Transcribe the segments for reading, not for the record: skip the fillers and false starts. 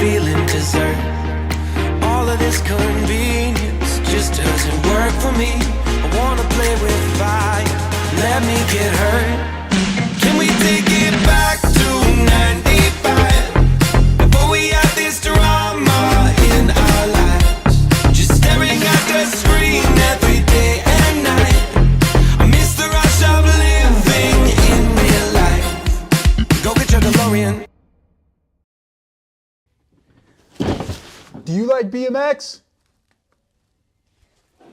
feeling dessert. All of this convenience just doesn't work for me. I wanna play with fire, let me get hurt. Can we take it back to 95? Before we had this drama in our lives, just staring at the screen every day and night. I miss the rush of living in real life. Go get your DeLorean. Do you like BMX?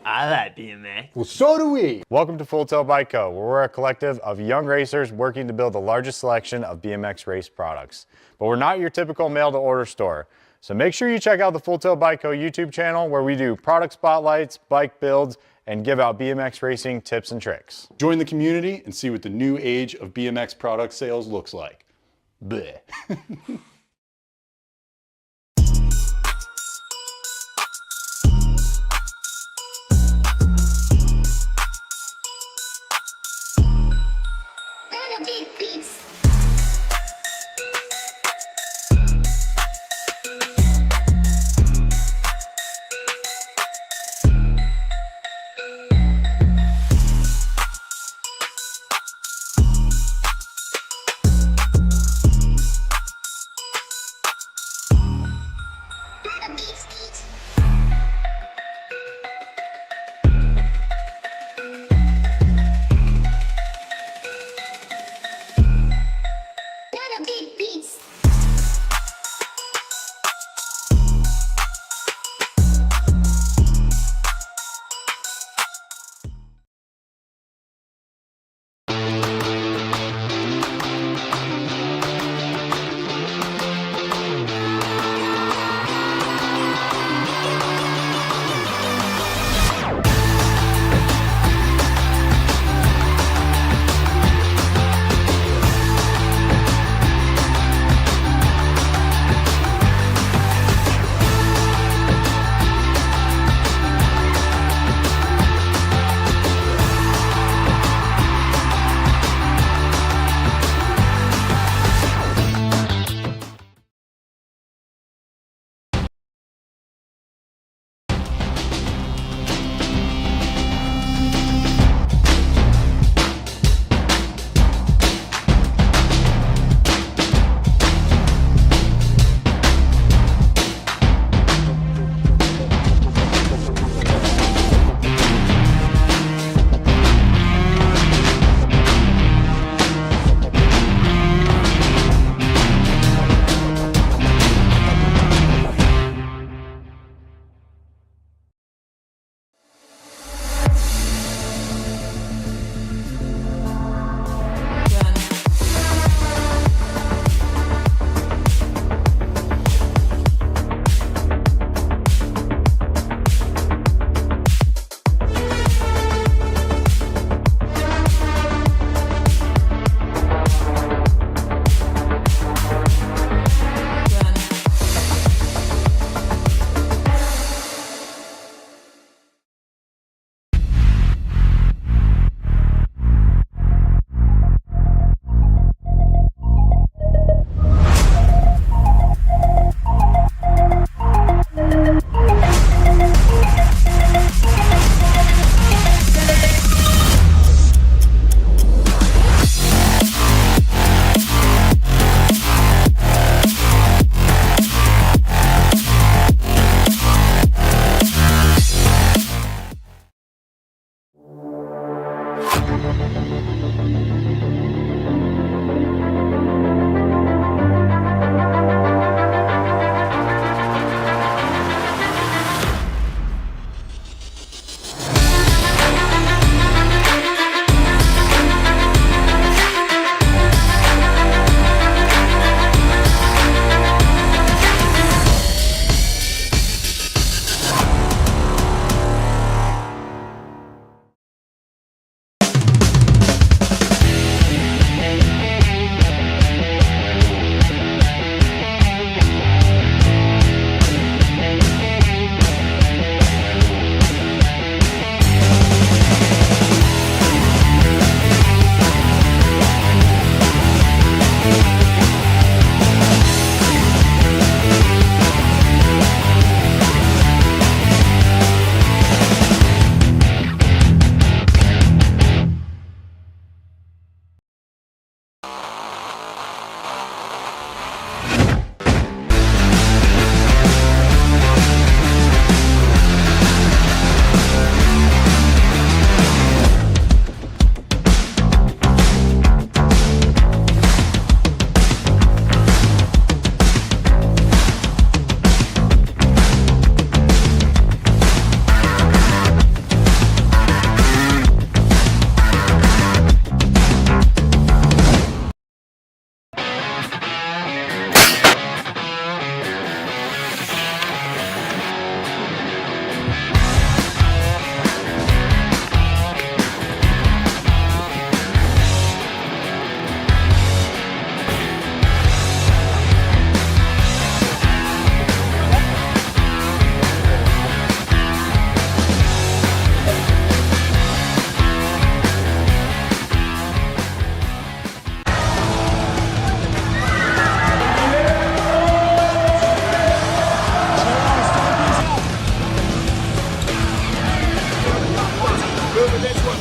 I like BMX. Well, so do we. Welcome to Full Tilt Bike Co., where we're a collective of young racers working to build the largest selection of BMX race products. But we're not your typical mail-to-order store. So make sure you check out the Full Tilt Bike Co. YouTube channel, where we do product spotlights, bike builds, and give out BMX racing tips and tricks. Join the community and see what the new age of BMX product sales looks like. Bleh.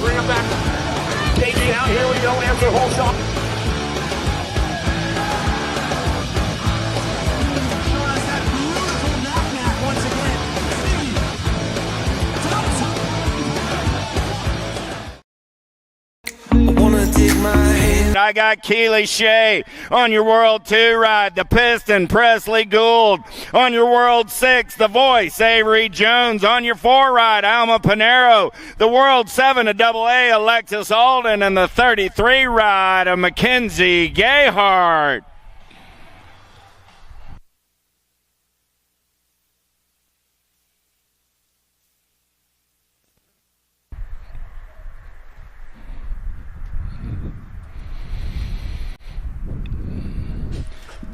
Bring him back. Staging out. Here we go. Answer whole shot. I got Keely Shea on your World 2 ride, the Piston, Presley Gould. On your World 6, the Voice, Avery Jones. On your 4 ride, Alma Pinero. The World 7, a AA, Alexis Alden. And the 33 ride, a Mackenzie Gayhart.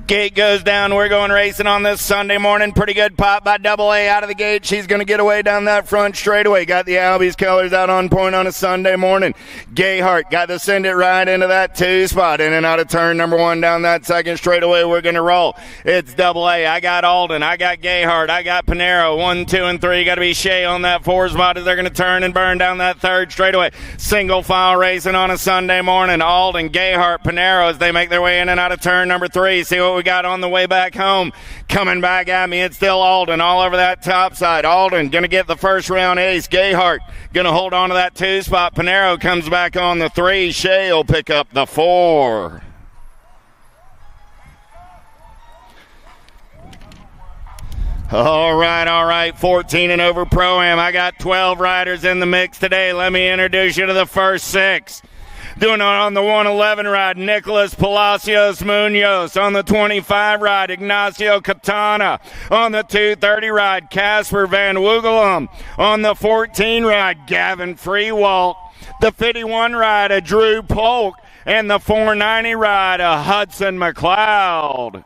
Gate goes down. We're going racing on this Sunday morning. Pretty good pop by AA out of the gate. She's going to get away down that front straightaway. Got the Albies colors out on point on a Sunday morning. Gayhart got to send it right into that 2 spot. In and out of turn number 1 down that second straightaway. We're going to roll. It's AA. I got Alden. I got Gayhart. I got Pinero. 1, 2, and 3. Got to be Shea on that 4 spot as they're going to turn and burn down that third straightaway. Single file racing on a Sunday morning. Alden, Gayhart, Pinero as they make their way in and out of turn number 3. See what we got on the way back home. Coming back at me, it's still Alden all over that top side. Alden going to get the first round ace. Gayhart going to hold on to that 2 spot. Pinero comes back on the 3. Shea will pick up the 4. All right. 14 and over Pro-Am. I got 12 riders in the mix today. Let me introduce you to the first 6. Doing it on the 111 ride, Nicholas Palacios Munoz. On the 25 ride, Ignacio Catana. On the 230 ride, Casper Van Woogelum. On the 14 ride, Gavin Freewalt. The 51 ride, Drew Polk. And the 490 ride, Hudson McLeod.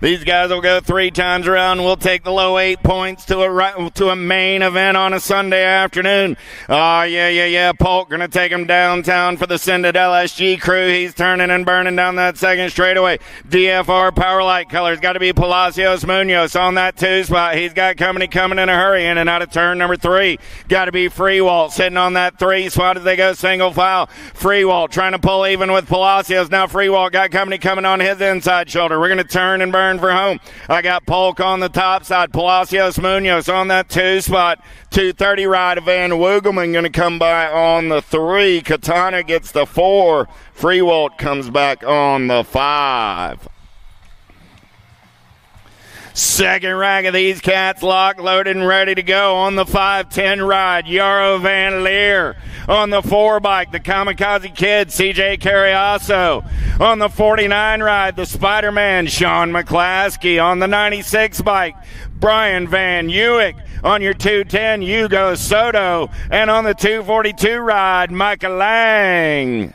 These guys will go 3 times around. We'll take the low 8 points to a main event on a Sunday afternoon. Oh, yeah. Polk going to take him downtown for the Sended LSG crew. He's turning and burning down that second straightaway. DFR Powerlight colors. Got to be Palacios Munoz on that 2 spot. He's got company coming in a hurry in and out of turn number 3. Got to be Freewalt sitting on that 3 spot as they go single file. Freewalt trying to pull even with Palacios. Now Freewalt got company coming on his inside shoulder. We're going to turn and burn for home. I got Polk on the top side. Palacios Munoz on that 2 spot. 230 ride. Van Woogelman going to come by on the 3. Katana gets the 4. Freewalt comes back on the 5. Second rank of these cats locked, loaded, and ready to go. On the 510 ride, Yarrow Van Leer. On the 4 bike, the Kamikaze Kid, CJ Carriasso. On the 49 ride, the Spider-Man, Sean McClaskey. On the 96 bike, Brian Van Uwick. On your 210, Hugo Soto. And on the 242 ride, Micah Lang.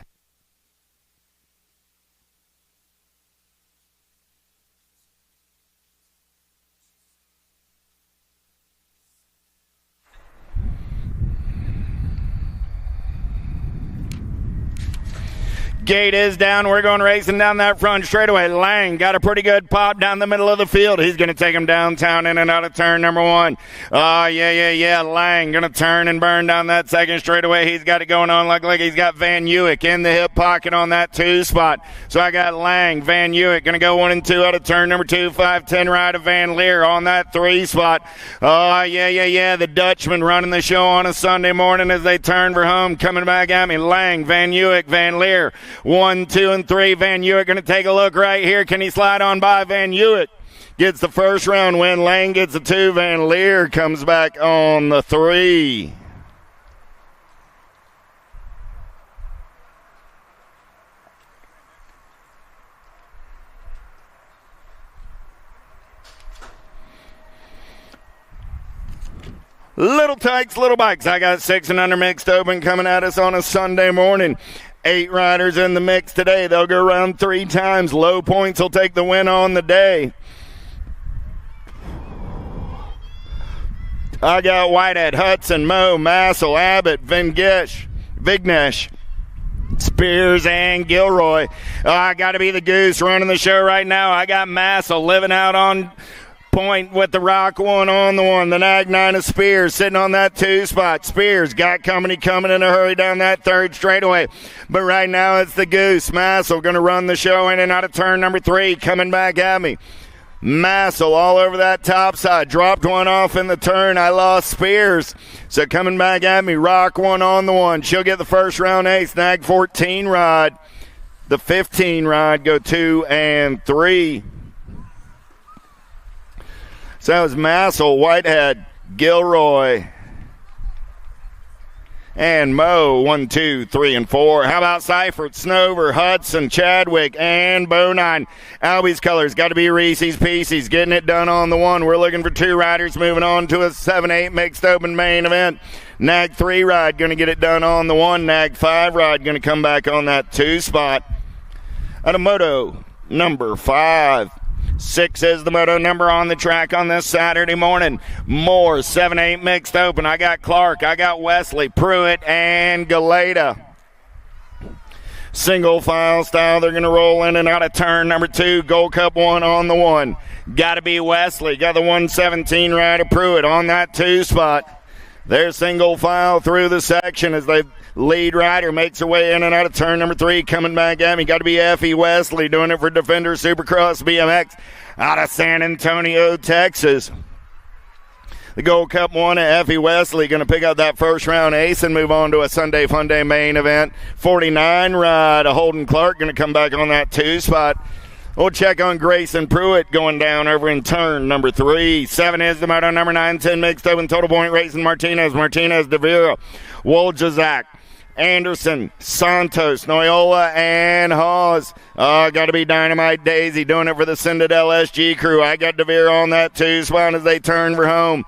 Gate is down. We're going racing down that front straightaway. Lang got a pretty good pop down the middle of the field. He's going to take him downtown in and out of turn number 1. Oh, yeah. Lang going to turn and burn down that second straightaway. He's got it going on like he's got Van Uwick in the hip pocket on that 2 spot. So I got Lang, Van Uwick going to go 1 and 2 out of turn number 2. 510 ride of Van Leer on that 3 spot. Oh, yeah. The Dutchman running the show on a Sunday morning as they turn for home. Coming back at me. Lang, Van Uwick, Van Leer. 1, 2, and 3. Van Uwick going to take a look right here. Can he slide on by? Van Uwick gets the first round win. Lang gets the 2. Van Leer comes back on the 3. Little Tykes, Little Bikes. I got 6 and under mixed open coming at us on a Sunday morning. 8 riders in the mix today. They'll go around 3 times. Low points will take the win on the day. I got Whitehead, Hudson, Moe, Massel, Abbott, Vignesh, Spears, and Gilroy. I got to be the goose running the show right now. I got Massel living out on point with the Rock 1 on the 1. The Nag 9 of Spears sitting on that 2 spot. Spears got company coming in a hurry down that 3rd straightaway. But right now it's the goose. Massel going to run the show in and out of turn number 3. Coming back at me. Massel all over that top side. Dropped one off in the turn. I lost Spears. So coming back at me. Rock 1 on the 1. She'll get the first round ace. Nag 14 ride. The 15 ride go 2 and 3. So that was Massel, Whitehead, Gilroy, and Moe, 1, 2, 3, and 4. How about Seifert, Snover, Hudson, Chadwick, and Bonine? Albie's colors got to be Reese's Pieces. Getting it done on the 1. We're looking for 2 riders moving on to a 7-8 mixed open main event. Nag 3 ride going to get it done on the 1. Nag 5 ride going to come back on that 2 spot. Out of Moto, number 5. 6 is the Moto number on the track on this Saturday morning. More 7-8 mixed open. I got Clark, I got Wesley, Pruitt, and Galeta. Single file style. They're going to roll in and out of turn number 2. Gold Cup 1 on the 1. Got to be Wesley. Got the 117 rider Pruitt on that 2 spot. They're single file through the section as they lead rider makes her way in and out of turn number 3. Coming back at me, got to be Effie Wesley doing it for Defender Supercross BMX out of San Antonio, Texas. The Gold Cup 1 of Effie Wesley going to pick up that first round ace and move on to a Sunday Fun Day main event. 49 ride of Holden Clark going to come back on that 2 spot. We'll check on Grayson Pruitt going down over in turn number 3. 7 is the Moto number 9. 10 mixed open. Total point racing Martinez, Devera, Woljazak, Anderson, Santos, Noyola, and Hawes. Got to be Dynamite Daisy doing it for the Citadel SG crew. I got Devera on that 2 spot as they turn for home.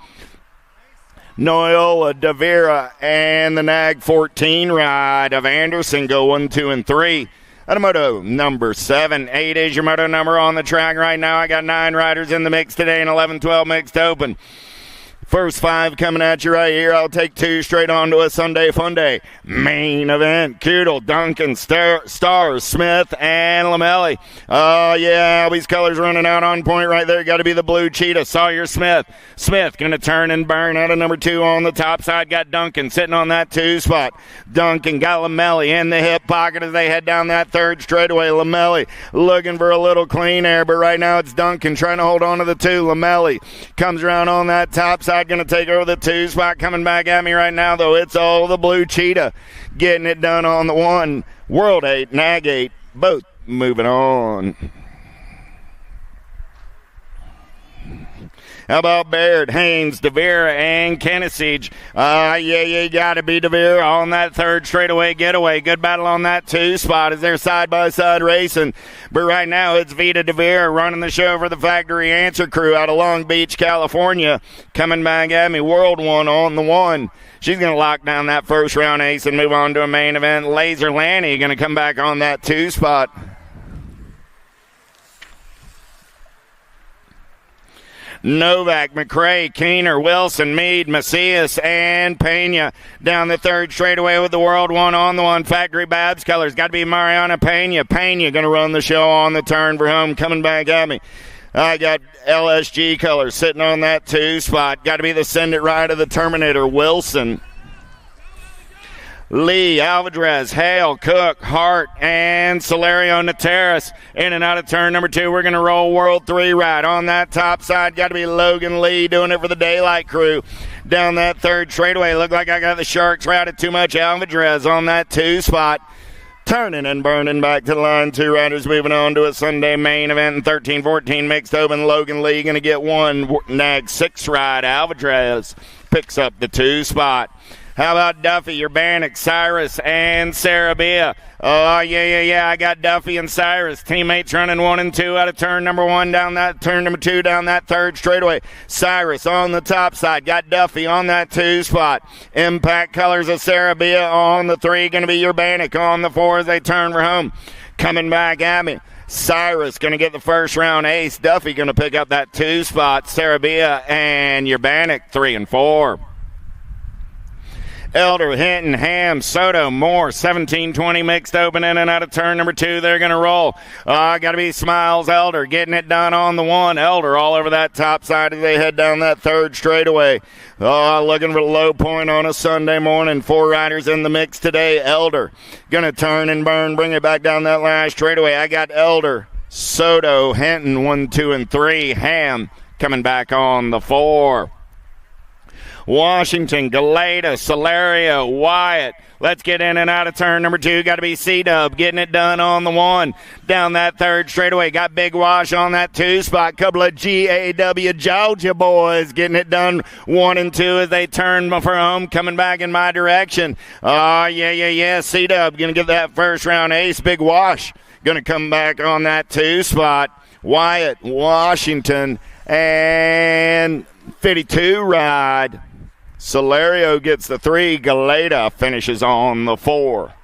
Noyola, Devera, and the Nag 14 ride of Anderson go 1, 2, and 3. Out of Moto number 7. 8 is your Moto number on the track right now. I got 9 riders in the mix today and 11-12 mixed open. First 5 coming at you right here. I'll take 2 straight on to a Sunday Fun Day main event. Kudel, Duncan, Stars, Smith, and Lamelli. Oh, yeah, these colors running out on point right there. Got to be the blue cheetah. Sawyer Smith. Smith going to turn and burn out of number 2 on the top side. Got Duncan sitting on that 2 spot. Duncan got Lamelli in the hip pocket as they head down that 3rd straightaway. Lamelli looking for a little clean air, but right now it's Duncan trying to hold on to the 2. Lamelli comes around on that top side. Going to take over the 2 spot. Coming back at me right now, though, it's all the blue cheetah getting it done on the 1. World 8, Nag 8, both moving on. How about Baird, Haynes, Devere, and Kennesage? You got to be Devere on that 3rd straightaway getaway. Good battle on that 2 spot as they're side-by-side racing. But right now it's Vita Devere running the show for the Factory Answer crew out of Long Beach, California. Coming back at me, World 1 on the 1. She's going to lock down that first round ace and move on to a main event. Laser Lanny going to come back on that 2 spot. Novak, McRae, Keener, Wilson, Meade, Macias, and Pena down the 3rd straightaway with the World 1 on the 1. Factory Babs colors. Got to be Mariana Pena. Pena going to run the show on the turn for home. Coming back at me. I got LSG colors sitting on that 2 spot. Got to be the Send It Right of the Terminator, Wilson. Lee, Alvarez, Hale, Cook, Hart, and Celerio Nateras in and out of turn number 2. We're going to roll World 3 right on that top side. Got to be Logan Lee doing it for the Daylight crew down that 3rd straightaway. Look like I got the Sharks routed too much. Alvarez on that 2 spot. Turning and burning back to the line. 2 riders moving on to a Sunday main event in 13-14 mixed open. Logan Lee going to get 1 Nag 6 ride. Alvarez picks up the 2 spot. How about Duffy, Urbanic, Cyrus, and Sarabia? Oh, yeah. I got Duffy and Cyrus. Teammates running 1 and 2 out of turn number 1 down that turn number 2 down that 3rd straightaway. Cyrus on the top side. Got Duffy on that 2 spot. Impact colors of Sarabia on the 3. Going to be Urbanic on the 4 as they turn for home. Coming back at me. Cyrus going to get the first round ace. Duffy going to pick up that 2 spot. Sarabia and Urbanik 3 and 4. Elder, Hinton, Ham, Soto, Moore, 17-20 mixed open in and out of turn number 2. They're going to roll. Got to be Smiles Elder getting it done on the 1. Elder all over that top side as they head down that 3rd straightaway. Looking for a low point on a Sunday morning. 4 riders in the mix today. Elder going to turn and burn, bring it back down that last straightaway. I got Elder, Soto, Hinton, 1, 2, and 3. Ham coming back on the 4. Washington, Galeta, Solario, Wyatt. Let's get in and out of turn number 2. Got to be C-Dub getting it done on the 1. Down that 3rd straightaway. Got Big Wash on that 2 spot. Couple of GAW Georgia boys getting it done 1 and 2 as they turn for home. Coming back in my direction. Yeah. C-Dub going to get that first round ace. Big Wash going to come back on that 2 spot. Wyatt, Washington, and 52 ride. Solario gets the 3. Galeta finishes on the 4.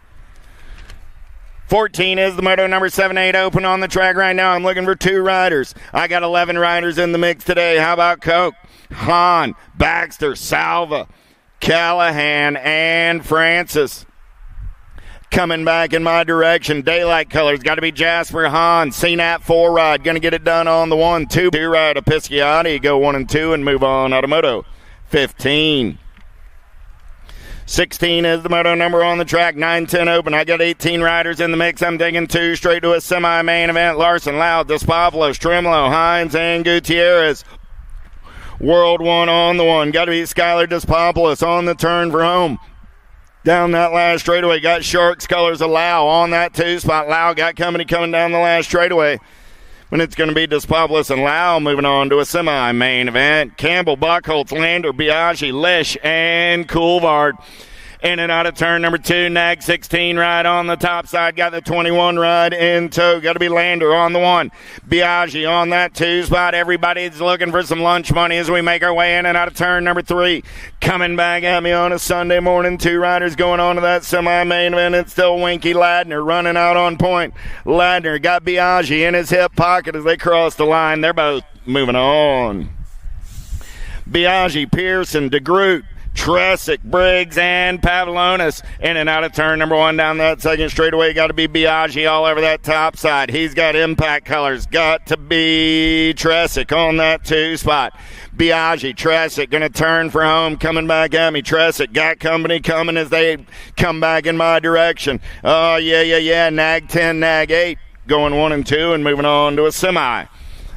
14 is the Moto number 7-8 open on the track right now. I'm looking for 2 riders. I got 11 riders in the mix today. How about Coke, Hahn, Baxter, Salva, Callahan, and Francis? Coming back in my direction. Daylight colors. Got to be Jasper Hahn. CNAT 4 ride. Going to get it done on the 1. 2 ride of Pisciotti. Go 1 and 2 and move on out of Moto 15. 16 is the Moto number on the track. 9-10 open. I got 18 riders in the mix. I'm taking 2 straight to a semi-main event. Larson, Loud, Despopoulos, Tremolo, Hines, and Gutierrez. World 1 on the 1. Got to be Skylar Despopoulos on the turn for home. Down that last straightaway, got Sharks colors of Lau on that 2 spot. Lau got company coming down the last straightaway. When it's going to be Despopoulos and Lau moving on to a semi-main event. Campbell, Buckholtz, Lander, Biaggi, Lish, and Coulthard. In and out of turn number 2, Nag 16 ride on the top side. Got the 21 ride in tow. Got to be Lander on the 1. Biaggi on that 2 spot. Everybody's looking for some lunch money as we make our way in and out of turn number 3. Coming back at me on a Sunday morning. 2 riders going on to that semi-main event. It's still Winky Ladner running out on point. Ladner got Biaggi in his hip pocket as they cross the line. They're both moving on. Biaggi, Pearson, DeGroot, Tresick, Briggs, and Pavlonis. In and out of turn number 1 down that 2nd straightaway. Got to be Biaggi all over that top side. He's got impact colors. Got to be Tresick on that 2 spot. Biaggi, Tresick going to turn for home. Coming back at me. Tresick got company coming as they come back in my direction. Oh, yeah. Nag 10, Nag 8. Going 1 and 2 and moving on to a semi.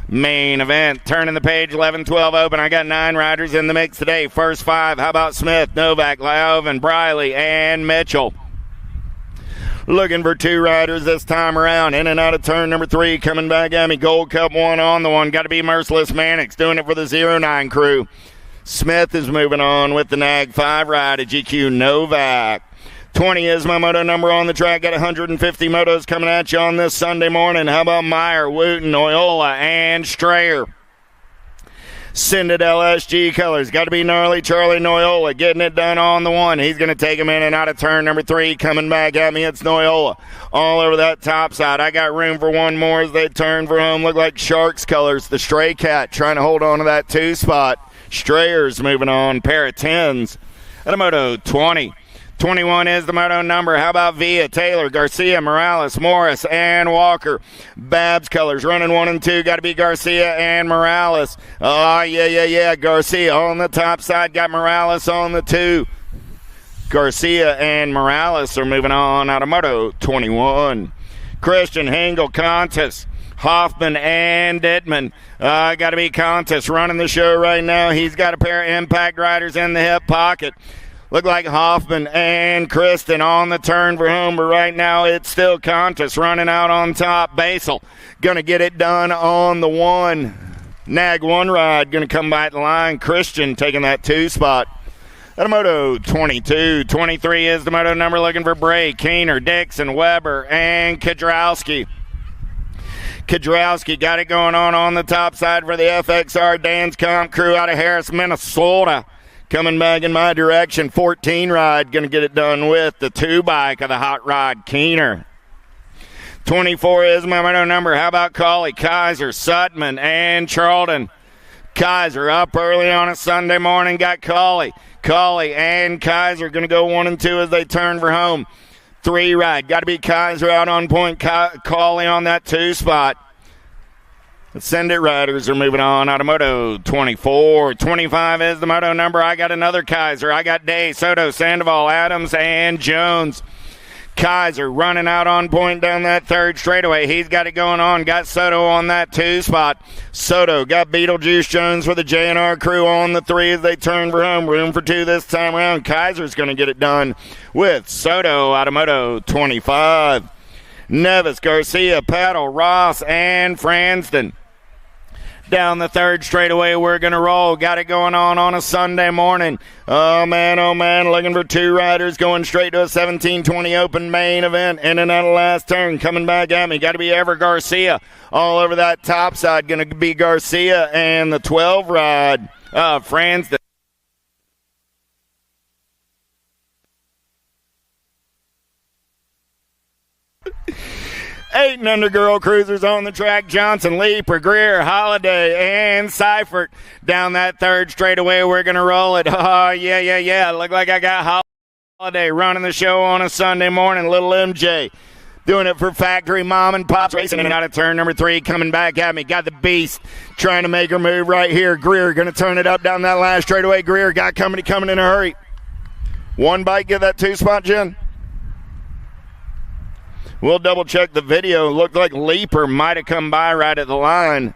Main event. Turning the page, 11-12 open. I got 9 riders in the mix today. First 5. How about Smith, Novak, Laovan, Briley, and Mitchell? Looking for 2 riders this time around. In and out of turn number 3. Coming back at me. Gold Cup 1 on the 1. Got to be Merciless Mannix doing it for the 09 crew. Smith is moving on with the Nag 5 ride of GQ Novak. 20 is my Moto number on the track. Got 150 motos coming at you on this Sunday morning. How about Meyer, Wooten, Oyola, and Strayer? Citadel SG colors. Got to be Gnarly Charlie Noyola getting it done on the 1. He's going to take him in and out of turn number 3. Coming back at me, it's Noyola all over that top side. I got room for 1 more as they turn for home. Look like Sharks colors. The Stray Cat trying to hold on to that 2 spot. Strayer's moving on. Pair of 10s at a Moto 20. 21 is the Moto number. How about Villa, Taylor, Garcia, Morales, Morris, and Walker? Babs colors running 1 and 2. Got to be Garcia and Morales. Oh, yeah. Garcia on the top side. Got Morales on the 2. Garcia and Morales are moving on out of Moto 21. Christian, Hengel, Contis, Hoffman, and Dittman. Got to be Contis running the show right now. He's got a pair of impact riders in the hip pocket. Look like Hoffman and Kristen on the turn for home, but right now it's still Contis running out on top. Basel going to get it done on the 1. Nag 1 ride going to come by the line. Christian taking that 2 spot. At a Moto 22. 23 is the Moto number. Looking for Bray, Keener, Dixon, Weber, and Kudrowski. Kudrowski got it going on the top side for the FXR Dance Comp crew out of Harris, Minnesota. Coming back in my direction, 14 ride, going to get it done with the 2 bike of the Hot Rod Keener. 24 is my moto number. How about Colley, Kaiser, Sutman, and Charlton? Kaiser up early on a Sunday morning. Got Colley. Colley and Kaiser going to go 1 and 2 as they turn for home. 3 ride. Got to be Kaiser out on point. Colley on that 2 spot. The Send It Riders are moving on out of Moto 24. 25 is the Moto number. I got another Kaiser. I got Day, Soto, Sandoval, Adams, and Jones. Kaiser running out on point down that 3rd straightaway. He's got it going on. Got Soto on that 2 spot. Soto got Beetlejuice Jones for the J&R crew on the 3 as they turn for home. Room for 2 this time around. Kaiser's going to get it done with Soto out of Moto 25. Novice, Garcia, Paddle, Ross, and Franston. Down the 3rd straightaway, we're going to roll. Got it going on a Sunday morning. Oh, man, looking for 2 riders going straight to a 17:20 open main event. In and out of last turn, coming back at me. Got to be Ever Garcia. All over that top side, going to be Garcia and the 12 ride. Franston. 8 and under girl cruisers on the track. Johnson, Leaper, Greer, Holiday, and Seifert. Down that 3rd straightaway, we're going to roll it. Oh, yeah. Look like I got Holiday running the show on a Sunday morning. Little MJ doing it for Factory Mom and Pops. Racing in and out of turn number 3. Coming back at me. Got the Beast trying to make her move right here. Greer going to turn it up down that last straightaway. Greer got coming in a hurry. 1 bike, give that 2 spot, Jen. We'll double-check the video. Looked like Leaper might have come by right at the line.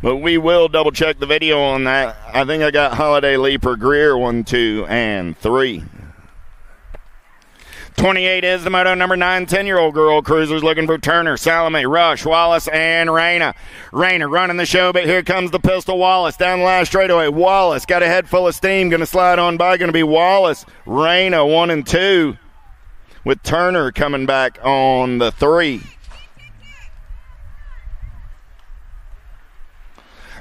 But we will double-check the video on that. I think I got Holiday, Leaper, Greer, 1, 2, and 3. 28 is the Moto number 9. 10-year-old girl cruisers looking for Turner, Salome, Rush, Wallace, and Reyna. Reyna running the show, but here comes the pistol Wallace down the last straightaway. Wallace got a head full of steam. Going to slide on by. Going to be Wallace. Reyna, 1 and 2. With Turner coming back on the 3.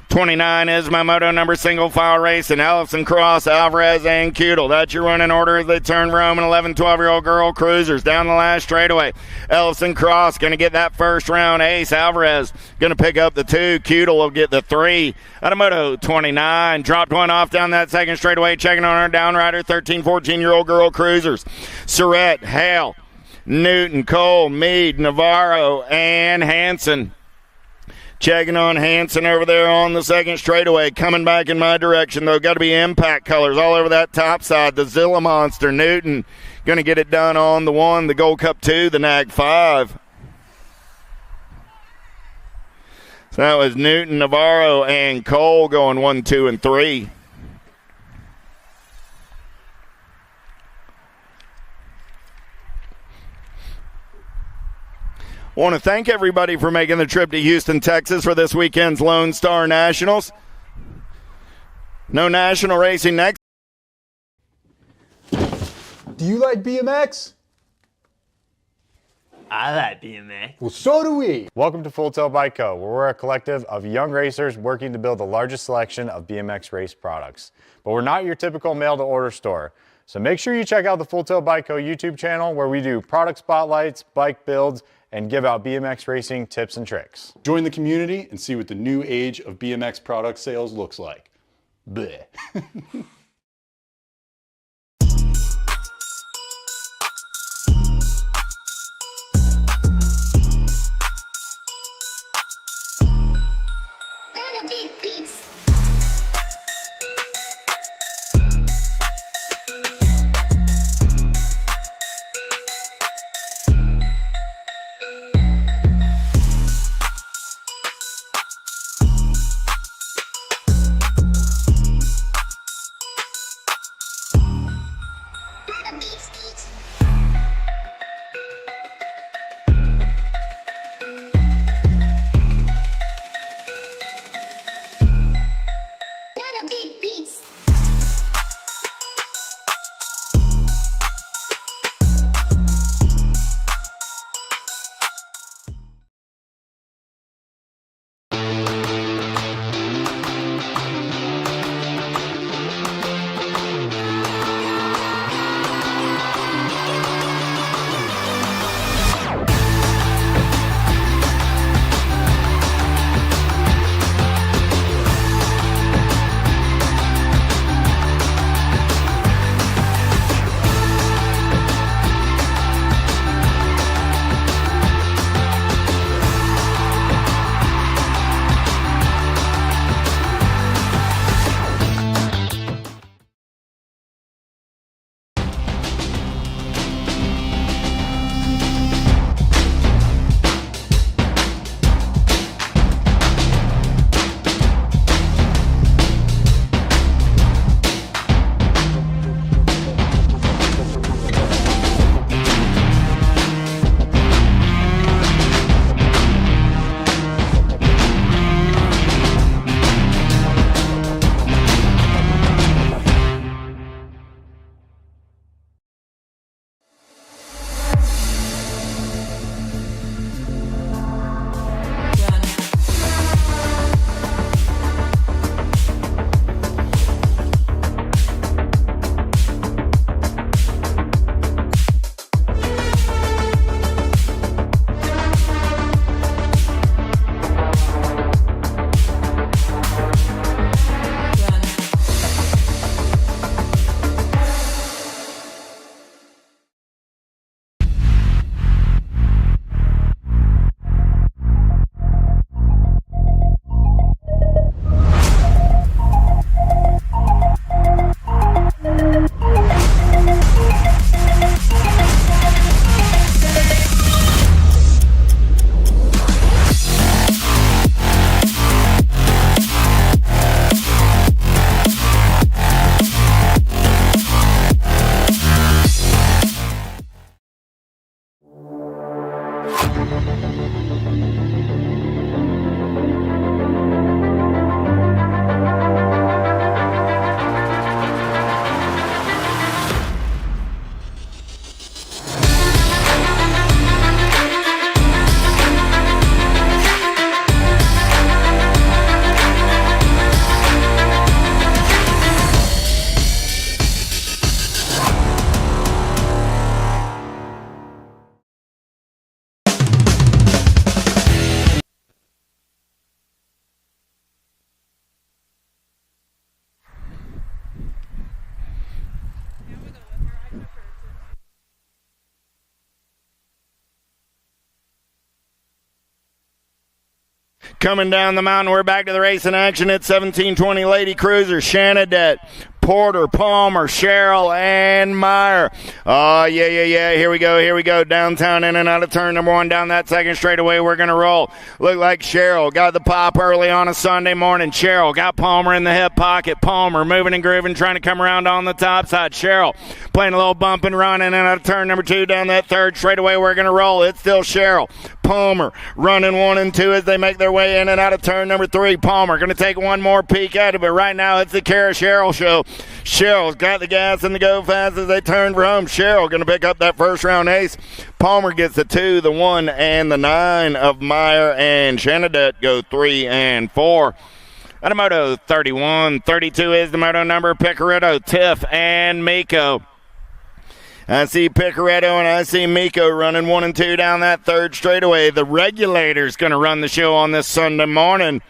29 is my Moto number. Single file racing. Ellison, Cross, Alvarez, and Kudel. That's your running order as they turn for home. And 11, 12-year-old girl cruisers down the last straightaway. Ellison, Cross going to get that first round ace. Alvarez going to pick up the 2. Kudel will get the 3. Out of Moto 29. Dropped 1 off down that 2nd straightaway. Checking on our downrider. 13, 14-year-old girl cruisers. Surratt, Hale, Newton, Cole, Meade, Navarro, and Hanson. Checking on Hanson over there on the 2nd straightaway. Coming back in my direction, though. Got to be impact colors all over that top side. The Zilla Monster. Newton going to get it done on the 1. The Gold Cup 2. The Nag 5. So that was Newton, Navarro, and Cole going 1, 2, and 3. I want to thank everybody for making the trip to Houston, Texas for this weekend's Lone Star Nationals. No national racing next. Do you like BMX? I like BMX. Well, so do we. Welcome to Full Tilt Bike Co., where we're a collective of young racers working to build the largest selection of BMX race products. But we're not your typical mail-to-order store. So make sure you check out the Full Tilt Bike Co. YouTube channel, where we do product spotlights, bike builds, and give out BMX racing tips and tricks. Join the community and see what the new age of BMX product sales looks like. Bleh. Coming down the mountain, we're back to the race in action at 1720 Lady Cruiser. Shanadette, Porter, Palmer, Sherrill, and Meyer. Oh, yeah. Here we go. Downtown, in and out of turn number 1. Down that second straightaway, we're going to roll. Look like Sherrill got the pop early on a Sunday morning. Sherrill got Palmer in the hip pocket. Palmer moving and grooving, trying to come around on the top side. Sherrill playing a little bump and run in and out of turn number 2. Down that third straightaway, we're going to roll. It's still Sherrill. Palmer running 1 and 2 as they make their way in and out of turn number 3. Palmer going to take one more peek at it, but right now it's the Kara Sherrill show. Sherrill's got the gas and the go fast as they turn for home. Sherrill going to pick up that first round ace. Palmer gets the 2, the 1, and the 9 of Meyer, and Shanadette go 3 and 4. At a Moto 31, 32 is the Moto number. Picaretto, Tiff, and Miko. I see Picaretto and I see Miko running 1 and 2 down that third straightaway. The Regulator's going to run the show on this Sunday morning.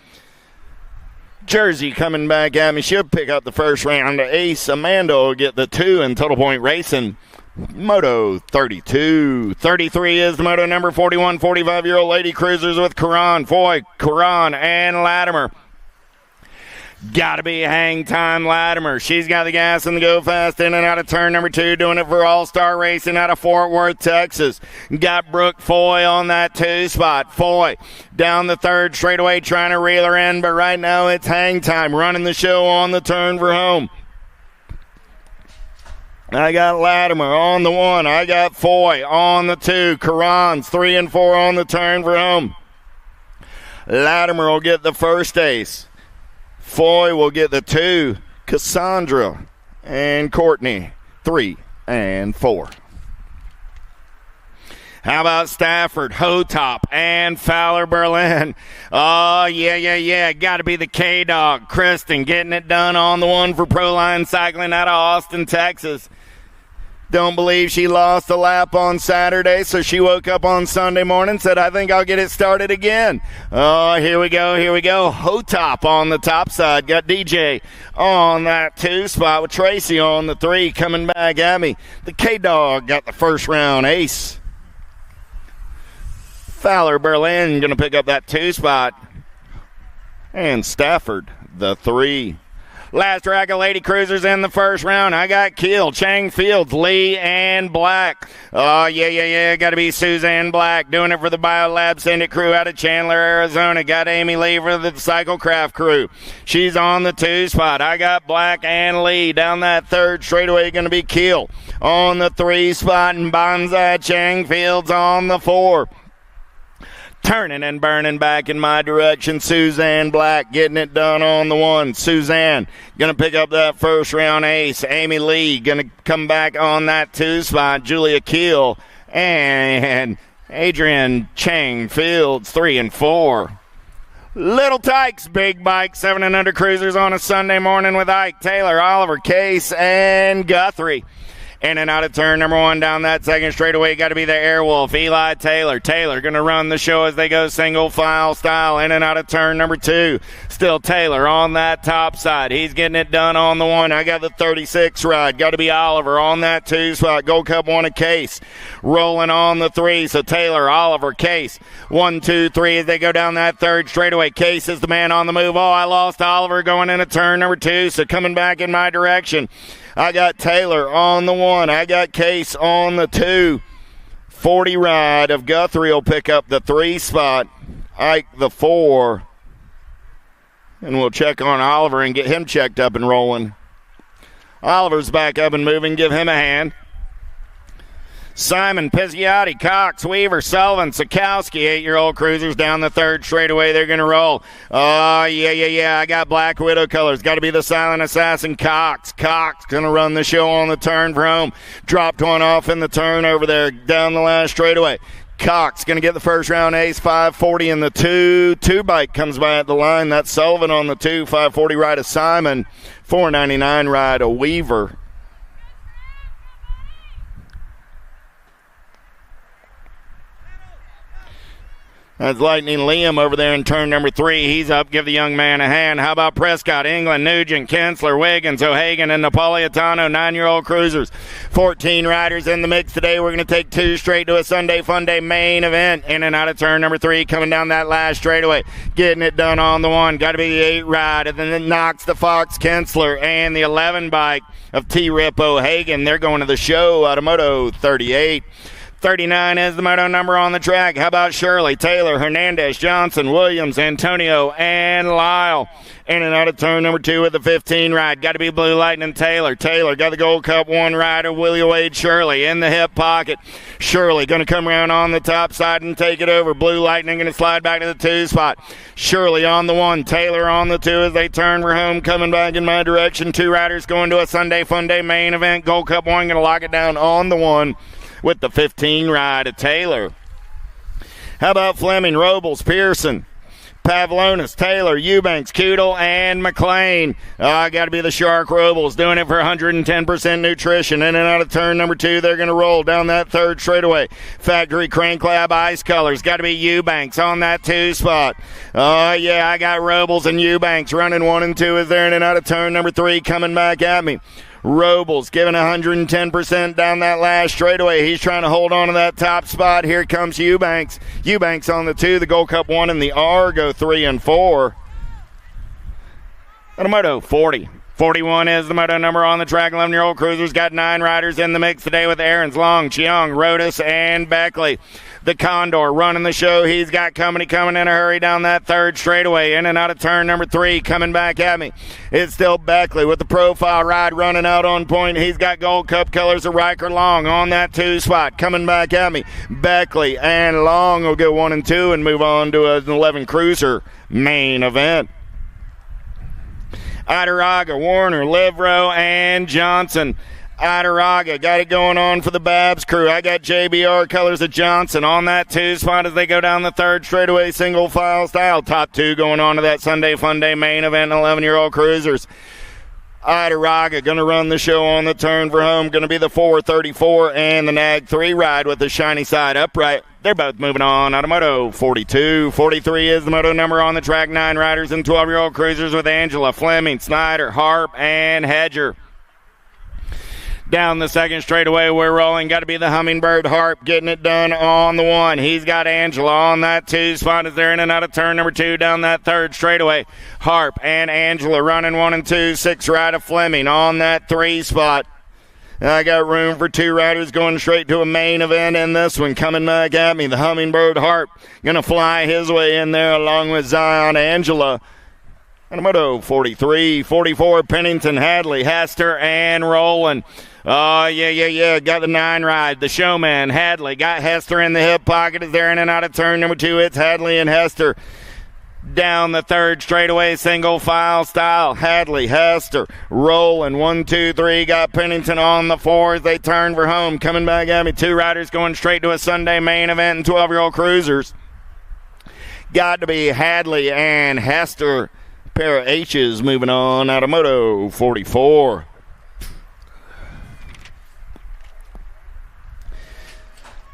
Jersey coming back at me. She'll pick up the first round. Ace Amanda will get the 2 in Total Point Racing. Moto 32. 33 is the Moto number. 41, 45-year-old Lady Cruisers with Karan, Foy, Karan, and Latimer. Gotta be hang time Latimer. She's got the gas and the go fast in and out of turn number 2, doing it for All-Star Racing out of Fort Worth, Texas. Got Brooke Foy on that 2 spot. Foy down the third straightaway trying to reel her in, but right now it's hang time. Running the show on the turn for home. I got Latimer on the 1. I got Foy on the 2. Karan's 3 and 4 on the turn for home. Latimer will get the first ace. Foy will get the 2. Cassandra and Courtney, 3 and 4. How about Stafford, Hotop, and Fowler Berlin? Oh, yeah. Got to be the K-Dog. Kristen getting it done on the 1 for Proline Cycling out of Austin, Texas. Don't believe she lost a lap on Saturday, so she woke up on Sunday morning, said, I think I'll get it started again. Oh, here we go. Hotop on the top side. Got DJ on that 2 spot with Tracy on the 3 coming back at me. The K-Dog got the first round ace. Fowler Berlin going to pick up that 2 spot. And Stafford, the 3. Last rack of Lady Cruisers in the first round. I got Keel, Chang Fields, Lee, and Black. Oh, yeah. Got to be Suzanne Black doing it for the Biolab Syndicate crew out of Chandler, Arizona. Got Amy Lee for the Cyclecraft crew. She's on the 2 spot. I got Black and Lee down that third straightaway. Going to be Keel on the 3 spot, and Bonsai Chang Fields on the 4. Turning and burning back in my direction. Suzanne Black getting it done on the 1. Suzanne going to pick up that first round ace. Amy Lee going to come back on that 2 spot. Julia Keel and Adrian Chang Fields, 3 and 4. Little Tykes, big bike, 7 and under cruisers on a Sunday morning with Ike, Taylor, Oliver, Case, and Guthrie. In and out of turn number 1 down that second straightaway. Got to be the Airwolf, Eli Taylor. Taylor going to run the show as they go single file style. In and out of turn number 2. Still Taylor on that top side. He's getting it done on the 1. I got the 36 ride. Got to be Oliver on that 2 spot. Gold Cup 1 a Case. Rolling on the 3. So Taylor, Oliver, Case. 1, 2, 3 as they go down that third straightaway. Case is the man on the move. Oh, I lost Oliver going into turn number 2. So coming back in my direction. I got Taylor on the 1. I got Case on the 2. 40 ride of Guthrie will pick up the 3 spot. Ike the 4. And we'll check on Oliver and get him checked up and rolling. Oliver's back up and moving. Give him a hand. Simon, Pizgiotti, Cox, Weaver, Sullivan, Sikowski, 8-year-old cruisers down the third straightaway. They're going to roll. Oh, yeah. I got Black Widow colors. Got to be the Silent Assassin, Cox. Cox going to run the show on the turn for home. Dropped one off in the turn over there down the last straightaway. Cox going to get the first round ace, 540 in the 2. 2 bike comes by at the line. That's Sullivan on the 2. 540 ride of Simon. 499 ride of Weaver. That's Lightning Liam over there in turn number 3. He's up. Give the young man a hand. How about Prescott, England, Nugent, Kinsler, Wiggins, O'Hagan, and Napolitano, 9-year-old cruisers. 14 riders in the mix today. We're going to take 2 straight to a Sunday Fun Day main event. In and out of turn number 3, coming down that last straightaway. Getting it done on the 1. Got to be the 8 ride. And then it knocks the Fox, Kinsler, and the 11 bike of T-Rip O'Hagan. They're going to the show out of Moto 38. 39 is the moto number on the track. How about Shirley, Taylor, Hernandez, Johnson, Williams, Antonio, and Lyle? In and out of turn number 2 with the 15 ride. Got to be Blue Lightning Taylor. Taylor got the Gold Cup 1 rider, Willie Wade Shirley in the hip pocket. Shirley going to come around on the top side and take it over. Blue Lightning going to slide back to the 2 spot. Shirley on the 1, Taylor on the 2 as they turn for home. Coming back in my direction. 2 riders going to a Sunday Fun Day main event. Gold Cup 1 going to lock it down on the 1. With the 15 ride of Taylor. How about Fleming, Robles, Pearson, Pavlonis, Taylor, Eubanks, Kudel, and McLean? Got to be the Shark Robles doing it for 110% nutrition. In and out of turn number 2, they're going to roll down that 3rd straightaway. Factory Crank Lab Ice Colors. Got to be Eubanks on that 2 spot. Yeah, I got Robles and Eubanks running 1 and 2 as they're in and out of turn number 3 coming back at me. Robles giving 110% down that last straightaway. He's trying to hold on to that top spot. Here comes Eubanks. Eubanks on the 2, the Gold Cup 1, and the R go 3 and 4. And a Moto 40. 41 is the moto number on the track. 11-year-old cruisers got 9 riders in the mix today with Aarons, Long, Chiang, Rodas, and Beckley. The Condor running the show. He's got company coming in a hurry down that 3rd straightaway. In and out of turn number 3 coming back at me. It's still Beckley with the profile ride running out on point. He's got Gold Cup colors of Riker Long on that 2 spot coming back at me. Beckley and Long will go 1 and 2 and move on to an 11 cruiser main event. Idaraga, Warner, Livro, and Johnson. Idaraga got it going on for the Babs crew. I got JBR colors of Johnson on that 2 spot as they go down the 3rd straightaway single file style. Top 2 going on to that Sunday Fun Day main event, 11-year-old cruisers. Idaraga going to run the show on the turn for home. Going to be the 434 and the Nag 3 ride with the shiny side upright. They're both moving on out of Moto 42. 43 is the moto number on the track. 9 riders and 12-year-old cruisers with Angela, Fleming, Snyder, Harp, and Hedger. Down the 2nd straightaway, we're rolling. Got to be the Hummingbird Harp getting it done on the 1. He's got Angela on that 2 spot as they're in and out of turn number 2 down that 3rd straightaway. Harp and Angela running 1 and 2. 6 ride of Fleming on that 3 spot. I got room for 2 riders going straight to a main event in this one. Coming back at me, the Hummingbird Harp going to fly his way in there along with Zion Angela. And a Moto 43, 44, Pennington, Hadley, Hester, and Rowland. Oh, yeah. Got the 9 ride. The Showman, Hadley. Got Hester in the hip pocket as they're in and out of turn number 2. It's Hadley and Hester. Down the 3rd straightaway, single file style. Hadley, Hester, rolling. 1, 2, 3. Got Pennington on the 4 as they turn for home. Coming back at me. 2 riders going straight to a Sunday main event and 12-year-old cruisers. Got to be Hadley and Hester. Pair of H's moving on out of Moto 44.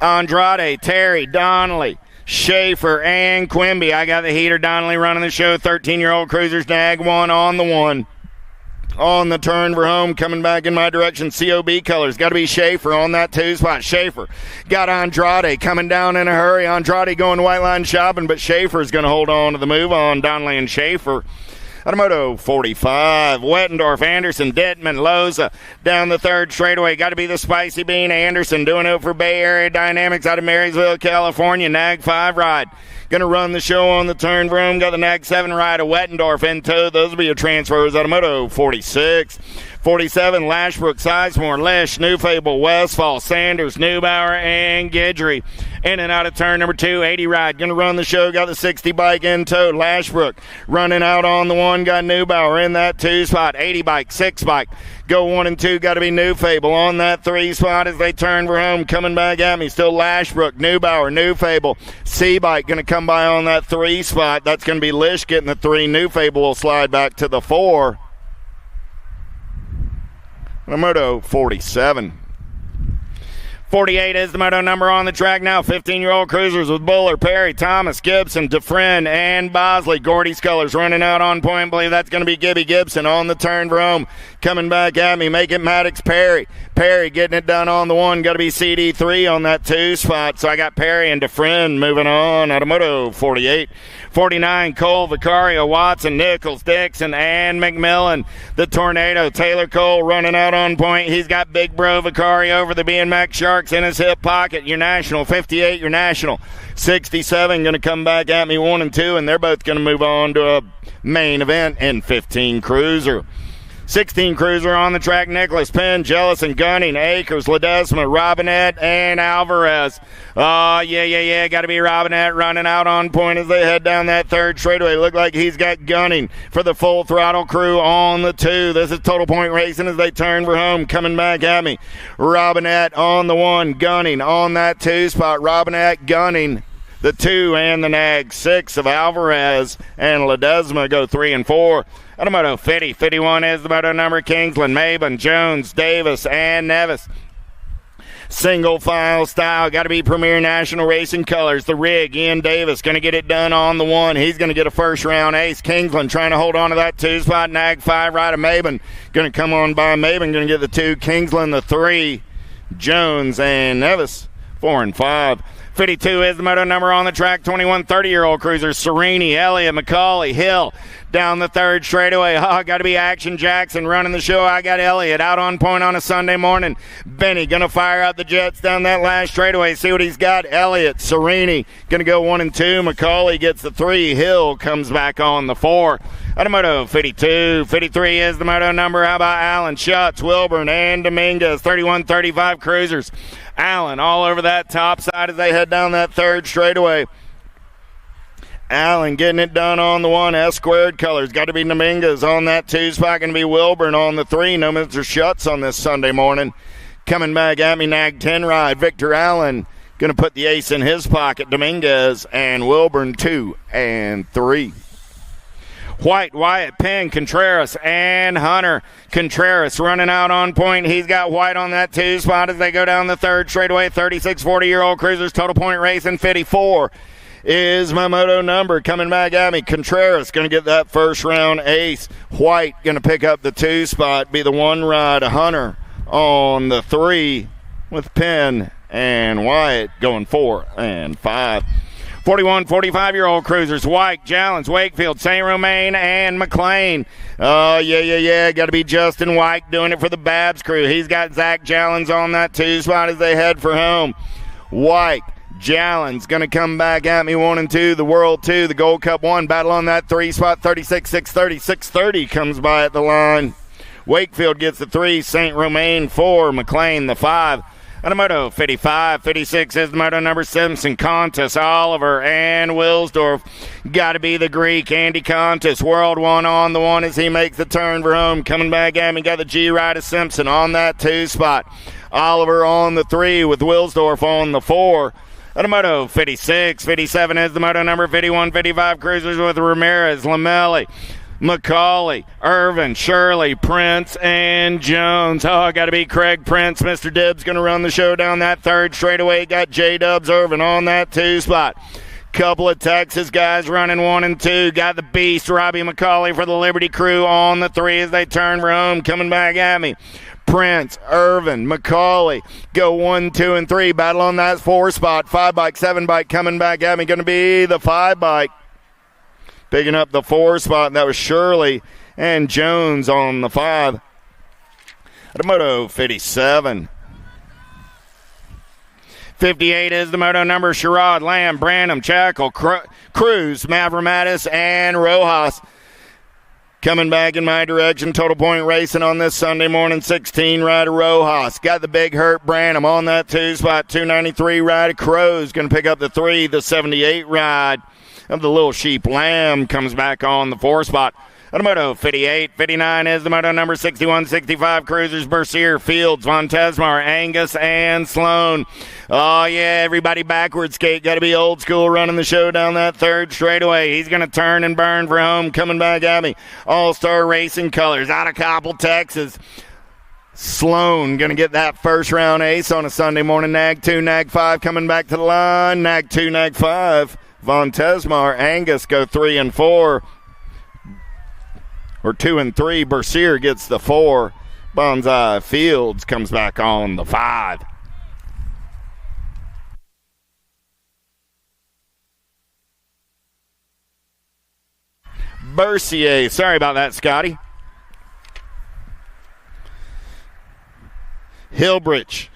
Andrade, Terry, Donnelly, Schaefer, and Quimby. I got the heater. Donnelly running the show. 13-year-old cruisers. Nag 1 on the 1. On the turn for home, coming back in my direction. COB colors. Got to be Schaefer on that 2 spot. Schaefer got Andrade coming down in a hurry. Andrade going white line shopping, but Schaefer's going to hold on to the move on. Donnelly and Schaefer. Automoto 45, Wettendorf, Anderson, Dittman, Loza. Down the 3rd straightaway. Got to be the Spicy Bean Anderson doing it for Bay Area Dynamics out of Marysville, California. Nag 5 ride. Going to run the show on the turn for him. Got the Nag 7 ride of Wettendorf in tow. Those will be your transfers. Automoto 46. 47, Lashbrook, Sizemore, Lesh, New Fable, Westfall, Sanders, Neubauer, and Guidry. In and out of turn number 2, 80 ride. Going to run the show. Got the 60 bike in tow. Lashbrook running out on the 1. Got Neubauer in that 2 spot. 80 bike, 6 bike. Go 1 and 2. Got to be New Fable on that 3 spot as they turn for home. Coming back at me. Still Lashbrook, Neubauer, New Fable. C bike going to come by on that 3 spot. That's going to be Lish getting the 3. New Fable will slide back to the 4. Moto 47. 48 is the moto number on the track now. 15-year-old cruisers with Buller, Perry, Thomas, Gibson, DeFriend, and Bosley. Gordy's colors running out on point. I believe that's going to be Gibby Gibson on the turn for home. Coming back at me, make it Maddox Perry. Perry getting it done on the 1. Got to be CD3 on that 2 spot. So I got Perry and DeFriend moving on out of Moto 48. 49, Cole, Vicario, Watson, Nichols, Dixon, and McMillan. The Tornado, Taylor Cole running out on point. He's got Big Bro Vicario over the BMX Sharks in his hip pocket. Your national, 58, your national. 67 going to come back at me 1 and 2, and they're both going to move on to a main event in 15 cruiser. 16 cruiser on the track, Nicholas, Penn, Jellison, Gunning, Akers, Ledesma, Robinette, and Alvarez. Got to be Robinette running out on point as they head down that 3rd straightaway. Look like he's got Gunning for the Full Throttle crew on the 2. This is Total Point Racing as they turn for home. Coming back at me, Robinette on the 1, Gunning on that 2 spot. Robinette, Gunning, the 2, and the nag 6 of Alvarez, and Ledesma go 3 and 4. Out of Moto 50, 51 is the moto number. Kingsland, Maben, Jones, Davis, and Nevis. Single file style, got to be Premier National Racing colors. The rig, Ian Davis, going to get it done on the 1. He's going to get a first round ace. Kingsland trying to hold on to that 2 spot. Nag 5 right of Maben. Going to come on by Maben, going to get the 2. Kingsland the 3. Jones and Nevis 4 and 5. 52 is the moto number on the track. 21 30-year-old cruisers. Serini, Elliott, McCauley, Hill. Down the 3rd straightaway. Got to be Action Jackson running the show. I got Elliott out on point on a Sunday morning. Benny going to fire out the jets down that last straightaway. See what he's got. Elliott, Serini going to go 1 and 2. McCauley gets the 3. Hill comes back on the 4. Out of Moto 52. 53 is the moto number. How about Allen, Schutz, Wilburn, and Dominguez. 31 35 cruisers. Allen all over that top side as they head down that 3rd straightaway. Allen getting it done on the 1. S squared colors. Got to be Dominguez on that 2 spot. Going to be Wilburn on the 3. No Mr. Schutz on this Sunday morning. Coming back at me, Nag 10 ride. Victor Allen going to put the ace in his pocket. Dominguez and Wilburn 2 and 3. White, Wyatt, Penn, Contreras, and Hunter. Contreras running out on point. He's got White on that 2 spot as they go down the 3rd straightaway. 36 40-year-old cruisers. Total Point Racing 54. Is my moto number. Coming back at me, Contreras going to get that first round ace. White going to pick up the 2 spot, be the 1 ride. Hunter on the 3 with Penn and Wyatt going 4 and 5. 41 45-year-old cruisers, White, Jallens, Wakefield, St. Romain, and McLean. Got to be Justin White doing it for the Babs crew. He's got Zach Jallens on that 2 spot as they head for home. White, Jallens going to come back at me 1 and 2. The World 2, the Gold Cup 1. Battle on that 3 spot. 36 630. 630 comes by at the line. Wakefield gets the 3. St. Romain 4. McLean the 5. On a Moto 55, 56 is the moto number. Simpson, Contis, Oliver, and Wilsdorf. Got to be the Greek, Andy Contis. World 1 on the 1 as he makes the turn for home. Coming back at me, got the G ride of Simpson on that 2 spot. Oliver on the 3 with Wilsdorf on the 4. On a Moto 56, 57 is the moto number. 51, 55 cruisers with Ramirez, Lamelli, McCauley, Irvin, Shirley, Prince, and Jones. Got to be Craig Prince. Mr. Dibbs going to run the show down that 3rd straightaway. Got J-Dubs Irvin on that 2 spot. Couple of Texas guys running 1 and 2. Got the beast, Robbie McCauley for the Liberty crew on the 3 as they turn for home. Coming back at me, Prince, Irvin, McCauley go 1, 2, and 3. Battle on that 4 spot. 5 bike, 7 bike coming back at me. Going to be the 5 bike. Picking up the 4 spot, and that was Shirley and Jones on the 5. At a Moto 57. 58 is the moto number. Sherrod, Lamb, Branham, Chackle, Cruz, Mavromatis, and Rojas. Coming back in my direction, Total Point Racing on this Sunday morning. 16 rider Rojas. Got the big hurt Branham on that 2 spot. 293 ride Crows. Going to pick up the 3. The 78 ride of the Little Sheep Lamb comes back on the 4 spot. On a Moto 58, 59 is the moto number. 61, 65 cruisers. Bercier, Fields, Von Tesmar, Angus, and Sloan. Everybody backwards skate. Got to be old school running the show down that 3rd straightaway. He's going to turn and burn for home. Coming back at me. All-Star Racing colors out of Coppell, Texas. Sloan going to get that first round ace on a Sunday morning. Nag 2, Nag 5 coming back to the line. Nag 2, Nag 5. Von Tesmar, Angus go 3 and 4. Or 2 and 3. Bercier gets the 4. Bonsai Fields comes back on the 5. Bercier, sorry about that, Scotty. Hilbrich,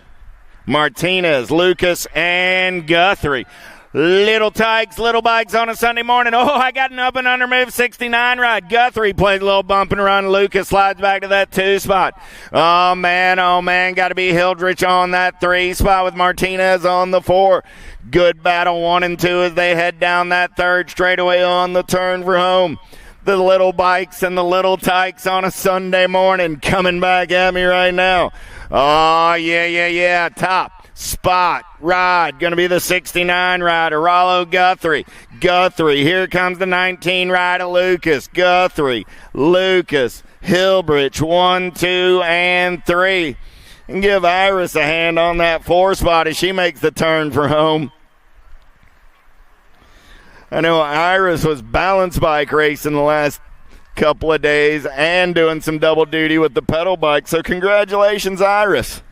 Martinez, Lucas, and Guthrie. Little tykes, little bikes on a Sunday morning. Oh, I got an up and under move 69 ride. Guthrie plays a little bump and run. Lucas slides back to that 2 spot. Oh, man, got to be Hildrich on that 3 spot with Martinez on the 4. Good battle 1 and 2 as they head down that 3rd straightaway on the turn for home. The little bikes and the little tykes on a Sunday morning coming back at me right now. Oh, yeah. Top spot ride. Going to be the 69 rider, Rollo Guthrie. Here comes the 19 rider, Lucas. Lucas. Hilbrich, 1, 2, and 3. And give Iris a hand on that 4 spot as she makes the turn for home. I know Iris was balance bike racing the last couple of days and doing some double duty with the pedal bike. So congratulations, Iris.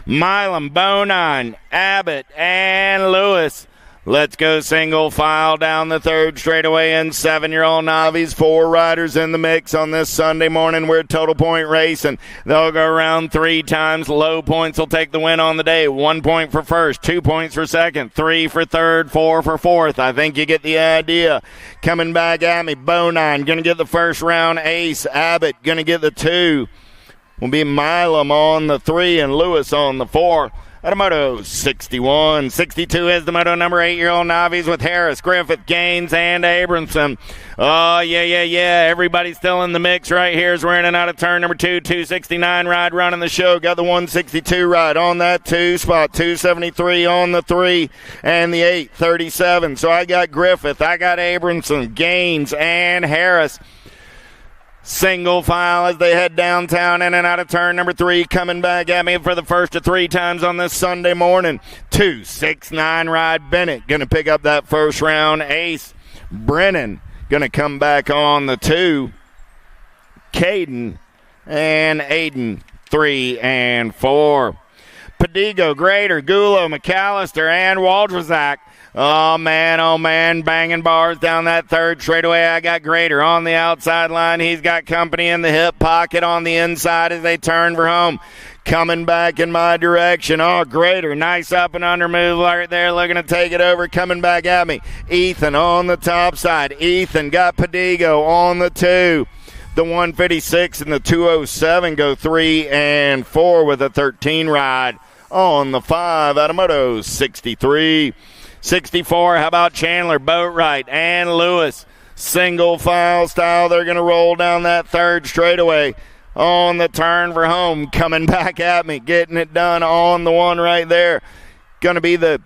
Milam, Bonin, Abbott, and Lewis. Let's go single file down the 3rd straightaway in 7-year-old Novice. 4 riders in the mix on this Sunday morning. We're total point racing. They'll go around 3 times. Low points will take the win on the day. 1 point for first, 2 points for second, 3 for third, 4 for fourth. I think you get the idea. Coming back at me, Bonin going to get the first round ace. Abbott going to get the 2. Will be Milam on the 3 and Lewis on the 4. At a Moto 61. 62 is the Moto number 8-year-old Novice with Harris, Griffith, Gaines, and Abramson. Oh, yeah. Everybody's still in the mix right here as we're in and out of turn number 2. 269 ride running the show. Got the 162 ride on that 2 spot. 273 on the 3 and the 837. So I got Griffith, I got Abramson, Gaines, and Harris. Single file as they head downtown in and out of turn number 3. Coming back at me for the first of 3 times on this Sunday morning. 269 ride Bennett going to pick up that first round ace. Brennan going to come back on the 2. Caden and Aiden 3 and 4. Padigo, Grader, Gulo, McAllister, and Waldrzak. Oh, man, banging bars down that 3rd straightaway. I got Grader on the outside line. He's got company in the hip pocket on the inside as they turn for home. Coming back in my direction. Oh, Grader, nice up and under move right there, looking to take it over. Coming back at me. Ethan on the top side. Ethan got Padigo on the 2. The 156 and the 207 go 3 and 4 with a 13 ride on the 5 out of Moto 63. 64, how about Chandler, Boatwright, and Lewis? Single file style, they're going to roll down that 3rd straightaway on the turn for home. Coming back at me, getting it done on the 1 right there. Going to be the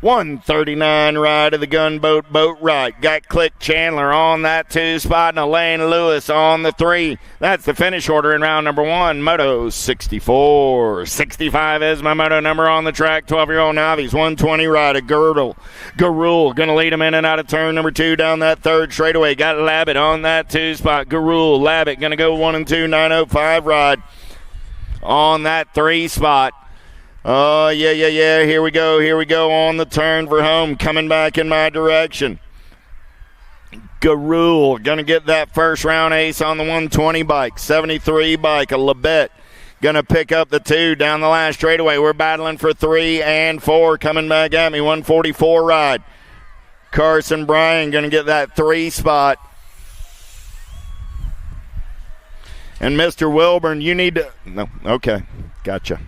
139 ride of the Gunboat Boatwright. Got Click Chandler on that 2 spot and Elaine Lewis on the 3. That's the finish order in round number 1. Moto 64. 65 is my Moto number on the track. 12-year-old Novice. 120 ride of Garul going to lead him in and out of turn number 2 down that 3rd straightaway. Got Labbit on that 2 spot. Labbit going to go 1 and 2. 905 ride on that 3 spot. Oh, yeah. Here we go on the turn for home. Coming back in my direction. Garul going to get that first round ace on the 120 bike. 73 bike, a Labette. Going to pick up the 2 down the last straightaway. We're battling for 3 and 4. Coming back at me, 144 ride. Carson Bryan going to get that 3 spot. And Mr. Wilburn, you need to... No, okay, gotcha.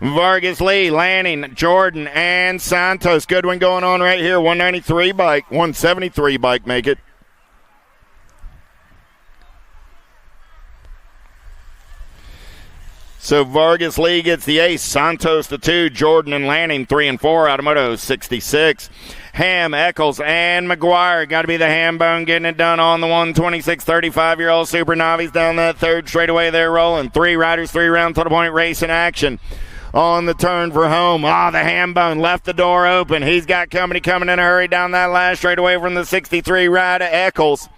Vargas, Lee, Lanning, Jordan, and Santos. Good one going on right here. 193 bike, 173 bike make it. So Vargas, Lee gets the ace. Santos the 2. Jordan and Lanning 3 and 4 out of Moto 66. Ham, Eccles, and McGuire. Got to be the Ham Bone getting it done on the 126, 35-year-old Super Novice down that third straightaway. They're rolling. 3 riders, 3-round total point race in action. On the turn for home. The Ham Bone left the door open. He's got company coming in a hurry down that last straightaway from the 63 rider, Eccles.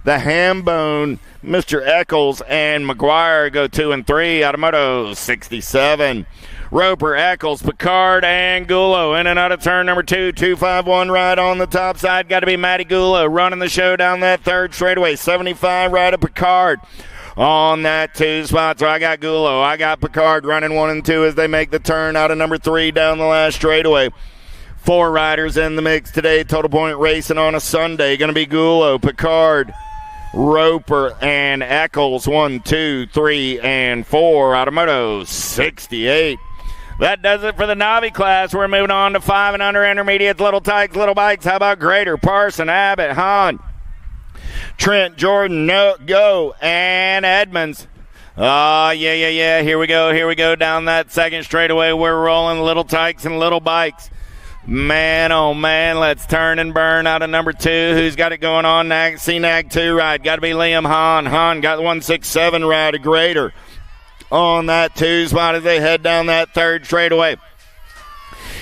The Ham Bone, Mr. Eccles, and McGuire go 2 and 3 out of Moto 67. Roper, Eccles, Picard, and Gulo in and out of turn number 2. 251 ride on the top side. Got to be Matty Gulo running the show down that third straightaway. 75 ride of Picard on that 2 spot. So I got Gulo, I got Picard running 1 and 2 as they make the turn out of number 3 down the last straightaway. 4 riders in the mix today. Total point racing on a Sunday. Going to be Gulo, Picard, Roper, and Eccles. 1, 2, 3, and 4 out of Moto 68. That does it for the Navi class. We're moving on to 5 and under intermediates, little tykes, little bikes. How about Grader, Parson, Abbott, Hahn, Trent, Jordan, Go, and Edmonds. Yeah. Here we go down that second straightaway. We're rolling little tykes and little bikes. Man, oh man, let's turn and burn out of number 2. Who's got it going on? CNAG 2 ride. Got to be Liam Hahn. Hahn got the 167 ride, a Grader on that 2 spot as they head down that third straightaway.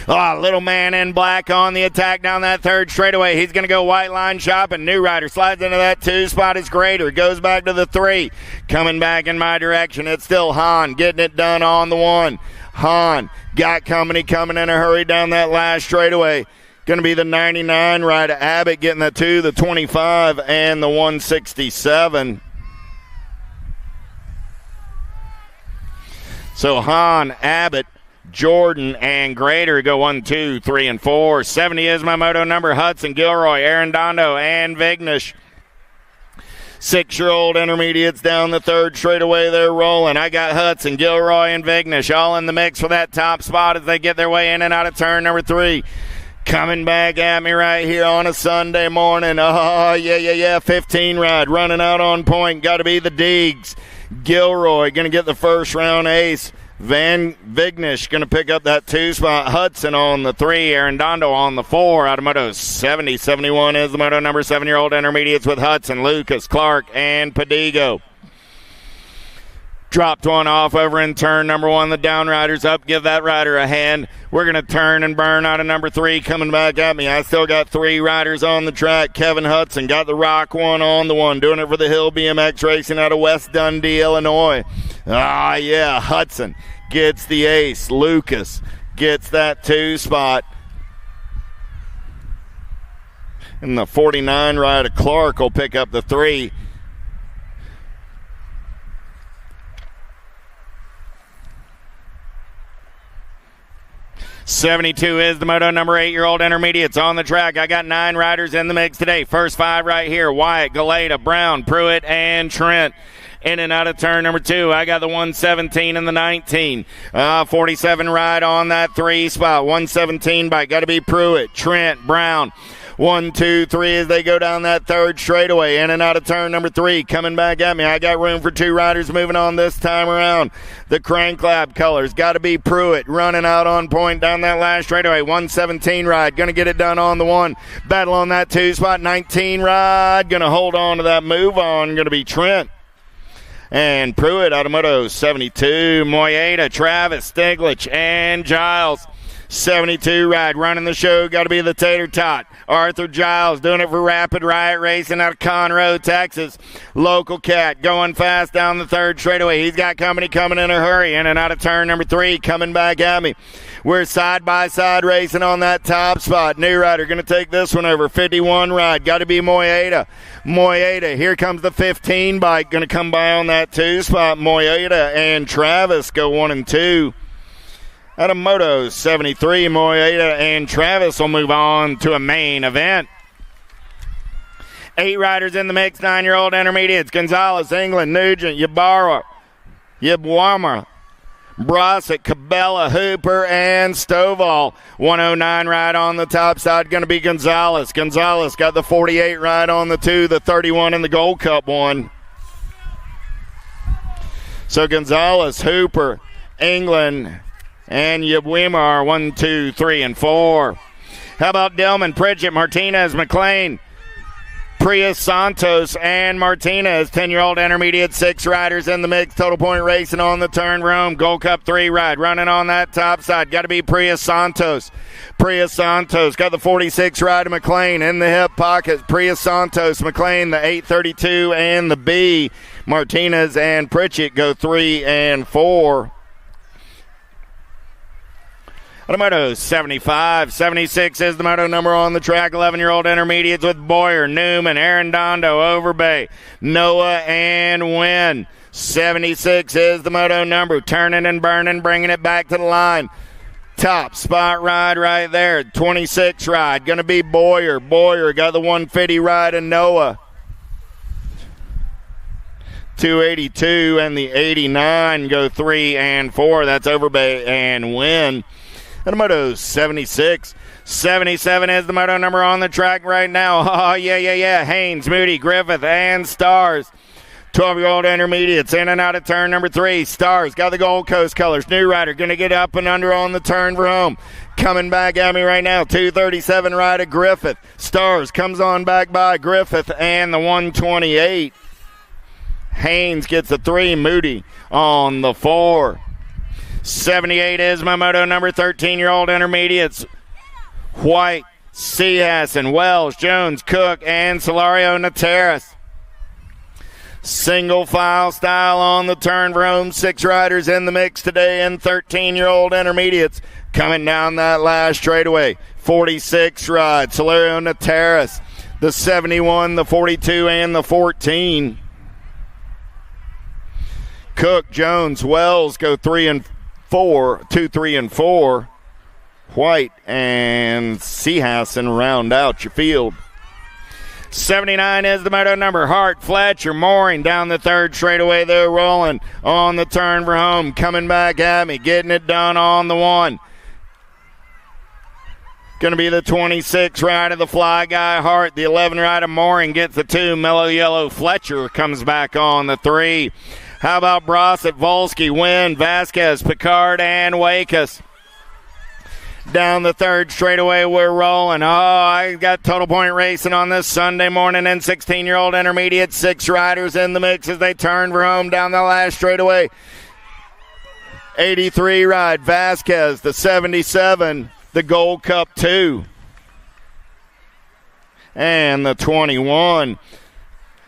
Little man in black on the attack down that third straightaway. He's going to go white line shopping. New rider slides into that 2 spot. Is Grader. Goes back to the 3. Coming back in my direction. It's still Hahn getting it done on the 1. Hahn got company coming in a hurry down that last straightaway. Going to be the 99 rider. Abbott getting the 2, the 25, and the 167. So Hahn, Abbott, Jordan, and Grader go 1, 2, 3, and 4. 70 is my moto number. Hudson, Gilroy, Arredondo, and Vignish. 6-year-old intermediates down the third straightaway. They're rolling. I got Hudson, Gilroy, and Vignish all in the mix for that top spot as they get their way in and out of turn number 3. Coming back at me right here on a Sunday morning. 15 ride running out on point. Got to be the Deegs. Gilroy going to get the first round ace. Van Vignish going to pick up that 2 spot. Hudson on the 3. Arredondo on the 4 out of Moto 70. 71 is the Moto number 7-year-old intermediates with Hudson, Lucas, Clark, and Padigo. Dropped one off over in turn number 1. The down rider's up. Give that rider a hand. We're going to turn and burn out of number 3. Coming back at me. I still got 3 riders on the track. Kevin Hudson got the rock one on the 1. Doing it for the Hill BMX Racing out of West Dundee, Illinois. Hudson gets the ace. Lucas gets that 2 spot. And the 49 rider Clark will pick up the 3. .72 is the Moto number 8-year-old intermediates on the track. I got 9 riders in the mix today. First 5 right here. Wyatt, Galeta, Brown, Pruitt, and Trent. In and out of turn number 2. I got the 117 and the 19. 47 ride on that 3 spot. 117 bike. Got to be Pruitt, Trent, Brown. 1, 2, 3 as they go down that third straightaway. In and out of turn number 3. Coming back at me. I got room for 2 riders moving on this time around. The Crank Lab colors. Got to be Pruitt running out on point down that last straightaway. 117 ride. Going to get it done on the 1. Battle on that 2 spot. 19 ride. Going to hold on to that move on. Going to be Trent. And Pruitt out of Moto 72. Moyeda, Travis, Stiglich, and Giles. 72 ride running the show. Got to be the Tater Tot. Arthur Giles doing it for Rapid Riot Racing out of Conroe, Texas. Local cat going fast down the third straightaway. He's got company coming in a hurry. In and out of turn number 3. Coming back at me. We're side by side racing on that top spot. New rider going to take this one over. 51 ride. Got to be Moyeda. Moyeda. Here comes the 15 bike. Going to come by on that 2 spot. Moyeda and Travis go 1 and 2. Out of Moto 73, Moyeda and Travis will move on to a main event. 8 riders in the mix, 9-year-old intermediates. Gonzalez, England, Nugent, Ybarra, Yibwama, Brossick, Cabela, Hooper, and Stovall. 109 ride on the top side, going to be Gonzalez. Gonzalez got the 48 ride on the 2, the 31 in the Gold Cup 1. So Gonzalez, Hooper, England, and Yibwima are 1, 2, 3, and 4. How about Dillman, Pritchett, Martinez, McLean, Prius, Santos, and Martinez. 10-year-old intermediate, 6 riders in the mix. Total point racing on the turn for home. Gold Cup 3 ride. Running on that top side. Got to be Prius Santos. Prius Santos got the 46 ride of McLean in the hip pocket. Prius Santos, McLean, the 832 and the B. Martinez and Pritchett go 3 and 4. The Moto 75. 76 is the Moto number on the track. 11-year-old intermediates with Boyer, Newman, Arredondo, Overbay, Noah, and Wynn. 76 is the Moto number. Turning and burning, bringing it back to the line. Top spot ride right there. 26 ride. Going to be Boyer. Boyer got the 150 ride of Noah. 282 and the 89 go 3 and 4. That's Overbay and Wynn. And the Moto 76. 77 is the Moto number on the track right now. Oh, yeah. Haynes, Moody, Griffith, and Stars. 12-year-old intermediates in and out of turn number 3. Stars got the Gold Coast colors. New rider going to get up and under on the turn for home. Coming back at me right now. 237 ride of Griffith. Stars comes on back by Griffith and the 128. Haynes gets the 3. Moody on the 4. 78 is my Moto number. 13-year-old intermediates. White, Seahassen, Wells, Jones, Cook, and Solario Nateras. Single file style on the turn for home. 6 riders in the mix today, and 13-year-old intermediates coming down that last straightaway. 46 ride, Solario Nateras, the 71, the 42, and the 14. Cook, Jones, Wells go 3 and 4, 2, 3, and 4. White and Seahassen round out your field. 79 is the Moto number. Hart, Fletcher, Mooring down the third straightaway. They're rolling on the turn for home. Coming back at me, getting it done on the 1. Going to be the 26 ride of the Fly Guy Hart. The 11 ride of Mooring gets the 2. Mellow Yellow Fletcher comes back on the 3. How about Brossett, Volsky, Wynn, Vasquez, Picard, and Wakus? Down the third straightaway, we're rolling. Oh, I got total point racing on this Sunday morning, and 16-year-old intermediate. 6 riders in the mix as they turn for home down the last straightaway. 83 ride, Vasquez, the 77, the Gold Cup 2, and the 21.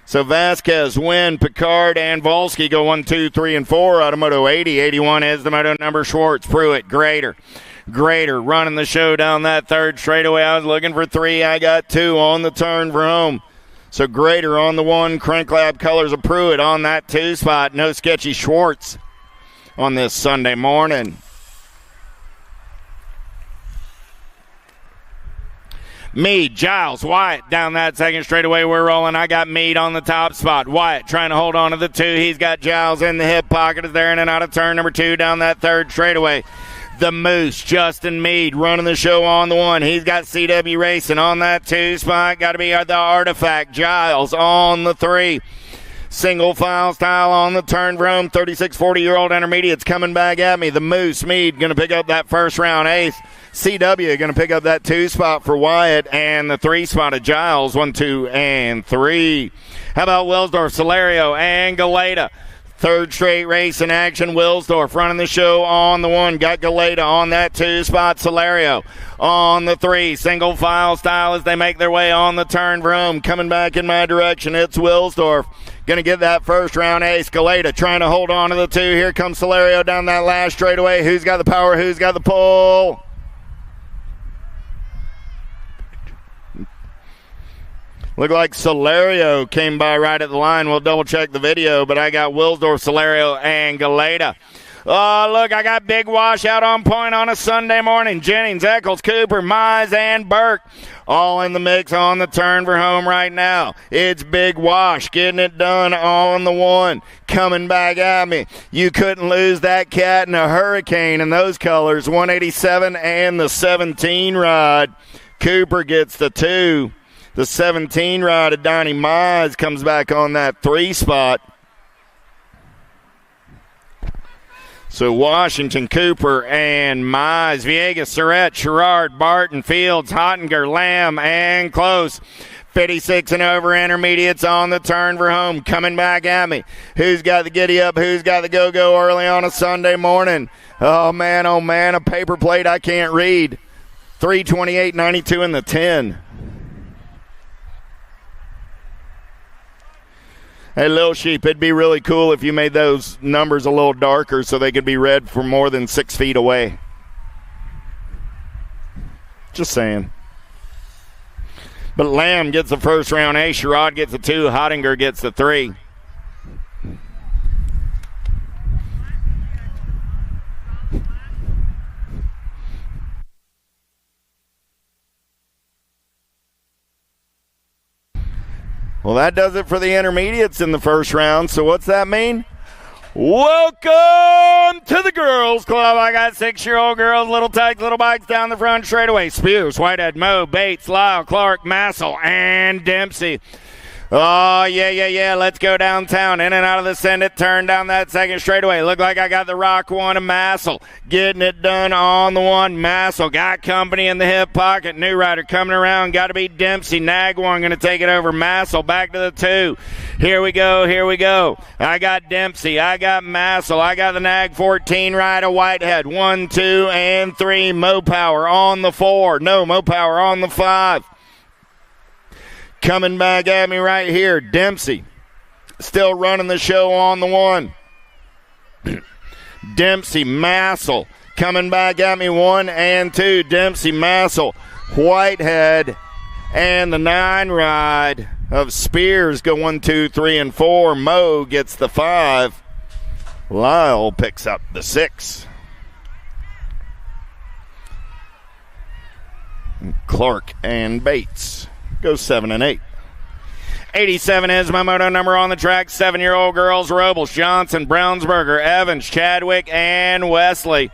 So Vasquez, Wynn, Picard, and Volsky go 1, 2, 3, and 4 out of Moto 80. 81 is the Moto number. Schwartz, Pruitt, Grader running the show down that third straightaway. I was looking for 3. I got 2 on the turn for home. So Grader on the 1. Crank Lab colors of Pruitt on that 2 spot. No sketchy Schwartz on this Sunday morning. Meade, Giles, Wyatt down that second straightaway. We're rolling. I got Meade on the top spot. Wyatt trying to hold on to the 2. He's got Giles in the hip pocket as they're in and out of turn number 2 down that third straightaway. The Moose, Justin Meade, running the show on the 1. He's got CW Racing on that 2 spot. Got to be the Artifact. Giles on the 3. Single file style on the turn for home. 36, 40-year-old intermediates coming back at me. The Moose, Meade, going to pick up that first round ace. CW going to pick up that 2 spot for Wyatt, and the 3 spot of Giles. 1, 2, and 3. How about Wilsdorf, Solario, and Galeta? Third straight race in action. Wilsdorf running the show on the 1. Got Galeta on that 2 spot. Solario on the 3. Single file style as they make their way on the turn for home. Coming back in my direction, it's Wilsdorf. Going to get that first round ace. Galeta trying to hold on to the 2. Here comes Solario down that last straightaway. Who's got the power? Who's got the pull? Looked like Solario came by right at the line. We'll double check the video, but I got Wilsdorf, Solario, and Galeta. Oh, look, I got big washout on point on a Sunday morning. Jennings, Eccles, Cooper, Mize, and Burke all in the mix on the turn for home right now. It's Big Wash getting it done on the 1. Coming back at me. You couldn't lose that cat in a hurricane in those colors. 187 and the 17 ride. Cooper gets the 2. The 17 ride of Donnie Mize comes back on that 3 spot. So Washington, Cooper, and Mize, Villegas, Surratt, Sherrard, Barton, Fields, Hottinger, Lamb, and Close. 56 and over intermediates on the turn for home. Coming back at me. Who's got the giddy up? Who's got the go-go early on a Sunday morning? Oh, man, a paper plate I can't read. 3:28.92 in the 10. Hey, Lil Sheep, it'd be really cool if you made those numbers a little darker so they could be read from more than 6 feet away. Just saying. But Lamb gets the first round A, Sherrod gets the 2, Hottinger gets the 3. Well, that does it for the intermediates in the first round. So what's that mean? Welcome to the girls' club. I got 6-year-old girls, little tykes, little bikes down the front straightaway. Spears, Whitehead, Moe, Bates, Lyle, Clark, Massel, and Dempsey. Oh, yeah. Let's go downtown. In and out of the send it. Turn down that second straightaway. Look like I got the rock one of Massel. Getting it done on the one. Massel got company in the hip pocket. New rider coming around. Got to be Dempsey. Nag one going to take it over. Massel back to the 2. Here we go. I got Dempsey. I got Massel. I got the Nag 14 rider Whitehead. 1, 2, and 3. Mo Power on the 4. No, Mo Power on the 5. Coming back at me right here, Dempsey. Still running the show on the 1. Dempsey, Massel. Coming back at me, 1 and 2. Dempsey, Massel, Whitehead, and the 9 ride of Spears go 1, 2, 3, and 4. Mo gets the 5. Lyle picks up the 6. Clark and Bates go 7 and 8. 87 is my moto number on the track. 7-year-old girls, Robles, Johnson, Brownsburger, Evans, Chadwick, and Wesley.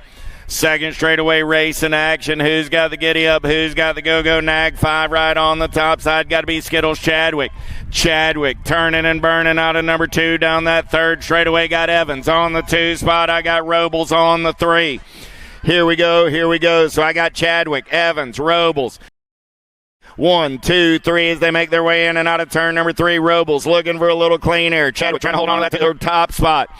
Second straightaway race in action. Who's got the giddy up? Who's got the go-go? Nag 5 right on the top side. Got to be Skittles, Chadwick. Chadwick turning and burning out of number 2 down that third straightaway. Got Evans on the 2 spot. I got Robles on the 3. Here we go. So I got Chadwick, Evans, Robles. 1, 2, 3 as they make their way in and out of turn number 3. Robles looking for a little clean air. Chadwick trying to hold on to that top spot.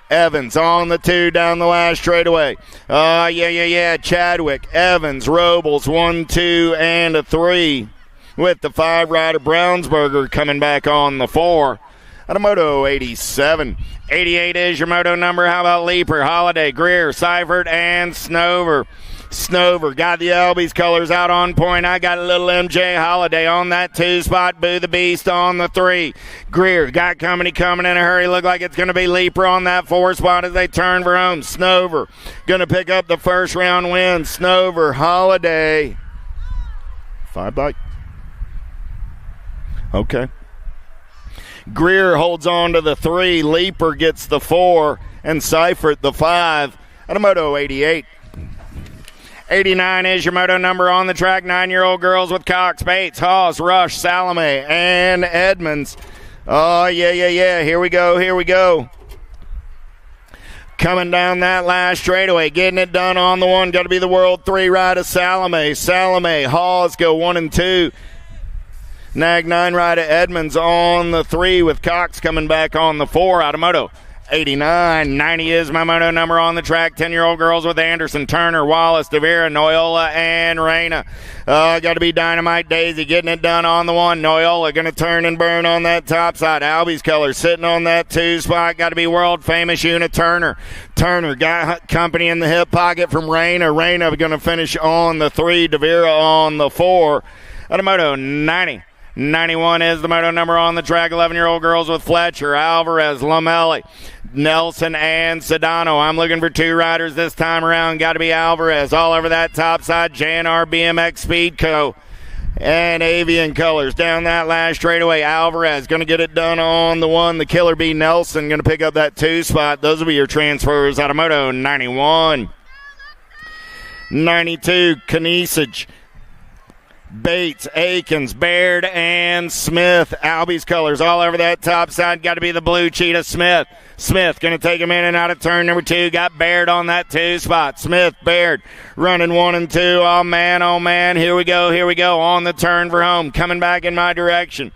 Evans on the 2 down the last straightaway. Yeah. Chadwick, Evans, Robles, 1, 2, and a 3. With the 5 rider Brownsburger coming back on the 4. Out of Moto 87. 88 is your Moto number. How about Leaper, Holiday, Greer, Seifert, and Snover? Snover got the Albies colors out on point. I got a little MJ Holiday on that 2 spot. Boo the Beast on the 3. Greer got company coming in a hurry. Look like it's going to be Leaper on that 4 spot as they turn for home. Snover going to pick up the first round win. Snover, Holiday. 5 bike. Okay. Greer holds on to the 3. Leaper gets the 4. And Seifert the 5. At a Moto 88. 89 is your Moto number on the track. 9-year-old girls with Cox, Bates, Hawes, Rush, Salome, and Edmonds. Oh, yeah. Here we go. Coming down that last straightaway, getting it done on the 1. Got to be the World 3 rider Salome. Hawes go 1 and 2. Nag 9 rider Edmonds on the 3 with Cox coming back on the 4 out of Moto 89. 90 is my Moto number on the track. 10-year-old girls with Anderson, Turner, Wallace, DeVera, Noyola, and Reyna. Got to be Dynamite Daisy getting it done on the 1. Noyola going to turn and burn on that top side. Albie's color sitting on that 2 spot. Got to be world famous Una Turner. Turner got company in the hip pocket from Reyna. Reyna going to finish on the 3. DeVera on the 4. Out of Moto 90. 91 is the Moto number on the track. 11-year-old girls with Fletcher, Alvarez, Lamelli, Nelson, and Sedano. I'm looking for 2 riders this time around. Got to be Alvarez all over that top side. JNR BMX Speed Co. And Avian colors down that last straightaway. Alvarez going to get it done on the 1. The Killer Bee Nelson going to pick up that 2 spot. Those will be your transfers out of Moto 91. 92, Kanisage. Bates, Akins, Baird, and Smith. Albie's colors all over that top side. Got to be the blue cheetah, Smith. Smith going to take him in and out of turn number 2. Got Baird on that 2 spot. Smith, Baird running 1 and 2. Oh, man. Here we go. On the turn for home. Coming back in my direction.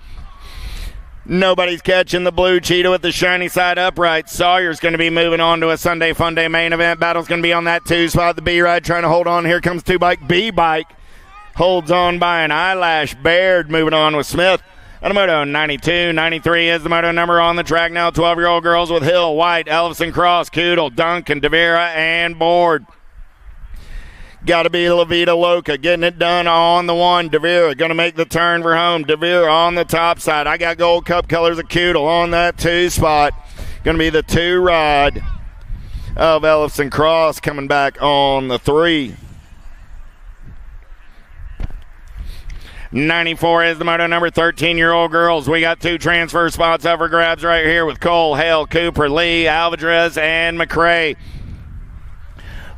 Nobody's catching the blue cheetah with the shiny side upright. Sawyer's going to be moving on to a Sunday Fun Day main event. Battle's going to be on that 2 spot. The B-Ride trying to hold on. Here comes 2-bike. B-Bike holds on by an eyelash. Baird moving on with Smith. And a Moto 92, 93 is the Moto number on the track now. 12-year-old girls with Hill, White, Elvison Cross, Koodle, Duncan, Devera, and Board. Got to be Levita Loca getting it done on the 1. Devera going to make the turn for home. Devera on the top side. I got Gold Cup colors of Koodle on that 2 spot. Going to be the 2 ride of Elvison Cross coming back on the 3. 94 is the Moto number. 13-year-old girls. We got 2 transfer spots up for grabs right here with Cole, Hale, Cooper, Lee, Alvarez, and McRae.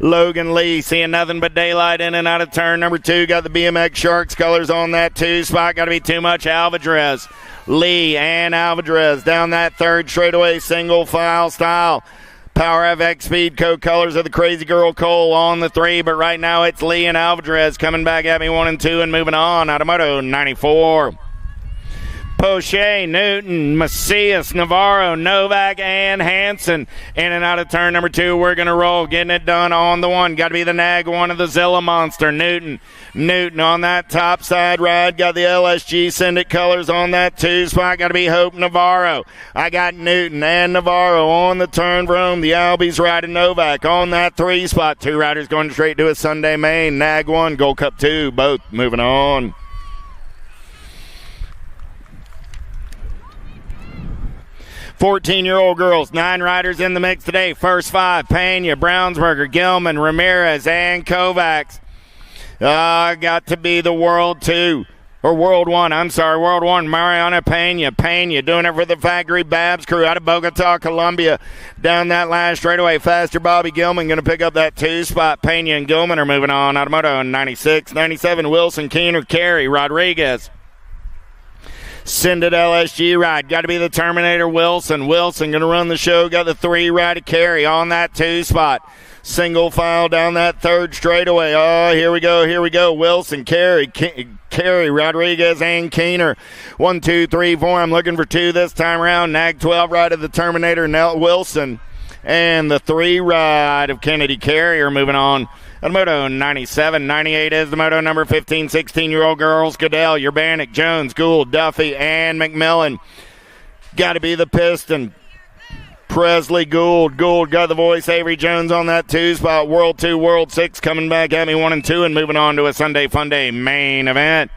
Logan Lee seeing nothing but daylight in and out of turn number 2. Got the BMX Sharks colors on that 2 spot. Got to be too much. Alvarez, Lee, and Alvarez down that 3rd straightaway single file style. Power FX Speed Co colors of the Crazy Girl Cole on the 3, but right now it's Lee and Alvarez coming back at me 1 and 2 and moving on out of Moto 94. Poche, Newton, Macias, Navarro, Novak, and Hansen. In and out of turn number 2, we're going to roll. Getting it done on the 1. Got to be the Nag 1 of the Zilla Monster. Newton on that top side ride. Got the LSG Send It colors on that 2 spot. Got to be Hope Navarro. I got Newton and Navarro on the turn for home. The Albies riding Novak on that 3 spot. 2 riders going straight to a Sunday main. Nag 1, Gold Cup 2, both moving on. 14-year-old girls, 9 riders in the mix today. First 5, Pena, Brownsberger, Gilman, Ramirez, and Kovacs. Got to be the World 2. Or World 1, World 1, Mariana Pena doing it for the Factory Babs crew out of Bogota, Colombia. Down that last straightaway, faster Bobby Gilman going to pick up that 2 spot. Pena and Gilman are moving on. Out of Moto 96, 97, Wilson, Keener, Carey, Rodriguez. Send It LSG ride. Got to be the Terminator Wilson. Wilson going to run the show. Got the 3 ride to Carey on that 2 spot. Single file down that 3rd straightaway. Oh, here we go. Wilson, Carey, Rodriguez, and Keener. 1, 2, 3, 4. I'm looking for 2 this time around. Nag 12 ride of the Terminator, Wilson. And the 3 ride of Kennedy Carey are moving on. At Moto 97, 98 is the Moto number. 15, 16-year-old girls. Goodell, Urbanic, Jones, Gould, Duffy, and McMillan. Got to be the Piston. Presley, Gould got the voice. Avery Jones on that 2 spot. World 2, World 6 coming back at me 1 and 2 and moving on to a Sunday Fun Day main event.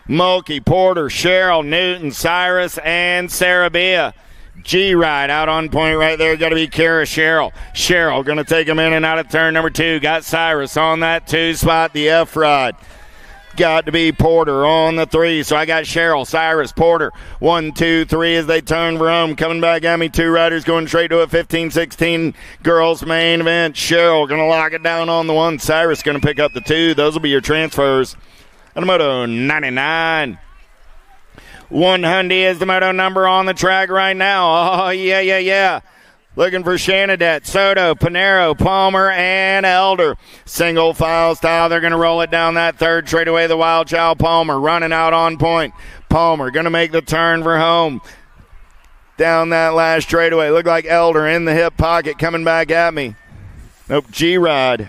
Mulkey, Porter, Cheryl, Newton, Cyrus, and Sarabia. G-Ride out on point right there. Got to be Kara Cheryl. Cheryl going to take him in and out of turn number 2. Got Cyrus on that 2 spot. The F-Ride. Got to be Porter on the 3. So I got Cheryl, Cyrus, Porter. 1, 2, 3 as they turn for home. Coming back at me. 2 riders going straight to a 15-16 girls main event. Cheryl going to lock it down on the 1. Cyrus going to pick up the 2. Those will be your transfers. On Moto 99. 100 is the Moto number on the track right now. Oh, yeah. Looking for Shanadet, Soto, Panero, Palmer, and Elder. Single file style. They're going to roll it down that 3rd straightaway. The Wild Child Palmer running out on point. Palmer going to make the turn for home. Down that last straightaway. Look like Elder in the hip pocket coming back at me. Nope, G-Rod.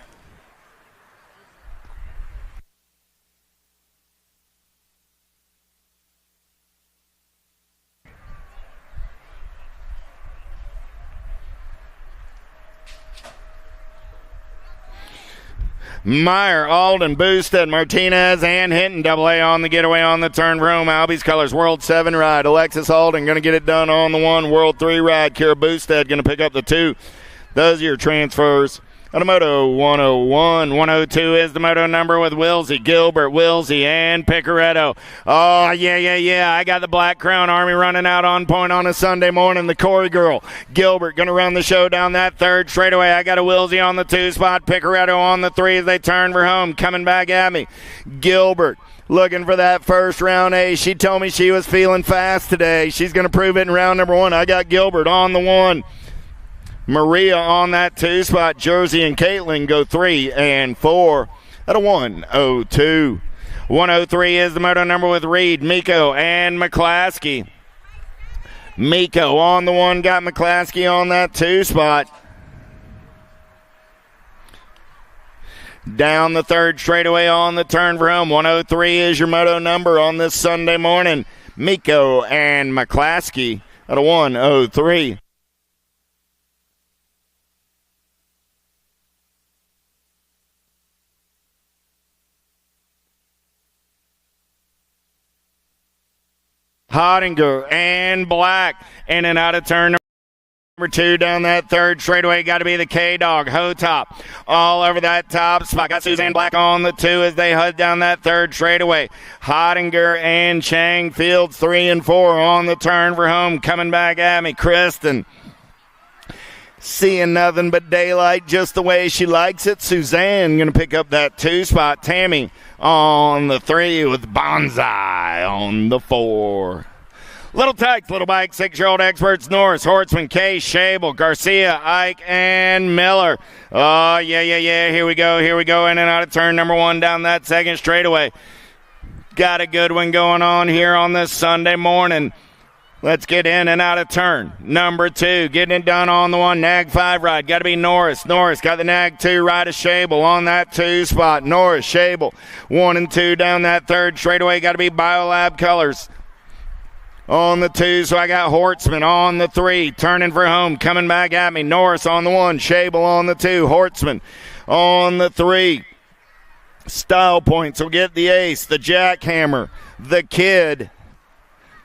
Meyer, Alden, Boosted, Martinez, and Hinton. AA on the getaway on the turn for home. Albie's colors, World 7 ride. Alexis Alden going to get it done on the 1. World 3 ride. Kira Boosted going to pick up the 2. Those are your transfers. Out of Moto 101. 102 is the Moto number with Wilsey, Gilbert, Wilsey, and Picaretto. Oh, yeah. I got the Black Crown Army running out on point on a Sunday morning. The Corey girl, Gilbert, going to run the show down that third straightaway. I got a Wilsey on the 2 spot, Picaretto on the 3 as they turn for home. Coming back at me, Gilbert. Looking for that first round ace. She told me she was feeling fast today. She's going to prove it in round number 1. I got Gilbert on the 1. Maria on that 2 spot. Jersey and Caitlin go 3 and 4 at a 102. 103 is the Moto number with Reed, Miko, and McClaskey. Miko on the 1, got McClaskey on that 2 spot. Down the third straightaway on the turn for home. 103 is your Moto number on this Sunday morning. Miko and McClaskey at a 103. Hottinger and Black in and out of turn number 2 down that third straightaway. Got to be the K-Dog. Ho-Top all over that top spot. Got Suzanne Black on the 2 as they head down that third straightaway. Hottinger and Chang Fields 3 and 4 on the turn for home. Coming back at me, Kristen. Seeing nothing but daylight just the way she likes it. Suzanne going to pick up that 2 spot. Tammy on the 3 with Bonsai on the 4. Little Tykes, Little Bike, 6-year-old experts, Norris, Hortzman, Case, Shable, Garcia, Ike, and Miller. Oh, yeah. Here we go. In and out of turn number 1 down that second straightaway. Got a good one going on here on this Sunday morning. Let's get in and out of turn number 2. Getting it done on the 1. Nag 5 ride. Got to be Norris. Norris got the Nag 2 ride of Shable on that 2 spot. Norris, Shable, 1 and 2 down that third straightaway. Got to be Biolab Colors on the 2, so I got Hortzman on the 3, turning for home, coming back at me. Norris on the 1, Shable on the 2, Hortzman on the 3. Style points will get the ace, the Jackhammer, the Kid,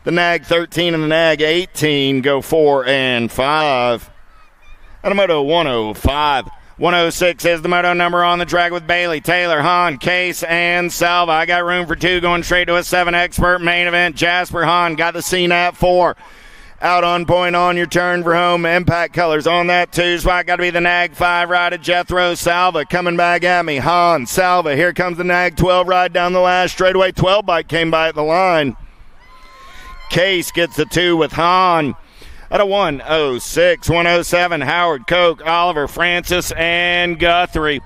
the Nag 13 and the Nag 18 go 4 and 5. And a Moto 105. 106 is the Moto number on the track with Bailey, Taylor, Hahn, Case, and Salva. I got room for 2 going straight to a 7 expert main event. Jasper Hahn got the CNAT 4. Out on point on your turn for home. Impact Colors on that 2 spot. Got to be the Nag 5 ride of Jethro Salva. Coming back at me. Hahn, Salva. Here comes the Nag 12 ride down the last straightaway. 12 bike came by at the line. Case gets the 2 with Hahn. At a 106, 107, Howard, Koch, Oliver, Francis, and Guthrie.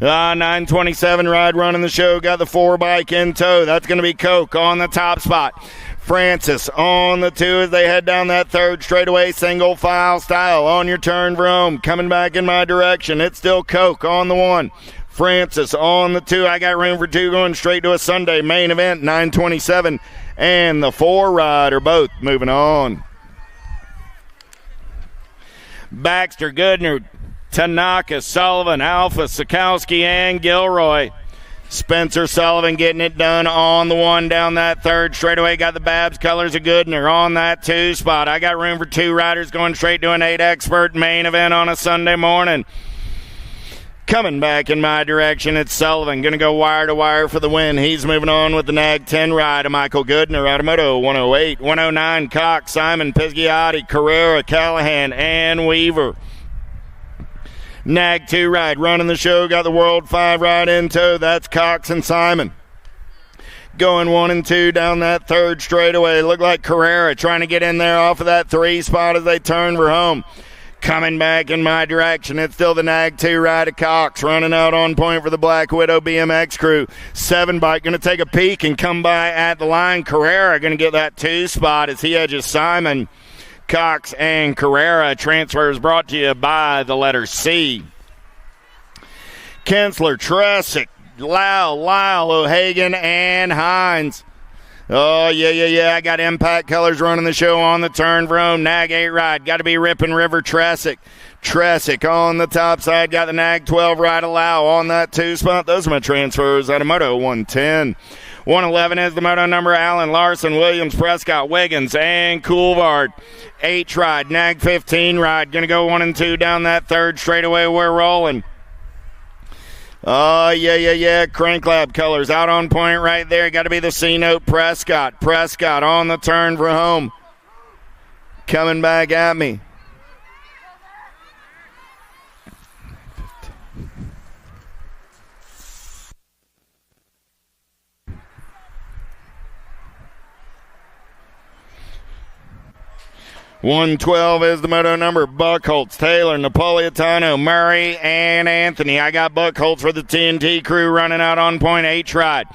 927 ride running the show. Got the 4 bike in tow. That's going to be Koch on the top spot. Francis on the 2 as they head down that third straightaway, single file style on your turn for home. Coming back in my direction. It's still Koch on the 1. Francis on the 2. I got room for 2 going straight to a Sunday main event. 927 and the 4 ride are both moving on. Baxter, Goodner, Tanaka, Sullivan, Alpha, Sikowski, and Gilroy. Spencer Sullivan getting it done on the 1 down that third straightaway. Got the Babs Colors of Goodner on that 2 spot. I got room for 2 riders going straight to an 8 expert main event on a Sunday morning. Coming back in my direction, it's Sullivan. Going to go wire to wire for the win. He's moving on with the Nag 10 ride of Michael Goodner. Out of Moto 108, 109, Cox, Simon, Pisgiotti, Carrera, Callahan, and Weaver. Nag 2 ride running the show. Got the World 5 ride in tow. That's Cox and Simon. Going 1 and 2 down that third straightaway. Look like Carrera trying to get in there off of that 3 spot as they turn for home. Coming back in my direction, it's still the Nag 2 ride of Cox running out on point for the Black Widow BMX crew. 7 bike going to take a peek and come by at the line. Carrera going to get that 2 spot as he edges Simon. Cox and Carrera. Transfers brought to you by the letter C. Kinsler, Tresick, Lyle, O'Hagan, and Hines. Oh, yeah. I got Impact Colors running the show on the turn for home. Nag 8 ride. Got to be Rippin' River Tresick. Tresick on the top side. Got the Nag 12 ride allow on that 2 spot. Those are my transfers out of Moto 110. 111 is the Moto number. Allen, Larson, Williams, Prescott, Wiggins, and Coulvard. H ride. Nag 15 ride. Going to go 1 and 2 down that third straightaway. We're rolling. Oh, yeah. Crank Lab colors out on point right there. Got to be the C-Note Prescott. Prescott on the turn for home. Coming back at me. $112 is the moto number. Buckholz, Taylor, Napolitano, Murray, and Anthony. I got Buckholz for the TNT crew running out on point. H-Ride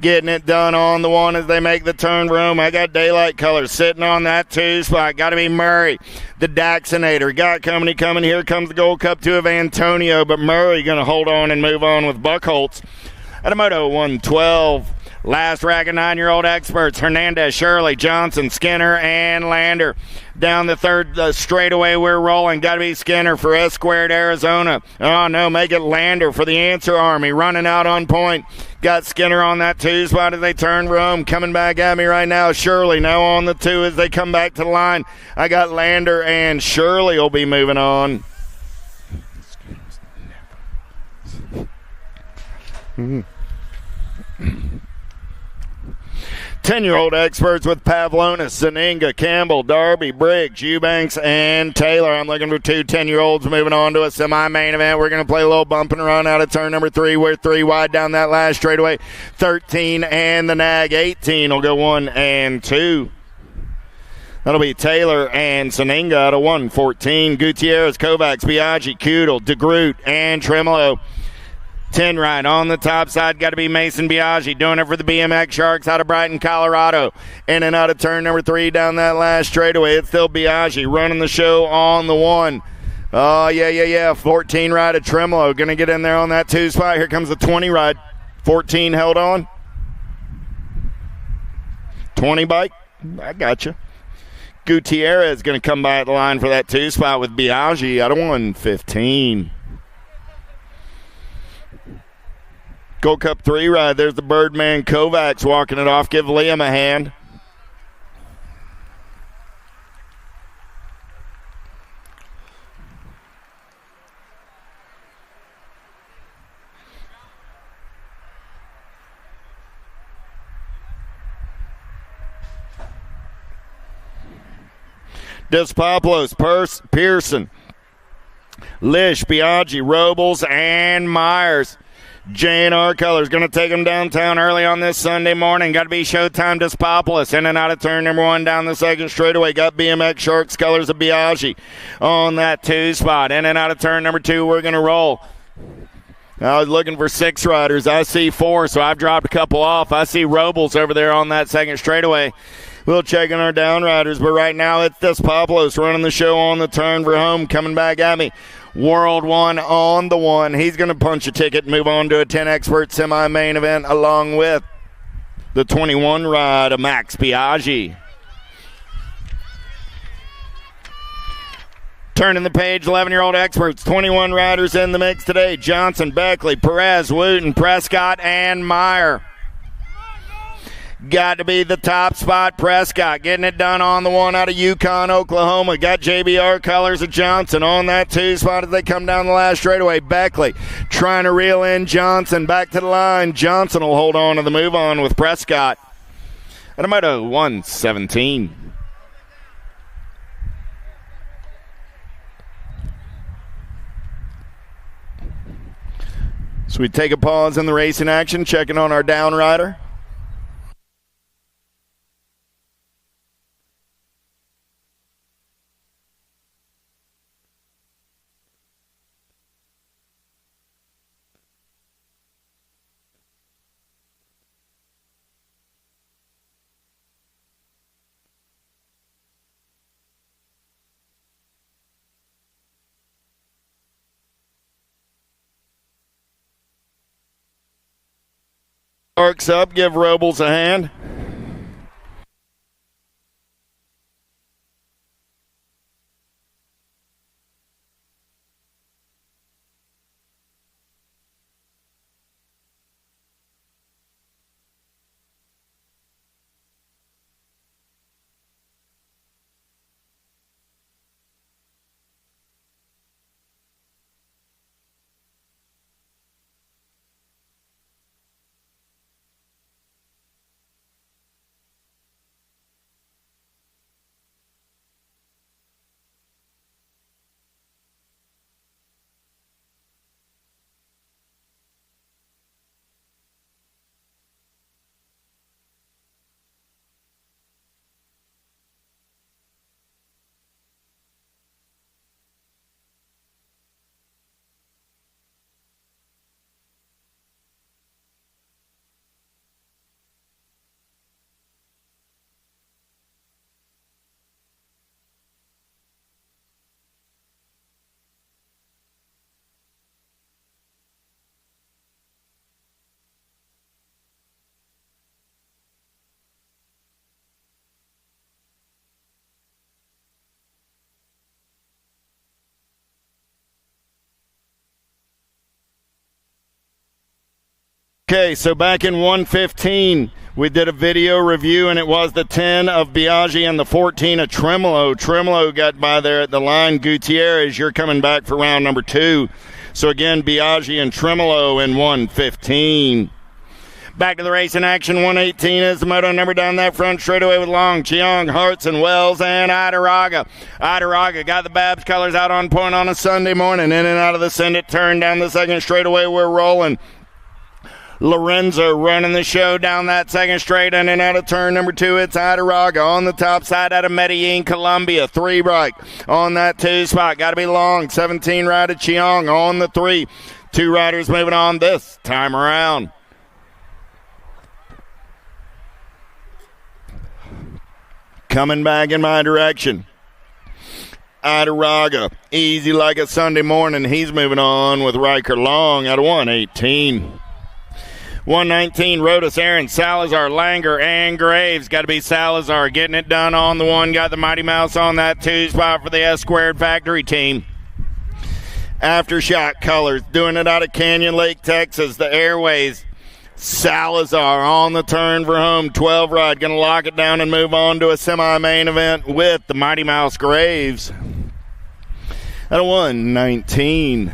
getting it done on the one as they make the turn room. I got Daylight Colors sitting on that 2 spot. Got to be Murray, the Daxinator. Got company coming. Here comes the Gold Cup 2 of Antonio, but Murray going to hold on and move on with Buckholz. At a moto 112. Last rack of 9-year-old experts, Hernandez, Shirley, Johnson, Skinner, and Lander. Down the third straightaway, we're rolling. Got to be Skinner for S Squared, Arizona. Oh, no, make it Lander for the Answer Army. Running out on point. Got Skinner on that 2 spot as they turn room. Coming back at me right now, Shirley now on the 2 as they come back to the line. I got Lander, and Shirley will be moving on. 10-year-old experts with Pavlonis, Zeninga, Campbell, Darby, Briggs, Eubanks, and Taylor. I'm looking for 2 10-year-olds moving on to a semi-main event. We're going to play a little bump and run out of turn number 3. We're 3 wide down that last straightaway. 13 and the nag. 18 will go 1 and 2. That'll be Taylor and Zeninga out of 114. Gutierrez, Kovacs, Biaggi, Kudel, DeGroot, and Tremolo. 10 right on the top side. Got to be Mason Biaggi doing it for the BMX Sharks out of Brighton, Colorado. In and out of turn number 3 down that last straightaway. It's still Biaggi running the show on the 1. Oh, yeah. 14 ride of Tremolo. Going to get in there on that 2 spot. Here comes the 20 ride. 14 held on. 20 bike. I got you. Gutierrez going to come by at the line for that 2 spot with Biaggi out of 115. Gold Cup 3 ride. There's the Birdman Kovacs walking it off. Give Liam a hand. Despopoulos, Pearson, Lish, Biaggi, Robles, and Myers. J&R Colors going to take them downtown early on this Sunday morning. Got to be Showtime Despopoulos in and out of turn number 1 down the second straightaway. Got BMX Sharks Colors of Biaggi on that 2 spot. In and out of turn number 2, we're going to roll. I was looking for 6 riders. I see 4, so I've dropped a couple off. I see Robles over there on that second straightaway. We'll check on our down riders, but right now it's Despopoulos running the show on the turn for home. Coming back at me. World 1 on the 1. He's going to punch a ticket and move on to a 10 expert semi-main event along with the 21 ride of Max Biaggi. Turning the page, 11-year-old experts, 21 riders in the mix today. Johnson, Beckley, Perez, Wooten, Prescott, and Meyer. Got to be the top spot, Prescott. Getting it done on the 1 out of Yukon, Oklahoma. Got JBR Colors of Johnson on that 2 spot as they come down the last straightaway. Beckley trying to reel in Johnson. Back to the line. Johnson will hold on to the move on with Prescott. At a moto 117. So we take a pause in the racing action, checking on our down rider. Arcs up, give Robles a hand. Okay, so back in 115, we did a video review, and it was the 10 of Biaggi and the 14 of Tremolo. Tremolo got by there at the line. Gutierrez, you're coming back for round number 2. So again, Biaggi and Tremolo in 115. Back to the race in action. 118 is the moto number down that front straightaway with Long, Cheong, Hartz, and Wells, and Idaraga. Idaraga got the Babs colors out on point on a Sunday morning. In and out of the Send It turn down the second straightaway. We're rolling. Lorenzo running the show down that second straight, in and out of turn number 2. It's Idaraga on the top side out of Medellin, Colombia. 3 right on that 2 spot. Got to be Long. 17 right of Cheong on the 3. 2 riders moving on this time around. Coming back in my direction. Idaraga, easy like a Sunday morning. He's moving on with Riker Long out of 118. 119, Rodas, Aaron, Salazar, Langer, and Graves. Got to be Salazar getting it done on the 1. Got the Mighty Mouse on that 2 spot for the S-Squared Factory team. Aftershock Colors doing it out of Canyon Lake, Texas. The Airways. Salazar on the turn for home. 12 ride. Going to lock it down and move on to a semi-main event with the Mighty Mouse Graves. At a 119.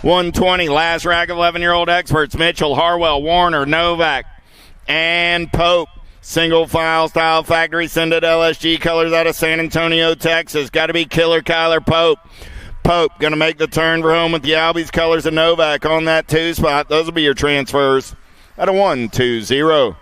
120, last rack of 11-year-old experts. Mitchell, Harwell, Warner, Novak, and Pope. Single file style factory. Send it LSG colors out of San Antonio, Texas. Got to be Killer Kyler Pope. Pope going to make the turn for home with the Albies colors of Novak on that 2 spot. Those will be your transfers at a 120.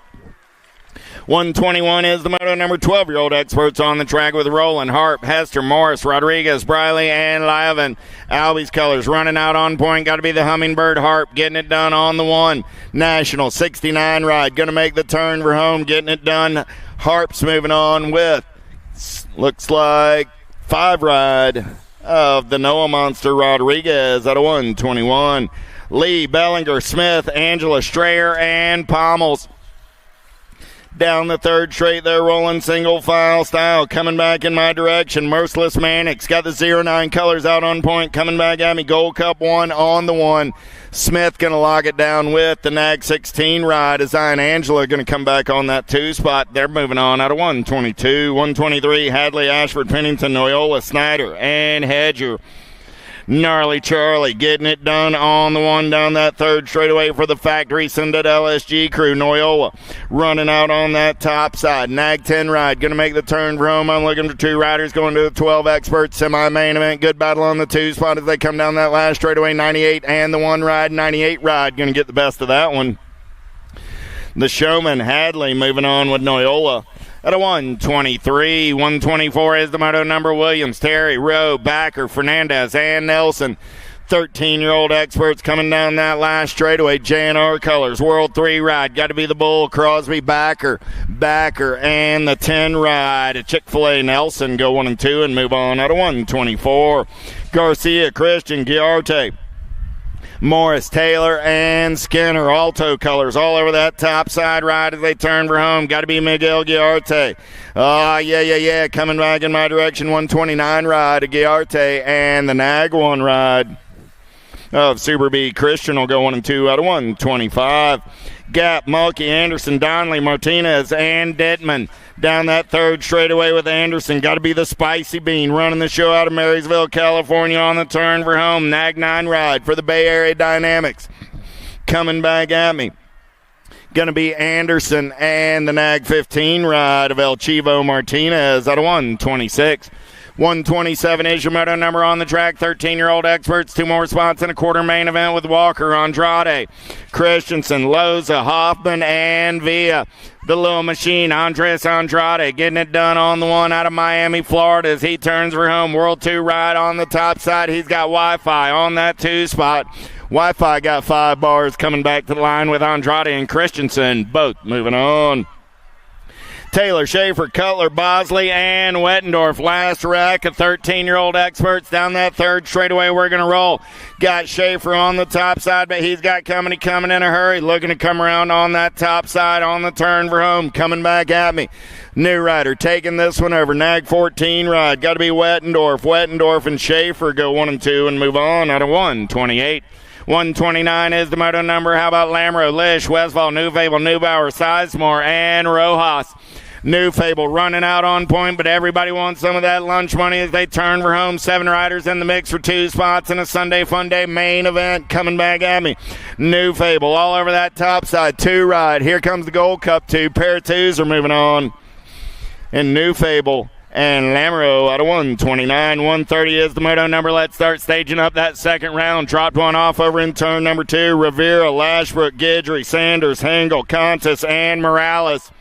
121 is the moto number 12-year-old experts on the track with Roland, Harp, Hester, Morris, Rodriguez, Briley, and Lyven. Albies colors running out on point. Got to be the Hummingbird Harp getting it done on the 1. National 69 ride. Going to make the turn for home. Getting it done. Harp's moving on with, looks like, 5 ride of the Noah Monster Rodriguez at a 121. Lee, Bellinger, Smith, Angela Strayer, and Pommels. Down the third straight, they're rolling single file style. Coming back in my direction, Merciless Mannix got the 09 colors out on point. Coming back at me, Gold Cup 1 on the 1. Smith going to lock it down with the Nag 16 ride. Zion Angela going to come back on that 2 spot. They're moving on out of 122. 123, Hadley, Ashford, Pennington, Noyola, Snyder, and Hedger. Gnarly Charlie getting it done on the 1 down that third straightaway for the factory. Send it LSG crew. Noyola running out on that top side. Nag 10 ride. Going to make the turn for home. I'm looking for 2 riders going to the 12 experts semi-main event. Good battle on the 2 spot as they come down that last straightaway. 98 and the 1 ride. 98 ride. Going to get the best of that one. The Showman Hadley moving on with Noyola. At a 123, 124 is the moto number. Williams, Terry, Rowe, Backer, Fernandez, and Nelson. 13-year-old experts coming down that last straightaway. J&R colors, World 3 ride. Got to be the Bull, Crosby, Backer, and the 10 ride. Chick-fil-A Nelson go 1 and 2 and move on at a 124. Garcia, Christian, Giarte, Morris, Taylor, and Skinner. Alto colors all over that top side ride as they turn for home. Got to be Miguel Giarte. Yeah. Coming back in my direction. 129 ride of Giarte and the Nag 1 ride of Super B. Christian will go 1 and 2 out of 125. Gap, Mulkey, Anderson, Donnelly, Martinez, and Detman. Down that third straightaway with Anderson. Got to be the Spicy Bean running the show out of Marysville, California on the turn for home. Nag 9 ride for the Bay Area Dynamics. Coming back at me. Going to be Anderson and the Nag 15 ride of El Chivo Martinez at a 126. 127 is your moto number on the track. 13-year-old experts. 2 more spots in a quarter main event with Walker, Andrade, Christensen, Loza, Hoffman, and Villa. The little machine, Andres Andrade, getting it done on the 1 out of Miami, Florida as he turns for home. World 2 ride on the top side. He's got Wi-Fi on that 2 spot. Wi-Fi got 5 bars coming back to the line with Andrade and Christensen, both moving on. Taylor, Schaefer, Cutler, Bosley, and Wettendorf. Last rack of 13-year-old experts down that third straightaway. We're going to roll. Got Schaefer on the top side, but he's got coming in a hurry. Looking to come around on that top side on the turn for home. Coming back at me. New rider taking this one over. Nag 14 ride. Got to be Wettendorf. Wettendorf and Schaefer go 1 and 2 and move on out of 128. 129 is the moto number. How about Lamoureux, Lish, Westphal, New Fable, Neubauer, Sizemore, and Rojas. New Fable running out on point, but everybody wants some of that lunch money as they turn for home. 7 riders in the mix for 2 spots in a Sunday Fun Day main event coming back at me. New Fable all over that top side. 2 ride. Here comes the Gold Cup 2. Pair of 2s are moving on. And New Fable and Lamoureux out of 129. 130 is the moto number. Let's start staging up that second round. Dropped one off over in turn number 2. Rivera, Lashbrook, Guidry, Sanders, Hengel, Contis, and Morales.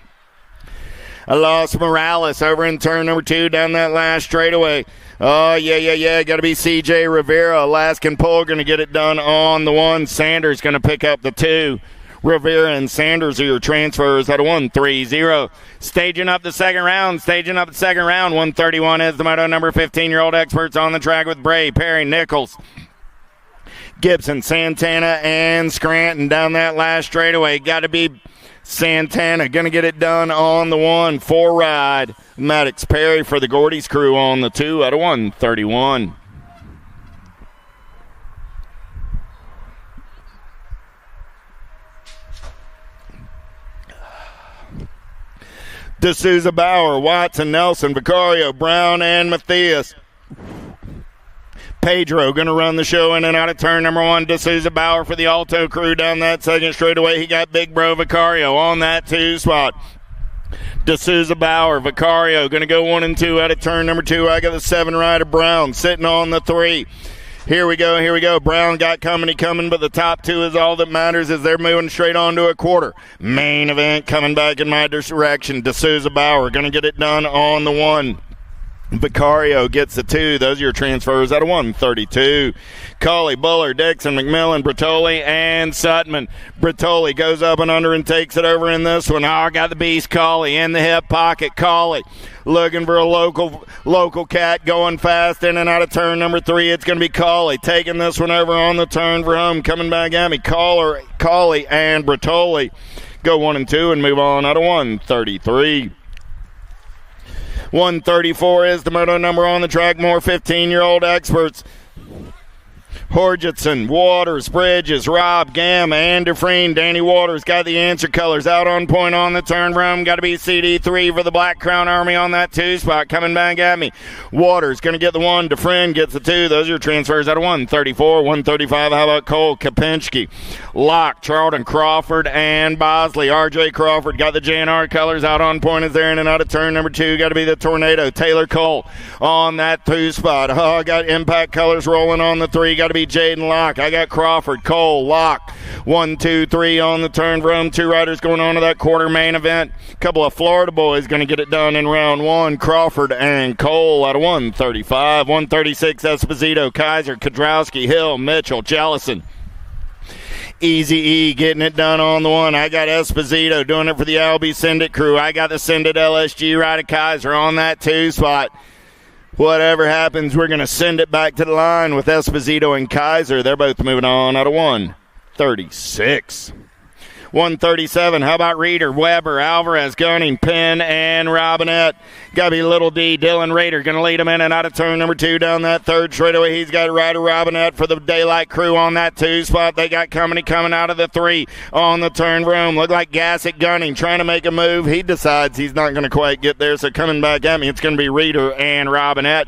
I lost Morales over in turn number 2 down that last straightaway. Oh, yeah. Got to be C.J. Rivera. Alaskan Pull going to get it done on the 1. Sanders going to pick up the 2. Rivera and Sanders are your transfers out of 130. Staging up the second round. 131 is the moto number. 15-year-old experts on the track with Bray, Perry, Nichols, Gibson, Santana, and Scranton down that last straightaway. Got to be Santana going to get it done on the 1. 4 ride. Maddox Perry for the Gordy's crew on the 2 out of 131. D'Souza, Bauer, Watson, Nelson, Vicario, Brown, and Matthias. Pedro going to run the show in and out of turn number 1. D'Souza, Bauer for the Alto crew down that second straightaway. He got Big Bro Vicario on that 2 spot. D'Souza, Bauer, Vicario going to go 1 and 2 out of turn number 2. I got the 7 rider Brown sitting on the 3. Here we go. Brown got coming, but the top 2 is all that matters as they're moving straight on to a quarter. Main event coming back in my direction. D'Souza, Bauer going to get it done on the 1. Vicario gets the 2. Those are your transfers out of 132. Colley, Buller, Dixon, McMillan, Bertoli, and Sutman. Bertoli goes up and under and takes it over in this one. I got the beast Colley in the hip pocket. Colley looking for a local cat going fast in and out of turn number 3. It's going to be Colley taking this one over on the turn for home. Coming back at me. Colley and Bertoli go 1 and 2 and move on out of 133. 134 is the moto number on the track. More 15-year-old experts. Horjitson, Waters, Bridges, Robb, Gam, and Dufresne. Danny Waters got the answer colors out on point on the turn room. Got to be CD3 for the Black Crown Army on that 2 spot. Coming back at me. Waters going to get the 1. Dufresne gets the 2. Those are your transfers out of 134. 135, how about Cole Kopinski? Locke, Charlton, Crawford, and Bosley. RJ Crawford got the JNR colors out on point as they're in and out of turn number 2. Got to be the Tornado. Taylor Cole on that 2 spot. Oh, I got Impact colors rolling on the 3. Got to be Jaden Locke. I got Crawford, Cole, Locke. 1, 2, 3 on the turn room. 2 riders going on to that quarter main event. A couple of Florida boys going to get it done in round 1. Crawford and Cole out of 135. 136, Esposito, Kaiser, Kodrowski, Hill, Mitchell, Jellison. Easy E getting it done on the 1. I got Esposito doing it for the Albie Sendit crew. I got the Sendit LSG rider Kaiser on that 2 spot. Whatever happens, we're going to send it back to the line with Esposito and Kaiser. They're both moving on out of 136. 137, how about Reeder, Weber, Alvarez, Gunning, Penn, and Robinette. Got to be Little D, Dylan Reeder, going to lead him in and out of turn number 2 down that 3rd straightaway. He's got Ryder Robinette for the Daylight crew on that 2 spot. They got coming out of the 3 on the turn room. Look like Gassick Gunning trying to make a move. He decides he's not going to quite get there, so coming back at me, it's going to be Reeder and Robinette.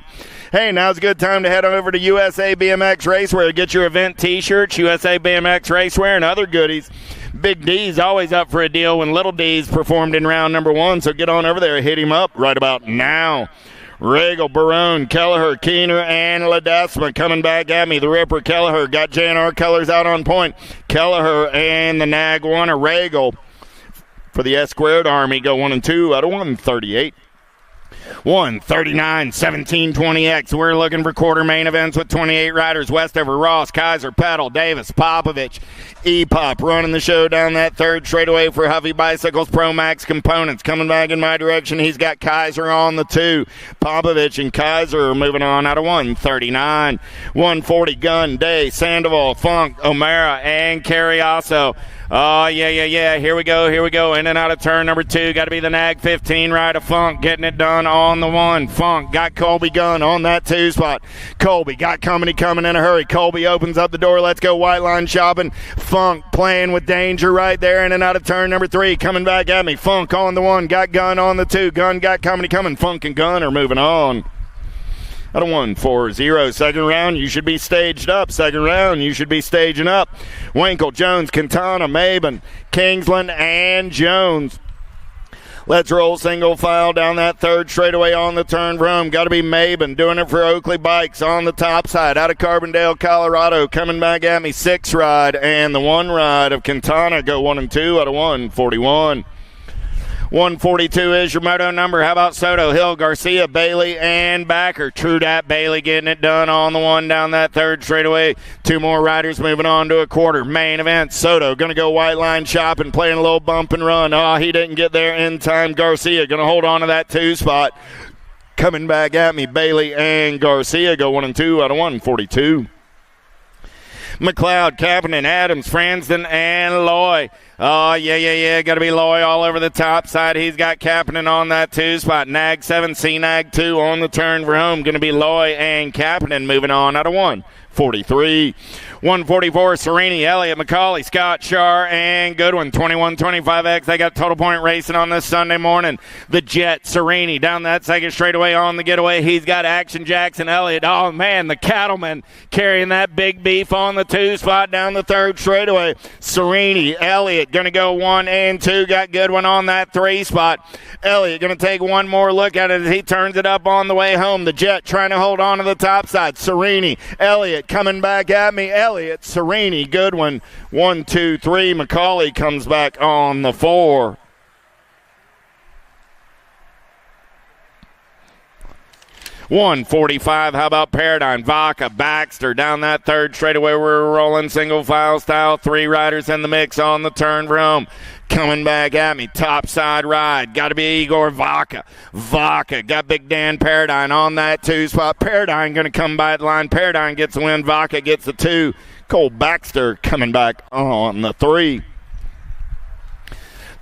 Hey, now's a good time to head over to USA BMX Racewear to get your event T-shirts, USA BMX Racewear, and other goodies. Big D's always up for a deal when Little D's performed in round number 1, so get on over there and hit him up right about now. Regal, Barone, Kelleher, Keener, and Ledesma coming back at me. The Ripper Kelleher got JNR colors out on point. Kelleher and the Nag 1, a Regal for the S-Squared Army go 1 and 2 out of 138. 139, 1720X. We're looking for quarter main events with 28 riders. Westover, Ross, Kaiser, Petal, Davis, Popovich, E-Pop running the show down that 3rd straightaway for Huffy Bicycles Pro Max Components. Coming back in my direction, he's got Kaiser on the 2. Popovich and Kaiser are moving on out of 139. 140, Gunn, Day, Sandoval, Funk, O'Mara, and Carriasso. Oh, yeah. Here we go. In and out of turn number 2. Got to be the Nag 15 rider Funk getting it done done on the 1. Funk got Colby Gunn on that 2 spot. Colby got Company coming in a hurry. Colby opens up the door. Let's go white line shopping. Funk playing with danger right there in and out of turn number 3. Coming back at me. Funk on the 1. Got Gunn on the 2. Gunn got Company coming. Funk and Gunn are moving on. Out of 1-4-0. Second round, you should be staged up. Second round, you should be staging up. Winkle, Jones, Quintana, Maben, Kingsland, and Jones. Let's roll single file down that third straightaway on the turn room. Got to be Maben doing it for Oakley Bikes on the top side. Out of Carbondale, Colorado. Coming back at me, 6 ride and the 1 ride of Quintana. Go 1 and 2 out of 141. 142 is your moto number. How about Soto, Hill, Garcia, Bailey, and Backer? True dat, Bailey getting it done on the 1 down that third straightaway. 2 more riders moving on to a quarter. Main event, Soto going to go white line shopping, playing a little bump and run. Oh, he didn't get there in time. Garcia going to hold on to that 2 spot. Coming back at me, Bailey and Garcia go 1 and 2 out of 142. McLeod, Kapanen, Adams, Fransden, and Loy. Oh, yeah. Got to be Loy all over the top side. He's got Kapanen on that 2 spot. Nag 7, C-Nag 2 on the turn for home. Going to be Loy and Kapanen moving on out of 143. 144, Serini, Elliott, McCauley, Scott, Shar, and Goodwin. 21-25X. They got total point racing on this Sunday morning. The Jet, Serini, down that second straightaway on the getaway. He's got Action Jackson, Elliott. Oh, man, the Cattleman carrying that big beef on the 2 spot down the third straightaway. Serini, Elliott going to go 1 and 2. Got Goodwin on that 3 spot. Elliott going to take one more look at it as he turns it up on the way home. The Jet trying to hold on to the top side. Serini, Elliott coming back at me. Elliott, Serini, Goodwin, 1, 2, 3. McCauley comes back on the 4. $145. How about Paradigm? Vaca, Baxter down that third straightaway. We're rolling single file style. 3 riders in the mix on the turn for home. Coming back at me, top side ride. Got to be Igor Vaca. Vaca got Big Dan Paradigm on that 2 spot. Paradigm going to come by the line. Paradigm gets the win. Vaca gets the 2. Cole Baxter coming back on the 3.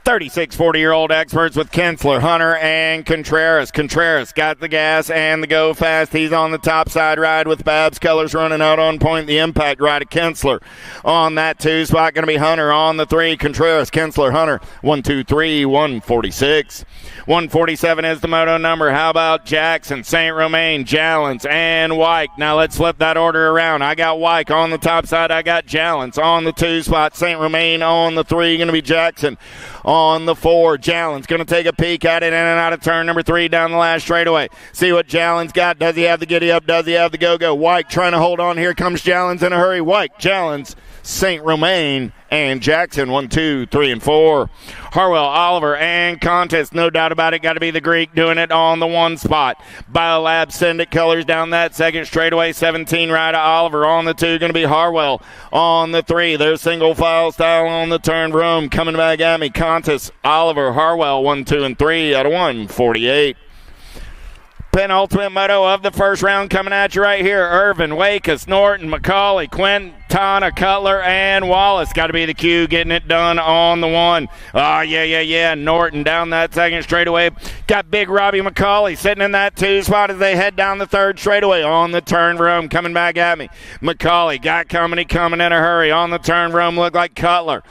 36 40-year-old experts with Kinsler, Hunter, and Contreras. Contreras got the gas and the go fast. He's on the top side ride with Babs Colors running out on point. The impact ride of Kinsler on that 2 spot. Going to be Hunter on the 3. Contreras, Kinsler, Hunter. 1, 2, 3, 146. 147 is the moto number. How about Jackson, St. Romain, Jallens, and Wyke? Now let's flip that order around. I got Wyke on the top side. I got Jallens on the 2 spot. St. Romain on the 3. Going to be Jackson on the 4. Jallens going to take a peek at it in and out of turn number 3 down the last straightaway. See what Jallens got. Does he have the giddy up? Does he have the go-go? Wyke trying to hold on. Here comes Jallens in a hurry. Wyke, Jallens, St. Romain, and Jackson. 1, 2, 3, and 4. Harwell, Oliver, and Contest. No doubt about it. Got to be the Greek doing it on the 1 spot. Biolab, Send It Colors down that second straightaway. 17 rider Oliver on the 2. Going to be Harwell on the 3. There's single file style on the turn room. Coming back at me. Contest, Oliver, Harwell. 1, 2, and 3 out of 148. Penultimate moto of the first round coming at you right here. Irvin, Wakus, Norton, McCauley, Quintana, Cutler, and Wallace. Got to be the Q getting it done on the 1. Oh, yeah. Norton down that second straightaway. Got big Robbie McCauley sitting in that 2 spot as they head down the third straightaway on the turn room. Coming back at me. McCauley got Company coming in a hurry on the turn room. Look like Cutler.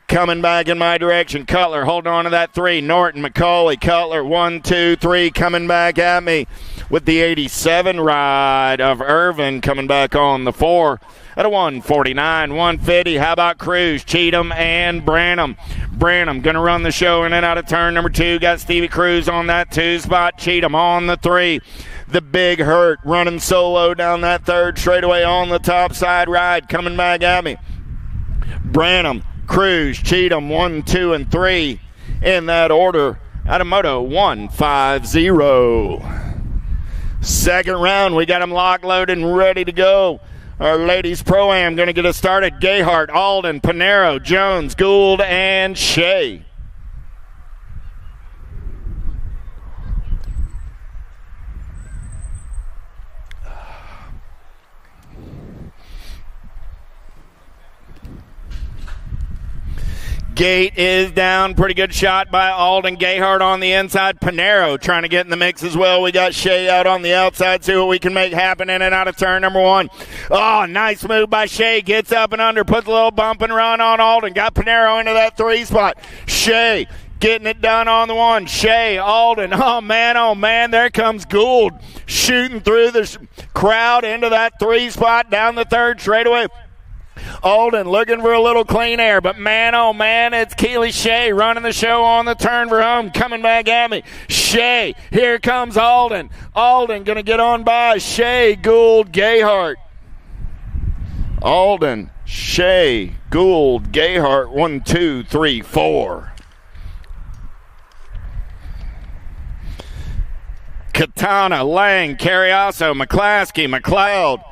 Coming back in my direction. Cutler holding on to that 3. Norton, McCauley, Cutler. 1, 2, 3 coming back at me with the 87 ride of Irvin coming back on the 4 at a 149. 150. How about Cruz, Cheatham, and Branham? Branham going to run the show in and out of turn number 2. Got Stevie Cruz on that 2 spot. Cheatham on the 3. The Big Hurt running solo down that third straightaway on the top side ride. Coming back at me. Branham, Cruz, Cheatham, 1, 2, and 3 in that order out of Moto 150. Second round, we got them locked, loaded, and ready to go. Our ladies pro-am going to get us started. Gayhart, Alden, Panero, Jones, Gould, and Shea. Gate is down. Pretty good shot by Alden. Gayhart on the inside. Panero trying to get in the mix as well. We got Shea out on the outside. See what we can make happen in and out of turn number 1. Oh, nice move by Shea. Gets up and under. Puts a little bump and run on Alden. Got Panero into that 3 spot. Shea getting it done on the 1. Shea, Alden. Oh, man. There comes Gould shooting through the crowd into that 3 spot down the 3rd straightaway. Alden looking for a little clean air, but man, it's Keely Shea running the show on the turn for home. Coming back at me. Shea, here comes Alden. Alden going to get on by Shea, Gould, Gayhart. Alden, Shea, Gould, Gayhart. 1, 2, 3, 4. Katana, Lang, Carriasso, McClaskey, McLeod,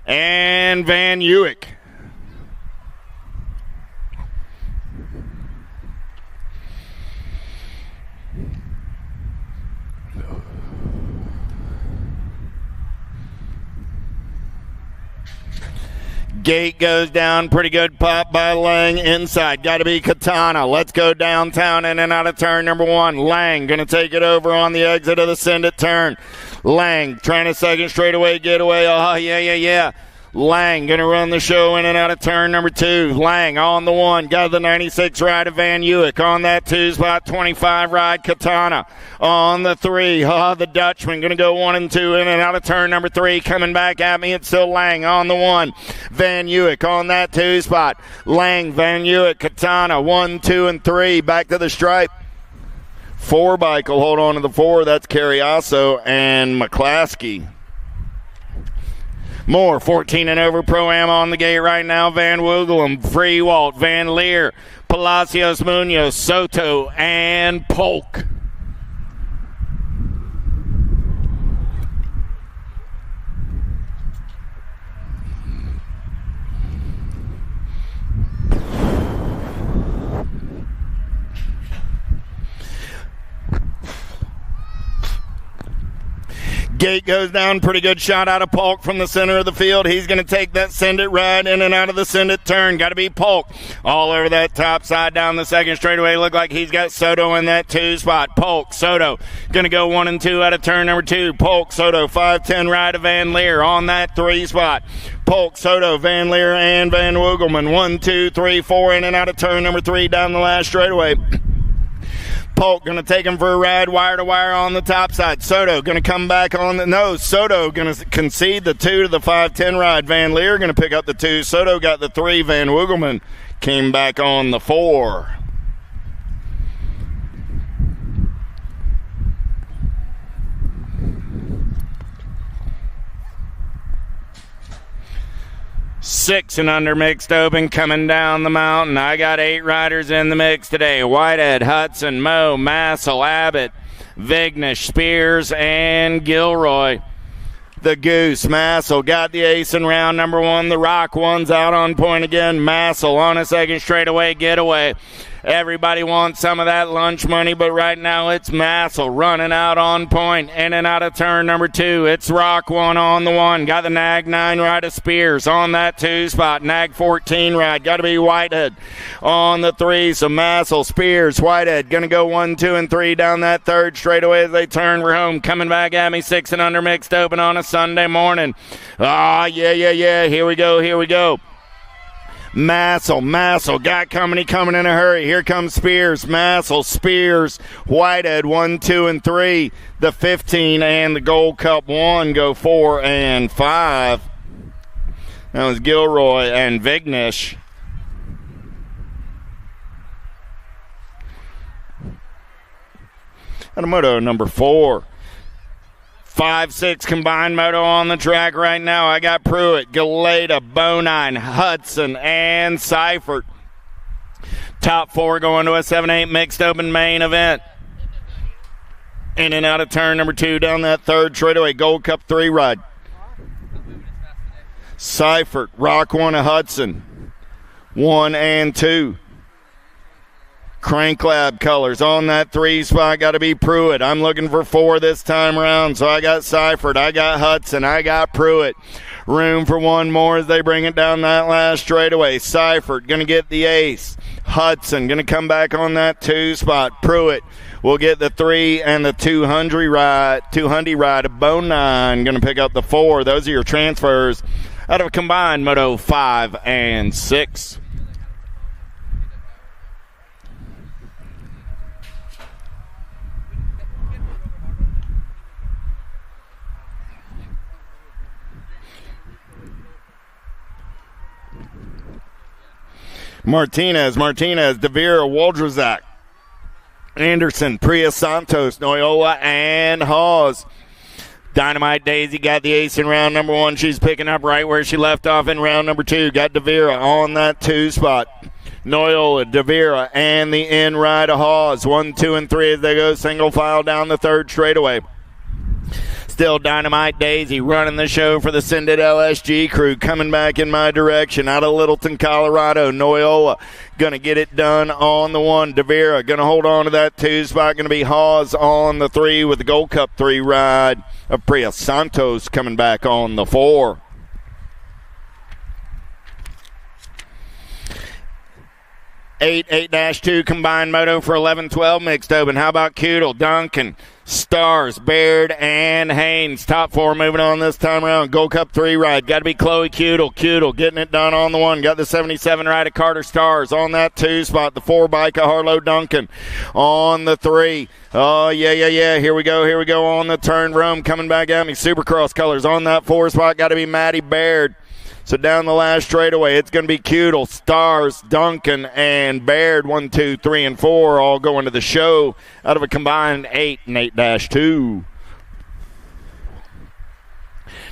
and Van Uwyk. Gate goes down. Pretty good pop by Lang inside. Got to be Katana. Let's go downtown in and out of turn number 1. Lang going to take it over on the exit of the Send It turn. Lang trying a second straightaway getaway. Oh, yeah. Lang going to run the show in and out of turn number 2. Lang on the 1. Got the 96 ride of Van Uwyk. On that 2 spot, 25 ride Katana. On the 3. Oh, the Dutchman going to go 1 and 2 in and out of turn number 3. Coming back at me, it's still Lang on the 1. Van Uwyk on that 2 spot. Lang, Van Uwyk, Katana. 1, 2, and 3. Back to the stripe. 4 bike will hold on to the 4. That's Carriasso and McClaskey. More 14 and over Pro-Am on the gate right now. Van Woogelen, Freewalt, Van Leer, Palacios, Munoz, Soto, and Polk. Gate goes down. Pretty good shot out of Polk from the center of the field. He's going to take that Send It ride in and out of the Send It turn. Got to be Polk all over that top side down the 2nd straightaway. Look like he's got Soto in that 2 spot. Polk, Soto going to go 1 and 2 out of turn number 2. Polk, Soto, 5-10 ride of Van Leer on that 3 spot. Polk, Soto, Van Leer, and Van Woogelen. 1, 2, 3, 4 in and out of turn number 3 down the last straightaway. Polk going to take him for a ride wire to wire on the top side. Soto going to come back on the nose. Soto going to concede the 2 to the 5-10 ride. Van Leer going to pick up the 2. Soto got the 3. Van Woogelen came back on the 4. Six and under mixed open coming down the mountain. I got 8 riders in the mix today. Whitehead, Hudson, Moe, Massel, Abbott, Vignish, Spears, and Gilroy. The Goose, Massel, got the ace in round number 1. The Rock one's out on point again. Massel on a second straightaway getaway. Everybody wants some of that lunch money, but right now it's Massel running out on point, in and out of turn number 2. It's Rock one on the 1. Got the Nag 9 ride of Spears on that 2 spot. Nag 14 ride. Got to be Whitehead on the 3. So Massel, Spears, Whitehead going to go 1, 2, and 3 down that 3rd straightaway as they turn for home. Coming back at me, 6 and under mixed open on a Sunday morning. Yeah. Here we go. Massel got coming in a hurry. Here comes Spears. Massel, Spears, Whitehead 1, 2, and 3. The 15 and the Gold Cup 1 go 4 and 5. That was Gilroy and Vignish. And a Moto number 4. 5-6 combined moto on the track right now. I got Pruitt, Galeta, Bonine, Hudson, and Seifert. Top 4 going to a 7-8 mixed open main event. In and out of turn number 2 down that 3rd straightaway. Gold Cup 3 ride. Seifert, Rock 1 of Hudson. 1 and 2. Crank Lab colors on that 3 spot. Got to be Pruitt. I'm looking for 4 this time around. So I got Seifert, I got Hudson, I got Pruitt. Room for one more as they bring it down that last straightaway. Seifert going to get the ace. Hudson going to come back on that 2 spot. Pruitt will get the 3 and the 200 ride. 200 ride. Bone 9 going to pick up the 4. Those are your transfers out of a combined Moto 5 and 6. Martinez, Devere, Waldrzak, Anderson, Priya Santos, Noyola, and Hawes. Dynamite Daisy got the ace in round number 1. She's picking up right where she left off in round number 2. Got Devere on that 2 spot. Noyola, Devere, and the in ride of Hawes. 1, 2, and 3 as they go single file down the 3rd straightaway. Still Dynamite Daisy running the show for the Sendit LSG crew. Coming back in my direction out of Littleton, Colorado. Noyola going to get it done on the 1. Devere going to hold on to that 2 spot. Going to be Hawes on the 3 with the Gold Cup 3 ride of Priya Santos coming back on the 4. Eight 8-2 combined moto for 11-12 mixed open. How about Cudel, Duncan, Stars, Baird, and Haynes. Top 4 moving on this time around. Gold Cup 3 ride. Got to be Chloe Cudel. Cudel getting it done on the 1. Got the 77 ride of Carter Stars on that 2 spot. The 4 bike of Harlow Duncan on the 3. Oh, yeah. Here we go on the turn. Rome coming back at me. Supercross colors on that 4 spot. Got to be Maddie Baird. So down the last straightaway, it's going to be Cudel, Stars, Duncan, and Baird. 1, 2, 3, and 4 all going to the show out of a combined 8 and 8-2.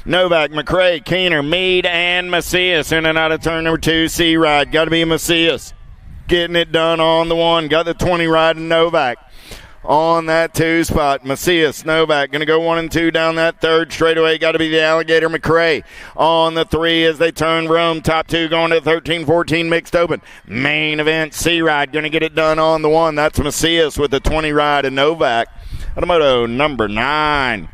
Novak, McRae, Keener, Meade, and Macias in and out of turn number 2. C ride. Got to be Macias. Getting it done on the 1. Got the 20 ride in Novak. On that 2 spot, Macias, Novak going to go 1 and 2 down that 3rd straightaway. Got to be the Alligator McRae on the 3 as they turn Rome. Top 2 going to 13-14 mixed open. Main event, C-Ride going to get it done on the 1. That's Macias with the 20 ride and Novak. Automoto number 9.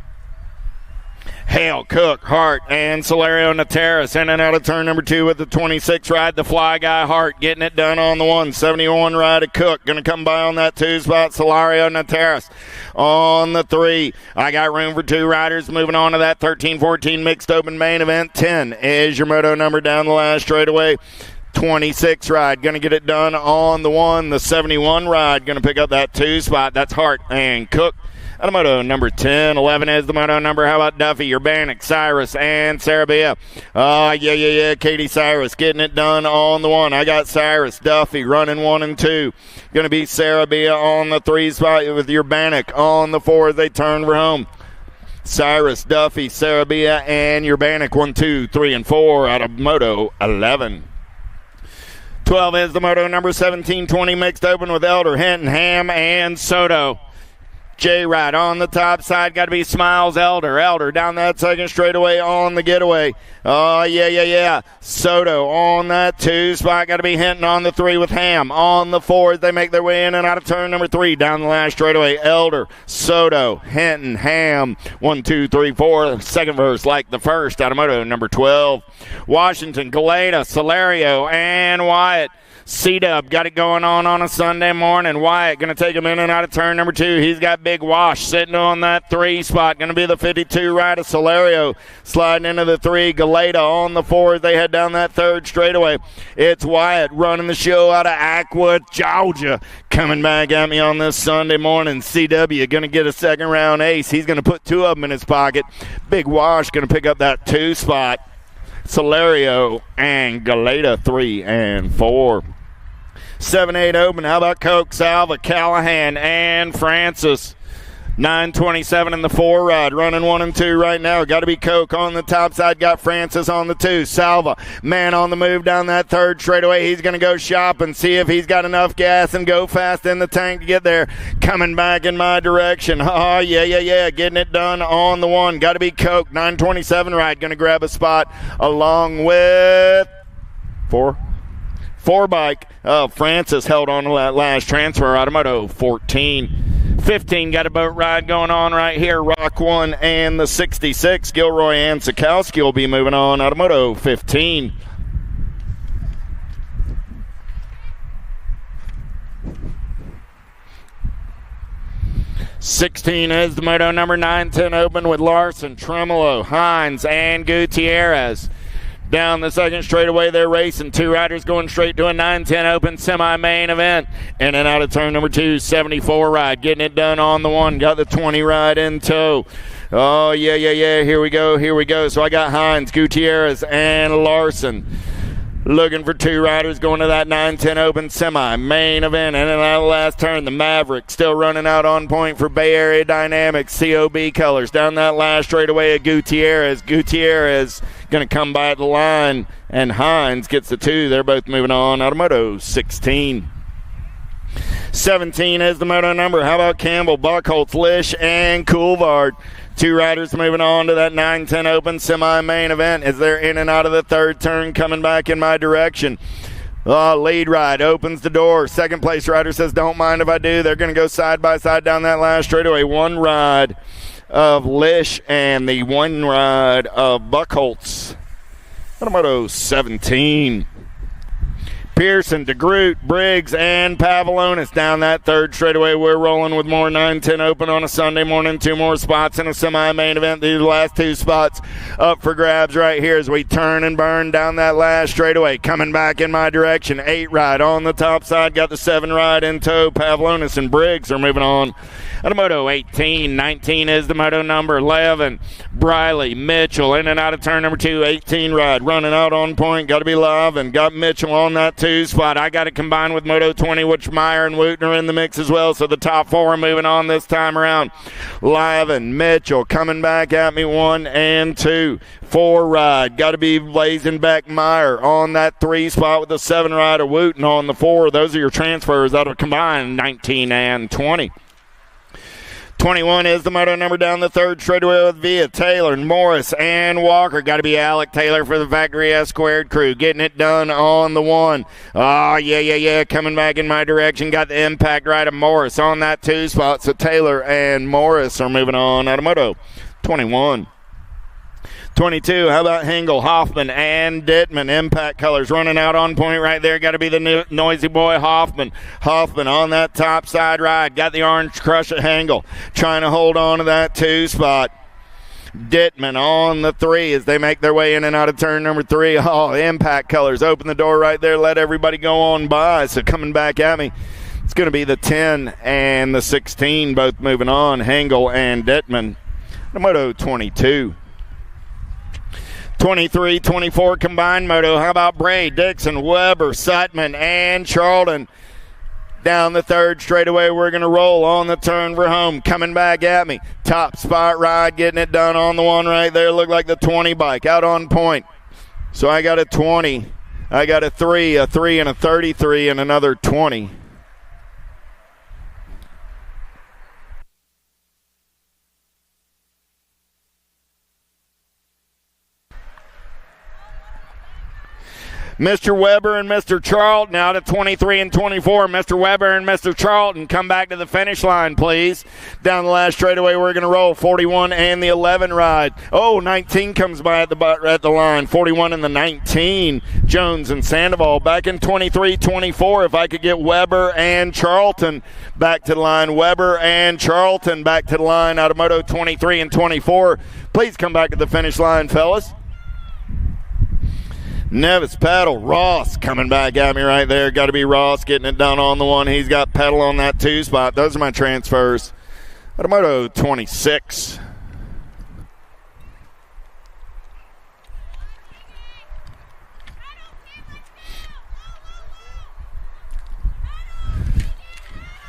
Hale, Cook, Hart, and Solario Nateras in and out of turn number 2 with the 26 ride. The Fly Guy Hart getting it done on the 1. 71 ride of Cook going to come by on that 2 spot. Solario Nateras on the 3. I got room for 2 riders moving on to that 13-14 mixed open main event. 10 is your moto number down the last straightaway. 26 ride going to get it done on the 1. The 71 ride going to pick up that 2 spot. That's Hart and Cook. Moto number 10. 11 is the moto number. How about Duffy, Urbanic, Cyrus, and Sarabia? Yeah. Katie Cyrus getting it done on the 1. I got Cyrus, Duffy running 1 and 2. Going to be Sarabia on the 3 spot with Urbanic on the 4 as they turn for home. Cyrus, Duffy, Sarabia, and Urbanic 1, 2, 3, and 4 out of Moto 11. 12 is the moto number. 17-20 mixed open with Elder, Hinton, Ham, and Soto. J-Ride on the top side. Got to be Smiles, Elder down that 2nd straightaway on the getaway. Oh, yeah. Soto on that 2 spot. Got to be Hinton on the 3 with Ham. On the 4 as they make their way in and out of turn number 3. Down the last straightaway. Elder, Soto, Hinton, Ham. 1, 2, 3, 4. Second verse like the first. Out of moto number 12. Washington, Galeta, Solario, and Wyatt. C-Dub got it going on a Sunday morning. Wyatt going to take him in and out of turn number 2. He's got Big Wash sitting on that 3 spot. Going to be the 52 ride of Solario sliding into the 3. Galeta on the 4 as they head down that 3rd straightaway. It's Wyatt running the show out of Aqua, Georgia. Coming back at me on this Sunday morning. CW going to get a 2nd round ace. He's going to put 2 of them in his pocket. Big Wash going to pick up that 2 spot. Solario and Galeta 3 and 4. 7-8 open. How about Coke, Salva, Callahan, and Francis? 9:27 in the 4 ride. Running 1 and 2 right now. Got to be Coke on the top side. Got Francis on the 2. Salva, man on the move down that 3rd straightaway. He's going to go shop and see if he's got enough gas and go fast in the tank to get there. Coming back in my direction. Oh, yeah. Getting it done on the 1. Got to be Coke. 9:27 ride. Going to grab a spot along with 4 bike. Francis held on to that last transfer. Automoto 14. 15 got a boat ride going on right here. Rock 1 and the 66. Gilroy and Sikowski will be moving on out of Moto 15. '16 is the Moto number 9-10 Open with Larson, Tremolo, Hines, and Gutierrez. Down the second straightaway, they're racing. Two riders going straight to a 9-10 Open semi-main event. In and out of turn number 2, 74 ride. Getting it done on the 1. Got the 20 ride in tow. Oh, yeah. Here we go. So I got Hines, Gutierrez, and Larson. Looking for two riders going to that 9-10 Open semi-main event. And in that last turn, the Maverick still running out on point for Bay Area Dynamics. COB colors. Down that last straightaway of Gutierrez. Gutierrez going to come by the line, and Hines gets the 2. They're both moving on out of Moto 16. 17 is the Moto number. How about Campbell, Buckholtz, Lish, and Coulthard? Two riders moving on to that 9-10 Open semi-main event as they're in and out of the third turn, coming back in my direction. Lead ride opens the door. Second place rider says, don't mind if I do. They're going to go side by side down that last straightaway. One ride of Lish and the one ride of Buckholtz. Moto 17. Pearson, DeGroot, Briggs, and Pavlonis down that third straightaway. We're rolling with more 9-10 Open on a Sunday morning. 2 more spots in a semi-main event. These last 2 spots up for grabs right here as we turn and burn down that last straightaway. Coming back in my direction. 8 ride on the top side. Got the 7 ride in tow. Pavlonis and Briggs are moving on. Out of Moto 18, 19 is the Moto number. 11, Briley, Mitchell in and out of turn number 2. 18 ride running out on point. Got to be live and got Mitchell on that 2 spot. I got it combined with Moto 20, which Meyer and Wooten are in the mix as well. So the top 4 are moving on this time around. Live and Mitchell coming back at me. 1 and 2. 4 ride. Got to be Lazenbeck, Meyer on that 3 spot with the 7 ride of Wooten on the 4. Those are your transfers that are combined 19 and 20. 21 is the Moto number down the third straightaway with Villa, Taylor, Morris, and Walker. Got to be Alec Taylor for the Factory S Squared crew. Getting it done on the 1. Oh, yeah. Coming back in my direction. Got the impact right of Morris on that 2 spot. So Taylor and Morris are moving on out of Moto 21. 22, how about Hengel, Hoffman, and Dittman? Impact colors running out on point right there. Got to be the noisy boy Hoffman. Hoffman on that top side ride. Got the orange crush at Hengel. Trying to hold on to that 2 spot. Dittman on the 3 as they make their way in and out of turn number 3. Oh, impact colors. Open the door right there. Let everybody go on by. So coming back at me, it's going to be the 10 and the 16 both moving on. Hengel and Dittman. The Moto 22. 23, 24 combined Moto. How about Bray, Dixon, Weber, Sutman, and Charlton? Down the third straightaway, we're going to roll on the turn for home. Coming back at me. Top spot ride, getting it done on the 1 right there. Look like the 20 bike out on point. So I got a 20. I got a 3, and a 33, and another 20. Mr. Weber and Mr. Charlton out at 23 and 24. Mr. Weber and Mr. Charlton, come back to the finish line, please. Down the last straightaway, we're going to roll 41 and the 11 ride. Oh, 19 comes by at the line. 41 and the 19. Jones and Sandoval back in 23, 24. If I could get Weber and Charlton back to the line. Weber and Charlton back to the line out of Moto 23 and 24. Please come back to the finish line, fellas. Novice, Pedal, Ross coming back at me right there. Got to be Ross getting it done on the 1. He's got Pedal on that 2 spot. Those are my transfers. Moto 26.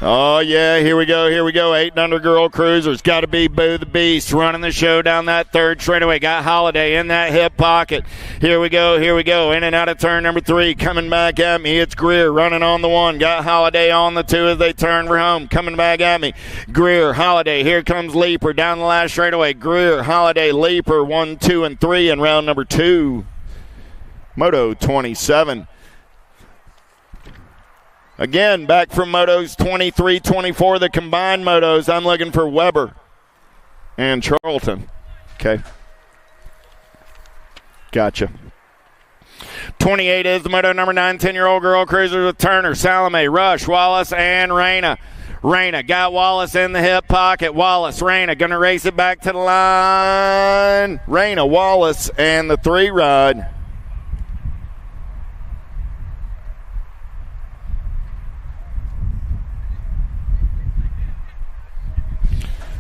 Oh, yeah, here we go. 800 Girl Cruisers. Got to be Boo the Beast running the show down that third straightaway. Got Holiday in that hip pocket. Here we go. In and out of turn number 3. Coming back at me. It's Greer running on the 1. Got Holiday on the 2 as they turn for home. Coming back at me. Greer, Holiday. Here comes Leaper down the last straightaway. Greer, Holiday, Leaper. 1, 2, and 3 in round number 2. Moto 27. Again, back from Motos 23-24, the combined Motos. I'm looking for Weber and Charlton. Okay. Gotcha. 28 is the Moto number 9, 10-year-old girl cruiser with Turner, Salome, Rush, Wallace, and Reyna. Reyna got Wallace in the hip pocket. Wallace, Reyna going to race it back to the line. Reyna, Wallace, and the 3 ride.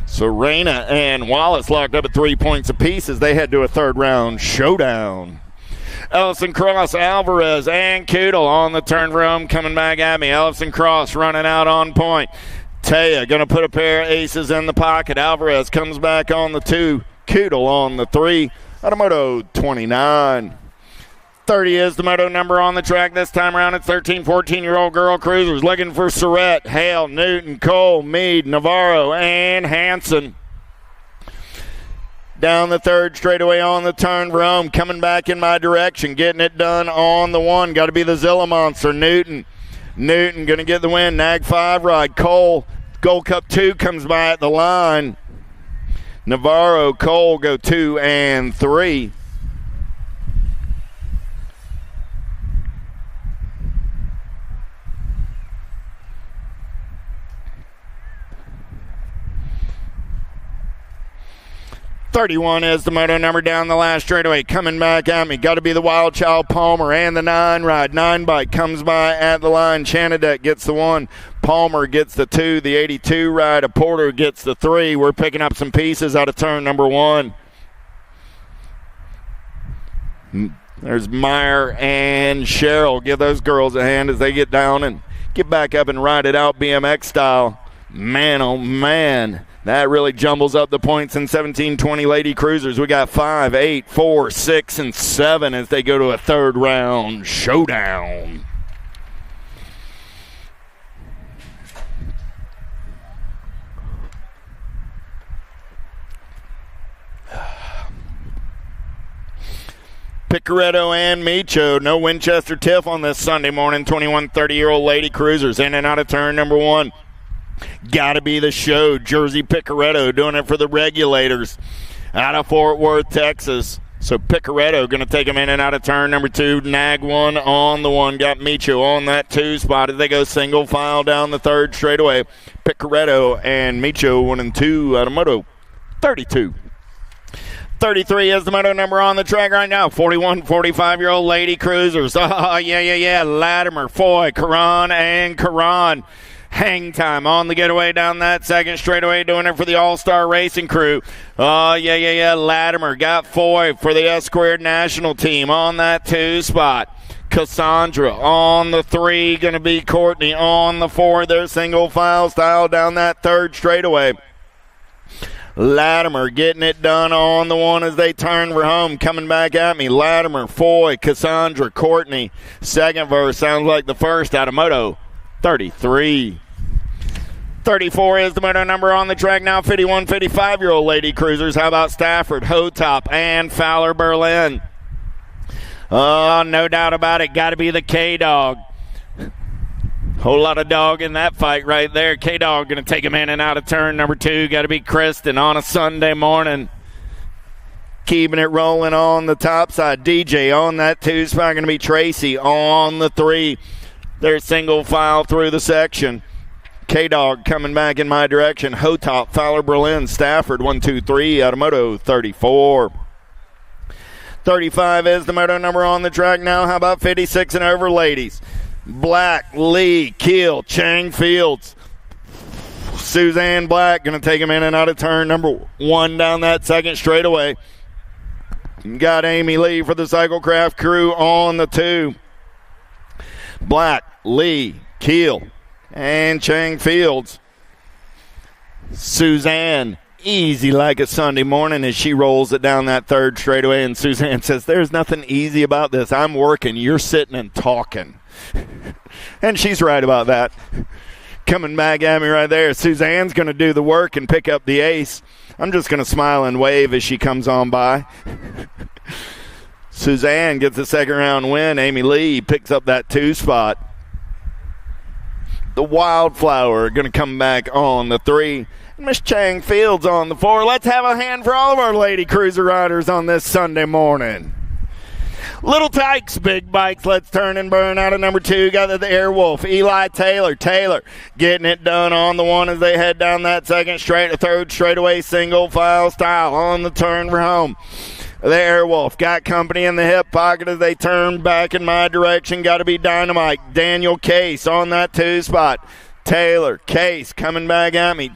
So Reyna and Wallace locked up at 3 points apiece as they head to a third round showdown. Ellison Cross, Alvarez, and Koodle on the turn for home coming back at me. Ellison Cross running out on point. Taya going to put a pair of aces in the pocket. Alvarez comes back on the 2. Koodle on the 3. Out of Moto 29. 30 is the Moto number on the track this time around. It's 13, 14-year-old girl cruisers looking for Surratt, Hale, Newton, Cole, Meade, Navarro, and Hanson. Down the third straightaway on the turn for home, coming back in my direction, getting it done on the 1. Got to be the Zilla Monster, Newton. Newton going to get the win. Nag 5 ride. Cole, Gold Cup 2 comes by at the line. Navarro, Cole go 2 and 3. .31 is the Moto number down the last straightaway. Coming back at me. Got to be the Wild Child Palmer and the 9 ride. 9 bike comes by at the line. Chanadek gets the 1. Palmer gets the 2. The 82 ride. A Porter gets the 3. We're picking up some pieces out of turn number 1. There's Meyer and Cheryl. Give those girls a hand as they get down and get back up and ride it out BMX style. Man, oh man. That really jumbles up the points in 17-20 lady cruisers. We got 5, 8, 4, 6, and 7 as they go to a third round showdown. Picaretto and Micho. No Winchester Tiff on this Sunday morning. 21, 30-year-old lady cruisers in and out of turn number 1. Gotta be the show. Jersey Picaretto doing it for the regulators out of Fort Worth, Texas. So Picaretto going to take him in and out of turn number 2. Nag 1 on the 1. Got Micho on that 2 spot as they go single file down the third straightaway. Picaretto and Micho 1 and 2 out of Moto 32. 33 is the Moto number on the track right now. 41, 45-year-old lady cruisers. Oh, yeah. Latimer, Foy, Karan, and Karan. Hang time on the getaway down that second straightaway, doing it for the All-Star Racing crew. Oh, yeah. Latimer got Foy for the S-Squared national team on that 2 spot. Cassandra on the 3, going to be Courtney on the 4. They're single file style down that third straightaway. Latimer getting it done on the 1 as they turn for home. Coming back at me. Latimer, Foy, Cassandra, Courtney. Second verse sounds like the first out of Moto 33. 34 is the Moto number on the track now. 51, 55-year-old lady cruisers. How about Stafford, Hotop, and Fowler Berlin? Oh, no doubt about it. Got to be the K-Dog. Whole lot of dog in that fight right there. K-Dog going to take him in and out of turn number 2. Got to be Kristen on a Sunday morning. Keeping it rolling on the top side. DJ on that 2 spot. Going to be Tracy on the 3. They're single file through the section. K-Dog coming back in my direction. Hotop, Fowler Berlin, Stafford, 1, 2, 3 out of Moto 34. 35 is the Moto number on the track now. How about 56 and over, ladies? Black, Lee, Keel, Chang Fields. Suzanne Black going to take him in and out of turn number 1 down that second straightaway. Got Amy Lee for the Cyclecraft crew on the 2. Black, Lee, Keel, and Chang Fields. Suzanne, easy like a Sunday morning as she rolls it down that third straightaway. And Suzanne says, there's nothing easy about this. I'm working. You're sitting and talking. And she's right about that. Coming back at me right there. Suzanne's going to do the work and pick up the ace. I'm just going to smile and wave as she comes on by. Suzanne gets the second round win. Amy Lee picks up that 2 spot. The Wildflower going to come back on the 3. Miss Chang Fields on the 4. Let's have a hand for all of our lady cruiser riders on this Sunday morning. Little Tykes, big bikes, let's turn and burn out of number 2. Got the Airwolf, Eli Taylor. Taylor getting it done on the 1 as they head down that second straight to third straightaway single file style on the turn for home. The Airwolf got company in the hip pocket as they turn back in my direction. Got to be Dynamite. Daniel Case on that 2 spot. Taylor, Case coming back at me.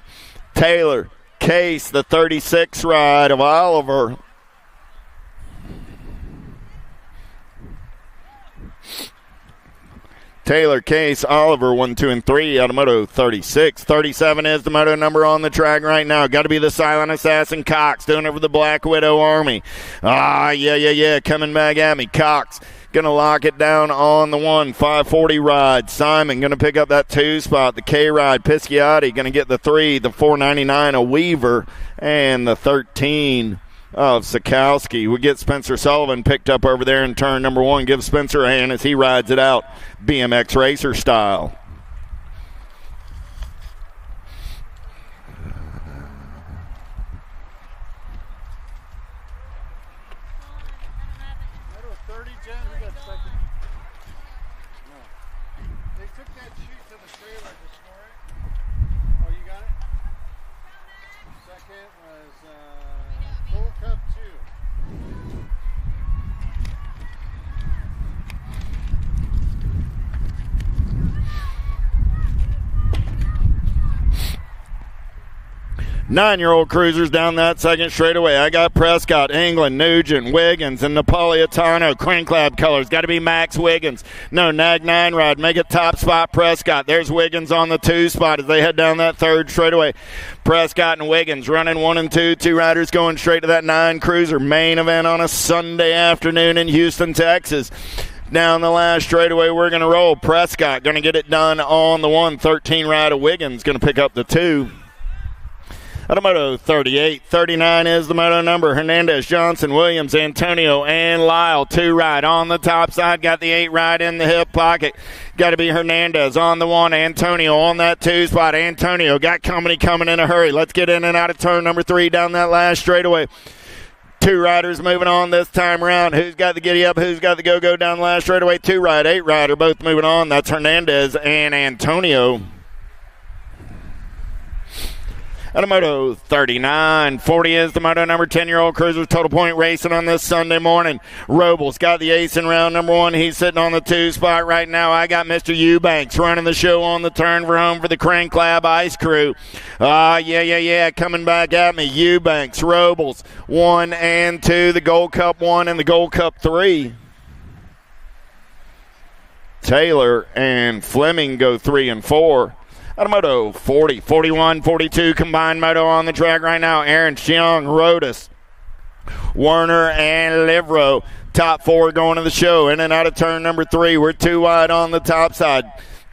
Taylor, Case, the 36 ride of Oliver. Taylor, Case, Oliver, 1, 2, and 3 out of Moto 36. 37 is the Moto number on the track right now. Got to be the Silent Assassin Cox doing it for the Black Widow Army. Yeah. Coming back at me. Cox going to lock it down on the 1. 540 ride. Simon going to pick up that 2 spot. The K ride. Pisciotti going to get the 3. The 499 a Weaver. And the 13 of Sikowski. We get Spencer Sullivan picked up over there in turn number 1. Give Spencer a hand as he rides it out BMX racer style. Nine-year-old cruisers down that second straightaway. I got Prescott, England, Nugent, Wiggins, and Napolitano. Crank Lab colors. Got to be Max Wiggins. No, Nag 9 ride. Make it top spot Prescott. There's Wiggins on the 2 spot as they head down that third straightaway. Prescott and Wiggins running 1 and 2. 2 riders going straight to that 9 cruiser. Main event on a Sunday afternoon in Houston, Texas. Down the last straightaway, we're going to roll. Prescott going to get it done on the 1. 13 ride of Wiggins going to pick up the 2. Out of Moto 38, 39 is the Moto number. Hernandez, Johnson, Williams, Antonio, and Lyle. 2 ride on the top side. Got the 8 ride in the hip pocket. Got to be Hernandez on the 1. Antonio on that 2 spot. Antonio got company coming in a hurry. Let's get in and out of turn number 3 down that last straightaway. 2 riders moving on this time around. Who's got the giddy up? Who's got the go-go down the last straightaway? 2 ride, 8 rider, both moving on. That's Hernandez and Antonio. Out of Moto 39, 40 is the Moto number. 10-year-old cruisers total point racing on this Sunday morning. Robles got the ace in round number 1. He's sitting on the 2 spot right now. I got Mr. Eubanks running the show on the turn for home for the Crank Lab Ice Crew. Yeah. Coming back at me. Eubanks, Robles, 1 and 2. The Gold Cup 1 and the Gold Cup 3. Taylor and Fleming go 3 and 4. Out of Moto 40, 41, 42 combined Moto on the track right now. Aaron Chiang, Rodas, Werner, and Livro. Top 4 going to the show. In and out of turn number 3. We're 2 wide on the top side.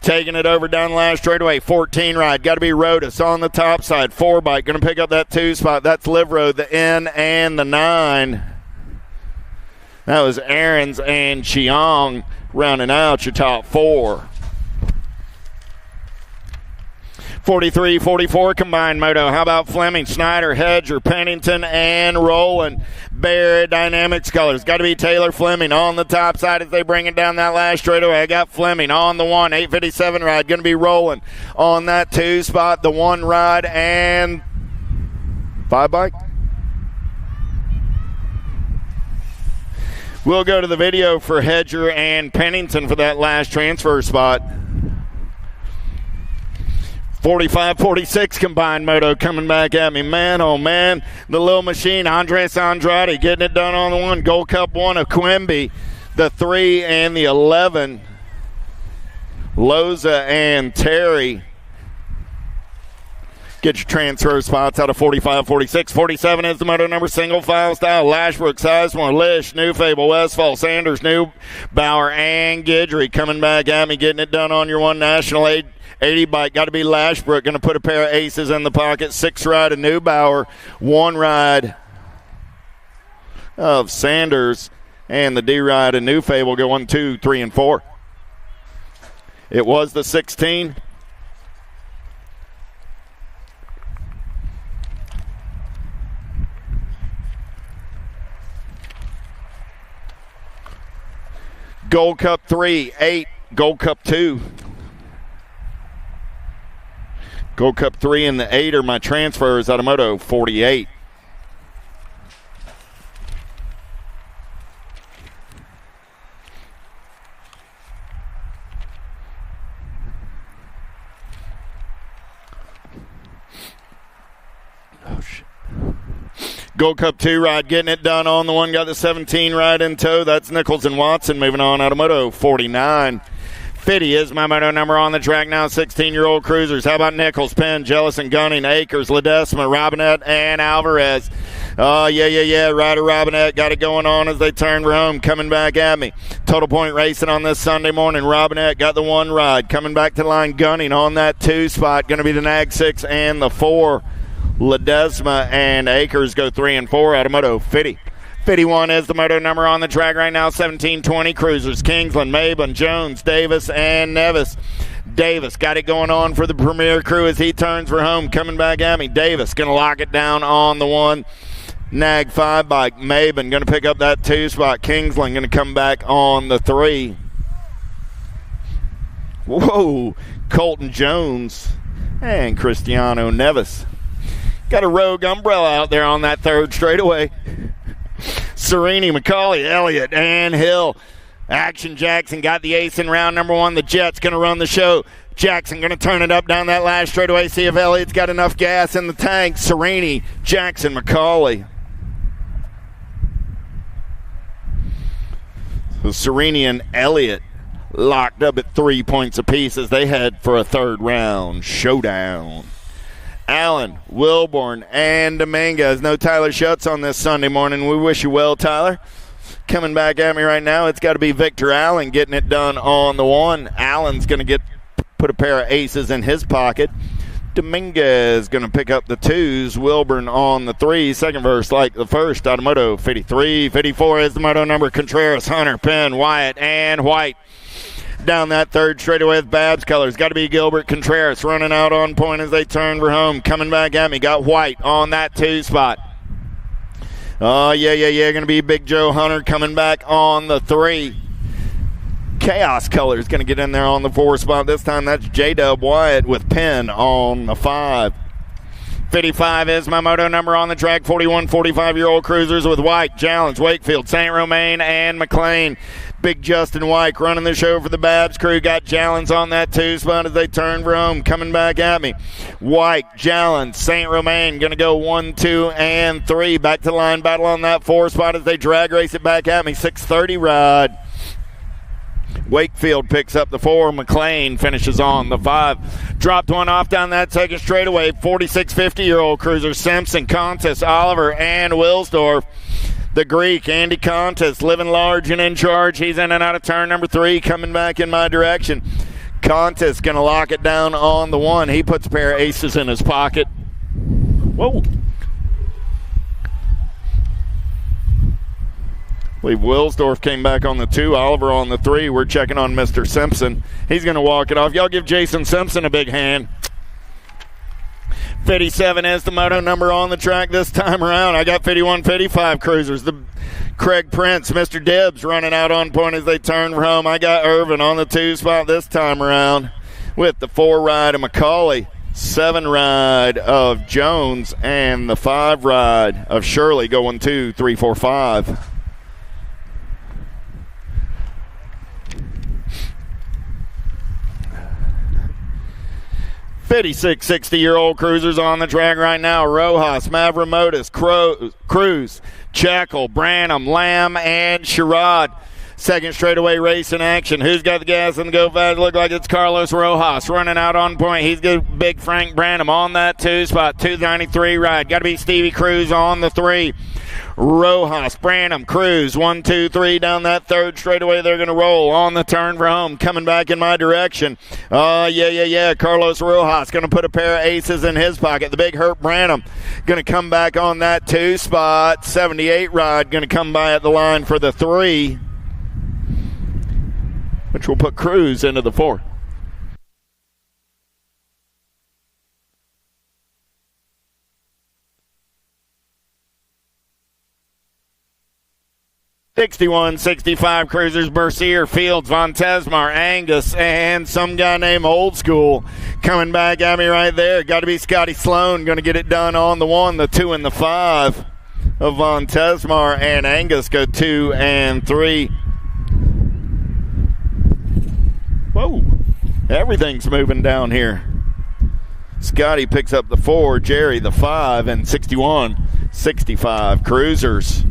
Taking it over down the last straightaway. 14 ride. Got to be Rodas on the top side. 4 bike. Going to pick up that 2 spot. That's Livro, the N and the 9. That was Aaron's and Chiang rounding out your top 4. 43, 44 combined Moto. How about Fleming, Snyder, Hedger, Pennington, and Rowland? Barrett Dynamics colors. Got to be Taylor Fleming on the top side as they bring it down that last straightaway. I got Fleming on the 1, 857 ride. Going to be Rowland on that 2 spot, the 1 ride, and 5 bike. We'll go to the video for Hedger and Pennington for that last transfer spot. 45, 46 combined Moto coming back at me. Man, oh man, the little machine. Andres Andrade getting it done on the 1. Gold Cup 1 of Quimby. The 3 and the 11. Loza and Terry. Get your transfer spots out of 45, 46. 47 is the Moto number, single file style. Lashbrook, Sizemore, Lish, New Fable, Westfall, Sanders, Neubauer, and Guidry coming back at me, getting it done on your 1 National 80 bike. Got to be Lashbrook. Going to put a pair of aces in the pocket. 6 ride of Neubauer. 1 ride of Sanders. And the D ride of New Fable go 1, 2, 3, and 4. It was the 16. Gold Cup 3, 8. Gold Cup 2. Gold Cup 3 and the 8 are my transfers out of Moto 48. Oh, shit. Gold Cup 2 ride getting it done on the one. Got the 17 ride in tow. That's Nichols and Watson moving on out of Moto 49. 50 is my Moto number on the track now. 16-year-old cruisers. How about Nichols, Penn, Jellison, Gunning, Akers, Ledesma, Robinette, and Alvarez? Oh, yeah. Ryder Robinette got it going on as they turn for home. Coming back at me. Total Point Racing on this Sunday morning. Robinette got the 1 ride. Coming back to the line. Gunning on that 2 spot. Going to be the Nag 6 and the 4. Ledesma and Akers go 3 and 4 out of Moto 50. 51 is the Moto number on the track right now. 17-20 cruisers. Kingsland, Mabon, Jones, Davis, and Nevis. Davis got it going on for the Premier crew as he turns for home. Coming back at me. Davis going to lock it down on the 1. Nag 5 bike. Mabon going to pick up that 2 spot. Kingsland going to come back on the 3. Whoa. Colton Jones and Cristiano Nevis. Got a Rogue umbrella out there on that 3rd straightaway. Serini, McCauley, Elliott, and Hill. Action Jackson got the ace in round number 1. The Jet's going to run the show. Jackson going to turn it up down that last straightaway. See if Elliott's got enough gas in the tank. Serini, Jackson, McCauley. So Serini and Elliott locked up at 3 points apiece as they head for a 3rd round showdown. Allen, Wilborn, and Dominguez. No Tyler Schutz on this Sunday morning. We wish you well, Tyler. Coming back at me right now, it's got to be Victor Allen getting it done on the 1. Allen's going to put a pair of aces in his pocket. Dominguez going to pick up the 2s. Wilburn on the 3. Second verse like the first out of Moto 53. 54 is the Moto number. Contreras, Hunter, Penn, Wyatt, and White. Down that 3rd straightaway with Babs colors. Got to be Gilbert Contreras running out on point as they turn for home. Coming back at me. Got White on that 2 spot. Oh, yeah. Going to be Big Joe Hunter coming back on the 3. Chaos colors going to get in there on the 4 spot. This time that's J-Dub Wyatt with Penn on the 5. 55 is my Moto number on the track. 41, 45-year-old cruisers with White, Challenge, Wakefield, St. Romain, and McLean. Big Justin White running the show for the Babs crew. Got Jallens on that 2 spot as they turn for home. Coming back at me. White, Jallens, St. Romain going to go 1, 2, and 3. Back to line battle on that 4 spot as they drag race it back at me. 6:30 ride. Wakefield picks up the 4. McLean finishes on the 5. Dropped one off down that 2nd straightaway. 46, 50-year-old cruiser. Simpson, Contis, Oliver, and Wilsdorf. The Greek, Andy Contis, living large and in charge. He's in and out of turn number 3, coming back in my direction. Contis going to lock it down on the 1. He puts a pair of aces in his pocket. Whoa. I believe Wilsdorf came back on the 2, Oliver on the 3. We're checking on Mr. Simpson. He's going to walk it off. Y'all give Jason Simpson a big hand. 57 is the Moto number on the track this time around. I got 51, 55 cruisers. The Craig Prince, Mr. Dibbs running out on point as they turn for home. I got Irvin on the 2 spot this time around with the 4 ride of McCauley, 7 ride of Jones, and the 5 ride of Shirley going 2, 3, 4, 5. 56, 60-year-old cruisers on the track right now. Rojas, Mavromotis, Cruz, Chackle, Branham, Lamb, and Sherrod. Second straightaway race in action. Who's got the gas and the go fast? Look like it's Carlos Rojas running out on point. He's got big Frank Branham on that 2 spot. 293 ride. Got to be Stevie Cruz on the 3. Rojas, Branham, Cruz, 1, 2, 3 down that 3rd straightaway. They're going to roll on the turn for home. Coming back in my direction. Yeah. Carlos Rojas going to put a pair of aces in his pocket. The big Herb Branham going to come back on that 2 spot. 78 ride going to come by at the line for the 3, which will put Cruz into the 4. 61-65 Cruisers, Bercier, Fields, Von Tesmar, Angus, and some guy named Old School coming back at me right there. Got to be Scotty Sloan. Going to get it done on the 1, the 2, and the 5 of Von Tesmar, and Angus go 2 and 3. Whoa, everything's moving down here. Scotty picks up the 4, Jerry the 5, and 61-65 Cruisers.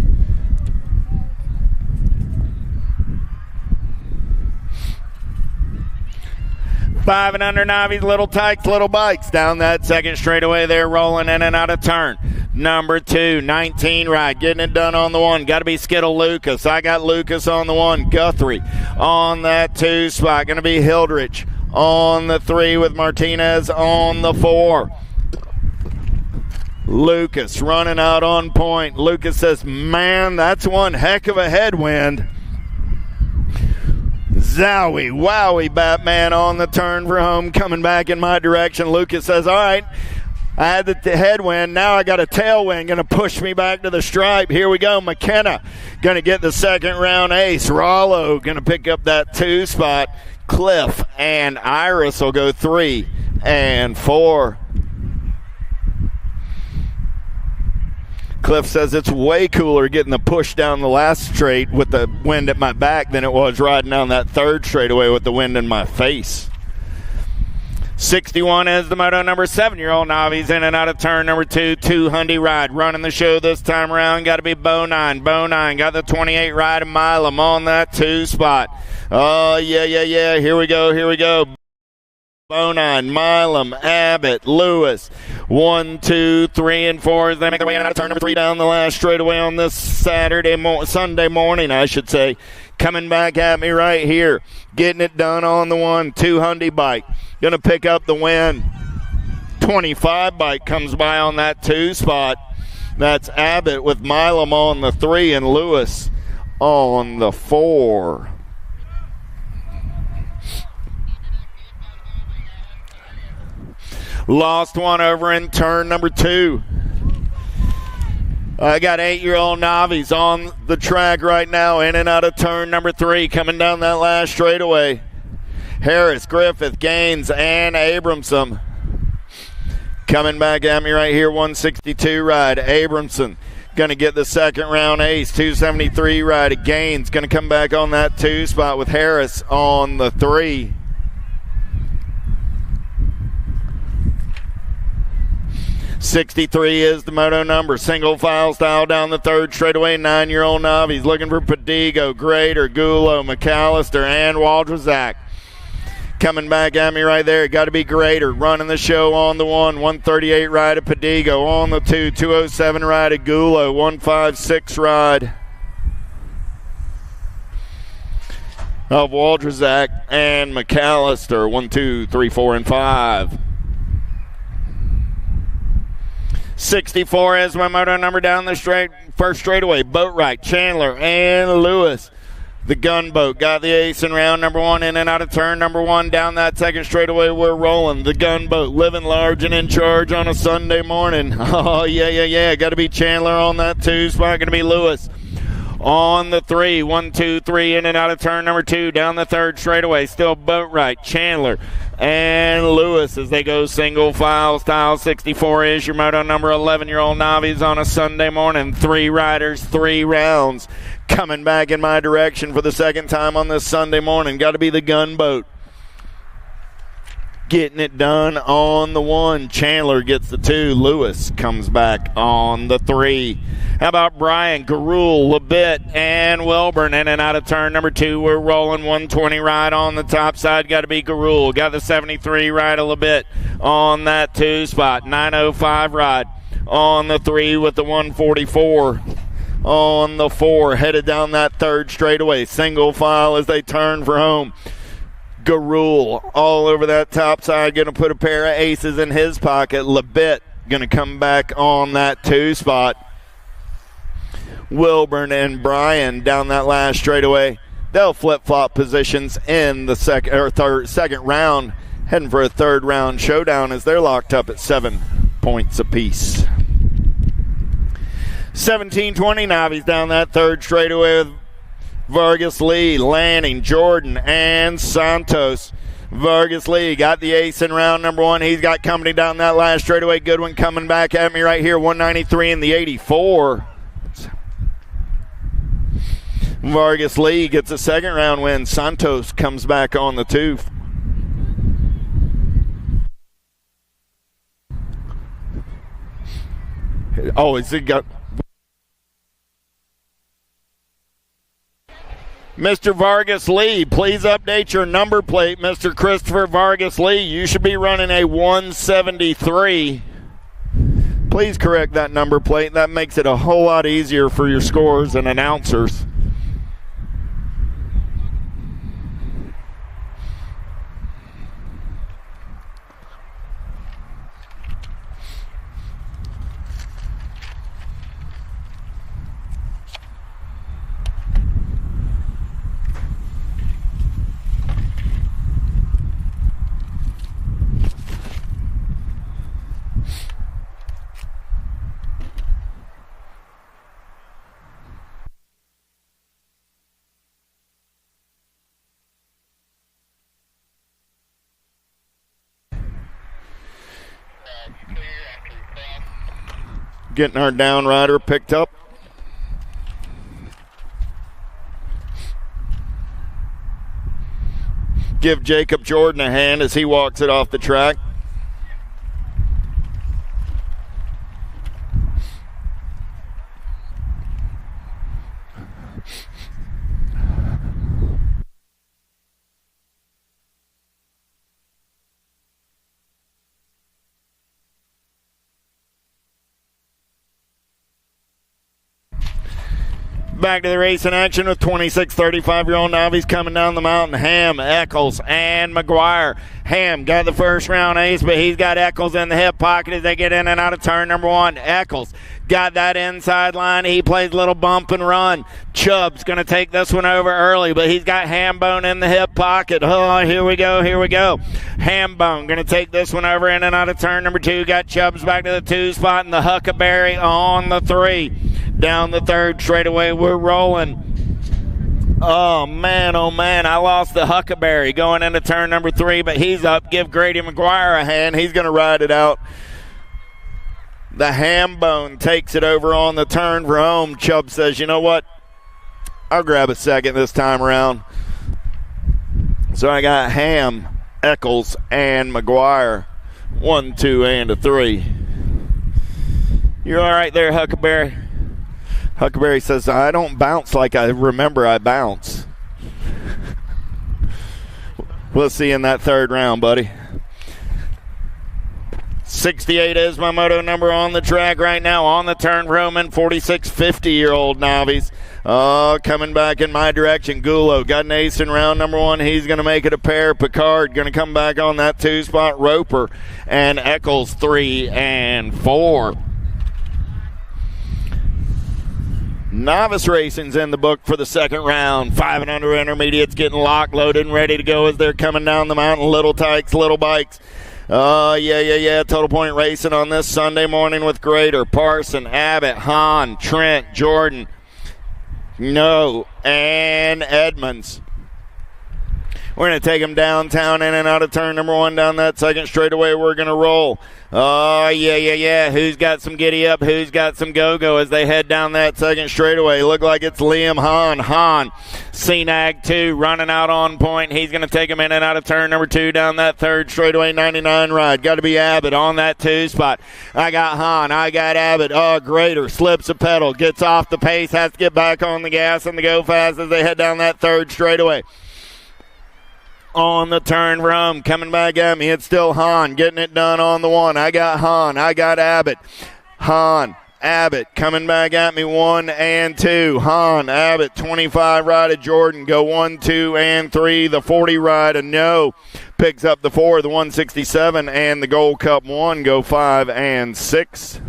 5 and under Novice, little tykes, little bikes. Down that second straightaway, they're rolling in and out of turn. Number 2, 19 ride, getting it done on the 1. Got to be Skittle Lucas. I got Lucas on the 1. Guthrie on that 2 spot. Going to be Hildrich on the 3 with Martinez on the 4. Lucas running out on point. Lucas says, man, that's one heck of a headwind. Zowie, wowie, Batman on the turn for home, coming back in my direction. Lucas says, all right, I had the headwind, now I got a tailwind, going to push me back to the stripe. Here we go, McKenna going to get the second round ace. Rollo going to pick up that 2 spot. Cliff and Iris will go 3 and 4. Cliff says it's way cooler getting the push down the last straight with the wind at my back than it was riding down that third straightaway with the wind in my face. 61 is the Moto number 7-year-old Novice in and out of turn number 2, 200 ride. Running the show this time around, got to be Bo 9. Bo 9 got the 28 ride of Milam on that 2 spot. Oh, yeah. Here we go. Bo 9, Milam, Abbott, Lewis. 1, 2, 3, and 4 as they make their way in and out of turn number 3 down the last straightaway on this Sunday morning, I should say. Coming back at me right here. Getting it done on the 1, 200 bike. Going to pick up the win. 25 bike comes by on that 2 spot. That's Abbott with Milam on the 3 and Lewis on the 4. Lost one over in turn number 2. I got 8-year-old Novice on the track right now, in and out of turn number 3, coming down that last straightaway. Harris, Griffith, Gaines, and Abramson. Coming back at me right here, 162 ride. Abramson going to get the second round ace. 273 ride. Gaines going to come back on that 2 spot with Harris on the 3. 63 is the Moto number. Single file style down the third straightaway. 9-year-old Novice looking for Padigo, Grader, Gulo, McAllister, and Waldrzak. Coming back at me right there. Got to be Grader running the show on the 1. 138 ride of Padigo on the 2. 207 ride of Gulo. 156 ride of Waldrzak and McAllister. 1, 2, 3, 4, and 5. 64 is my Moto number down the first straightaway. Boatwright, Chandler, and Lewis. The gunboat got the ace in round number 1, in and out of turn number 1. Down that second straightaway, we're rolling. The gunboat living large and in charge on a Sunday morning. Oh, yeah. Got to be Chandler on that 2 spot. Going to be Lewis on the 3. 1, 2, 3, in and out of turn number 2. Down the third straightaway, still Boatwright, Chandler, and Lewis as they go single file style. 64 is your Moto number 11-year-old Novice on a Sunday morning. 3 riders, 3 rounds. Coming back in my direction for the second time on this Sunday morning. Got to be the gunboat. Getting it done on the 1. Chandler gets the 2. Lewis comes back on the 3. How about Brian, Garul, Lebitt, and Wilburn in and out of turn number 2? We're rolling. 120 ride on the top side. Got to be Garul. Got the 73 ride of Lebitt on that 2 spot. 905 ride on the 3 with the 144 on the 4. Headed down that third straightaway. Single file as they turn for home. Garul all over that top side, going to put a pair of aces in his pocket. Lebitt going to come back on that 2 spot. Wilburn and Bryan down that last straightaway. They'll flip-flop positions in the second round, heading for a third round showdown as they're locked up at 7 points apiece. 17-20 Novice down that third straightaway with Vargas Lee, Lanning, Jordan, and Santos. Vargas Lee got the ace in round number 1. He's got company down that last straightaway. Goodwin coming back at me right here, 193 in the 84. Vargas Lee gets a second round win. Santos comes back on the 2. Oh, is it got... Mr. Vargas Lee, please update your number plate, Mr. Christopher Vargas Lee. You should be running a 173. Please correct that number plate. That makes it a whole lot easier for your scorers and announcers. Getting our down rider picked up. Give Jacob Jordan a hand as he walks it off the track. Back to the race in action with 26, 35-year-old Novice coming down the mountain. Ham, Eccles, and McGuire. Ham got the first round ace, but he's got Eccles in the hip pocket as they get in and out of turn number 1. Eccles got that inside line. He plays a little bump and run. Chubb's going to take this one over early, but he's got Hambone in the hip pocket. Oh, here we go. Hambone going to take this one over in and out of turn number 2. Got Chubb's back to the 2 spot, and the Huckleberry on the 3. Down the 3rd straightaway, we're rolling. Oh, man, I lost the Huckleberry going into turn number 3, but he's up. Give Grady McGuire a hand. He's going to ride it out. The Hambone takes it over on the turn for home. Chubb says, you know what? I'll grab a second this time around. So I got Ham, Eccles, and McGuire. 1, 2, and a 3. You're all right there, Huckleberry? Huckleberry says, I don't bounce like I remember I bounce. We'll see you in that 3rd round, buddy. 68 is my moto number on the track right now. On the turn, Roman, 46, 50-year-old Novice. Oh, coming back in my direction. Gulo got an ace in round number 1. He's going to make it a pair. Picard going to come back on that 2 spot. Roper and Eccles 3 and 4. Novice racing's in the book for the 2nd round. 5 and under intermediates getting locked, loaded, and ready to go as they're coming down the mountain. Little tykes, little bikes. Yeah. Total Point Racing on this Sunday morning with Grader, Parson, Abbott, Hahn, Trent, Jordan, and Edmonds. We're going to take them downtown in and out of turn number 1 down that 2nd straightaway. We're going to roll. Oh, yeah. Who's got some giddy up? Who's got some go-go as they head down that 2nd straightaway? Look like it's Liam Hahn, CNAG 2 running out on point. He's going to take him in and out of turn number 2 down that 3rd straightaway, 99 ride. Got to be Abbott on that 2 spot. I got Hahn. I got Abbott. Oh, Grader slips a pedal, gets off the pace, has to get back on the gas and to go fast as they head down that 3rd straightaway. On the turn from coming back at me, it's still Hahn getting it done on the 1. I got Hahn. I got Abbott. Hahn, Abbott coming back at me, 1 and 2. Hahn, Abbott, 25 ride of Jordan. Go 1, 2, and 3. The 40 ride of No picks up the 4. The 167 and the Gold Cup 1 go 5 and 6.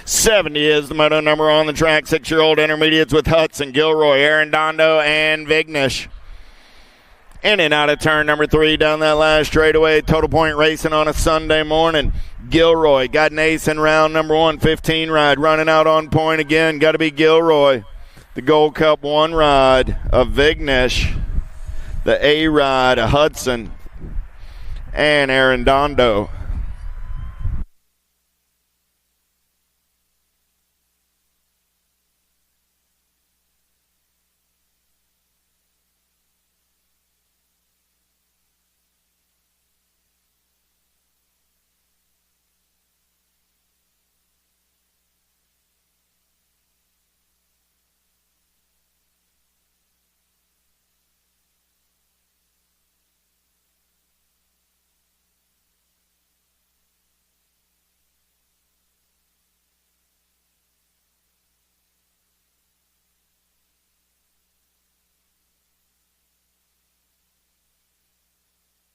$70 is the moto number on the track. 6-year-old intermediates with Hudson, Gilroy, Arredondo, and Vignish. In and out of turn number 3 down that last straightaway. Total Point Racing on a Sunday morning. Gilroy got an ace in round number 1, 15 ride. Running out on point again. Got to be Gilroy. The Gold Cup 1 ride of Vignesh. The A ride of Hudson. And Arredondo.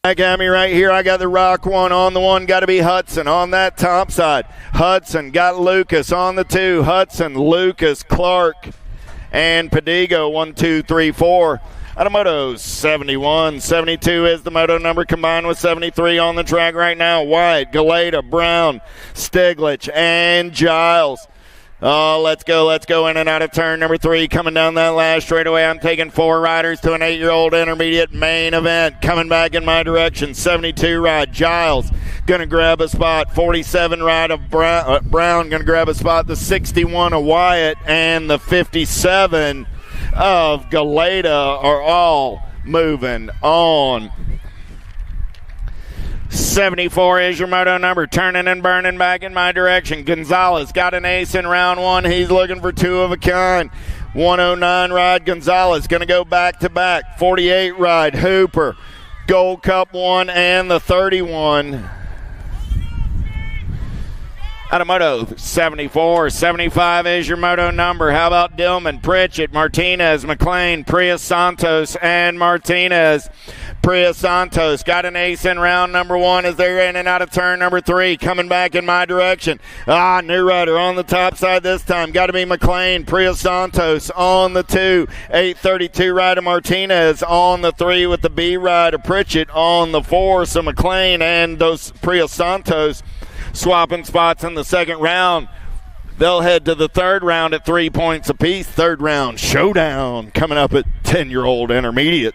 Back at me right here, I got the Rock 1 on the 1, got to be Hudson on that top side. Hudson got Lucas on the 2. Hudson, Lucas, Clark, and Padigo, 1, 2, 3, 4. Out of Motos, 71. 72 is the Moto number combined with 73 on the track right now. White, Galeta, Brown, Stiglich, and Giles. Oh, let's go in and out of turn number 3. Coming down that last straightaway, I'm taking 4 riders to an 8-year-old intermediate main event. Coming back in my direction, 72 ride, Giles. Going to grab a spot. 47 ride of Brown going to grab a spot. The 61 of Wyatt and the 57 of Galeta are all moving on. 74 is your Moto number, turning and burning back in my direction. Gonzalez got an ace in round 1. He's looking for 2 of a kind. 109 ride Gonzalez, going to go back to back. 48 ride Hooper, Gold Cup 1 and the 31. Out of Moto, 74. 75 is your Moto number. How about Dillman, Pritchett, Martinez, McLean, Prius Santos, and Martinez. Prius Santos got an ace in round number 1 as they're in and out of turn number 3. Coming back in my direction. New rider on the top side this time. Got to be McLean. Prius Santos on the 2. 832 rider Martinez on the 3 with the B rider Pritchett on the 4. So McLean and those Prius Santos swapping spots in the second round. They'll head to the third round at 3 points apiece. Third round showdown coming up at 10-year-old intermediate.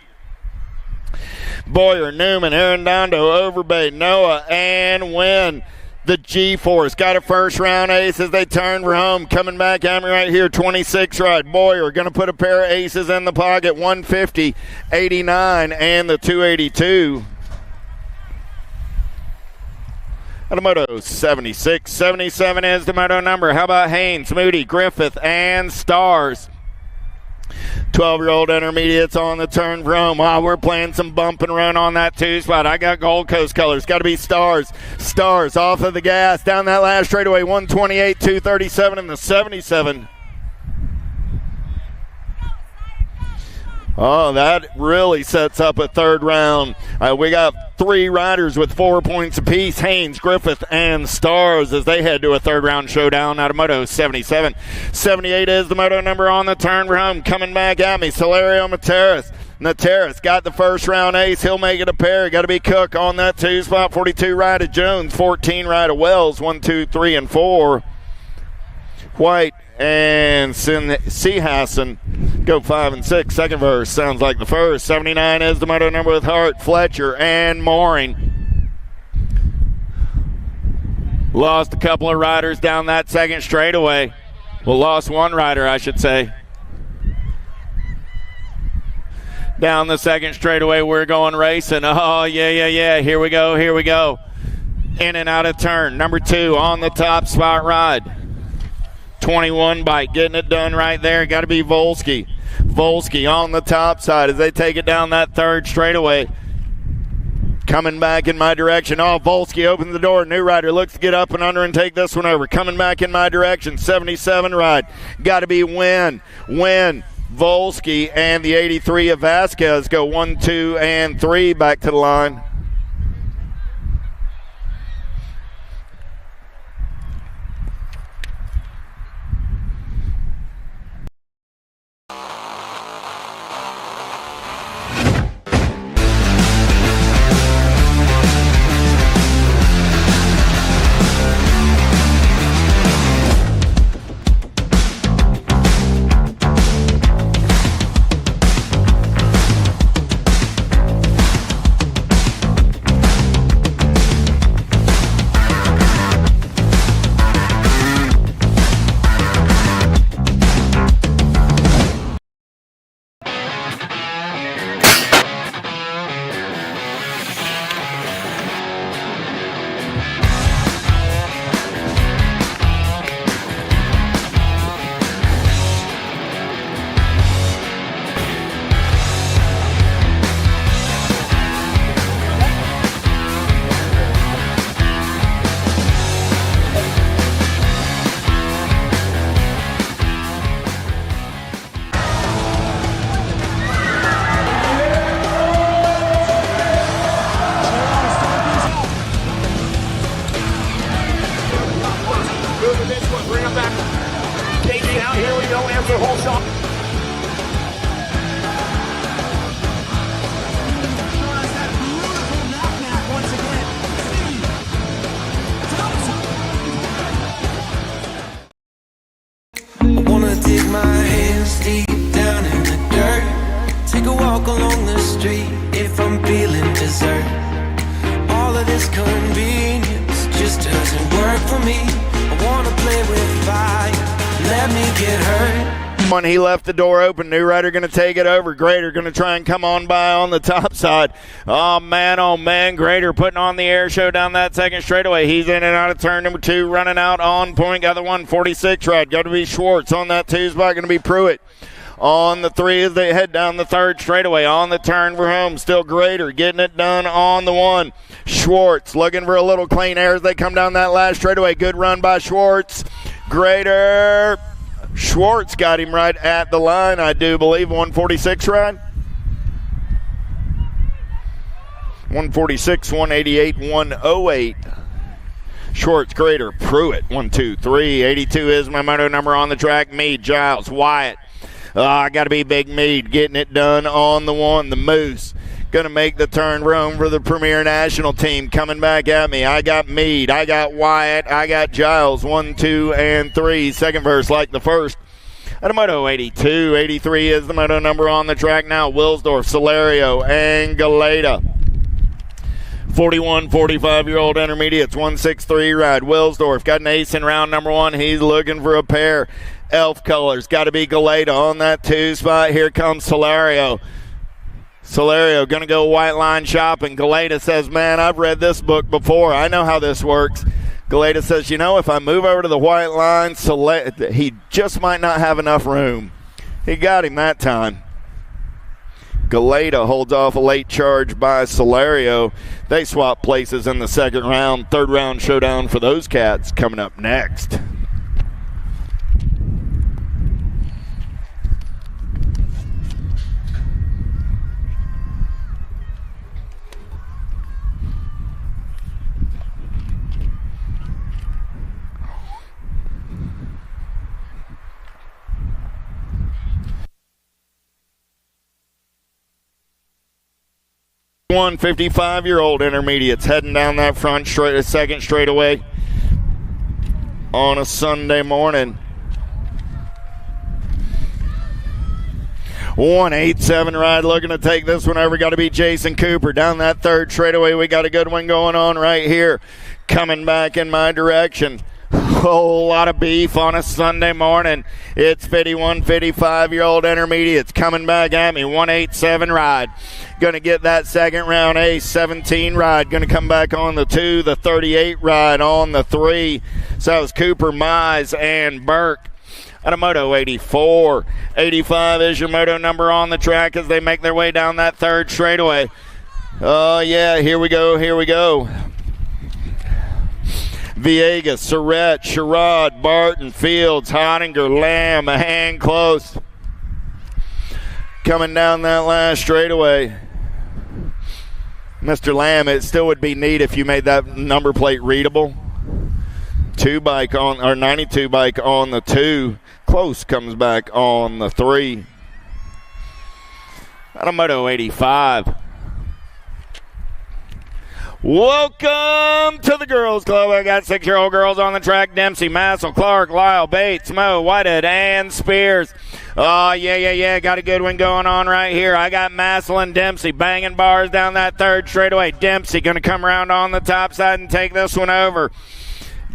Boyer, Newman, Arredondo, Overbay, Noah, and Wynn. The G-Force got a first round ace as they turn for home. Coming back at me right here, 26 ride. Boyer going to put a pair of aces in the pocket. 150, 89, and the 282. Out of Moto, 76. 77 is the Moto number. How about Haynes, Moody, Griffith, and Stars? 12-year-old intermediates on the turn for home. We're playing some bump and run on that 2 spot. I got Gold Coast colors. Got to be Stars. Stars off of the gas. Down that last straightaway. 128, 237, and the 77. Oh, that really sets up a third round. We got 3 riders with 4 points apiece. Haynes, Griffith, and Stars as they head to a third round showdown out of Moto 77. 78 is the Moto number on the turn for home. Coming back at me, Celerio Materis. Nateris got the first round ace. He'll make it a pair. Got to be Cook on that 2 spot. 42 ride of Jones. 14 ride of Wells. 1, 2, 3, and 4. White and Seahasson go 5 and 6. Second verse sounds like the first. 79 is the Moto number with Hart, Fletcher, and Mooring. Lost a couple of riders down that second straightaway. Well, lost 1 rider, I should say. Down the second straightaway, we're going racing. Oh, yeah. Here we go. In and out of turn. Number 2 on the top spot ride. 21 bike, getting it done right there. Got to be Volsky. Volsky on the top side as they take it down that third straightaway. Coming back in my direction. Oh, Volsky opens the door. New rider looks to get up and under and take this one over. Coming back in my direction. 77 ride. Got to be Wynn. Volsky and the 83 of Vasquez go 1, 2, and 3 back to the line. work for me. I wanna play with fire. Let me get hurt. When he left the door open, New Rider going to take it over. Grader going to try and come on by on the top side. Oh, man, Grader putting on the air show down that second straightaway. He's in and out of turn number 2, running out on point. Got the 146 ride. Got to be Schwartz on that 2 spot. Going to be Pruitt. On the 3 as they head down the third straightaway. On the turn for home, still Grader getting it done on the 1. Schwartz looking for a little clean air as they come down that last straightaway. Good run by Schwartz. Grader. Schwartz got him right at the line, I do believe. 146 ride. 146, 188, 108. Schwartz, Grader, Pruitt. 1, 2, 3. 82 is my moto number on the track. Meade, Giles, Wyatt. Got to be Big Meade getting it done on the 1. The Moose going to make the turn roam for the Premier National team. Coming back at me, I got Meade, I got Wyatt, I got Giles. 1, 2, and 3. Second verse like the first. At a Moto 82. 83 is the moto number on the track now. Wilsdorf, Solario, and Galeta. 41, 45-year-old intermediates. 163 ride. Wilsdorf got an ace in round number 1. He's looking for a pair. Elf colors. Got to be Galeta on that 2 spot. Here comes Solario. Solario going to go white line shopping. Galeta says, man, I've read this book before. I know how this works. Galeta says, you know, if I move over to the white line, he just might not have enough room. He got him that time. Galeta holds off a late charge by Solario. They swap places in the second round. Third round showdown for those cats coming up next. One 55-year-old intermediates heading down that front second straightaway on a Sunday morning. 187 ride looking to take this one over. Got to be Jason Cooper down that third straightaway. We got a good one going on right here. Coming back in my direction. Whole lot of beef on a Sunday morning. It's 51, 55-year-old intermediates coming back at me. 187 ride. Going to get that second round ace. 17 ride. Going to come back on the 2. The 38 ride on the 3. So it's Cooper, Mize, and Burke. At a Moto 84. 85 is your moto number on the track as they make their way down that third straightaway. Oh, yeah, here we go. Villegas, Surratt, Sherrod, Barton, Fields, Hottinger, Lamb, a hand close. Coming down that last straightaway. Mr. Lamb, it still would be neat if you made that number plate readable. 92 bike on the 2. Close comes back on the 3. At a Moto 85. Welcome to the Girls Club. I got 6-year-old girls on the track. Dempsey, Massel, Clark, Lyle, Bates, Moe, Whitehead, and Spears. Oh, yeah. Got a good one going on right here. I got Massel and Dempsey banging bars down that third straightaway. Dempsey going to come around on the top side and take this one over.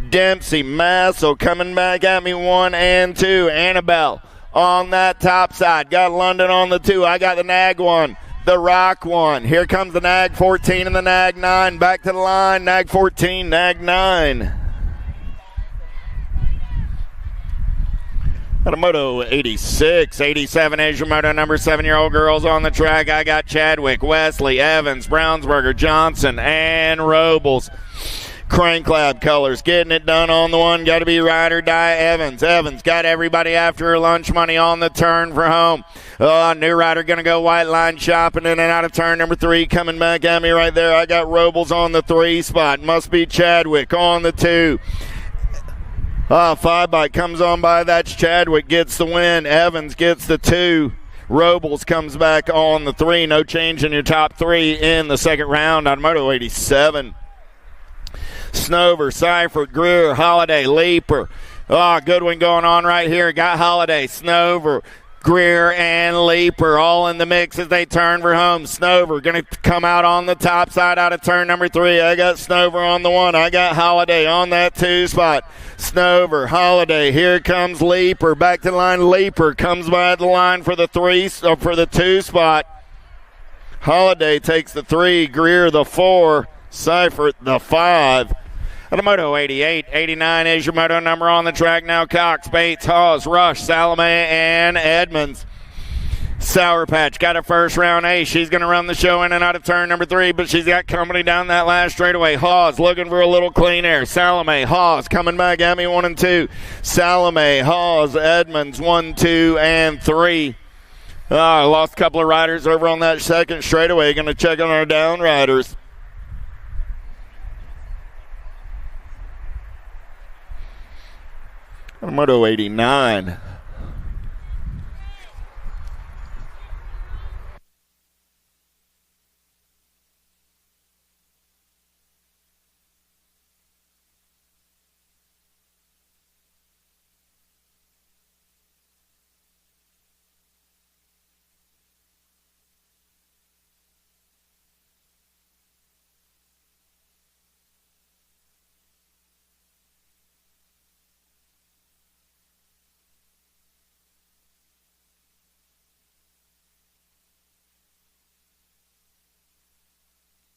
Dempsey, Massel coming back at me 1 and 2. Annabelle on that top side. Got London on the 2. I got the Nag 1. The Rock 1. Here comes the Nag 14 and the Nag 9. Back to the line. Nag 14, Nag 9. At a Moto 86. 87 is your moto number. 7-year-old girls on the track. I got Chadwick, Wesley, Evans, Brownsburger, Johnson, and Robles. Crank Lab colors getting it done on the 1. Got to be ride or die Evans. Evans got everybody after her lunch money on the turn for home. New rider going to go white line shopping in and out of turn number 3. Coming back at me right there. I got Robles on the 3 spot. Must be Chadwick on the 2. 5 bike comes on by. That's Chadwick gets the win. Evans gets the 2. Robles comes back on the 3. No change in your top 3 in the second round on Moto 87. Snover, Seifert, Greer, Holiday, Leaper. Good one going on right here. Got Holiday, Snover, Greer and Leaper all in the mix as they turn for home. Snover going to come out on the top side out of turn number 3. I got Snover on the 1. I got Holiday on that 2 spot. Snover, Holiday, here comes Leaper. Back to the line. Leaper comes by the line for the 2 spot. Holiday takes the 3. Greer the 4. Seifert the 5. At a Moto 88, 89 is your moto number on the track now. Cox, Bates, Hawes, Rush, Salome, and Edmonds. Sour Patch got a first round ace. She's going to run the show in and out of turn number 3, but she's got company down that last straightaway. Hawes looking for a little clean air. Salome, Hawes coming back at me 1 and 2. Salome, Hawes, Edmonds 1, 2, and 3. I lost a couple of riders over on that second straightaway. Going to check on our down riders. Moto 89.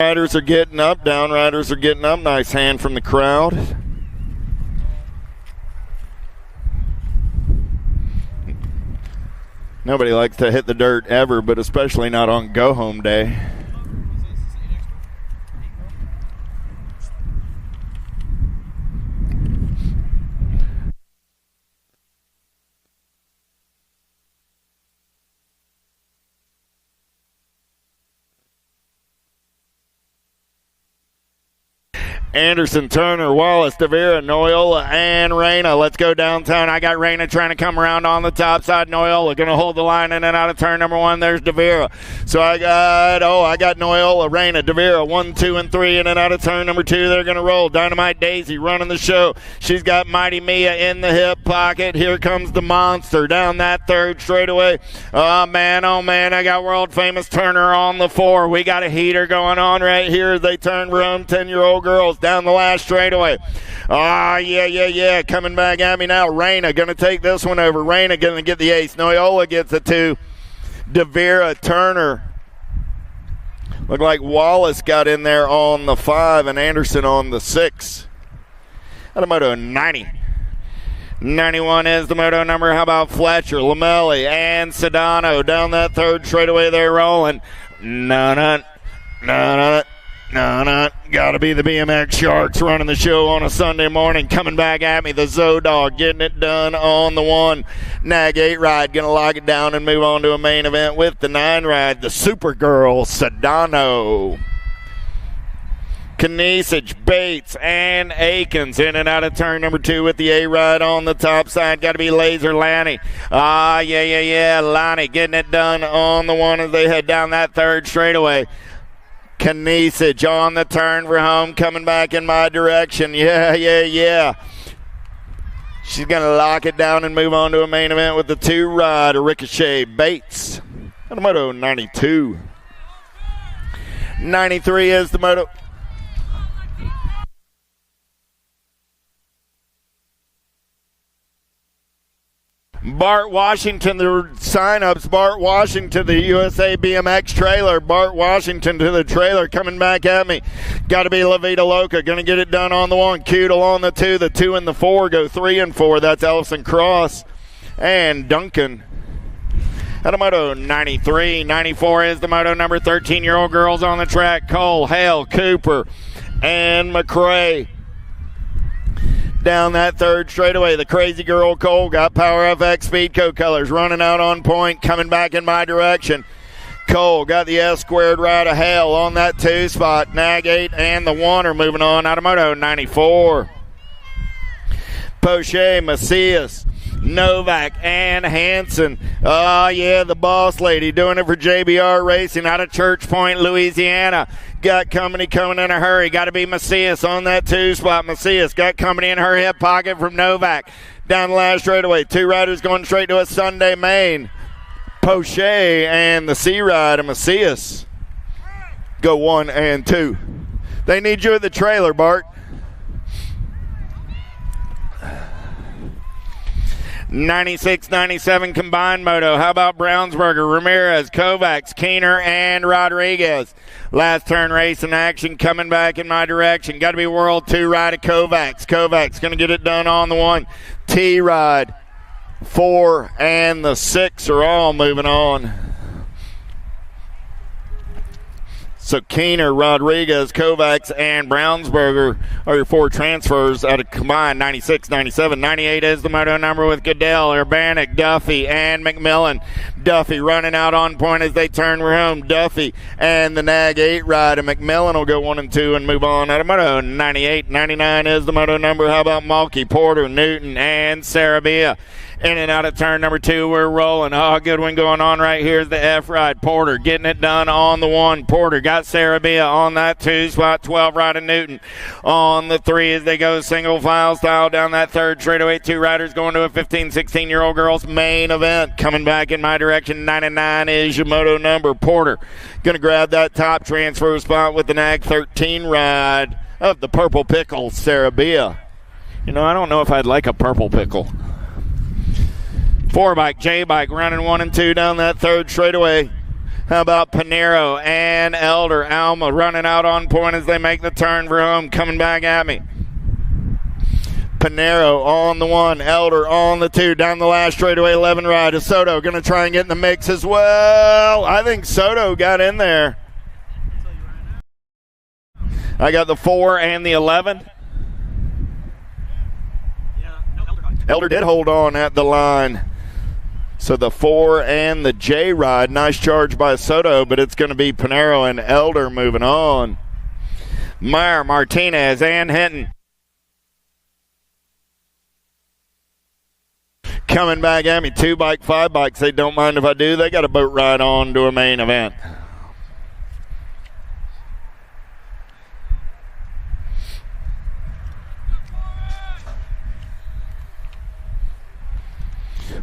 Riders are getting up. Down riders are getting up. Nice hand from the crowd. Nobody likes to hit the dirt ever, but especially not on go-home day. Anderson, Turner, Wallace, Devera, Noyola, and Reyna. Let's go downtown. I got Reyna trying to come around on the top side. Noyola going to hold the line in and out of turn number 1. There's Devera. So I got Noyola, Reyna, Devera, 1, 2, and 3 in and out of turn number 2. They're going to roll. Dynamite Daisy running the show. She's got Mighty Mia in the hip pocket. Here comes the monster down that third straightaway. Oh, man, I got world famous Turner on the 4. We got a heater going on right here as they turn for home. 10-year-old girls down the last straightaway. Yeah. Coming back at me now. Reyna going to take this one over. Reyna going to get the ace. Noyola gets the 2. Devera, Turner. Looked like Wallace got in there on the 5 and Anderson on the 6. At a Moto 90. 91 is the moto number. How about Fletcher, Lamelli, and Sedano down that third straightaway? They're rolling. No. Gotta be the BMX Sharks running the show on a Sunday morning. Coming back at me, the Zodog getting it done on the 1. Nag 8 ride, gonna lock it down and move on to a main event with the 9 ride. The Supergirl, Sedano. Kanisich, Bates, and Akins in and out of turn number 2 with the A ride on the top side. Got to be Laser Lanny. Lanny getting it done on the 1 as they head down that third straightaway. Kanisich on the turn for home, coming back in my direction. Yeah. She's going to lock it down and move on to a main event with the 2 ride, Ricochet Bates. And the Moto 92. 93 is the Moto. Bart Washington, the sign-ups. Bart Washington, the USA BMX trailer. Bart Washington to the trailer, coming back at me. Got to be La Vida Loca. Going to get it done on the 1. Cudel on the 2. The 2 and the 4 go 3 and 4. That's Ellison Cross and Duncan. At a Moto 93. 94 is the moto number. 13-year-old girls on the track. Cole, Hale, Cooper, and McRae. Down that third straightaway, the crazy girl Cole got Power FX Speedco colors running out on point, coming back in my direction. Cole got the S squared ride of Hale on that 2 spot. Nag 8 and the 1 are moving on out of Moto 94. Poche, Macias, Novak, and Hansen. The boss lady doing it for JBR Racing out of Church Point, Louisiana. Got company coming in a hurry. Got to be Macias on that 2 spot. Macias got company in her hip pocket from Novak. Down the last straightaway. 2 riders going straight to a Sunday main. Poche and the C-Ride and Macias go 1 and 2. They need you at the trailer, Bart. 96-97 combined moto. How about Brownsburger, Ramirez, Kovacs, Keener, and Rodriguez? Last turn race in action coming back in my direction. Got to be World 2 ride of Kovacs. Kovacs going to get it done on the 1. T-Ride, 4, and the 6 are all moving on. So Keener, Rodriguez, Kovacs, and Brownsburger are your 4 transfers out of combined 96, 97. 98 is the moto number with Goodell, Urbanic, Duffy, and McMillan. Duffy running out on point as they turn for home. Duffy and the Nag 8 ride, and McMillan will go 1 and 2 and move on out of moto. 98, 99 is the moto number. How about Mulkey, Porter, Newton, and Sarabia? In and out of turn number 2, we're rolling. Oh, good one going on right here is the F ride. Porter getting it done on the 1. Porter got Sarabia on that 2 spot. 12 ride of Newton on the 3 as they go single file style down that 3rd straightaway. 2 riders going to a 15, 16-year-old girls main event. Coming back in my direction, 99 is your moto number. Porter going to grab that top transfer spot with the Nag 13 ride of the Purple Pickle, Sarabia. You know, I don't know if I'd like a purple pickle. 4-bike, J-bike running 1 and 2 down that 3rd straightaway. How about Pinero and Elder? Alma running out on point as they make the turn for home. Coming back at me. Pinero on the 1, Elder on the 2. Down the last straightaway, 11 ride. Is Soto going to try and get in the mix as well? I think Soto got in there. I got the 4 and the 11. Elder did hold on at the line. So the 4 and the J ride, nice charge by Soto, but it's going to be Pinero and Elder moving on. Meyer, Martinez, and Hinton. Coming back at me, 2-bike, 5-bikes. They don't mind if I do. They got a boat ride on to a main event.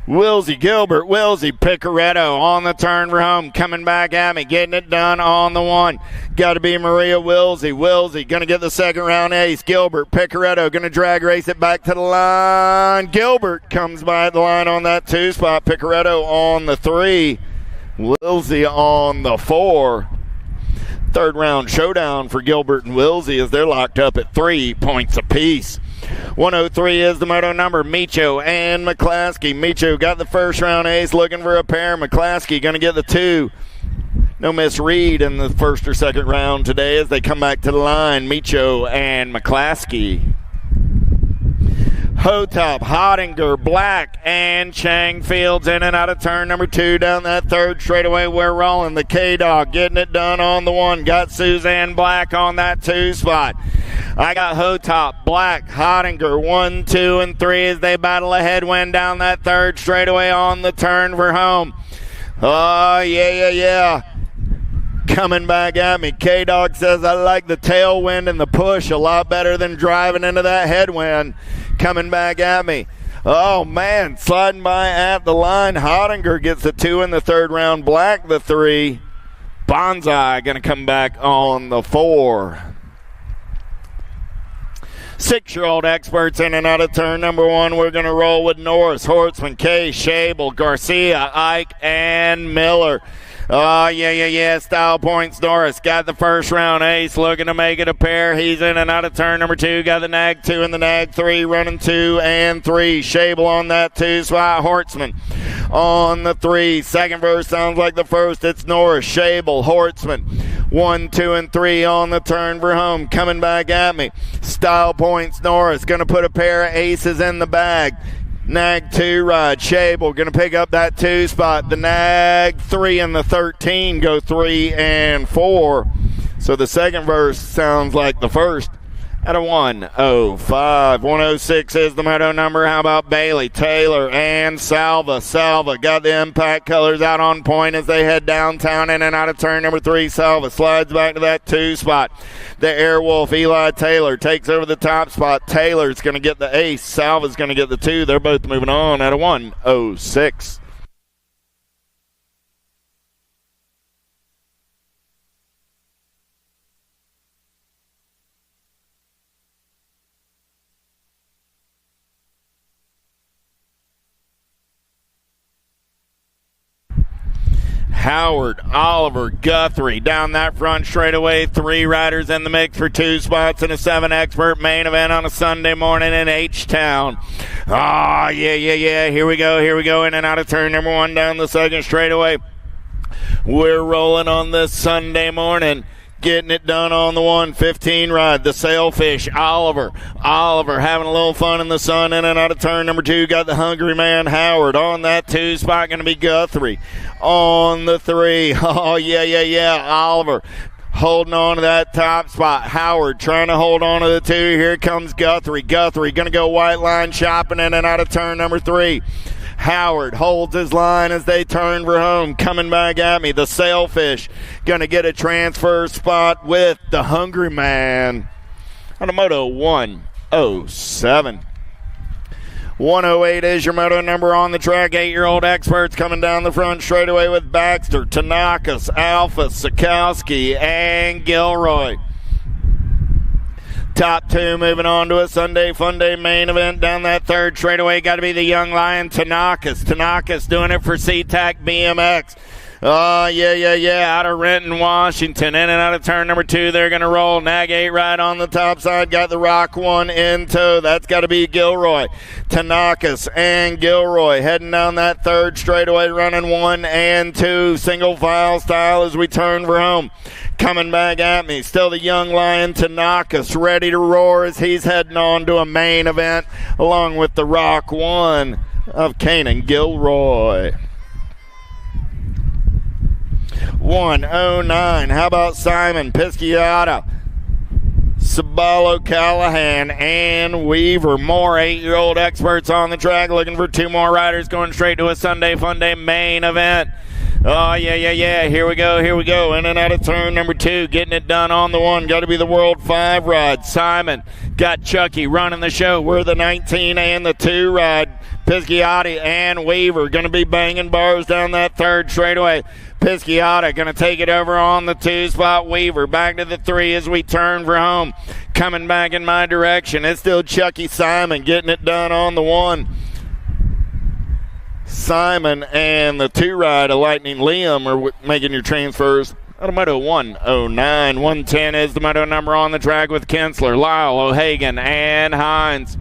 Wilsey, Gilbert, Wilsey, Picaretto on the turn for home. Coming back at me, getting it done on the 1. Got to be Maria Wilsey. Wilsey going to get the 2nd round ace. Gilbert, Picaretto going to drag race it back to the line. Gilbert comes by the line on that 2 spot. Picaretto on the 3. Wilsey on the 4. 3rd round showdown for Gilbert and Wilsey as they're locked up at 3 points apiece. 103 is the moto number. Micho and McClaskey. Micho got the 1st round ace, looking for a pair. McClaskey going to get the 2. No misread in the 1st or 2nd round today as they come back to the line. Micho and McClaskey. Hotop, Hottinger, Black, and Chang Fields in and out of turn number 2 down that 3rd straightaway. We're rolling. The K-Dog getting it done on the 1. Got Suzanne Black on that 2 spot. I got Hotop, Black, Hottinger, 1, 2, and 3 as they battle a headwind down that 3rd straightaway on the turn for home. Oh, yeah. Coming back at me. K-Dog says, I like the tailwind and the push a lot better than driving into that headwind. Coming back at me. Oh, man, sliding by at the line. Hottinger gets the 2 in the 3rd round. Black the 3. Bonsai going to come back on the 4. 6-year-old experts in and out of turn number 1. We're going to roll with Norris, Hortzman, Kay, Schabel, Garcia, Ike, and Miller. Oh, yeah. Style points. Norris got the 1st round ace, looking to make it a pair. He's in and out of turn number 2. Got the Nag 2 and the Nag 3, running 2 and 3. Schabel on that 2 spot. Hortzman on the 3. 2nd verse sounds like the 1st. It's Norris, Schabel, Hortzman. 1, 2, and 3 on the turn for home. Coming back at me. Style points. Norris going to put a pair of aces in the bag. Nag 2 ride. Schabel going to pick up that 2 spot. The Nag 3 and the 13 go 3 and 4. So the 2nd verse sounds like the 1st. At a 105. 106 is the moto number. How about Bailey, Taylor, and Salva? Salva got the impact colors out on point as they head downtown in and out of turn number 3. Salva slides back to that 2 spot. The Airwolf, Eli Taylor, takes over the top spot. Taylor's going to get the ace. Salva's going to get the 2. They're both moving on at a 106. Howard, Oliver, Guthrie down that front straightaway. 3 riders in the mix for 2 spots in a 7 expert main event on a Sunday morning in H Town. Ah, yeah. Here we go. In and out of turn number 1 down the second straightaway. We're rolling on this Sunday morning. Getting it done on the 115 ride. The Sailfish, Oliver having a little fun in the sun. In and out of turn number 2. Got the hungry man, Howard. On that 2 spot, going to be Guthrie. On the 3. Oh, yeah. Oliver holding on to that top spot. Howard trying to hold on to the 2. Here comes Guthrie. Guthrie going to go white line shopping in and out of turn number 3. Howard holds his line as they turn for home. Coming back at me, the Sailfish going to get a transfer spot with the hungry man on a Moto 107. 108 is your Moto number on the track. 8-year-old experts coming down the front straightaway with Baxter, Tanakis, Alpha, Sikowski, and Gilroy. Top 2 moving on to a Sunday Fun Day main event down that third straightaway. Got to be the young lion, Tanakis. Tanakis doing it for H Town BMX. Oh, yeah. Out of Renton, Washington. In and out of turn number 2. They're going to roll. Nag 8 right on the top side. Got the Rock 1 in tow. That's got to be Gilroy. Tanakis and Gilroy heading down that third straightaway, running 1 and 2. Single file style as we turn for home. Coming back at me, still the young lion, Tanakis, ready to roar as he's heading on to a main event along with the Rock 1 of Kanan Gilroy. 109. How about Simon Pisciata, Sabalo, Callahan, and Weaver? More 8-year-old experts on the track looking for 2 more riders going straight to a Sunday Fun Day main event. Oh, yeah. Here we go. In and out of turn number 2. Getting it done on the 1. Got to be the World 5 ride. Simon got Chucky running the show. We're the 19 and the 2 ride. Pisciati and Weaver going to be banging bars down that third straightaway. Pisciati going to take it over on the 2 spot. Weaver back to the 3 as we turn for home. Coming back in my direction. It's still Chucky Simon getting it done on the 1. Simon and the 2 ride of Lightning Liam are making your transfers. Out of Moto 109. 110 is the Moto number on the track with Kinsler, Lyle, O'Hagan, and Hines.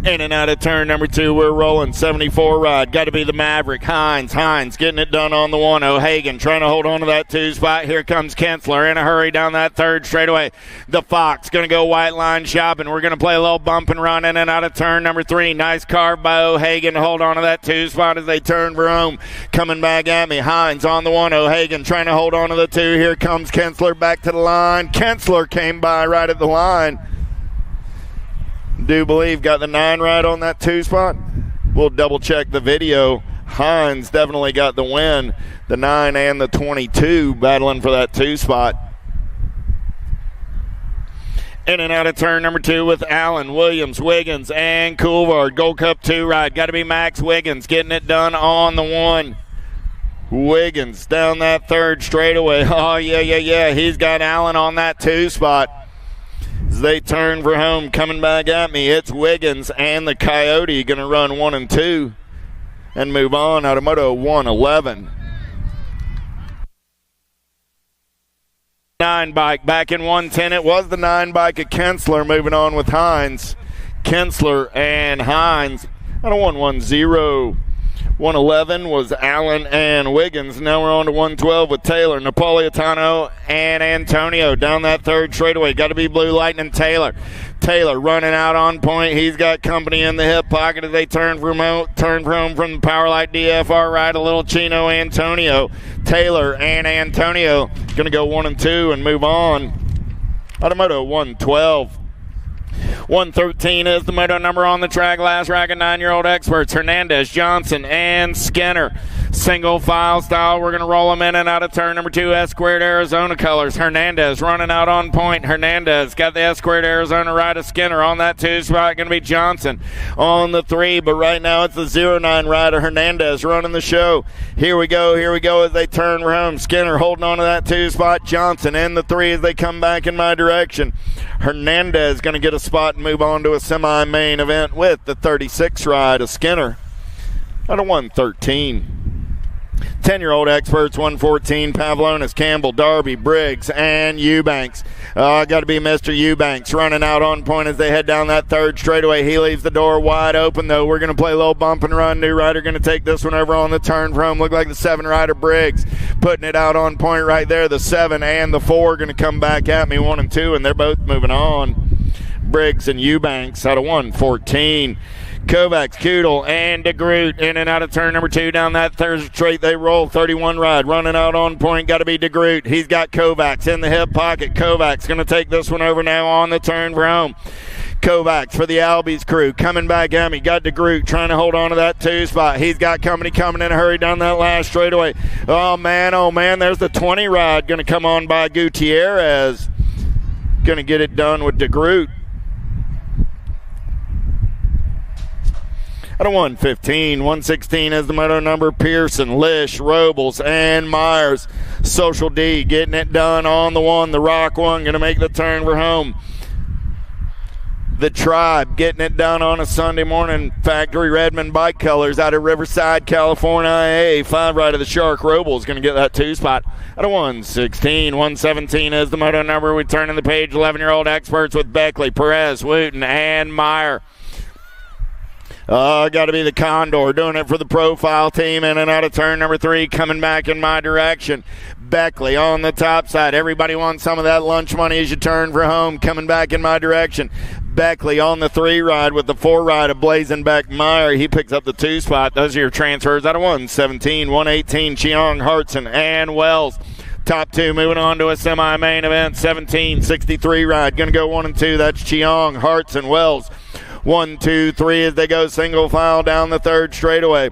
In and out of turn number 2, we're rolling. 74 ride. Got to be the Maverick. Hines getting it done on the 1. O'Hagan trying to hold on to that 2 spot. Here comes Kinsler in a hurry down that third straightaway. The Fox going to go white line shopping. We're going to play a little bump and run in and out of turn number 3. Nice carve by O'Hagan to hold on to that 2 spot as they turn for home. Coming back at me. Hines on the 1. O'Hagan trying to hold on to the 2. Here comes Kinsler back to the line. Kinsler came by right at the line. Do believe got the 9 ride on that 2 spot. We'll double check the video. Hines definitely got the win. The 9 and the 22 battling for that 2 spot. In and out of turn number 2 with Allen, Williams, Wiggins, and Coulthard. Gold Cup 2 ride. Got to be Max Wiggins getting it done on the 1. Wiggins down that third straightaway. Oh, yeah. He's got Allen on that 2 spot. As they turn for home, coming back at me, it's Wiggins and the Coyote going to run 1 and 2 and move on out of Moto 111. 9 bike back in 110. It was the 9 bike of Kinsler moving on with Hines. Kinsler and Hines out of 110. 111 was Allen and Wiggins. Now we're on to 112 with Taylor, Napolitano, and Antonio down that third straightaway. Got to be Blue Lightning Taylor. Taylor running out on point. He's got company in the hip pocket as they turn from home from the Powerlight DFR ride. A little Chino Antonio. Taylor and Antonio going to go 1 and 2 and move on. Automoto 112. 113 is the Moto number on the track. Last rack of 9-year-old experts. Hernandez, Johnson, and Skinner. Single file style. We're going to roll them in and out of turn number 2. S-squared Arizona colors. Hernandez running out on point. Hernandez got the S-squared Arizona ride of Skinner on that 2 spot. Going to be Johnson on the 3. But right now it's the 09 rider. Hernandez running the show. Here we go as they turn for home. Skinner holding on to that 2 spot. Johnson in the 3 as they come back in my direction. Hernandez going to get a spot and move on to a semi-main event with the 36 ride of Skinner out of 113. 10-year-old experts, 114, Pavlonis, Campbell, Darby, Briggs, and Eubanks. Got to be Mr. Eubanks running out on point as they head down that third straightaway. He leaves the door wide open, though. We're going to play a little bump and run. New rider going to take this one over on the turn for home. Look like the 7-rider Briggs putting it out on point right there. The 7 and the 4 going to come back at me, 1 and 2, and they're both moving on. Briggs and Eubanks out of 114. Kovacs, Kudel, and DeGroot in and out of turn number 2 down that third straight. They roll 31 ride. Running out on point, got to be DeGroot. He's got Kovacs in the hip pocket. Kovacs going to take this one over now on the turn for home. Kovacs for the Albies crew coming back at me. Got DeGroot trying to hold on to that 2 spot. He's got company coming in a hurry down that last straightaway. Oh, man, there's the 20 ride going to come on by Gutierrez. Going to get it done with DeGroot. Out of 115, 116 is the moto number. Pearson, Lish, Robles, and Myers. Social D getting it done on the 1. The Rock 1 going to make the turn for home. The Tribe getting it done on a Sunday morning. Factory Redmond bike colors out of Riverside, California. A 5 ride of the Shark. Robles going to get that 2 spot. Out of 116, 117 is the moto number. We turn in the page. 11-year-old experts with Beckley, Perez, Wooten, and Meyer. Got to be the Condor doing it for the Profile team. In and out of turn number 3, coming back in my direction. Beckley on the top side. Everybody wants some of that lunch money as you turn for home. Coming back in my direction. Beckley on the 3 ride with the 4 ride of Blazenbeck Meyer. He picks up the 2 spot. Those are your transfers out of 117, 118, Cheong, Hartson, and Wells. Top 2 moving on to a semi-main event. 17, 63 ride. Going to go 1 and 2. That's Cheong, Hartson, Wells. 1, 2, 3 as they go single file down the third straightaway.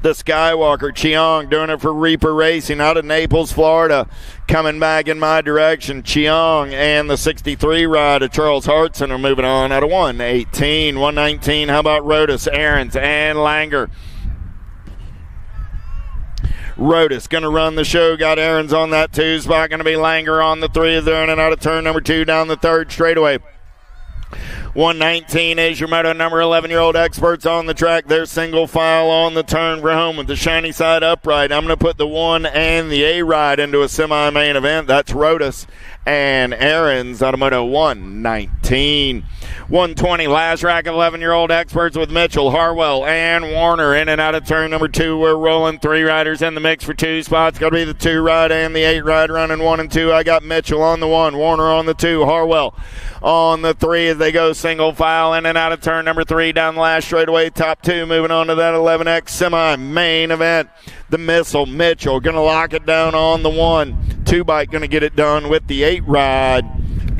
The Skywalker, Cheong doing it for Reaper Racing out of Naples, Florida. Coming back in my direction, Cheong and the 63 ride of Charles Hartson are moving on out of 118, 119. How about Rodas, Aarons, and Langer? Rodas going to run the show. Got Aarons on that 2 spot. Going to be Langer on the 3 as they're in and out of turn number 2 down the third straightaway. 119 is your moto number. 11-year-old experts on the track. They're single file on the turn for home with the shiny side upright. I'm going to put the 1 and the A ride into a semi-main event. That's Rodas and Aarons out of moto 119. 120, last rack of 11-year-old experts with Mitchell, Harwell, and Warner in and out of turn number 2. We're rolling 3 riders in the mix for 2 spots. Got to be the 2 ride and the 8 ride running 1 and 2. I got Mitchell on the 1, Warner on the 2, Harwell on the 3 as they go single file in and out of turn number 3 down the last straightaway. Top 2 moving on to that 11X semi-main event. The Missile, Mitchell going to lock it down on the 1. 2 bike going to get it done with the 8 ride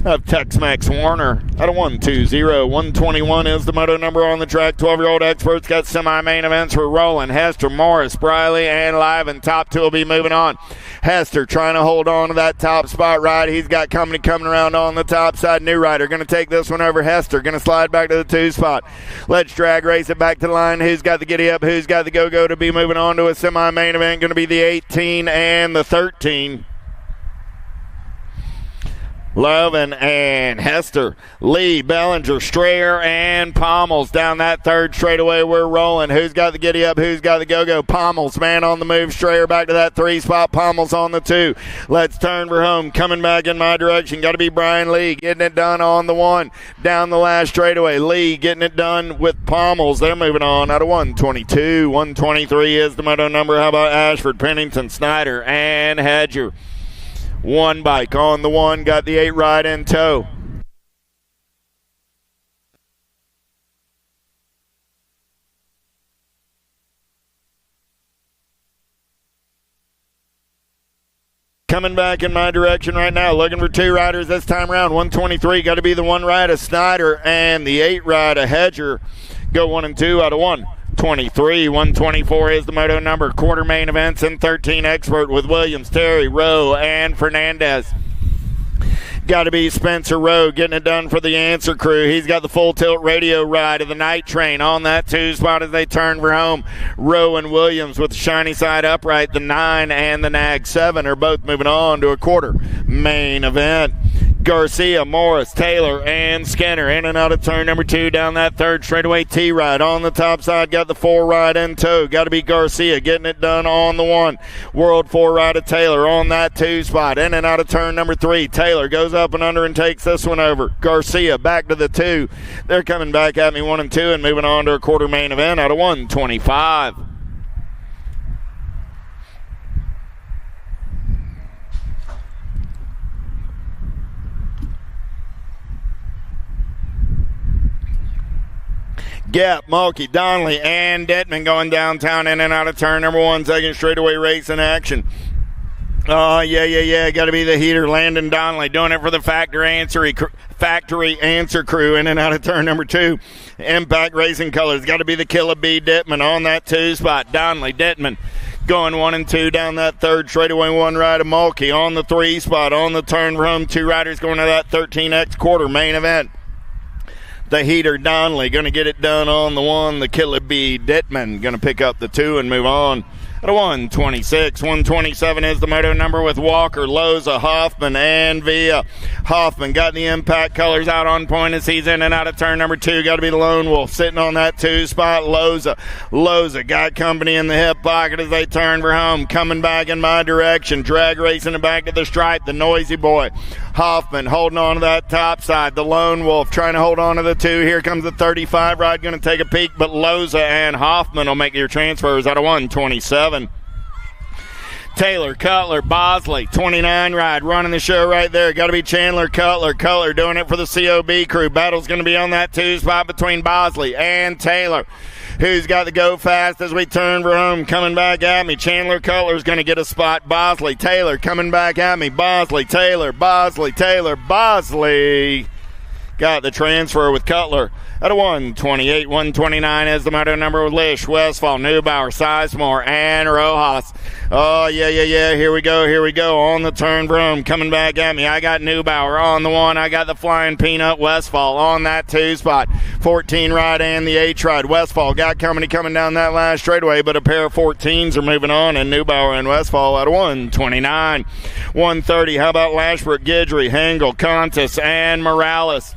of Tex-Mex Warner out of 120. 121 is the moto number on the track. 12-year-old experts got semi-main events for Roland, Hester, Morris, Briley, and Liven. Top 2 will be moving on. Hester trying to hold on to that top spot ride. He's got company coming around on the top side. New rider going to take this one over. Hester going to slide back to the 2 spot. Let's drag race it back to the line. Who's got the giddy up? Who's got the go-go to be moving on to a semi-main event? Going to be the 18 and the 13. Lovin and Hester, Lee, Bellinger, Strayer, and Pommels down that third straightaway. We're rolling. Who's got the giddy up? Who's got the go-go? Pommels, man on the move. Strayer back to that 3 spot. Pommels on the 2. Let's turn for home. Coming back in my direction. Got to be Brian Lee getting it done on the 1. Down the last straightaway. Lee getting it done with Pommels. They're moving on out of 122. 123 is the moto number. How about Ashford, Pennington, Snyder, and Hedger? 1 bike on the 1, got the 8 ride in tow. Coming back in my direction right now, looking for 2 riders this time around. 123, got to be the 1 ride of Snyder and the 8 ride of Hedger. Go 1 and 2 out of 123. 124 is the moto number. Quarter main events and 13 expert with Williams, Terry, Rowe, and Fernandez. Got to be Spencer Rowe getting it done for the Answer crew. He's got the full tilt radio ride of the Night Train on that 2 spot as they turn for home. Rowe and Williams with the shiny side upright. The 9 and the Nag 7 are both moving on to a quarter main event. Garcia, Morris, Taylor, and Skinner in and out of turn number 2 down that third straightaway. T-Ride on the top side, got the 4 ride in tow. Got to be Garcia getting it done on the 1. World 4 ride of Taylor on that 2 spot. In and out of turn number 3. Taylor goes up and under and takes this one over. Garcia back to the 2. They're coming back at me 1 and 2 and moving on to a quarter main event out of 125. Gap, Mulkey, Donnelly, and Detman going downtown in and out of turn number 1. Second straightaway race in action. Oh, yeah. Got to be the heater, Landon Donnelly, doing it for the factory answer crew in and out of turn number 2. Impact Racing Colors. Got to be the Killer B. Detman on that 2 spot. Donnelly, Detman going 1 and 2 down that third straightaway. 1 ride of Mulkey on the 3 spot. On the turn from 2 riders going to that 13X quarter main event. The heater, Donnelly, going to get it done on the 1. The Killer B. Detman going to pick up the 2 and move on. At a 126, 127 is the moto number with Walker, Loza, Hoffman, and Villa. Hoffman got the impact colors out on point as he's in and out of turn number 2. Got to be the Lone Wolf sitting on that 2 spot. Loza got company in the hip pocket as they turn for home. Coming back in my direction. Drag racing it back to the stripe. The Noisy Boy. Hoffman holding on to that top side. The Lone Wolf trying to hold on to the 2. Here comes the 35 ride. Going to take a peek, but Loza and Hoffman will make your transfers out of 127. Taylor, Cutler, Bosley, 29 ride, running the show right there. Got to be Chandler Cutler. Cutler doing it for the COB crew. Battle's going to be on that 2 spot between Bosley and Taylor. Who's got to go fast as we turn for home? Coming back at me. Chandler Cutler's going to get a spot. Bosley, Taylor coming back at me. Bosley, Taylor, Bosley, Taylor, Bosley. Got the transfer with Cutler at a 128, 129 is the moto number with Lish, Westfall, Neubauer, Sizemore, and Rojas. Oh, yeah. Here we go. On the turn from coming back at me. I got Neubauer on the 1. I got the Flying Peanut Westfall on that 2 spot. 14 ride and the H ride. Westfall got company coming down that last straightaway, but a pair of 14s are moving on, and Neubauer and Westfall at a 129. 130. How about Lashbrook, Guidry, Hengel, Contis, and Morales?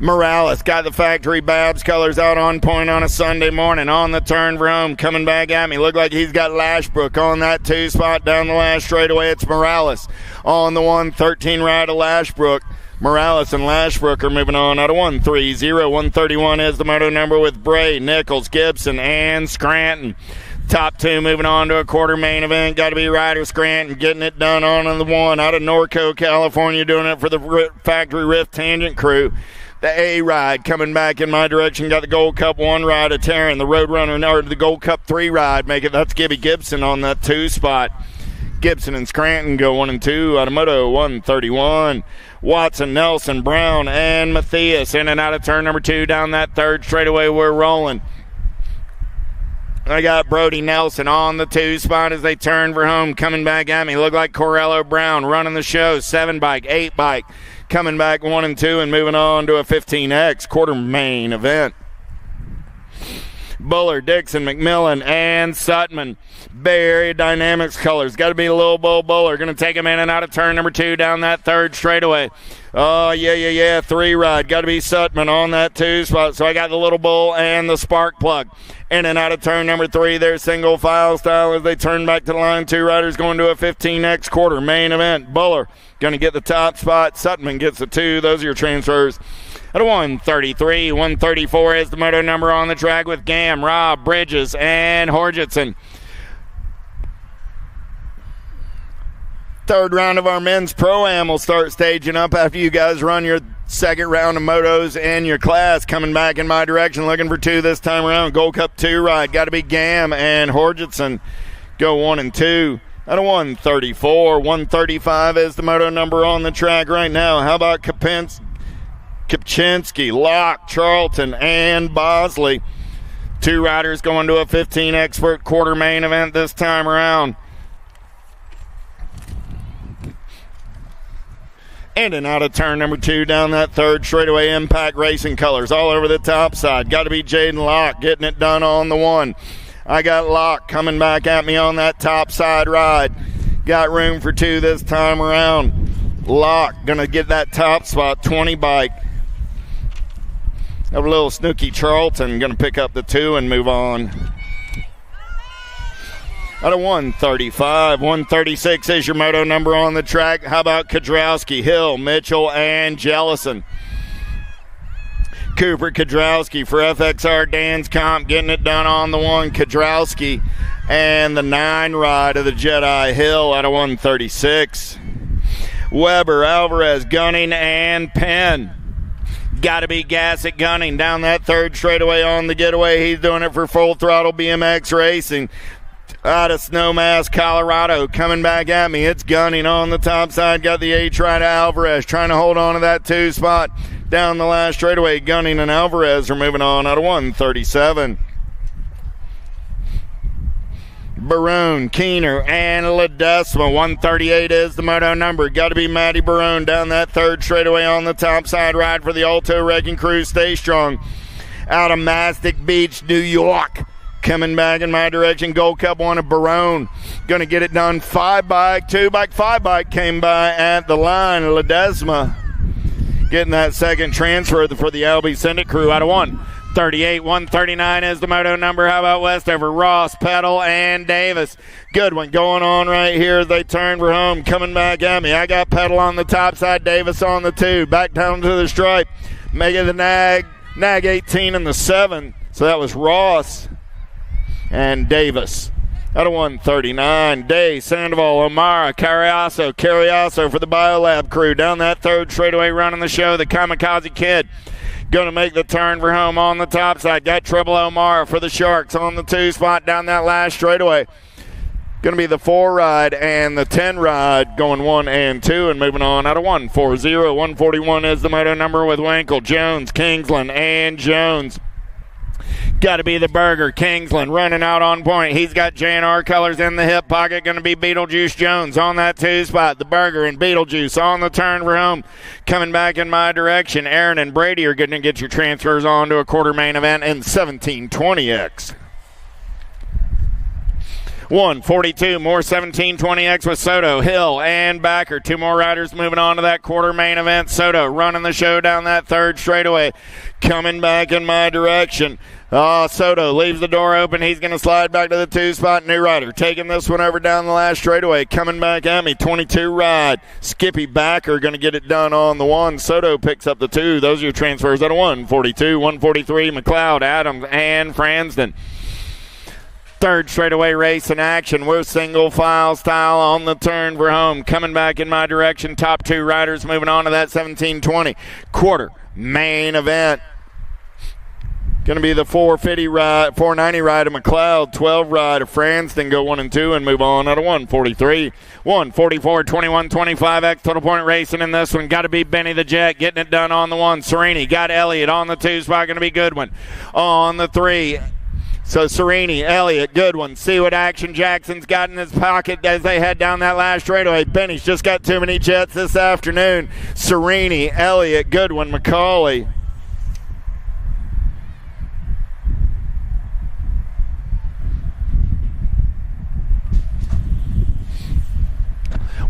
Morales got the factory Babs colors out on point on a Sunday morning. On the turn for home, coming back at me. Look like he's got Lashbrook on that 2 spot down the last straightaway. It's Morales on the 113 ride of Lashbrook. Morales and Lashbrook are moving on out of 130. 131 is the moto number with Bray, Nichols, Gibson, and Scranton. Top 2 moving on to a quarter main event. Got to be Ryder Scranton getting it done on the 1 out of Norco, California, doing it for the factory Rift Tangent crew. The A ride coming back in my direction. Got the Gold Cup 1 ride of Taryn. The Roadrunner, or the Gold Cup 3 ride. That's Gibby Gibson on that 2 spot. Gibson and Scranton go 1 and 2 out of Moto 131. Watson, Nelson, Brown, and Matthias in and out of turn number 2 down that third straightaway. We're rolling. I got Brody Nelson on the 2 spot as they turn for home. Coming back at me. Look like Corello Brown running the show. 7 bike, 8 bike. Coming back 1 and 2 and moving on to a 15X quarter main event. Buller, Dixon, McMillan, and Sutman. Bay Area Dynamics colors. Got to be a little Bull Buller. Going to take him in and out of turn number 2 down that third straightaway. Oh, yeah. 3 ride. Got to be Sutman on that 2 spot. So I got the Little Bull and the Spark Plug. In and out of turn number 3. They're single file style as they turn back to the line. 2 riders going to a 15X quarter main event. Buller going to get the top spot. Sutman gets the 2. Those are your transfers. At a 133, 134 is the moto number on the track with Gam, Rob, Bridges, and Horjitson. Third round of our men's Pro-Am will start staging up after you guys run your second round of motos in your class. Coming back in my direction, looking for 2 this time around. Gold Cup 2 ride. Got to be Gam and Horjitson go 1 and 2. At a 134, 135 is the moto number on the track right now. How about Kopczynski, Locke, Charlton, and Bosley? 2 riders going to a 15 expert quarter main event this time around. In and out of turn number 2 down that third straightaway. Impact Racing colors all over the top side. Got to be Jaden Locke getting it done on the 1. I got Locke coming back at me on that top side ride. Got room for 2 this time around. Lock gonna get that top spot, 20 bike. Have a little Snooky Charlton gonna pick up the 2 and move on. Out of 135, 136 is your moto number on the track. How about Kodrowski, Hill, Mitchell, and Jellison? Cooper Kodrowski for FXR Dan's Comp, getting it done on the 1. Kodrowski and the 9 ride of the Jedi Hill out of 136. Weber, Alvarez, Gunning, and Penn. Got to be gas at Gunning down that 3rd straightaway on the getaway. He's doing it for Full Throttle BMX Racing. Out of Snowmass, Colorado, coming back at me. It's Gunning on the top side. Got the H ride of Alvarez trying to hold on to that 2 spot. Down the last straightaway, Gunning and Alvarez are moving on out of 137. Barone, Keener, and Ledesma. 138 is the moto number. Got to be Matty Barone down that 3rd straightaway on the top side. Ride for the Alto Wrecking Crew. Stay strong. Out of Mastic Beach, New York. Coming back in my direction. Gold Cup 1 of Barone. Going to get it done. 5 bike, 2 bike, 5 bike came by at the line. Ledesma getting that 2nd transfer for the Albie Syndicate crew out of 138. 139 is the moto number. How about Westover, Ross, Peddle, and Davis? Good one going on right here as they turn for home. Coming back at me. I got Peddle on the top side, Davis on the 2. Back down to the stripe. Making the nag 18 and the 7. So that was Ross and Davis. Out of 139, Day, Sandoval, O'Mara, Carriasso for the Biolab crew. Down that 3rd straightaway running the show, the Kamikaze Kid. Going to make the turn for home on the top side. Got Trouble O'Mara for the Sharks on the 2 spot down that last straightaway. Going to be the 4 ride and the 10 ride going 1 and 2 and moving on out of 140. 141 is the moto number with Winkle, Jones, Kingsland, and Jones. Got to be the Burger, Kingsland running out on point. He's got JNR colors in the hip pocket. Going to be Beetlejuice Jones on that 2 spot. The Burger and Beetlejuice on the turn for home. Coming back in my direction, Aaron and Brady are going to get your transfers on to a quarter main event in 1720X. 142, more 1720X with Soto, Hill, and Backer. 2 more riders moving on to that quarter main event. Soto running the show down that 3rd straightaway. Coming back in my direction. Soto leaves the door open. He's going to slide back to the 2 spot. New rider taking this one over down the last straightaway. Coming back at me. 22 ride. Skippy Backer going to get it done on the 1. Soto picks up the 2. Those are your transfers out of 142. 143, McLeod, Adams, and Fransden. 3rd straightaway race in action. We're single file style on the turn for home. Coming back in my direction. Top 2 riders moving on to that 1720 quarter main event. Going to be the 450 ride, 490 ride of McLeod, 12 ride of Franston, go 1 and 2 and move on out of 143. 144, 21, 25X total point racing in this one. Got to be Benny the Jet getting it done on the 1. Serini got Elliott on the 2 spot. Going to be Goodwin on the 3. So Serini, Elliott, Goodwin. See what action Jackson's got in his pocket as they head down that last straightaway. Benny's just got too many jets this afternoon. Serini, Elliott, Goodwin, McCauley.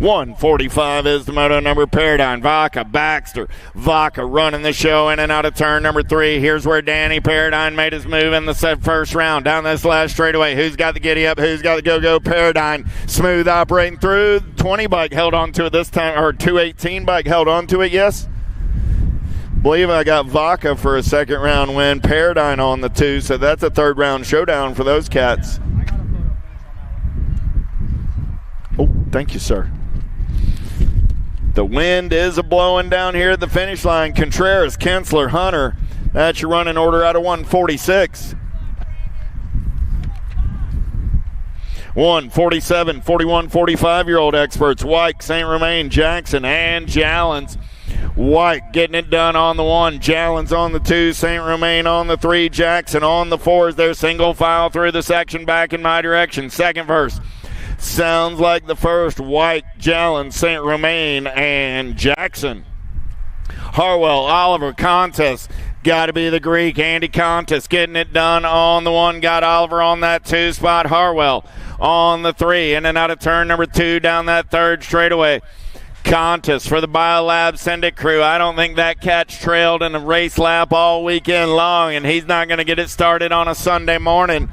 145 is the moto number. Paradigm, Vaca, Baxter. Vaca running the show in and out of turn number 3. Here's where Danny Paradigm made his move in the first round. Down this last straightaway. Who's got the giddy up? Who's got the go-go? Paradigm. Smooth operating through. 20 bike held on to it this time, or 218 bike held on to it, yes? Believe I got Vaca for a second round win. Paradigm on the 2, so that's a 3rd round showdown for those cats. Oh, thank you, sir. The wind is a-blowing down here at the finish line. Contreras, Kensler, Hunter. That's your running order out of 146. 147, 41, 45-year-old experts. White, St. Romain, Jackson, and Jallens. White getting it done on the 1. Jallens on the 2. St. Romain on the 3. Jackson on the 4 as they're single file through the section back in my direction. Second verse. Sounds like the first. White, Jallens, St. Romain, and Jackson. Harwell, Oliver, Contest. Got to be the Greek. Andy Contest getting it done on the 1. Got Oliver on that 2 spot. Harwell on the 3. In and out of turn number 2 down that 3rd straightaway. Contest for the Biolab Send It crew. I don't think that catch trailed in a race lap all weekend long, and he's not going to get it started on a Sunday morning.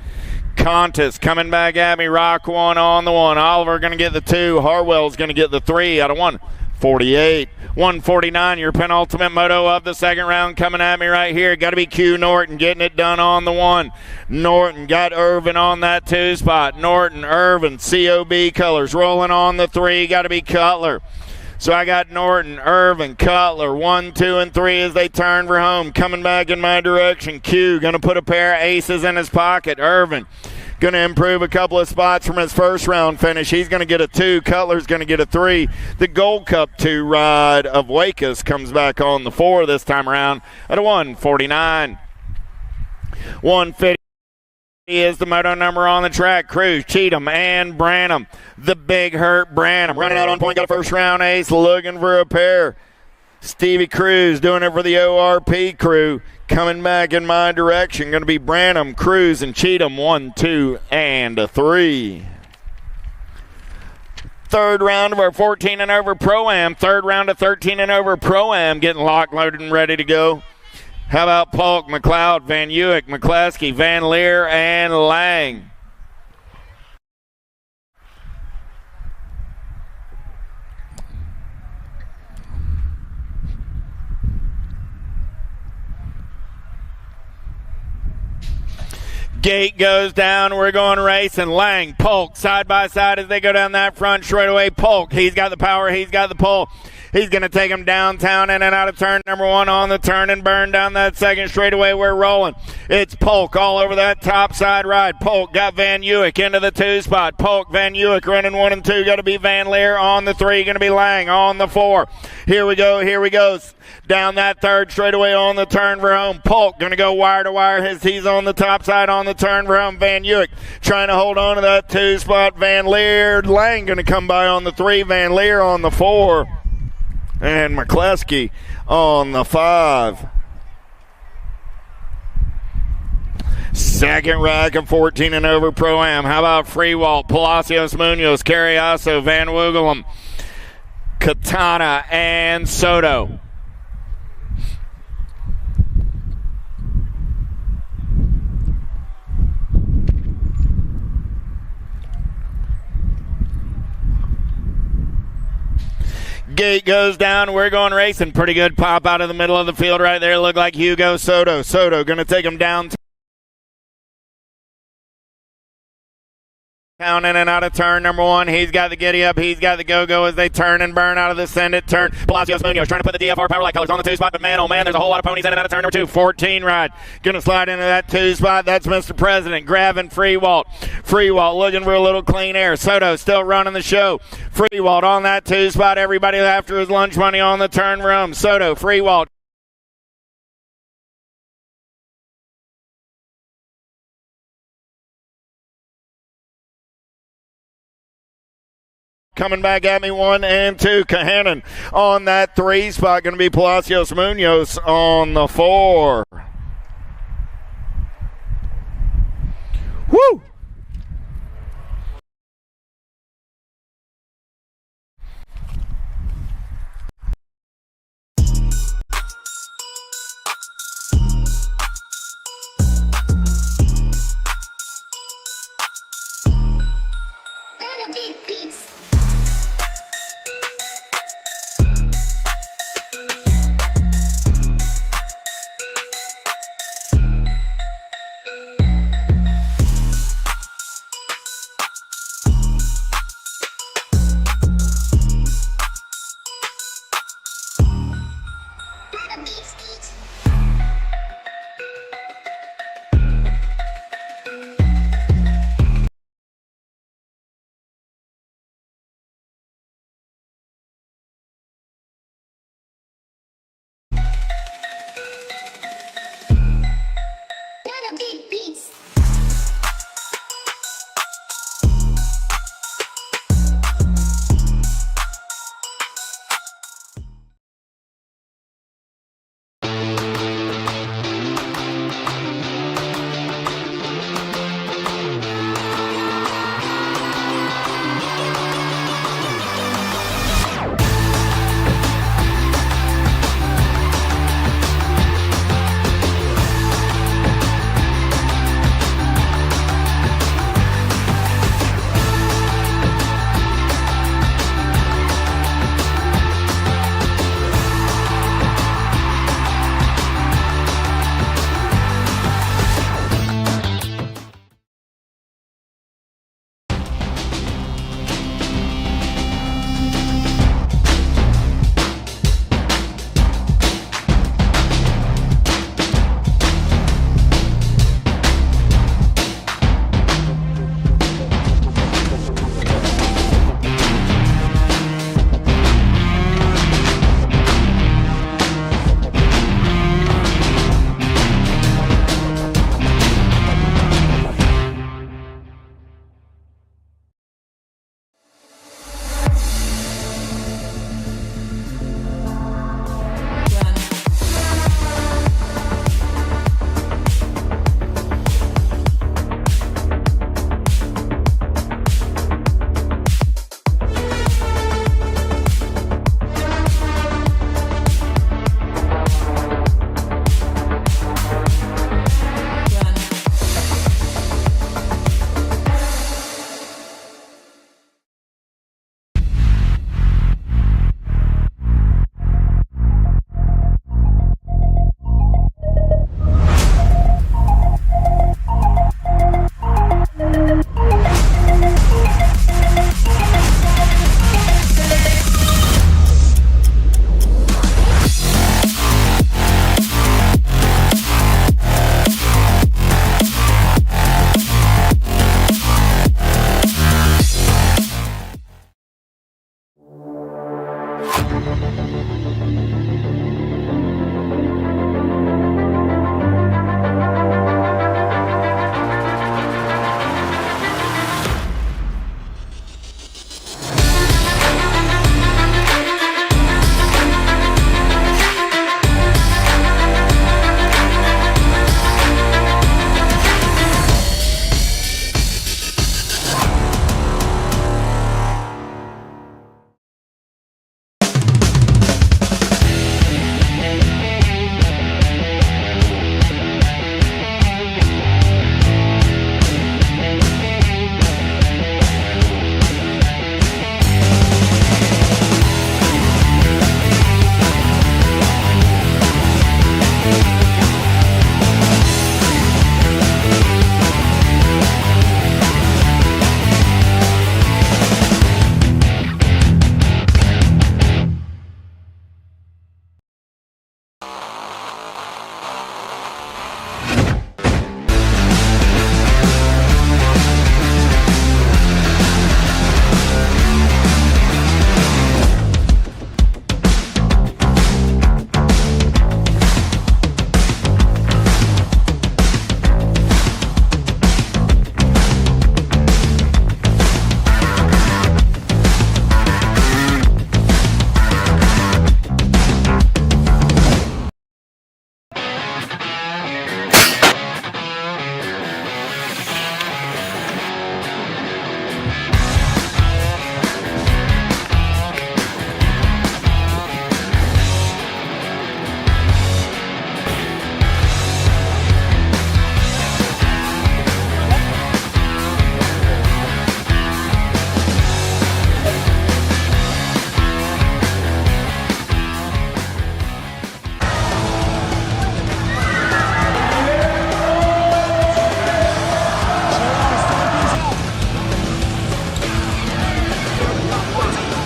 Contest coming back at me. Rock 1 on the 1. Oliver going to get the 2. Harwell's going to get the 3 out of 148. 149, your penultimate moto of the second round coming at me right here. Got to be Q Norton getting it done on the 1. Norton got Irvin on that 2 spot. Norton, Irvin, COB colors rolling on the 3. Got to be Cutler. So I got Norton, Irvin, Cutler, 1, 2, and 3 as they turn for home. Coming back in my direction. Q going to put a pair of aces in his pocket. Irvin going to improve a couple of spots from his first round finish. He's going to get a 2. Cutler's going to get a 3. The Gold Cup 2 ride of Wakus comes back on the 4 this time around at a 149. 150. Is the moto number on the track. Cruz, Cheatham, and Branham. The big hurt Branham. Running out on point, got a first round ace, looking for a pair. Stevie Cruz doing it for the ORP crew. Coming back in my direction. Going to be Branham, Cruz, and Cheatham. 1, 2, and a 3. Third round of our 14 and over Pro-Am. Third round of 13 and over Pro-Am. Getting locked, loaded, and ready to go. How about Polk, McLeod, Van Uwyk, McCleskey, Van Leer, and Lang? Gate goes down. We're going racing. Lang, Polk, side by side as they go down that front straightaway. Polk, he's got the power. He's got the pull. He's going to take him downtown in and out of turn number 1 on the turn and burn down that second straightaway. We're rolling. It's Polk all over that top side ride. Polk got Van Uwyk into the 2 spot. Polk, Van Uwyk running 1 and 2. Got to be Van Leer on the 3. Going to be Lang on the 4. Here we go. Here we go. Down that third straightaway on the turn for home. Polk going to go wire to wire as he's on the top side on the turn for home. Van Uwyk trying to hold on to that 2 spot. Van Leer. Lang going to come by on the 3. Van Leer on the 4. And McCleskey on the 5. Second rack of 14 and over Pro-Am. How about Freewalt, Palacios Munoz, Carriazo, Van Woogelum, Katana, and Soto. Gate goes down. We're going racing. Pretty good pop out of the middle of the field right there. Look like Hugo Soto. Soto going to take him down. In and out of turn number 1. He's got the giddy up. He's got the go-go as they turn and burn out of the send it turn. Palacios Munoz trying to put the DFR power light colors on the 2 spot, but man, oh man, there's a whole lot of ponies in and out of turn number 2. 14 ride. Going to slide into that 2 spot. That's Mr. President grabbing Freewalt. Freewalt looking for a little clean air. Soto still running the show. Freewalt on that 2 spot. Everybody after his lunch money on the turn room. Soto, Freewalt. Coming back at me 1 and 2. Kahanen on that 3 spot. Going to be Palacios Munoz on the 4. Woo!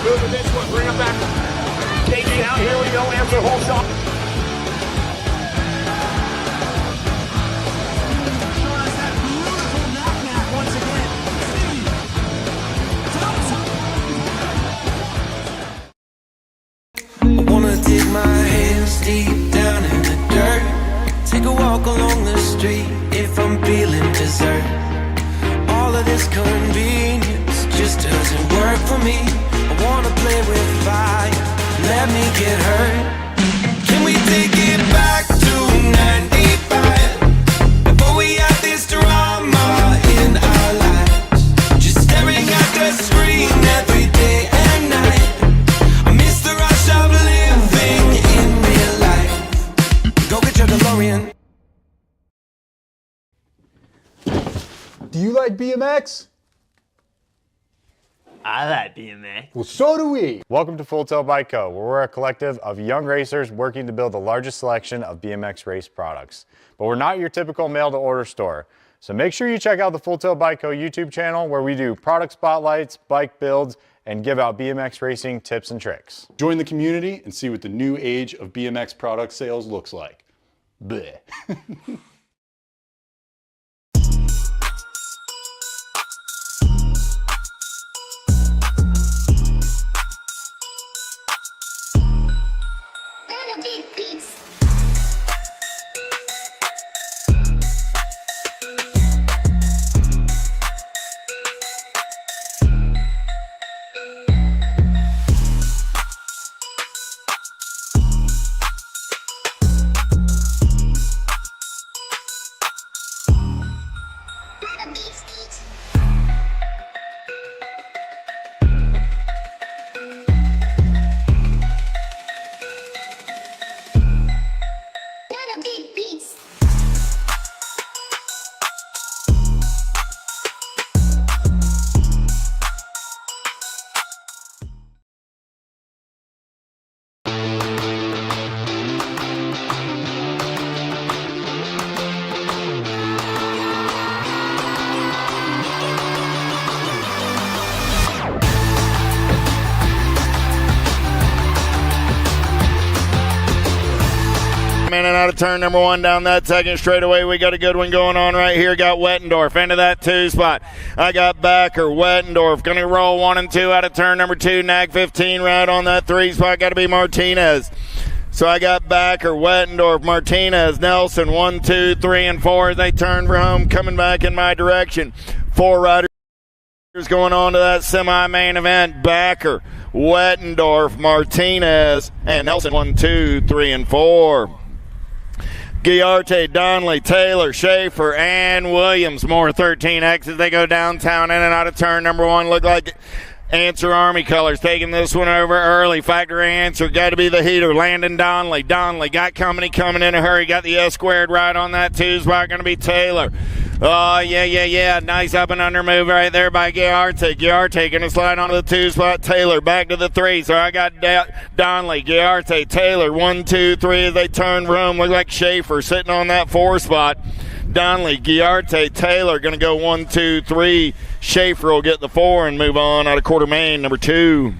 Moving this one, bring him back. KG out, here we go, answer whole shot. I wanna dig my hands deep down in the dirt. Take a walk along the street if I'm feeling dessert. All of this convenience just doesn't work for me. I wanna play with fire, let me get hurt. Can we take it back to 95? Before we had this drama in our lives, just staring at the screen every day and night. I miss the rush of living in real life. Go get your DeLorean. Do you like BMX? I like BMX. Well, so do we. Welcome to Full Tilt Bike Co., where we're a collective of young racers working to build the largest selection of BMX race products. But we're not your typical mail-to-order store. So make sure you check out the Full Tilt Bike Co. YouTube channel, where we do product spotlights, bike builds, and give out BMX racing tips and tricks. Join the community and see what the new age of BMX product sales looks like. Bleh. In and out of turn number one down that second straightaway. We got a good one going on right here. Got Wettendorf into that two spot. I got Backer, Wettendorf going to roll 1 and 2 out of turn number 2. Nag 15 right on that 3 spot. Got to be Martinez. So I got Backer, Wettendorf, Martinez, Nelson, 1, 2, 3, and 4 as they turn for home, coming back in my direction. 4 riders going on to that semi-main event. Backer, Wettendorf, Martinez, and Nelson, 1, 2, 3, and 4. Guillarte, Donnelly, Taylor, Schaefer, and Williams. More 13X as they go downtown in and out of turn number 1. Look like Answer Army colors taking this one over early. Factory Answer got to be the heater. Landon Donnelly. Donnelly got company coming in a hurry. Got the S squared right on that 2 spot. Going to be Taylor. Oh, yeah. Nice up and under move right there by Giarte. Giarte going to slide onto the 2 spot. Taylor back to the 3. So I got Donnelly, Giarte, Taylor. 1, 2, 3 as they turn room. Look like Schaefer sitting on that 4 spot. Donnelly, Giarte, Taylor going to go 1, 2, 3. Schaefer will get the 4 and move on out of quarter main, number 2.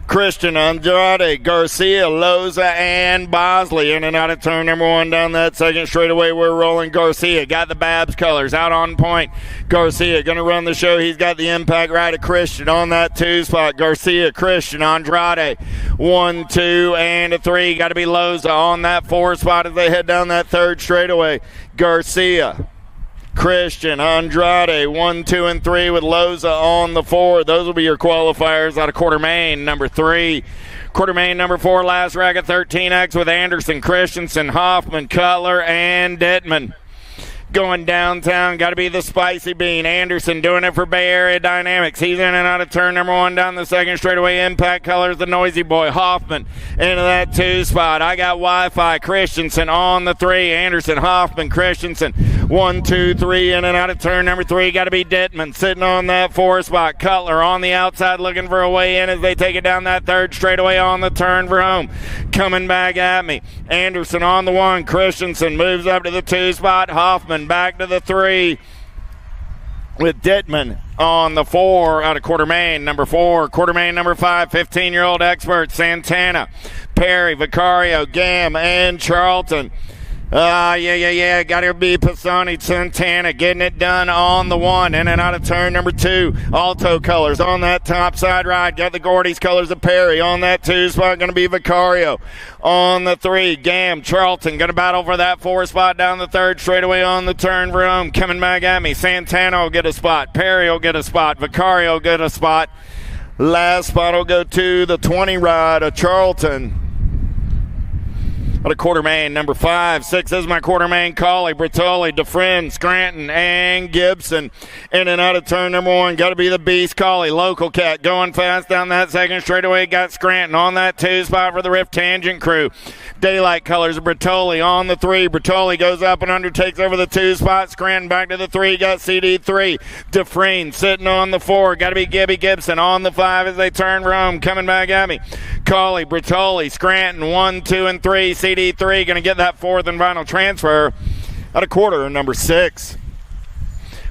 Christian, Andrade, Garcia, Loza, and Bosley in and out of turn number 1 down that second straightaway. We're rolling. Garcia got the Babs colors out on point. Garcia going to run the show. He's got the impact right of Christian on that 2 spot. Garcia, Christian, Andrade, 1, 2, and a 3. Got to be Loza on that 4 spot as they head down that third straightaway. Garcia, Christian, Andrade, 1, 2, and 3 with Loza on the 4. Those will be your qualifiers out of quarter main, number 3. Quarter main, number 4, last rack of 13X with Anderson, Christensen, Hoffman, Cutler, and Dittman. Going downtown, got to be the Spicy Bean. Anderson doing it for Bay Area Dynamics. He's in and out of turn number 1 down the second straightaway. Impact colors, the Noisy Boy. Hoffman into that 2 spot. I got Wi-Fi, Christensen on the 3. Anderson, Hoffman, Christensen. 1, 2, 3 in and out of turn number 3. Got to be Dittman sitting on that 4 spot. Cutler on the outside looking for a way in as they take it down that third straightaway on the turn for home. Coming back at me. Anderson on the 1. Christensen moves up to the 2 spot. Hoffman back to the 3 with Dittman on the 4 out of quarter main, number 4. Quarter main, number 5, 15-year-old expert, Santana, Perry, Vicario, Gam, and Charlton. Yeah. Got to be Pisani, Santana getting it done on the 1. In and out of turn number 2. Alto colors on that top side ride. Got the Gordy's colors of Perry on that 2 spot. Going to be Vicario on the 3. Gam, Charlton going to battle for that 4 spot down the third straightaway on the turn for home. Coming back at me. Santana will get a spot. Perry will get a spot. Vicario will get a spot. Last spot will go to the 20 ride of Charlton. Out of quarter main, number 5, 6 is my quarter main. Colley, Bertoli, DeFriend, Scranton, and Gibson. In and out of turn number 1. Got to be the Beast, Colley. Local Cat going fast down that second straightaway. Got Scranton on that 2 spot for the Rift Tangent crew. Daylight colors, Bertoli on the 3. Bertoli goes up and under, takes over the 2 spot. Scranton back to the 3. Got CD3. DeFriend sitting on the 4. Got to be Gibby Gibson on the 5 as they turn Rome. Coming back at me. Colley, Bertoli, Scranton, 1, 2, and 3. CD3 going to get that 4th and final transfer out of quarter number 6.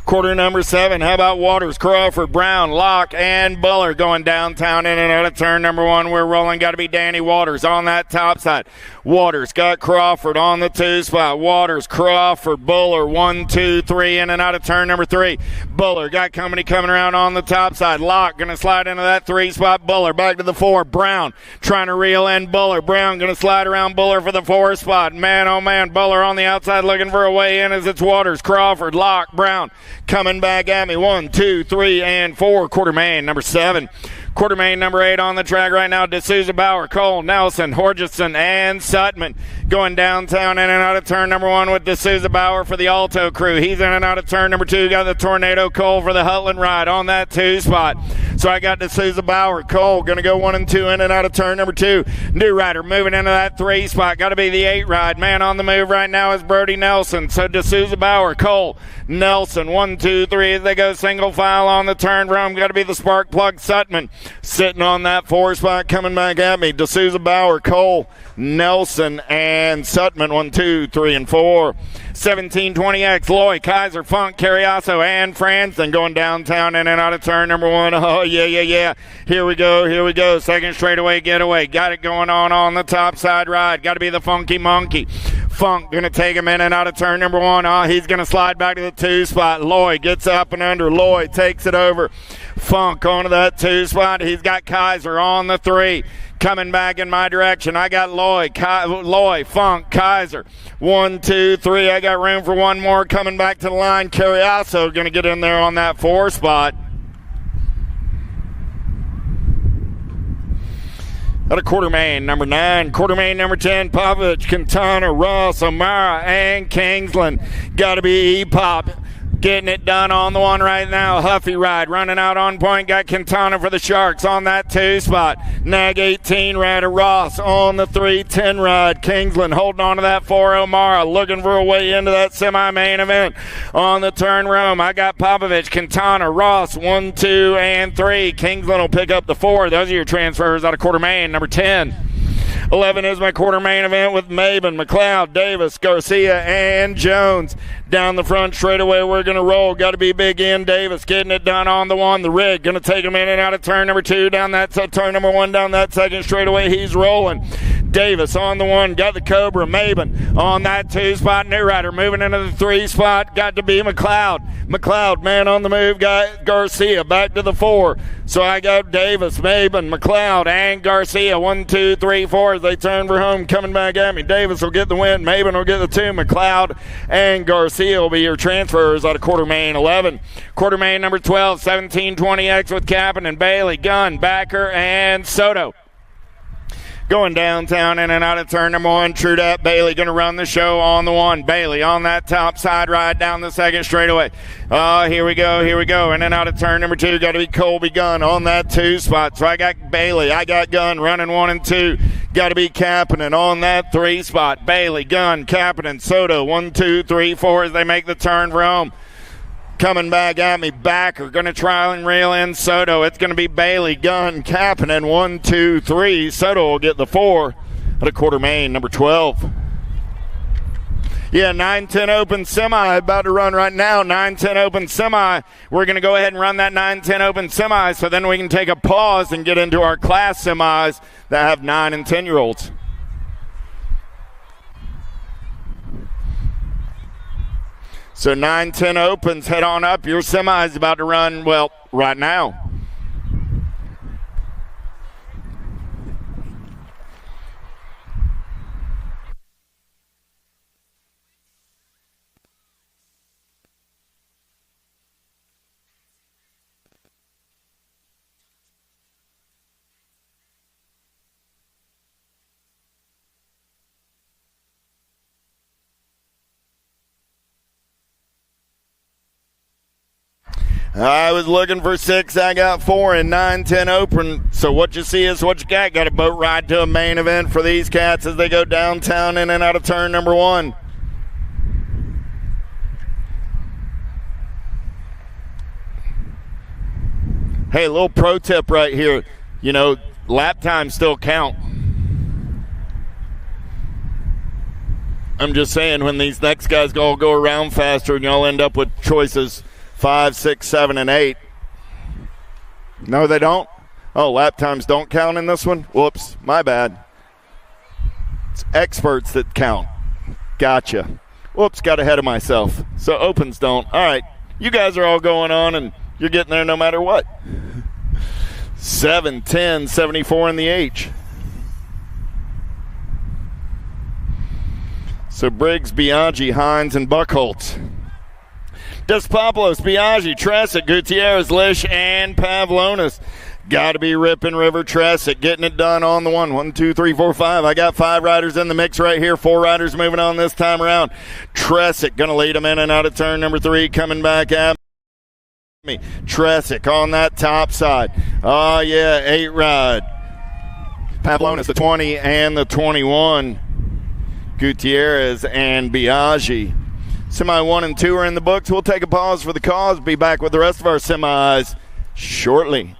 Quarter number 7, how about Waters, Crawford, Brown, Locke, and Buller going downtown in and out of turn number 1. We're rolling. Got to be Danny Waters on that top side. Waters got Crawford on the 2 spot. Waters, Crawford, Buller, 1, 2, 3 in and out of turn number 3. Buller got company coming around on the top side. Locke going to slide into that 3 spot. Buller back to the 4. Brown trying to reel in Buller. Brown going to slide around Buller for the 4 spot. Man, oh man, Buller on the outside looking for a way in as it's Waters, Crawford, Locke, Brown. Coming back at me, 1, 2, 3, and 4. Quarter main, number 7. Quarter main, number 8 on the track right now. D'Souza, Bauer, Cole, Nelson, Horgeson, and Sutman. Going downtown in and out of turn number 1 with D'Souza, Bauer for the Alto crew. He's in and out of turn number 2. Got the Tornado, Cole for the Hutland ride on that 2 spot. So I got D'Souza, Bauer, Cole going to go 1 and 2 in and out of turn number 2. New rider moving into that 3 spot. Got to be the 8 ride. Man on the move right now is Brody Nelson. So D'Souza, Bauer, Cole, Nelson, 1, 2, 3 as they go single file on the turn room. Got to be the spark plug Sutman sitting on that 4 spot. Coming back at me, D'Souza, Bauer, Cole, Nelson, and Sutman, 1, 2, 3, and 4. 1720X, Loy, Kaiser, Funk, Carriasso, and Franson going downtown in and out of turn number 1. Oh, yeah. Here we go. Second straightaway getaway. Got it going on the top side ride. Got to be the Funky Monkey. Funk going to take him in and out of turn number 1. Oh, he's going to slide back to the 2 spot. Loy gets up and under. Loy takes it over. Funk onto that 2 spot. He's got Kaiser on the 3. Coming back in my direction. I got Loy, Funk, Kaiser. 1, 2, 3. I got room for one more coming back to the line. Carriasso going to get in there on that 4 spot. Out of quarter main, number 9. Quarter main, number 10. Pavich, Quintana, Ross, O'Mara, and Kingsland. Got to be E-Pop. Getting it done on the one right now. Huffy Ride running out on point. Got Quintana for the Sharks on that 2 spot. Nag 18 rider Ross on the 310 ride. Kingsland holding on to that 4 O'Mara. Looking for a way into that semi-main event. On the turn room, I got Popovich, Quintana, Ross, 1, 2, and 3. Kingsland will pick up the 4. Those are your transfers out of quarter main. Number 10. 11 is my quarter main event with Maben, McLeod, Davis, Garcia, and Jones. Down the front straightaway, we're going to roll. Got to be Big N Davis getting it done on the one. The rig going to take him in and out of turn number 2. Down that turn number 1, down that second straightaway. He's rolling. Davis on the 1, got the Cobra. Maben on that 2 spot. New rider moving into the 3 spot. Got to be McLeod. McLeod, man on the move. Got Garcia back to the 4. So I got Davis, Maben, McLeod, and Garcia. 1, 2, 3, 4 as they turn for home. Coming back at me. Davis will get the win. Maben will get the 2. McLeod and Garcia will be your transfers out of quarter main 11. Quarter main number 12, 1720X with Captain and Bailey, Gunn, Backer, and Soto. Going downtown in and out of turn number 1. True that. Bailey going to run the show on the 1. Bailey on that top side ride down the second straightaway. Here we go. In and out of turn number 2. Got to be Colby Gunn on that 2 spot. So I got Bailey. I got Gunn running 1 and 2. Got to be Kapanen on that 3 spot. Bailey, Gunn, Kapanen, Soto. 1, 2, 3, 4 as they make the turn for home. Coming back at me, Backer going to try and reel in Soto. It's going to be Bailey, Gunn, Kapanen, 1, 2, 3. Soto will get the 4 at a quarter main, number 12. Yeah, 9-10 open semi about to run right now. 9-10 open semi. We're going to go ahead and run that 9-10 open semi so then we can take a pause and get into our class semis that have 9 and 10-year-olds. So 9-10 opens, head on up. Your semi is about to run, well, right now. I was looking for 6. I got 4 in 9-10 open. So what you see is what you got. Got a boat ride to a main event for these cats as they go downtown in and out of turn number 1. Hey, a little pro tip right here. You know, lap times still count. I'm just saying when these next guys all go around faster and y'all end up with choices 5, 6, 7, and 8. No, they don't? Oh, lap times don't count in this one? Whoops, my bad. It's experts that count. Gotcha. Whoops, got ahead of myself. So opens don't. All right, you guys are all going on, and you're getting there no matter what. 7, 10, 74 in the H. So Briggs, Biaggi, Hines, and Buckholtz. Despopoulos, Biaggi, Tressick, Gutierrez, Lish, and Pavlonis. Got to be Rippin' River Tressick getting it done on the 1. 1, 2, 3, 4, 5. I got 5 riders in the mix right here. 4 riders moving on this time around. Tressick going to lead them in and out of turn number 3. Coming back at me. Tressick on that top side. Oh, yeah, 8 ride. Pavlonis, the 20 and the 21. Gutierrez and Biaggi. Semi 1 and 2 are in the books. We'll take a pause for the cause. Be back with the rest of our semis shortly.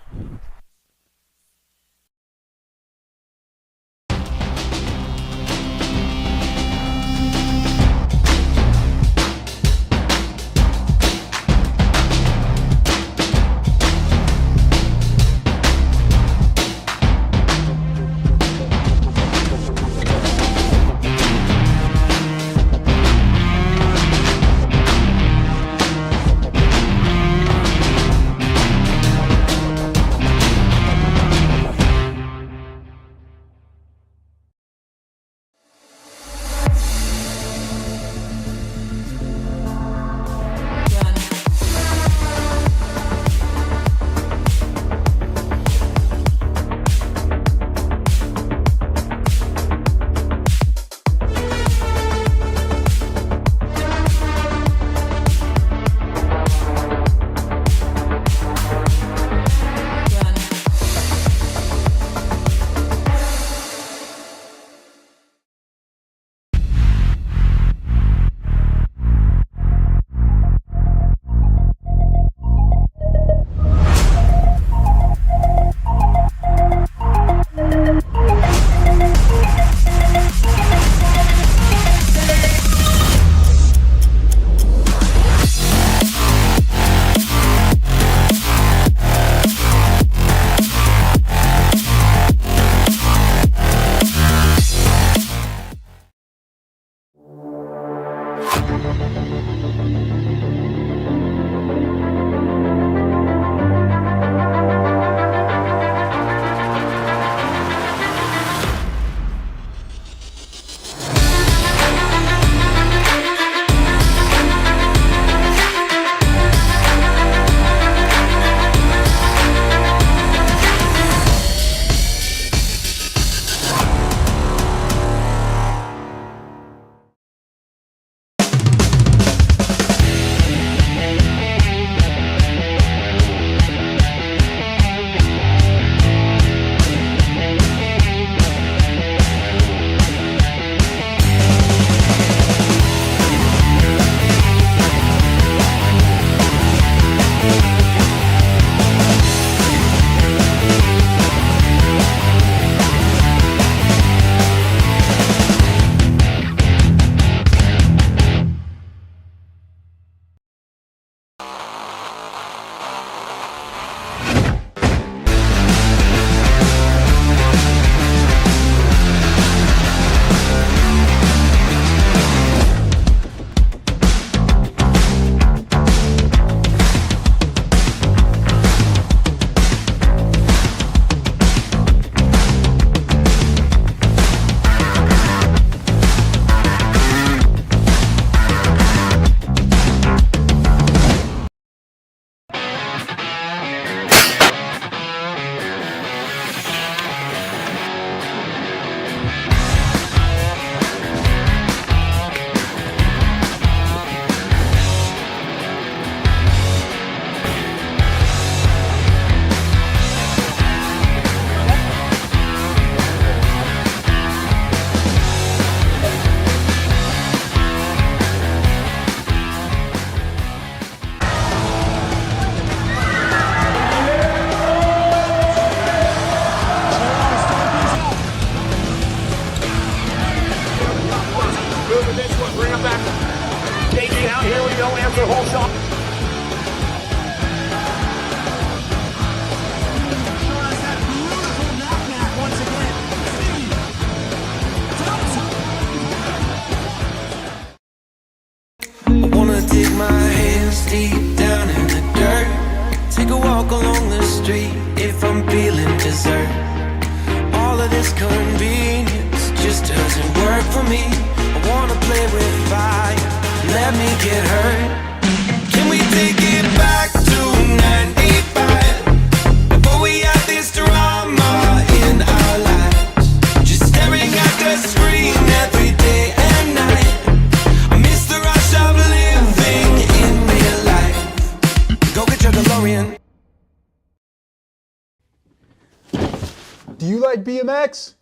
Do you like BMX?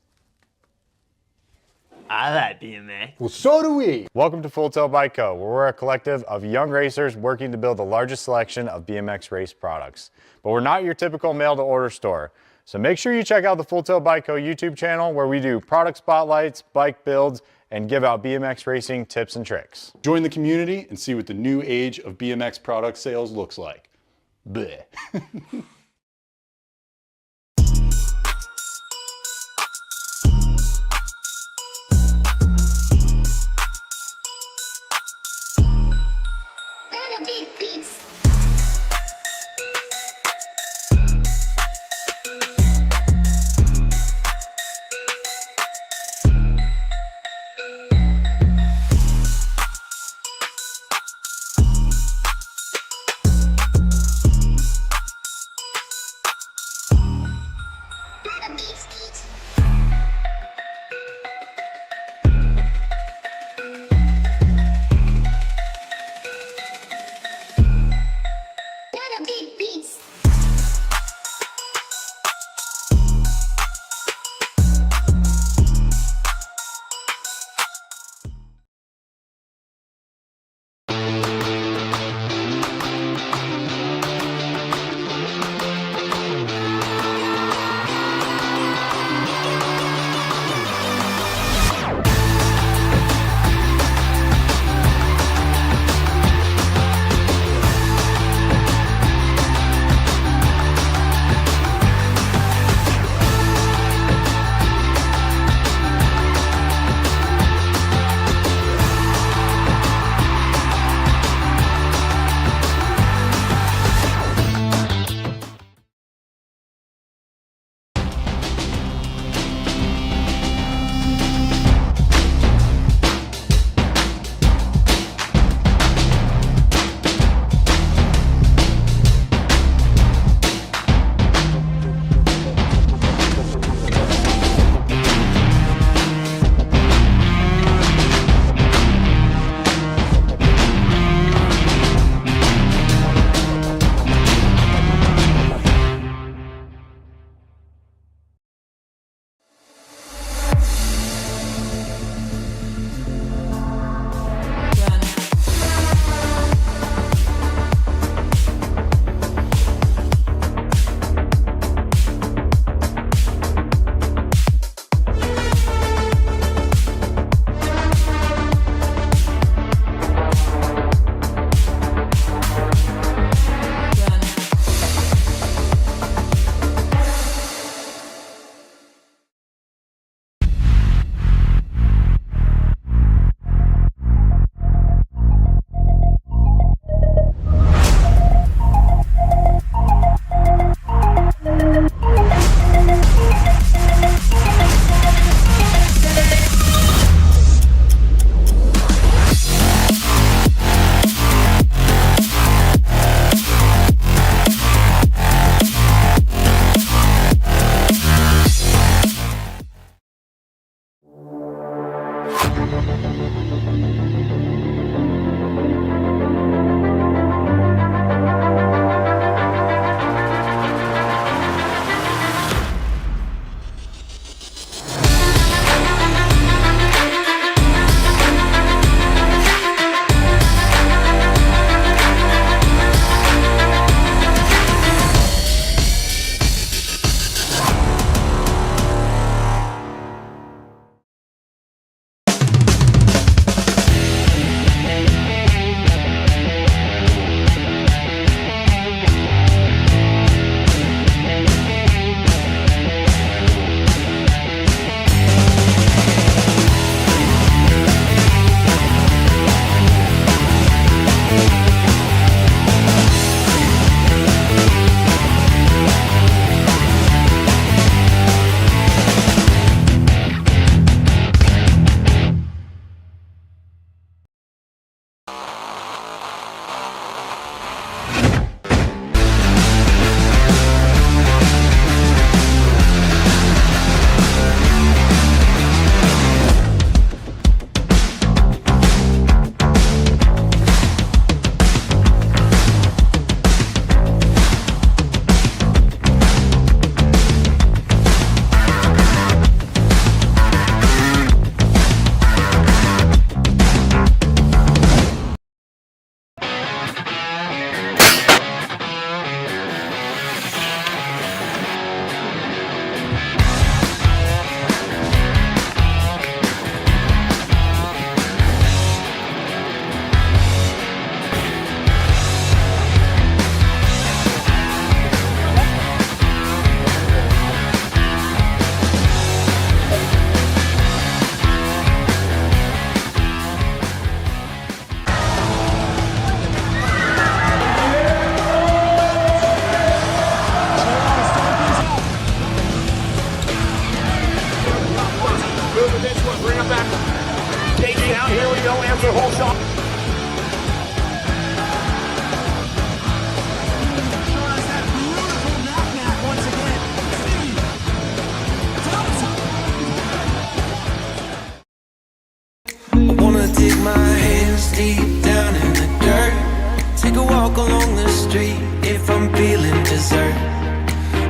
I like BMX. Well, so do we. Welcome to Full Tilt Bike Co., where we're a collective of young racers working to build the largest selection of BMX race products. But we're not your typical mail-to-order store. So make sure you check out the Full Tilt Bike Co. YouTube channel, where we do product spotlights, bike builds, and give out BMX racing tips and tricks. Join the community and see what the new age of BMX product sales looks like. Bleh. answer whole shot. I wanna dig my hands deep down in the dirt. Take a walk along the street if I'm feeling dessert.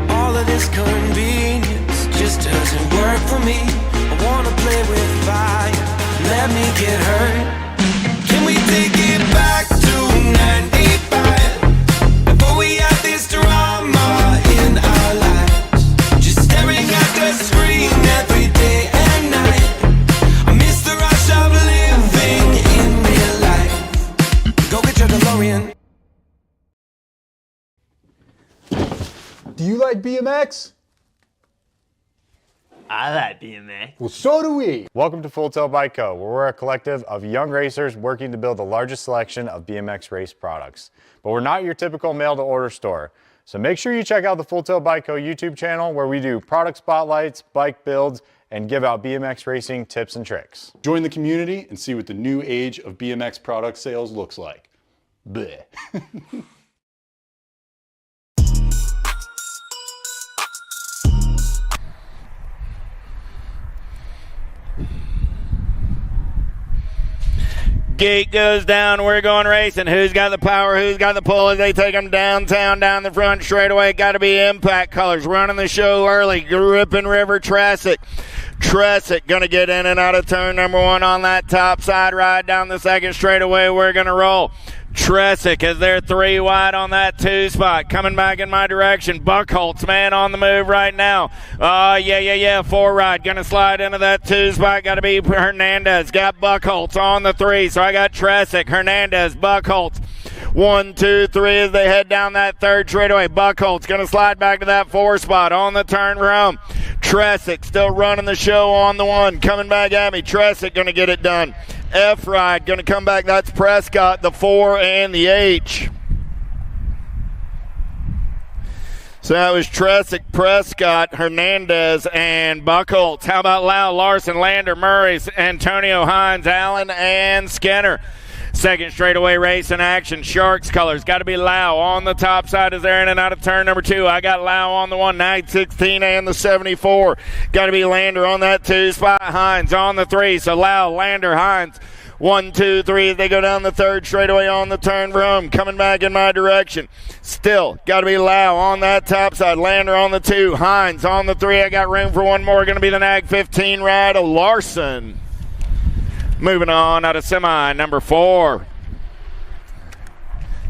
All of this convenience just doesn't work for me. I wanna play with fire, let me get hurt. Can we take it back to 95? Before we had this drama in our lives, just staring at the screen every day and night. I miss the rush of living in real life. Go get your DeLorean. Do you like BMX? I like BMX. Well, so do we. Welcome to Full Tilt Bike Co., where we're a collective of young racers working to build the largest selection of BMX race products. But we're not your typical mail-to-order store. So make sure you check out the Full Tilt Bike Co. YouTube channel, where we do product spotlights, bike builds, and give out BMX racing tips and tricks. Join the community and see what the new age of BMX product sales looks like. Bleh. Gate goes down, we're going racing. Who's got the power, who's got the pull as they take them downtown, down the front straightaway. Got to be Impact Colors running the show early. Gripping River Tressick. Tressick going to get in and out of turn number one on that top side ride down the second straightaway. We're going to roll. Tressick is there 3 wide on that 2 spot. Coming back in my direction. Buckholtz, man, on the move right now. Yeah. 4 ride. Going to slide into that 2 spot. Got to be Hernandez. Got Buckholtz on the 3. So I got Tressick, Hernandez, Buckholtz. 1, 2, 3 as they head down that third straightaway. Buckholtz going to slide back to that 4 spot on the turn for home. Tressick still running the show on the 1. Coming back at me. Tressick going to get it done. F ride going to come back. That's Prescott, the 4 and the H. So that was Tressick, Prescott, Hernandez, and Buckholtz. How about Lau, Larson, Lander, Murray, Antonio, Hines, Allen, and Skinner. Second straightaway race in action. Sharks colors. Got to be Lau on the top side as they're in and out of turn number 2. I got Lau on the 1, 916 and the 74. Got to be Lander on that 2 spot. Hines on the 3. So Lau, Lander, Hines. 1, 2, 3 as they go down the third straightaway on the turn for home. Coming back in my direction. Still got to be Lau on that top side. Lander on the 2. Hines on the 3. I got room for one more. Going to be the Nag 15 ride of Larson. Moving on out of semi number 4.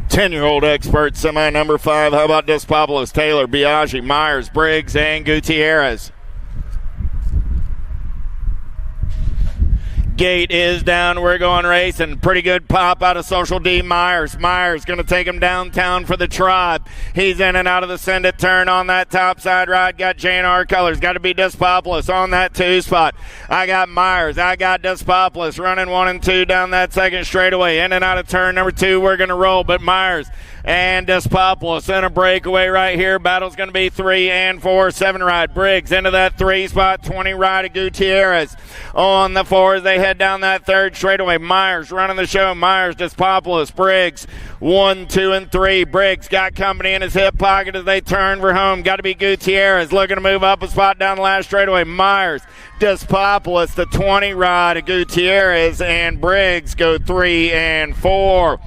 10-year-old expert semi number 5. How about Despopoulos, Taylor, Biaggi, Myers, Briggs, and Gutierrez? Gate is down. We're going racing. Pretty good pop out of Social D. Myers. Myers going to take him downtown for the Tribe. He's in and out of the send it turn on that top side ride. Got J&R colors. Got to be Despopoulos on that 2 spot. I got Myers. I got Despopoulos running 1 and 2 down that second straightaway. In and out of turn number 2. We're going to roll, but Myers and Despopoulos in a breakaway right here. Battle's going to be 3 and 4. 7 ride. Briggs into that 3 spot. 20 ride of Gutierrez on the 4 as they head down that third straightaway. Myers running the show. Myers, Despopoulos, Briggs. 1, 2, and 3. Briggs got company in his hip pocket as they turn for home. Got to be Gutierrez looking to move up a spot down the last straightaway. Myers, Despopoulos, the 20 ride of Gutierrez, and Briggs go 3 and 4.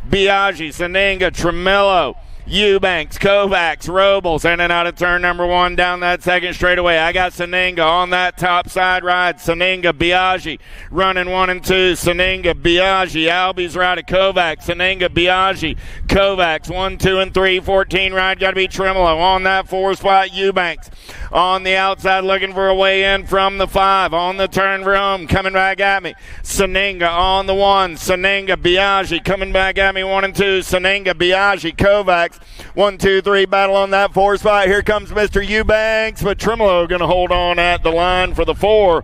Biaggi, Saninga, Tremillo, Eubanks, Kovacs, Robles, in and out of turn number 1 down that second straightaway. I got Saninga on that top side ride. Saninga, Biaggi running 1 and 2. Saninga, Biaggi, Albies ride of Kovacs. Saninga, Biaggi, Kovacs, 1, 2, and 3. 14 ride. Got to be Tremillo on that 4 spot. Eubanks on the outside looking for a way in from the 5. On the turn for home. Coming back at me. Saninga on the 1. Saninga, Biaggi coming back at me. 1 and 2. Saninga, Biaggi, Kovacs. 1, 2, 3 battle on that 4 spot. Here comes Mr. Eubanks, but Tremillo going to hold on at the line for the 4.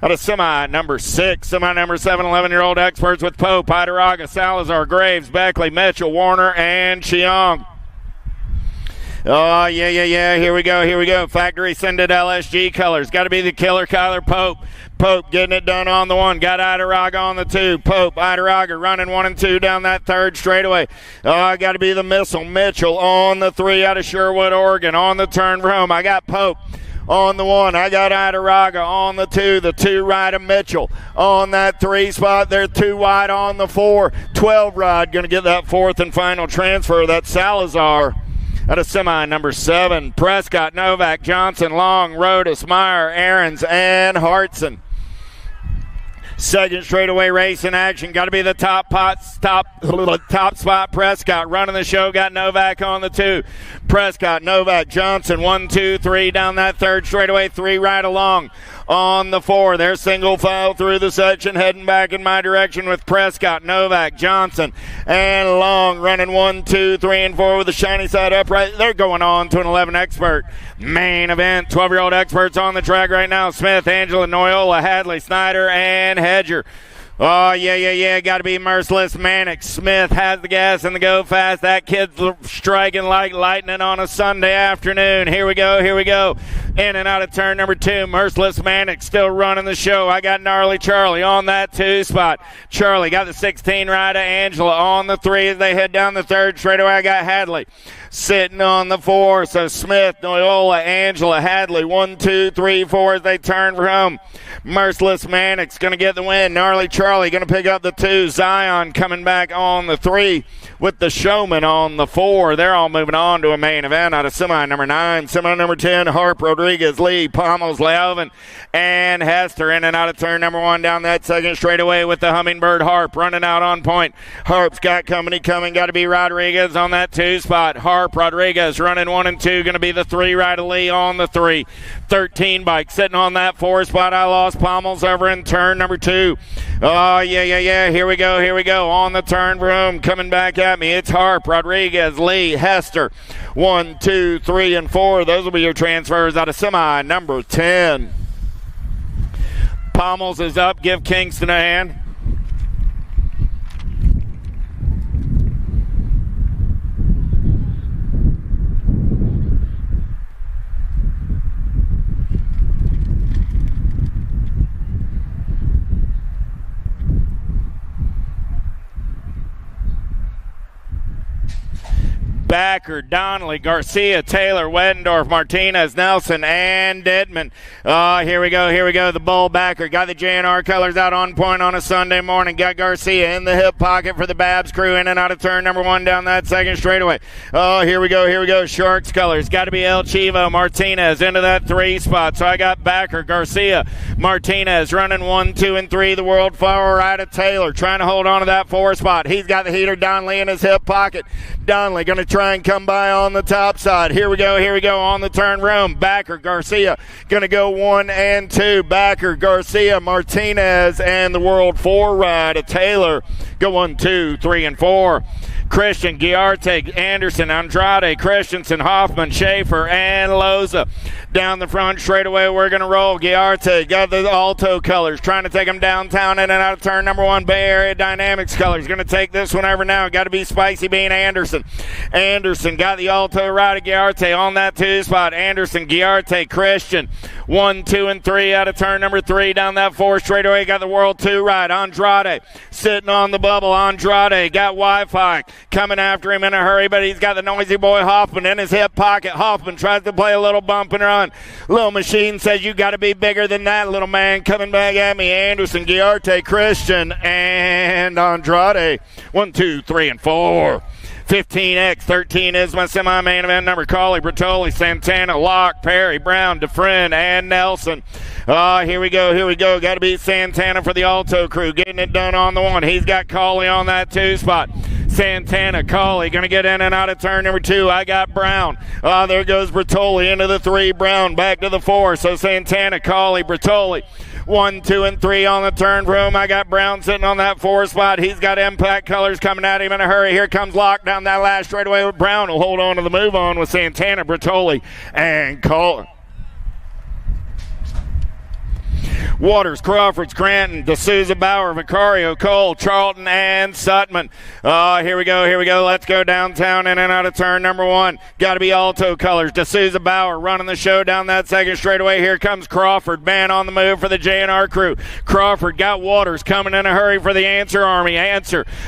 Out of semi number 6, semi number 7, 11-year-old experts with Pope, Idaraga, Salazar, Graves, Beckley, Mitchell, Warner, and Chiong. Oh, yeah. Here we go. Factory scented LSG colors. Got to be the killer Kyler Pope. Pope getting it done on the one. Got Idaraga on the two. Pope, Idaraga running 1 and 2 down that third straightaway. Got to be the missile. Mitchell on the 3 out of Sherwood, Oregon. On the turn for home. I got Pope on the 1. I got Idaraga on the 2. The 2 right of Mitchell on that 3 spot. They're 2 wide on the 4. 12 ride. Going to get that 4th and final transfer. That's Salazar out of semi number 7. Prescott, Novak, Johnson, Long, Rodas, Meyer, Aarons, and Hartson. Second straightaway race in action. Got to be the top spot. Prescott running the show. Got Novak on the 2. Prescott, Novak, Johnson, 1, 2, 3 down that third straightaway. 3 right along on the 4. They're single file through the section, heading back in my direction with Prescott, Novak, Johnson, and Long running 1, 2, 3, and 4 with the shiny side upright. They're going on to an 11 expert main event. 12-year-old experts on the track right now. Smith, Angela, Noyola, Hadley, Snyder, and Hedger. Oh, yeah. Got to be Merciless Manic. Smith has the gas and the go fast. That kid's striking like lightning on a Sunday afternoon. Here we go. In and out of turn number 2. Merciless Manic still running the show. I got Gnarly Charlie on that 2 spot. Charlie got the 16 right of Angela on the 3 as they head down the third straightaway. I got Hadley sitting on the 4. So Smith, Noyola, Angela, Hadley, 1, 2, 3, 4 as they turn for home. Merciless Manic's going to get the win. Gnarly Charlie going to pick up the 2. Zion coming back on the 3 with the Showman on the 4. They're all moving on to a main event out of semi number 9. Semi number 10, Harp, Rodriguez, Lee, Pommels, Leoven, and Hester in and out of turn number 1 down that second straightaway with the Hummingbird Harp running out on point. Harp's got company coming. Got to be Rodriguez on that 2 spot. Harp, Rodriguez running 1 and 2. Going to be the 3 right of Lee on the 3. 13 bike sitting on that 4 spot. I lost Pommels over in turn number 2. Oh, yeah. Here we go. On the turn for home. Coming back at me. It's Harp, Rodriguez, Lee, Hester. 1, 2, 3, and 4. Those will be your transfers out of semi number 10. Pommels is up. Give Kingston a hand. Backer, Donnelly, Garcia, Taylor, Weddendorf, Martinez, Nelson, and Dittman. Here we go. The Bull Backer got the JNR colors out on point on a Sunday morning. Got Garcia in the hip pocket for the Babs crew in and out of turn number 1 down that second straightaway. Oh, here we go. Sharks colors. Got to be El Chivo, Martinez into that 3 spot. So I got Backer, Garcia, Martinez running 1, 2, and 3. The World Flower right of Taylor trying to hold on to that 4 spot. He's got the heater, Donnelly in his hip pocket. Donnelly going to try and come by on the top side. Here we go on the turn room. Backer, Garcia going to go 1 and 2. Backer, Garcia, Martinez, and the World 4 ride of Taylor go 1, 2, 3, and 4. Christian, Giarte, Anderson, Andrade, Christensen, Hoffman, Schaefer, and Loza. Down the front straightaway, we're going to roll. Giarte got the Alto colors, trying to take them downtown in and out of turn number 1. Bay Area Dynamics colors. Going to take this one over now. Got to be Spicy Bean Anderson. Anderson got the Alto ride of Giarte on that 2 spot. Anderson, Giarte, Christian. 1, 2, and 3 out of turn number 3. Down that 4 straightaway, got the World 2 ride. Andrade sitting on the bubble. Andrade got Wi-Fi coming after him in a hurry, but he's got the noisy boy Hoffman in his hip pocket. Hoffman tries to play a little bump and run. Little Machine says you got to be bigger than that, little man. Coming back at me, Anderson, Giarte, Christian, and Andrade. 1, 2, 3, and 4. 15X, 13 is my semi-main event number. Cauley, Bertoli, Santana, Locke, Perry, Brown, DeFriend, and Nelson. Here we go. Got to beat Santana for the Alto crew. Getting it done on the 1. He's got Cauley on that 2 spot. Santana, Cauley going to get in and out of turn number 2. I got Brown. There goes Bertoli into the 3. Brown back to the 4. So Santana, Cauley, Bertoli. 1, 2, and 3 on the turn room. I got Brown sitting on that 4 spot. He's got Impact colors coming at him in a hurry. Here comes Locke down that last straightaway. Brown will hold on to the move on with Santana, Bertoli, and Cauley. Waters, Crawford, Scranton, D'Souza, Bauer, Vicario, Cole, Charlton, and Sutman. Here we go. Let's go downtown in and out of turn number 1. Got to be Alto colors. D'Souza, Bauer running the show down that second straightaway. Here comes Crawford. Man on the move for the J&R crew. Crawford got Waters coming in a hurry for the Answer Army.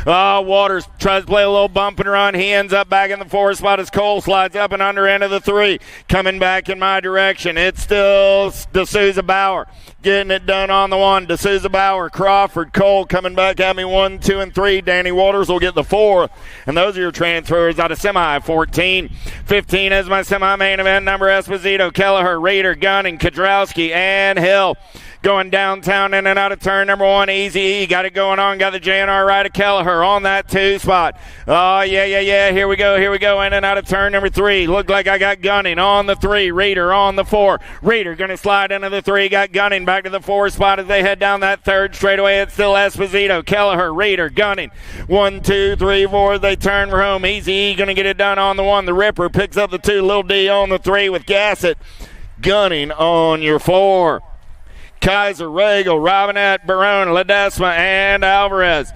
Waters tries to play a little bump and run. He ends up back in the 4 spot as Cole slides up and under into the 3. Coming back in my direction. It's still D'Souza, Bauer getting it done on the 1. D'Souza, Bauer, Crawford, Cole coming back at me 1, 2, and 3. Danny Waters will get the 4. And those are your transfers out of semi 14. 15 is my semi-main event number. Esposito, Kelleher, Rader, Gunning, Kudrowski, and Hill. Going downtown in and out of turn number 1. Easy E got it going on. Got the J&R right of Kelleher on that 2 spot. Oh, yeah. Here we go. In and out of turn number 3. Looked like I got Gunning on the 3. Reader on the 4. Reader going to slide into the 3. Got Gunning back to the 4 spot as they head down that 3rd straightaway. It's still Esposito, Kelleher, Reader, Gunning. 1, 2, 3, 4. They turn for home. Easy E going to get it done on the 1. The Ripper picks up the 2. Lil D on the 3 with Gassett. Gunning on your 4. Kaiser, Regal, Robinette, Barone, Ledesma, and Alvarez.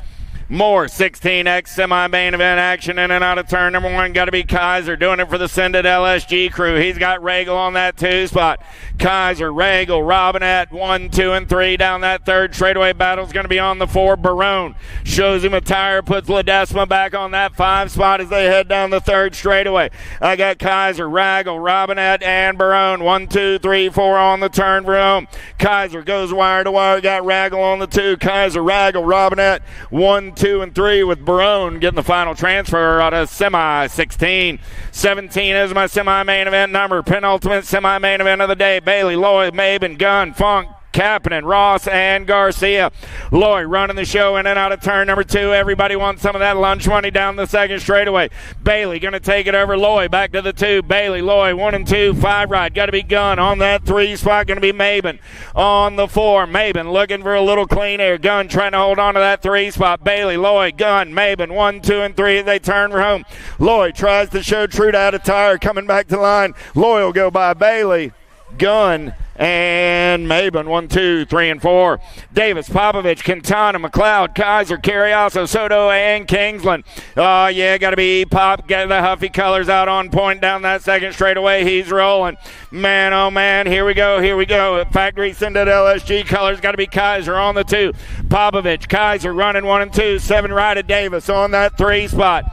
More 16X semi-main event action in and out of turn number 1. Got to be Kaiser doing it for the Sended LSG crew. He's got Regal on that 2 spot. Kaiser, Regal, Robinette, 1, 2, and 3 down that 3rd straightaway. Battle's going to be on the 4. Barone shows him a tire, puts Ledesma back on that 5 spot as they head down the 3rd straightaway. I got Kaiser, Regal, Robinette, and Barone. 1, 2, 3, 4 on the turn for home. Kaiser goes wire to wire. Got Regal on the 2. Kaiser, Regal, Robinette, 1, 2, and 3 with Barone getting the final transfer out of semi 16. 17 is my semi-main event number. Penultimate semi-main event of the day. Bailey, Lloyd, Maben, Gunn, Funk, Kapanen, Ross, and Garcia. Lloyd running the show in and out of turn number 2. Everybody wants some of that lunch money down the 2nd straightaway. Bailey going to take it over Lloyd. Back to the 2. Bailey, Lloyd, 1 and 2. 5 right. Got to be Gunn on that 3 spot. Going to be Maben on the 4. Maben looking for a little clean air. Gunn trying to hold on to that 3 spot. Bailey, Lloyd, Gunn, Maben, 1, 2, and 3. They turn for home. Lloyd tries to show Trude out of tire. Coming back to line. Lloyd will go by Bailey, Gunn, and Maben. 1, 2, 3, and 4. Davis, Popovich, Quintana, McLeod, Kaiser, Carriazo, Soto, and Kingsland. Oh, yeah, got to be Pop. Get the Huffy colors out on point down that 2nd straightaway. He's rolling. Man, oh, man. Here we go. Factory Sended LSG colors. Got to be Kaiser on the 2. Popovich, Kaiser running 1 and 2. 7 right of Davis on that 3 spot.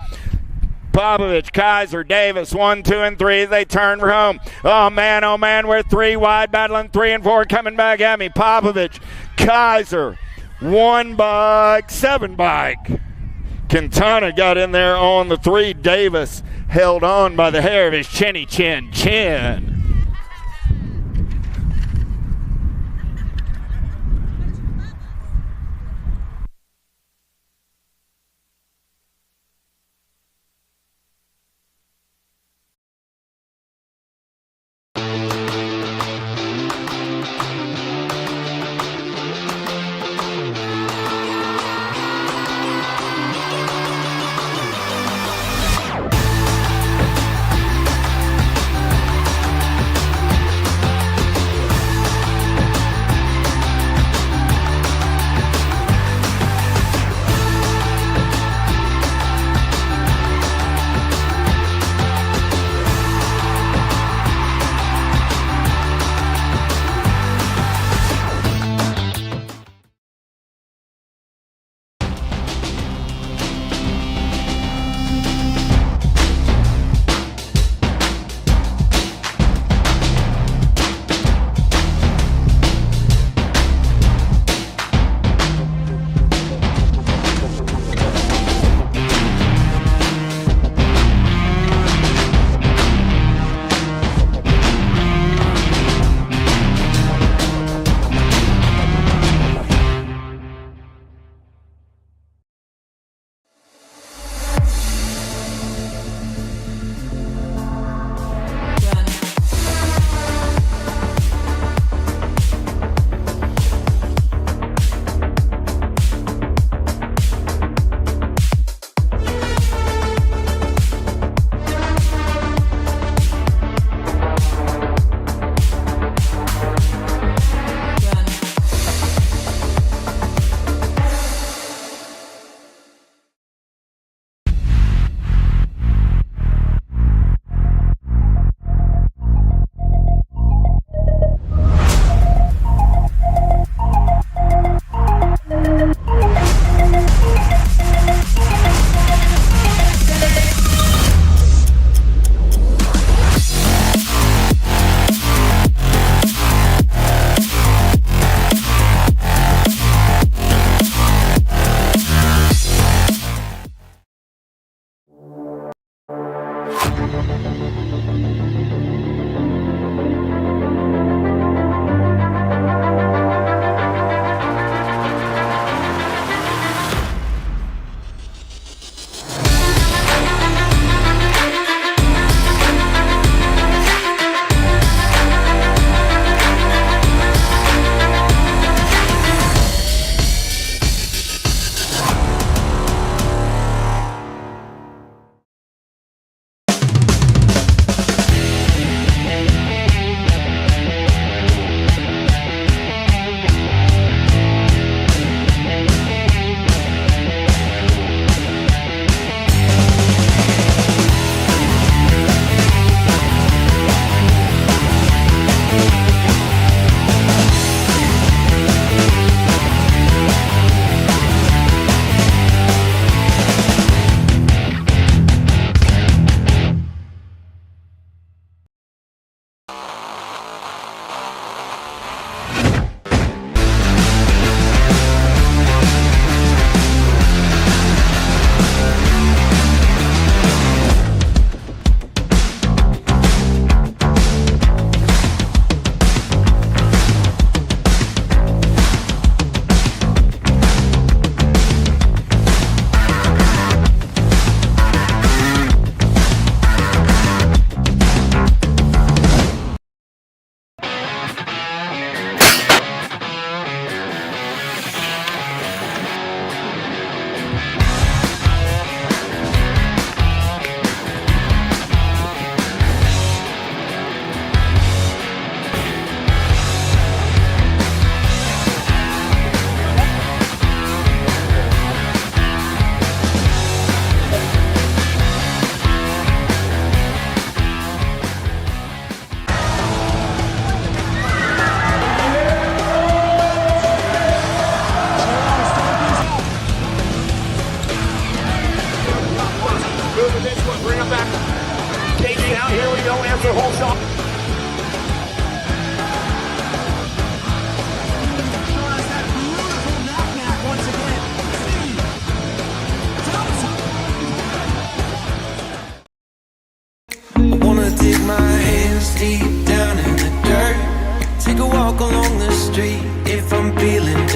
Popovich, Kaiser, Davis, 1, 2, and 3. They turn for home. Oh, man, we're 3 wide, battling 3 and 4, coming back at me. Popovich, Kaiser, 1 bike, 7 bike. Quintana got in there on the 3. Davis held on by the hair of his chinny chin.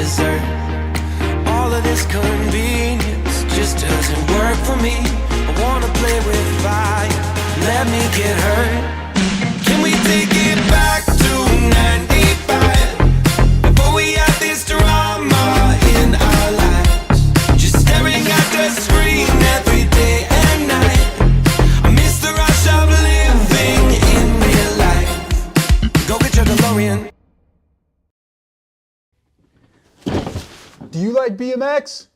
dessert. All of this convenience just doesn't work for me. I wanna play with fire, let me get hurt. Can we take it back to 95? Before we had this drama in our lives, just staring at the screen every day and night. I miss the rush of living in real life. Go get your DeLorean. Do you like BMX?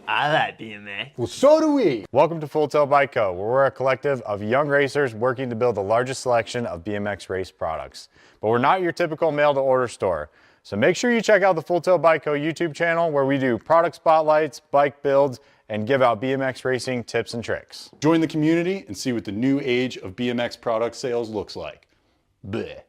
I like BMX. Well, so do we. Welcome to Full Tilt Bike Co., where we're a collective of young racers working to build the largest selection of BMX race products. But we're not your typical mail-to-order store. So make sure you check out the Full Tilt Bike Co. YouTube channel, where we do product spotlights, bike builds, and give out BMX racing tips and tricks. Join the community and see what the new age of BMX product sales looks like. Bleh.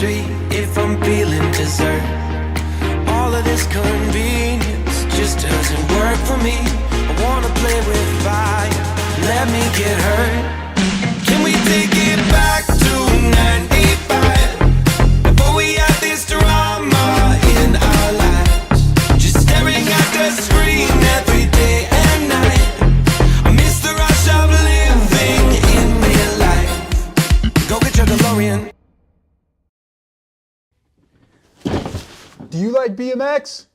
street if I'm feeling dessert. All of this convenience just doesn't work for me. I wanna play with fire, let me get hurt. Can we take it back to 95? Before we had this drama in our lives, just staring at the screen every day and night. I miss the rush of living in real life. Go get your DeLorean. Do you like BMX?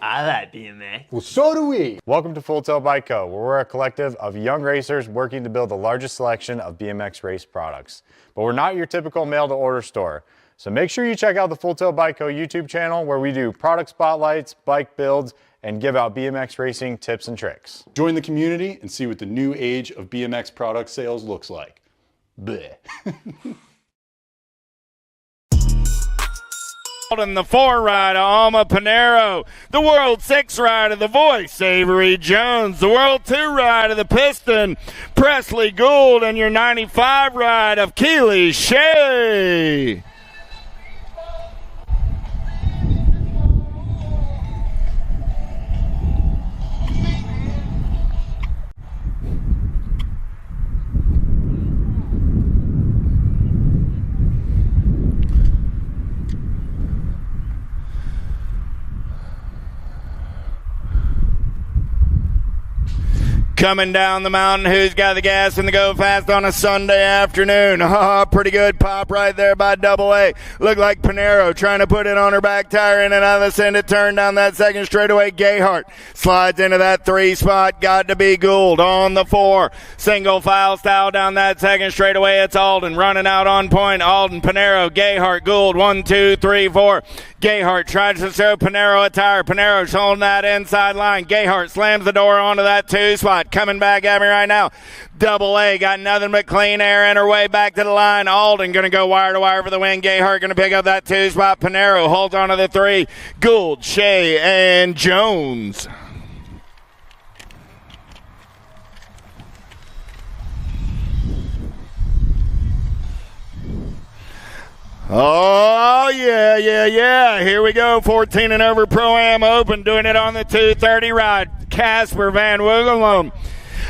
I like BMX. Well, so do we. Welcome to Full Tilt Bike Co., where we're a collective of young racers working to build the largest selection of BMX race products. But we're not your typical mail-to-order store. So make sure you check out the Full Tilt Bike Co. YouTube channel, where we do product spotlights, bike builds, and give out BMX racing tips and tricks. Join the community and see what the new age of BMX product sales looks like. Bleh. In the 4 ride of Alma Panero, the World 6 ride of the Voice, Avery Jones, the World 2 ride of the Piston, Presley Gould, and your 95 ride of Keely Shea. Coming down the mountain, who's got the gas and the go fast on a Sunday afternoon? Pretty good pop right there by Double A. Looked like Panero trying to put it on her back tire in and out of the send it turn down that second straightaway. Gayhart slides into that 3 spot. Got to be Gould on the 4. Single file style down that second straightaway. It's Alden running out on point. Alden, Panero, Gayhart, Gould. 1, 2, 3, 4. Gayhart tries to throw Panero a tire. Panero's holding that inside line. Gayhart slams the door onto that 2 spot. Coming back at me right now. Double A got nothing but clean air in her way back to the line. Alden going to go wire to wire for the win. Gayhart going to pick up that 2 spot. Panero holds on to the 3. Gould, Shea, and Jones. Oh, yeah. Here we go. 14 and over Pro-Am Open, doing it on the 230 ride. Casper Van Woogelum.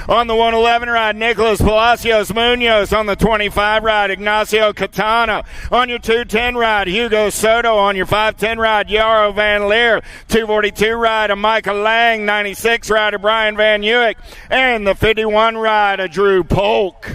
On the 111 ride, Nicholas Palacios Munoz. On the 25 ride, Ignacio Catano. On your 210 ride, Hugo Soto. On your 510 ride, Yarrow Van Leer. 242 ride, a Michael Lang. 96 ride, a Brian Van Uwyk. And the 51 ride, a Drew Polk.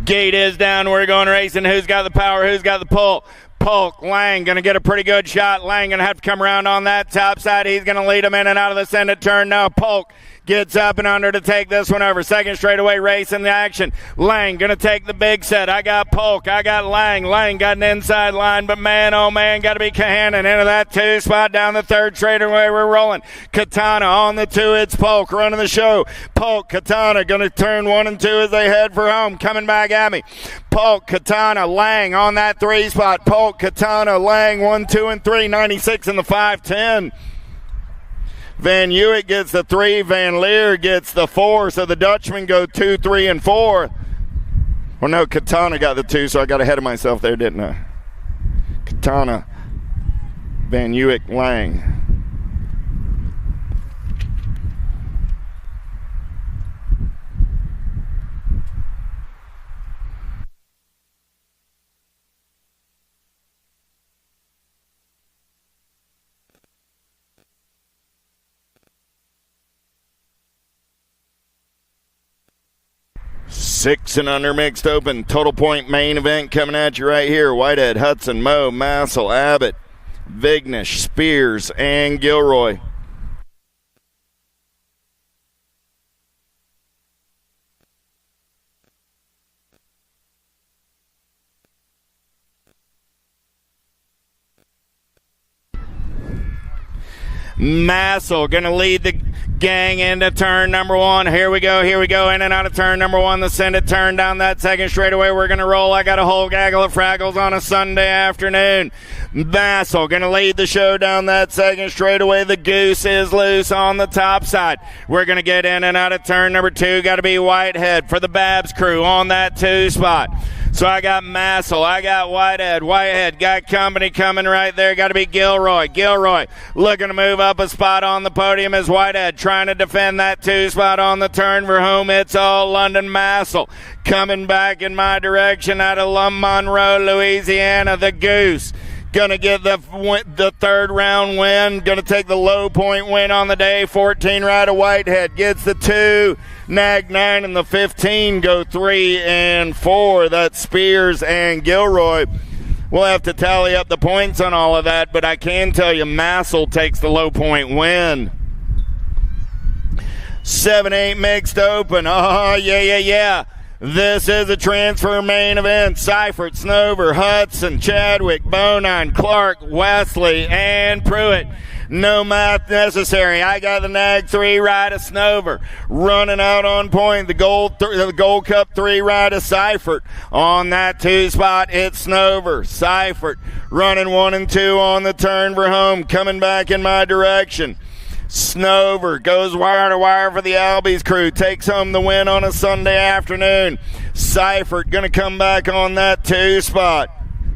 Gate is down. We're going racing. Who's got the power? Who's got the pull? Polk. Lang going to get a pretty good shot. Lang going to have to come around on that top side. He's going to lead him in and out of the send it turn. Now Polk gets up and under to take this one over. Second straightaway race in the action. Lang going to take the big set. I got Polk. I got Lang. Lang got an inside line, but man, oh man, got to be Kahanen into that 2 spot down the third straightaway. We're rolling. Katana on the 2. It's Polk running the show. Polk, Katana going to turn 1 and 2 as they head for home. Coming back at me. Polk, Katana, Lang on that 3 spot. Polk, Katana, Lang 1, 2, and 3. 96 in the 510. Van Uwyk gets the 3. Van Leer gets the 4. So the Dutchmen go 2, 3, and 4. Well, no, Katana got the 2, so I got ahead of myself there, didn't I? Katana, Van Uwyk, Lang. Six and under mixed open. Total point main event coming at you right here. Whitehead, Hudson, Moe, Massel, Abbott, Vignish, Spears, and Gilroy. Massel going to lead the Gang into turn number one. Here we go. In and out of turn number one. The send it turn down that second straightaway. We're going to roll. I got a whole gaggle of fraggles on a Sunday afternoon. Bassel going to lead the show down that second straightaway. The Goose is loose on the top side. We're going to get in and out of turn number two. Got to be Whitehead for the Babs crew on that 2 spot. So I got Massel, I got Whitehead, got company coming right there. Got to be Gilroy looking to move up a spot on the podium as Whitehead trying to defend that 2 spot on the turn for home. It's all London Massel coming back in my direction out of Monroe, Louisiana. The Goose gonna get the third round win, gonna take the low point win on the day. 14 right of Whitehead gets the 2, Nag 9 and the 15 go 3 and 4. That's Spears and Gilroy. We'll have to tally up the points on all of that, but I can tell you Massel takes the low point win. 7-8 mixed open. Oh, yeah. This is a transfer main event. Seifert, Snover, Hudson, Chadwick, Bonine, Clark, Wesley, and Pruitt. No math necessary. I got the Nag 3 ride of Snover running out on point. The Gold Cup 3 ride of Seifert on that 2 spot. It's Snover. Seifert running 1 and 2 on the turn for home. Coming back in my direction. Snover goes wire to wire for the Albies crew. Takes home the win on a Sunday afternoon. Seifert going to come back on that 2 spot.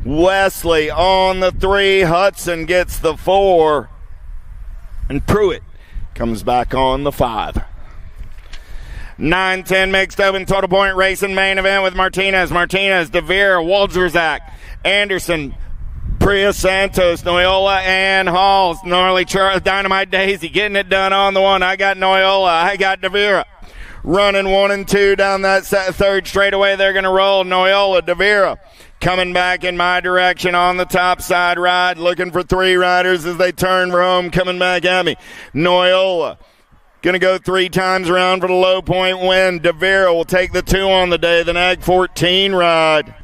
Wesley on the 3. Hudson gets the 4. And Pruitt comes back on the 5. 9-10 mixed open total point racing main event with Martinez, DeVere, Waldrzak, Anderson, Priya Santos, Noyola, and Halls. Gnarly Charles, Dynamite Daisy getting it done on the 1. I got Noyola. I got DeVere. Running 1 and 2 down that third straightaway. They're going to roll. Noyola, DeVere coming back in my direction on the top side ride. Looking for 3 riders as they turn for home. Coming back at me. Noyola going to go 3 times around for the low point win. DeVere will take the 2 on the day. The Nag 14 ride.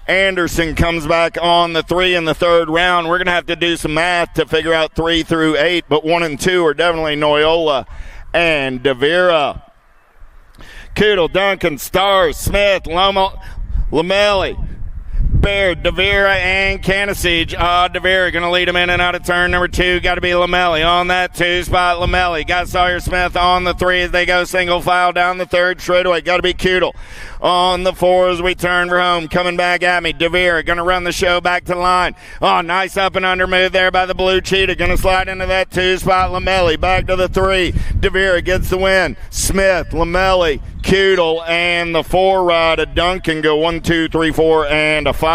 Anderson comes back on the 3 in the third round. We're going to have to do some math to figure out 3 through 8, but 1 and 2 are definitely Noyola and DeVere. Koodle, Duncan, Stars, Smith, Lamelli, Baird, DeVere, and Canasige. DeVere going to lead him in and out of turn number 2. Got to be Lamelli on that 2 spot. Lamelli got Sawyer Smith on the 3 as they go single file down the third straightaway. Got to be Koodle on the 4 as we turn for home. Coming back at me. DeVere going to run the show back to the line. Oh, nice up and under move there by the Blue Cheetah. Going to slide into that 2 spot. Lamelli back to the 3. DeVere gets the win. Smith, Lamelli, Koodle, and the 4 ride of Duncan go 1, 2, 3, 4, and a 5.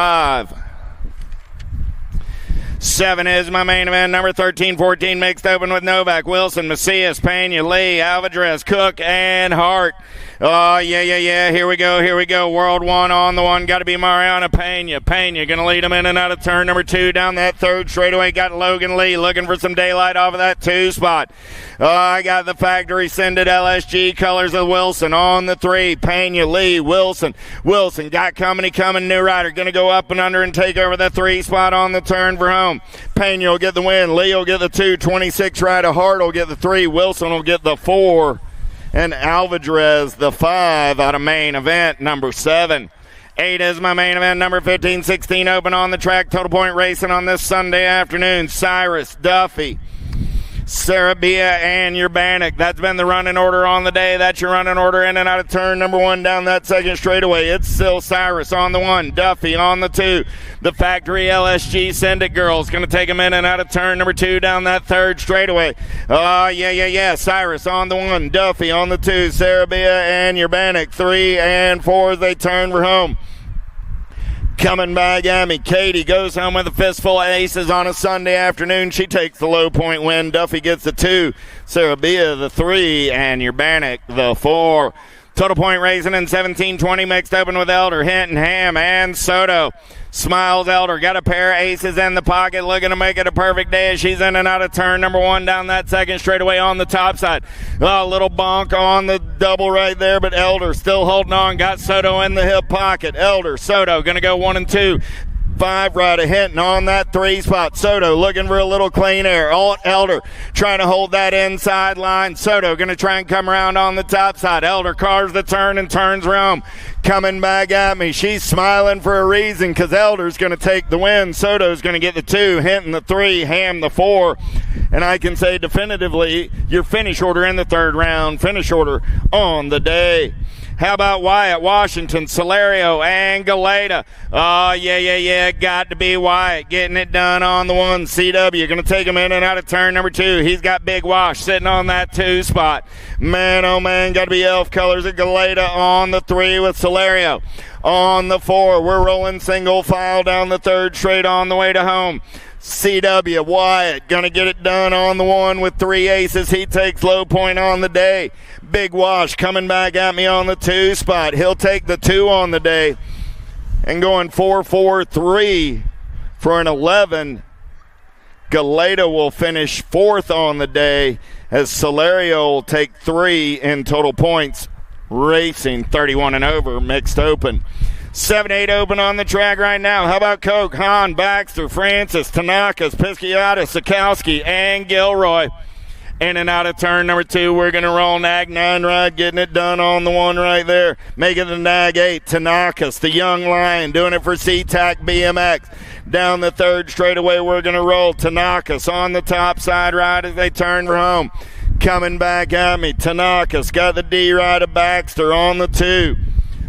7 is my main event. Number 13-14 mixed open with Novak, Wilson, Macias, Pena, Lee, Alvarez, Cook, and Hart. Oh, yeah. Here we go. World 1 on the 1. Got to be Mariana Pena. Pena going to lead him in and out of turn number 2 down that third straightaway. Got Logan Lee looking for some daylight off of that 2 spot. I got the factory sended LSG colors of Wilson on the 3. Pena, Lee, Wilson. Wilson got company coming. New rider going to go up and under and take over the 3 spot on the turn for home. Pena will get the win. Lee will get the 2. 26 rider. Hart will get the 3. Wilson will get the 4. And Alvarez the 5 out of main event number 7. 8 is my main event. Number 15-16 open on the track. Total point racing on this Sunday afternoon. Cyrus, Duffy, Sarabia, and Urbanic. That's been the running order on the day. That's your running order in and out of turn number 1 down that second straightaway. It's still Cyrus on the 1, Duffy on the 2. The factory LSG Send It Girls going to take him in and out of turn number 2 down that third straightaway. Yeah. Cyrus on the 1, Duffy on the 2, Sarabia and Urbanic 3 and 4 as they turn for home. Coming back at me, Katie goes home with a fistful of aces on a Sunday afternoon. She takes the low point win. Duffy gets the 2, Sarabia the 3, and Urbanic the 4. Total point racing in 17-20 mixed open with Elder, Hinton, Ham, and Soto. Smiles Elder, got a pair of aces in the pocket, looking to make it a perfect day as she's in and out of turn number 1 down that second straightaway on the top side. A little bonk on the double right there, but Elder still holding on, got Soto in the hip pocket. Elder, Soto, going to go 1 and 2. 5 right of Hinton on that 3 spot. Soto looking for a little clean air. Elder trying to hold that inside line. Soto going to try and come around on the top side. Elder cars the turn and turns Rome. Coming back at me. She's smiling for a reason because Elder's going to take the win. Soto's going to get the 2, Hinton the 3, Ham the 4. And I can say definitively your finish order in the 3rd round, finish order on the day. How about Wyatt, Washington, Celerio, and Galeta? Oh, yeah. Got to be Wyatt getting it done on the 1. CW going to take him in and out of turn number 2. He's got Big Wash sitting on that 2 spot. Man, oh, man, got to be Elf Colors at Galeta on the 3 with Celerio. On the 4, we're rolling single file down the 3rd straight on the way to home. CW Wyatt going to get it done on the 1 with 3 aces. He takes low point on the day. Big Wash coming back at me on the 2 spot. He'll take the 2 on the day. And going 4-4-3 for an 11. Galeta will finish 4th on the day as Celerio will take 3 in total points. Racing 31 and over, mixed open. 7-8 open on the track right now. How about Koch, Hahn, Baxter, Francis, Tanakas, Pisciata, Sikowski, and Gilroy? In and out of turn number 2, we're going to roll Nag 9 ride, getting it done on the 1 right there. Making the Nag 8, Tanakas, the young lion, doing it for C-Tac BMX. Down the 3rd straightaway, we're going to roll Tanakas on the top side ride as they turn for home. Coming back at me, Tanakas got the D ride of Baxter on the 2.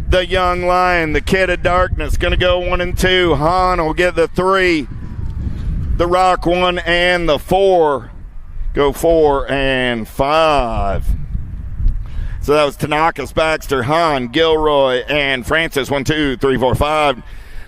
The young lion, the kid of darkness, going to go 1 and 2. Hahn will get the 3. The Rock 1 and the 4. Go 4 and 5. So that was Tanakas, Baxter, Hahn, Gilroy, and Francis. 1, 2, 3, 4, 5.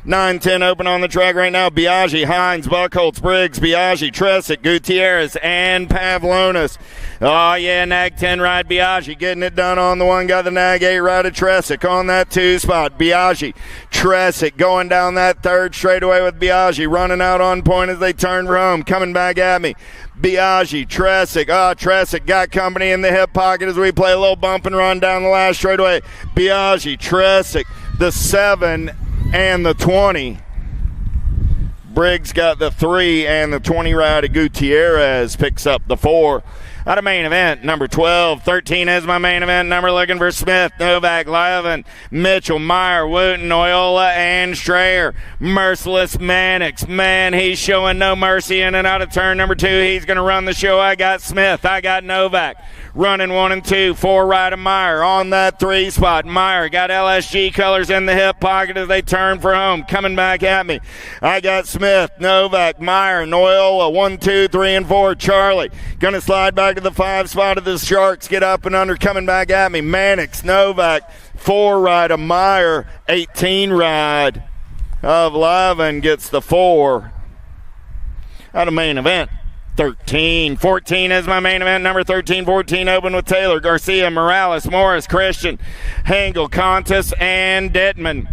9-10 open on the track right now. Biaggi, Hines, Buckholtz, Briggs, Biaggi, Tresick, Gutierrez, and Pavlonis. Oh, yeah, Nag 10 ride Biaggi getting it done on the 1. Got the Nag 8 ride of Tresick on that 2 spot. Biaggi, Tresick going down that 3rd straightaway with Biaggi. Running out on point as they turn for home. Coming back at me. Biaggi, Tresick. Tresick got company in the hip pocket as we play a little bump and run down the last straightaway. Biaggi, Tresick, the 7 and the 20. Briggs got the 3 and the 20 ride of Gutierrez picks up the 4. Out of main event, number 12. 13 is my main event number, looking for Smith, Novak, Levin, Mitchell, Meyer, Wooten, Oyola, and Strayer. Merciless Mannix. Man, he's showing no mercy in and out of turn number 2. He's going to run the show. I got Smith. I got Novak. Running 1 and 2. 4 right of Meyer on that 3 spot. Meyer got LSG colors in the hip pocket as they turn for home. Coming back at me. I got Smith, Novak, Meyer, Noyola. 1, 2, 3, and 4. Charlie. Going to slide back to the 5 spot of the Sharks. Get up and under. Coming back at me. Mannix, Novak. 4 ride of Meyer. 18 ride of Levin gets the 4. Out of main event. 13. 14 is my main event number. 13, 14 open with Taylor, Garcia, Morales, Morris, Christian, Hengel, Contis, and Dittman.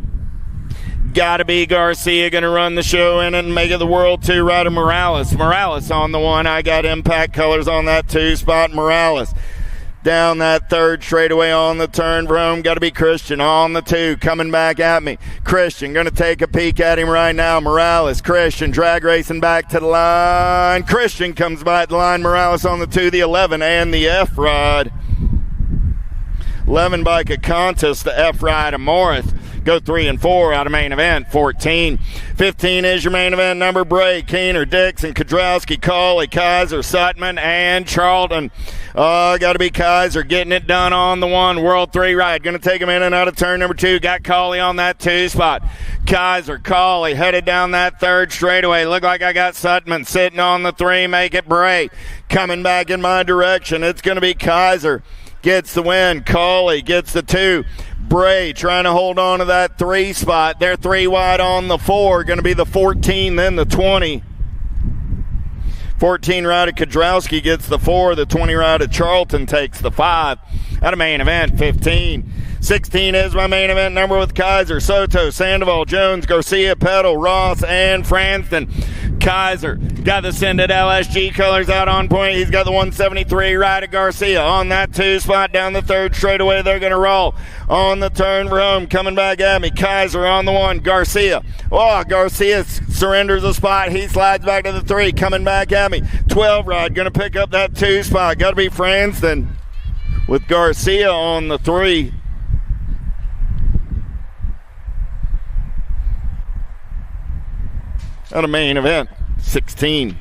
Gotta be Garcia going to run the show in and make it the World 2 ride of Morales. Morales on the 1. I got Impact colors on that 2 spot. Morales down that 3rd straightaway on the turn for home. Got to be Christian on the 2. Coming back at me. Christian going to take a peek at him right now. Morales, Christian, drag racing back to the line. Christian comes by the line. Morales on the 2, the 11, and the F ride. 11 bike of Contis, the F ride of Morris. Go 3 and 4 out of main event. 14. 15 is your main event number. Bray, Keener, Dixon, Kodrowski, Cawley, Kaiser, Sutman, and Charlton. Got to be Kaiser getting it done on the 1. World 3 ride. Going to take him in and out of turn number 2. Got Cawley on that 2 spot. Kaiser, Cawley headed down that 3rd straightaway. Look like I got Sutman sitting on the 3. Make it Bray. Coming back in my direction. It's going to be Kaiser. Gets the win. Cawley gets the 2. Bray trying to hold on to that 3 spot. They're 3 wide on the 4. Going to be the 14, then the 20. 14 ride of Kodrowski gets the 4. The 20 ride of Charlton takes the 5. Out of main event, 15. 16 is my main event number with Kaiser, Soto, Sandoval, Jones, Garcia, Petal, Ross, and Franston. Kaiser got the sended LSG colors out on point. He's got the 173 right of Garcia on that 2 spot down the 3rd straightaway. They're going to roll on the turn for home. Coming back at me. Kaiser on the 1. Garcia. Oh, Garcia surrenders a spot. He slides back to the 3. Coming back at me. 12 ride going to pick up that 2 spot. Got to be Franston with Garcia on the 3. On a main event, 16.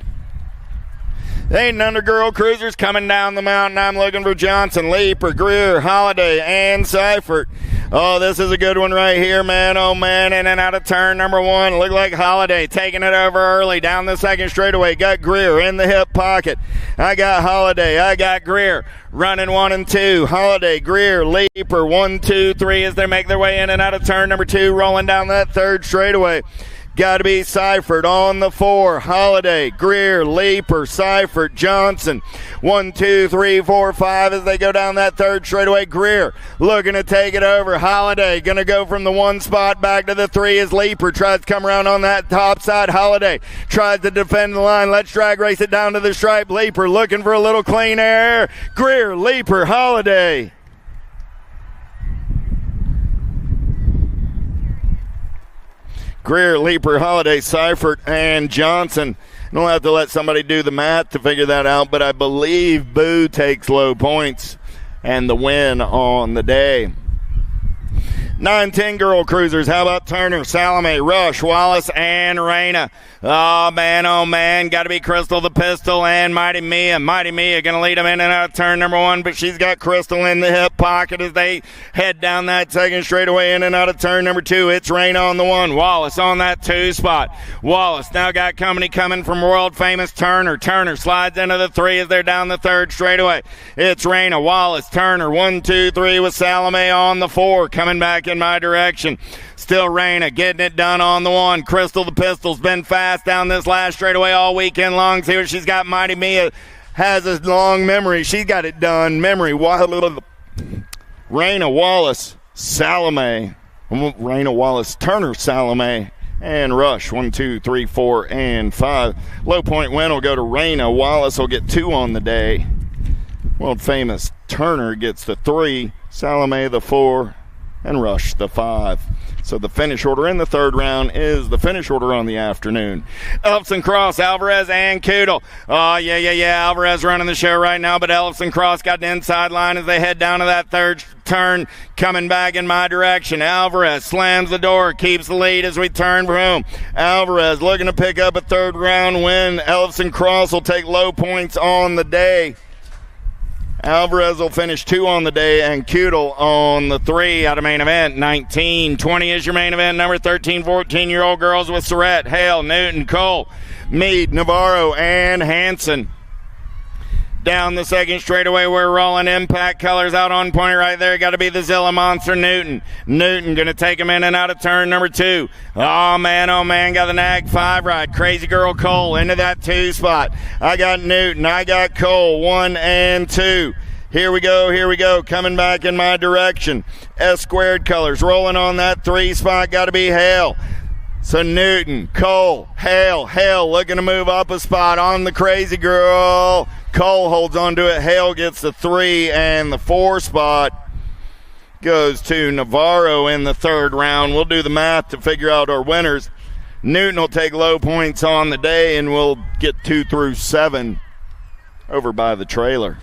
800 girl cruisers coming down the mountain. I'm looking for Johnson, Leaper, Greer, Holiday, and Seifert. Oh, this is a good one right here, man. Oh, man. In and out of turn number 1. Look like Holiday taking it over early down the 2nd straightaway. Got Greer in the hip pocket. I got Holiday. I got Greer running 1 and 2. Holiday, Greer, Leaper, 1, 2, 3 as they make their way in and out of turn number 2, rolling down that 3rd straightaway. Got to be Seifert on the 4. Holiday, Greer, Leaper, Seifert, Johnson. 1, 2, 3, 4, 5 as they go down that 3rd straightaway. Greer looking to take it over. Holiday going to go from the 1 spot back to the 3 as Leaper tries to come around on that top side. Holiday tries to defend the line. Let's drag race it down to the stripe. Leaper looking for a little clean air. Greer, Leaper, Holiday. Greer, Leaper, Holiday, Seifert, and Johnson. I don't have to let somebody do the math to figure that out, but I believe Boo takes low points and the win on the day. 9-10 girl cruisers. How about Turner, Salome, Rush, Wallace, and Reyna? Oh, man. Got to be Crystal the Pistol and Mighty Mia. Mighty Mia going to lead them in and out of turn number 1, but she's got Crystal in the hip pocket as they head down that 2nd straightaway in and out of turn number 2. It's Reyna on the 1. Wallace on that 2 spot. Wallace now got company coming from world famous Turner. Turner slides into the 3 as they're down the 3rd straightaway. It's Reyna, Wallace, Turner, 1, 2, 3 with Salome on the 4. Coming back in my direction. Still Reyna getting it done on the 1. Crystal the Pistol's been fast down this last straightaway all weekend long. See what she's got. Mighty Mia has a long memory. She got it done. Memory. Reyna, Wallace, Salome. Reyna, Wallace, Turner, Salome, and Rush. 1, 2, 3, 4, and 5. Low point win will go to Reyna. Wallace will get 2 on the day. World famous Turner gets the 3. Salome the 4. And Rush the 5. So the finish order in the 3rd round is the finish order on the afternoon. Ellefson Cross, Alvarez, and Kudel. Oh, yeah. Alvarez running the show right now, but Ellefson Cross got an inside line as they head down to that 3rd turn, coming back in my direction. Alvarez slams the door, keeps the lead as we turn for home. Alvarez looking to pick up a 3rd round win. Ellefson Cross will take low points on the day. Alvarez will finish 2 on the day, and Kudel on the 3 out of main event. 19-20 is your main event. Number 13, 14-year-old girls with Surratt, Hale, Newton, Cole, Meade, Navarro, and Hanson. Down the 2nd straightaway, we're rolling Impact colors out on point right there. Got to be the Zilla Monster, Newton. Newton going to take him in and out of turn number 2. Oh, man, got the Nag 5 ride. Crazy Girl Cole into that 2 spot. I got Newton. I got Cole, 1 and 2. Here we go. Coming back in my direction. S squared colors rolling on that 3 spot. Got to be Hale. So Newton, Cole, Hale looking to move up a spot on the Crazy Girl. Cole holds on to it. Hale gets the 3, and the 4 spot goes to Navarro in the 3rd round. We'll do the math to figure out our winners. Newton will take low points on the day, and we'll get 2 through 7 over by the trailer.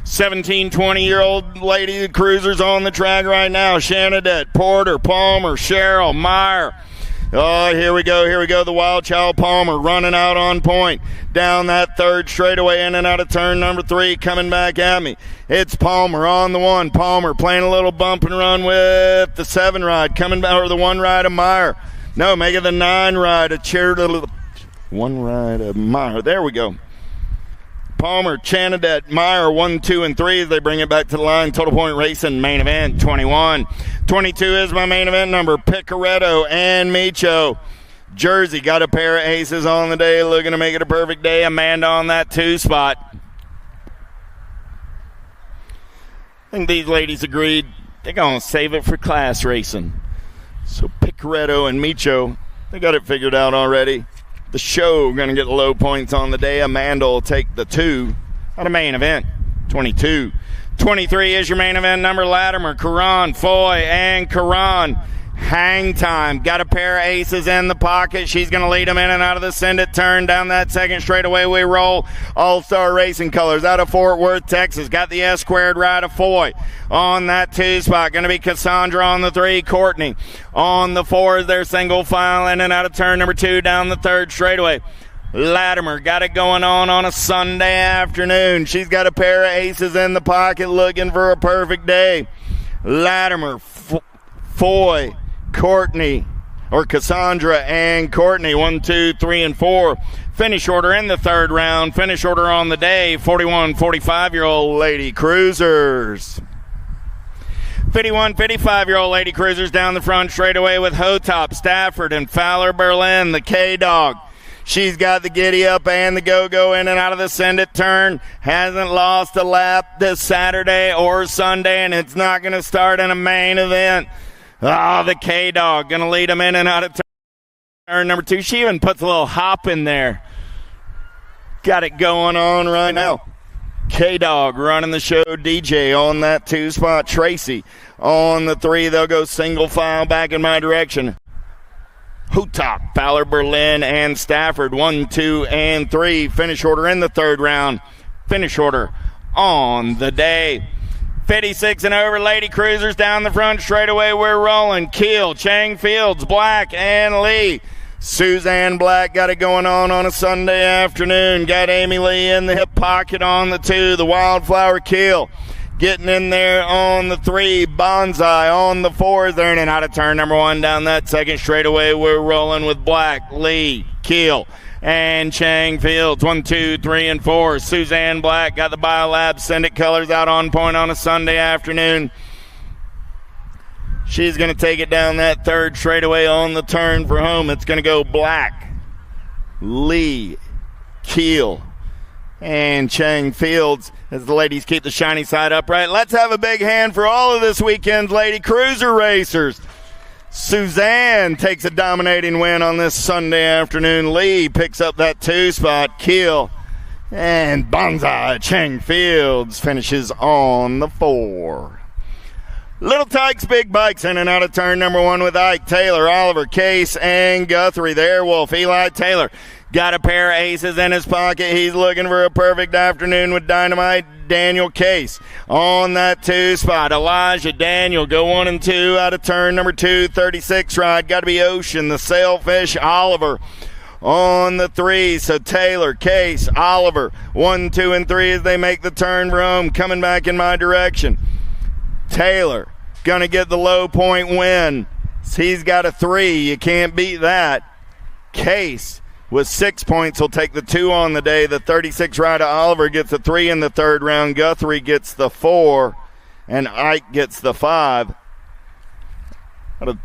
17, 20-year-old lady cruisers on the track right now. Shanadette, Porter, Palmer, Sherrill, Meyer. Oh, here we go. The Wild Child Palmer running out on point. Down that 3rd straightaway in and out of turn number 3. Coming back at me. It's Palmer on the 1. Palmer playing a little bump and run with the 7 ride. Coming back, or the 1 ride of Meyer. No, make it the 9 ride. A cheer to the 1 ride of Meyer. There we go. Palmer, Chanadette, Meyer, 1, 2, and 3 as they bring it back to the line. Total point racing main event, 21. 22 is my main event number. Picaretto and Micho. Jersey got a pair of aces on the day, looking to make it a perfect day. Amanda on that 2 spot. I think these ladies agreed they're going to save it for class racing. So Picaretto and Micho, they got it figured out already. The show going to get the low points on the day. Amanda will take the 2 out of main event. 22. 23 is your main event number. Latimer, Karan, Foy, and Karan. Hang time. Got a pair of aces in the pocket. She's going to lead them in and out of the send it turn. Down that second straightaway we roll. All-Star Racing Colors out of Fort Worth, Texas. Got the S-squared right of Foy. On that 2 spot, going to be Cassandra on the 3. Courtney on the 4 is their single file in and out of turn number 2 down the third straightaway. Latimer got it going on a Sunday afternoon. She's got a pair of aces in the pocket looking for a perfect day. Latimer, Foy, Courtney, or Cassandra and Courtney, 1, 2, 3, and 4. Finish order in the third round. Finish order on the day, 41, 45-year-old Lady Cruisers. 51, 55-year-old Lady Cruisers down the front straightaway with Hotop, Stafford, and Fowler Berlin, the K-Dog. She's got the giddy up and the go-go in and out of the send it turn. Hasn't lost a lap this Saturday or Sunday, and it's not going to start in a main event. Oh, the K-Dog going to lead them in and out of turn number 2. She even puts a little hop in there. Got it going on right now. K-Dog running the show. DJ on that 2 spot. Tracy on the 3. They'll go single file back in my direction. Hotop, Fowler, Berlin, and Stafford. 1, 2, and 3. Finish order in the third round. Finish order on the day. 56 and over, Lady Cruisers down the front straightaway. We're rolling. Keel, Chang Fields, Black, and Lee. Suzanne Black got it going on a Sunday afternoon. Got Amy Lee in the hip pocket on the 2. The Wildflower Keel getting in there on the 3. Bonsai on the 4. They're in and out of turn number 1 down that second straightaway. We're rolling with Black, Lee, Keel, and Chang Fields. 1, 2, 3, and 4. Suzanne Black got the BioLab Send It colors out on point on a Sunday afternoon. She's going to take it down that third straightaway on the turn for home. It's going to go Black, Lee, Keel, and Chang Fields as the ladies keep the shiny side upright. Let's have a big hand for all of this weekend's Lady Cruiser racers. Suzanne takes a dominating win on this Sunday afternoon. Lee picks up that 2 spot. Keel and Bonsai Chang Fields finishes on the 4. Little Tykes Big Bikes in and out of turn number 1 with Ike, Taylor, Oliver, Case, and Guthrie. The Airwolf, Eli Taylor, got a pair of aces in his pocket. He's looking for a perfect afternoon with Dynamite. Daniel Case on that 2 spot. Elijah Daniel go 1 and 2 out of turn number 2. 36 ride. Got to be Ocean. The Sailfish Oliver on the 3. So Taylor, Case, Oliver, 1, 2, and 3 as they make the turn for home. Coming back in my direction. Taylor gonna get the low point win. He's got a 3. You can't beat that. Case with 6 points will take the 2 on the day. The 36 rider Oliver gets the 3 in the third round. Guthrie gets the 4, and Ike gets the 5. Out of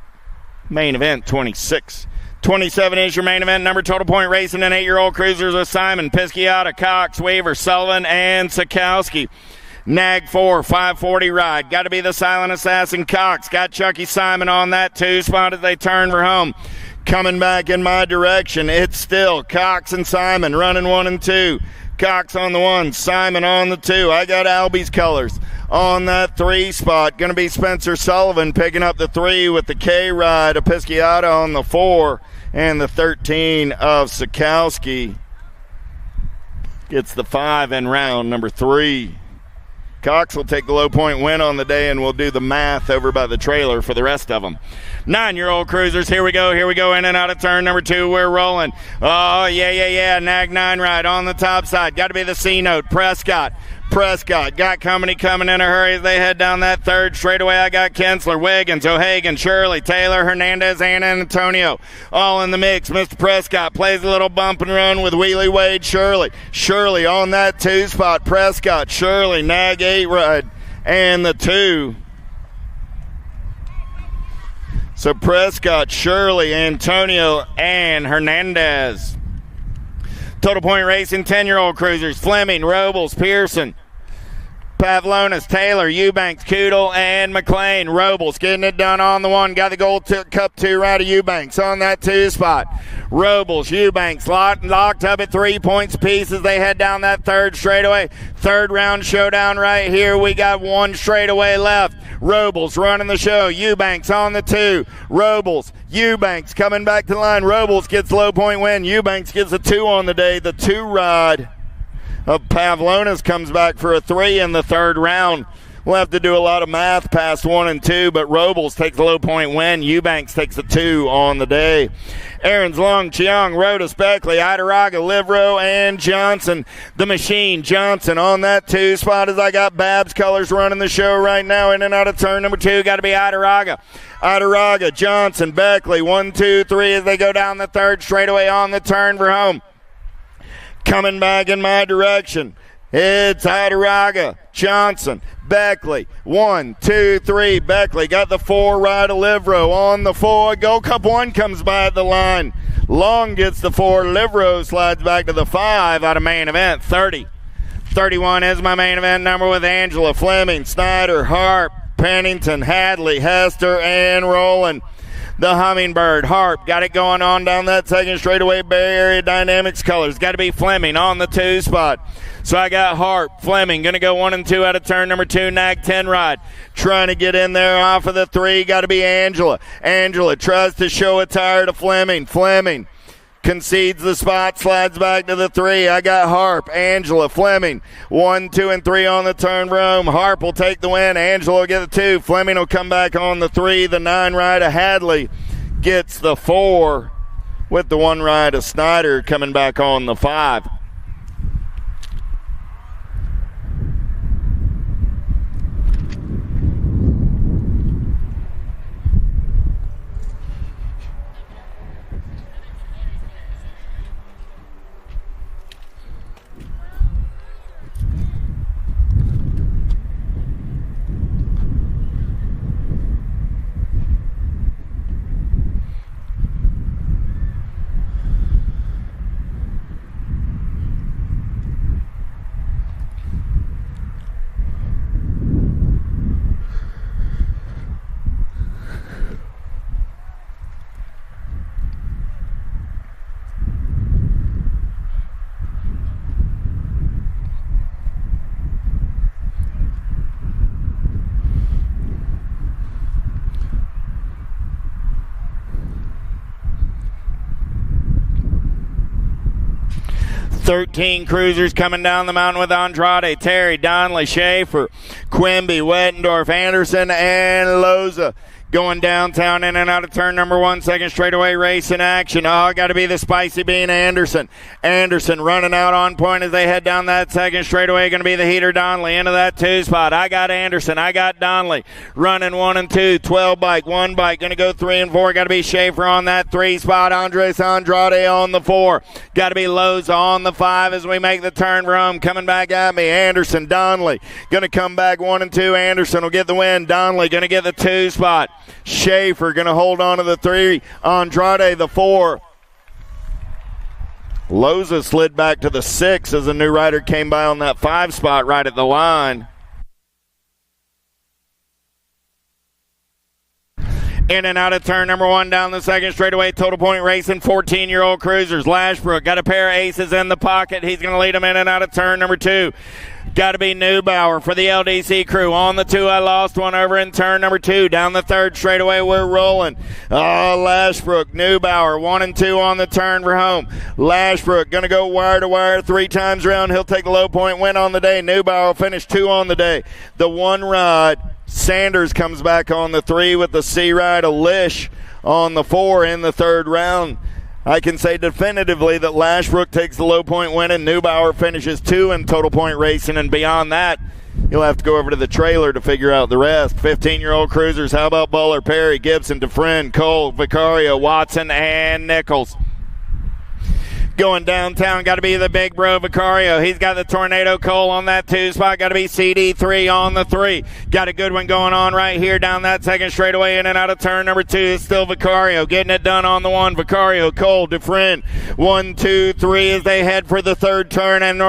main event 26. 27 is your main event number. Total point racing and 8-year-old cruisers with Simon, Pisciata, Cox, Weaver, Sullivan, and Sikowski. Nag 4, 540 ride. Got to be the Silent Assassin Cox. Got Chucky Simon on that 2 spot as they turn for home. Coming back in my direction, it's still Cox and Simon running 1 and 2. Cox on the 1, Simon on the 2. I got Albie's colors on that 3 spot. Going to be Spencer Sullivan picking up the 3 with the K ride of Pisciata on the 4. And the 13 of Sikowski gets the 5 in round number 3. Cox will take the low point win on the day, and we'll do the math over by the trailer for the rest of them. 9-year-old cruisers, here we go, in and out of turn number 2, we're rolling. Oh, yeah, Nag 9 ride on the top side. Got to be the C-note, Prescott got company coming in a hurry as they head down that third straightaway. I got Kensler, Wiggins, O'Hagan, Shirley, Taylor, Hernandez, and Antonio all in the mix. Mr. Prescott plays a little bump and run with Wheelie Wade Shirley on that 2 spot. Prescott, Shirley, Nag 8 ride, and the 2. So Prescott, Shirley, Antonio, and Hernandez. Total point racing, 10-year-old cruisers, Fleming, Robles, Pearson, Pavlonis, Taylor, Eubanks, Koodle, and McLean. Robles getting it done on the one. Got the gold cup 2 right of Eubanks on that 2 spot. Robles, Eubanks locked up at 3 points apiece as they head down that third straightaway. Third round showdown right here. We got 1 straightaway left. Robles running the show. Eubanks on the 2. Robles, Eubanks coming back to the line. Robles gets low point win. Eubanks gets a 2 on the day. The 2 ride of Pavlonis comes back for a 3 in the third round. We'll have to do a lot of math past 1 and 2, but Robles takes a low point win. Eubanks takes a 2 on the day. Aaron's Long, Chiang, Rodas, Beckley, Idaraga, Livro, and Johnson. The Machine, Johnson on that 2 spot as I got Babs Colors running the show right now. In and out of turn number 2, got to be Idaraga. Idaraga, Johnson, Beckley, 1, 2, 3 as they go down the third straightaway on the turn for home. Coming back in my direction, it's Idaraga, Johnson, Beckley, 1, 2, 3. Beckley got the 4 right of Livro on the 4. Gold Cup 1 comes by at the line. Long gets the 4. Livro slides back to the 5 out of main event. 30. 31 is my main event number with Angela, Fleming, Snyder, Harp, Pennington, Hadley, Hester, and Rowland. The Hummingbird, Harp, got it going on down that second straightaway. Bay Area Dynamics Colors, got to be Fleming on the 2 spot. So I got Harp, Fleming, going to go 1 and 2 out of turn number 2, nag 10 ride. Trying to get in there off of the 3, got to be Angela. Angela tries to show a tire to Fleming. Fleming concedes the spot, slides back to the 3. I got Harp, Angela, Fleming. 1, 2, and 3 on the turn for home. Harp will take the win. Angela will get the 2. Fleming will come back on the 3. The 9 ride of Hadley gets the 4 with the 1 ride of Snyder coming back on the 5. Thirteen cruisers coming down the mountain with Andrade, Terry, Donnelly, Schaefer, Quimby, Wettendorf, Anderson, and Loza. Going downtown in and out of turn number 1, second straightaway race in action. Oh, got to be the Spicy Bean Anderson. Anderson running out on point as they head down that second straightaway. Going to be the heater Donnelly into that 2 spot. I got Anderson. I got Donnelly running 1 and 2. 12 bike, 1 bike. Going to go 3 and 4. Got to be Schaefer on that 3 spot. Andres Andrade on the 4. Got to be Loza on the 5 as we make the turn for home. Coming back at me. Anderson, Donnelly. Going to come back 1 and 2. Anderson will get the win. Donnelly going to get the 2 spot. Schaefer going to hold on to the 3. Andrade the 4. Loza slid back to the 6 as a new rider came by on that 5 spot right at the line. In and out of turn number 1 down the second straightaway. Total point racing, 14-year-old cruisers. Lashbrook got a pair of aces in the pocket. He's going to lead them in and out of turn number 2. Got to be Neubauer for the LDC crew. On the 2, I lost one over in turn number 2. Down the third straightaway, we're rolling. Oh, Lashbrook, Neubauer, 1 and 2 on the turn for home. Lashbrook going to go wire to wire 3 times around. He'll take the low point win on the day. Neubauer will finish 2 on the day. The 1 ride, Sanders comes back on the 3 with the C ride of Lish on the 4 in the third round. I can say definitively that Lashbrook takes the low point win and Neubauer finishes 2 in total point racing, and beyond that, you'll have to go over to the trailer to figure out the rest. 15-year-old cruisers, how about Buller, Perry, Gibson, DeFriend, Cole, Vicario, Watson, and Nichols. Going downtown, got to be the big bro Vicario. He's got the Tornado Cole on that 2 spot. Got to be CD3 on the 3. Got a good one going on right here down that second straightaway in and out of turn number 2. It's still Vicario getting it done on the 1. Vicario, Cole, DeFriend. 1, 2, 3 as they head for the third turn, and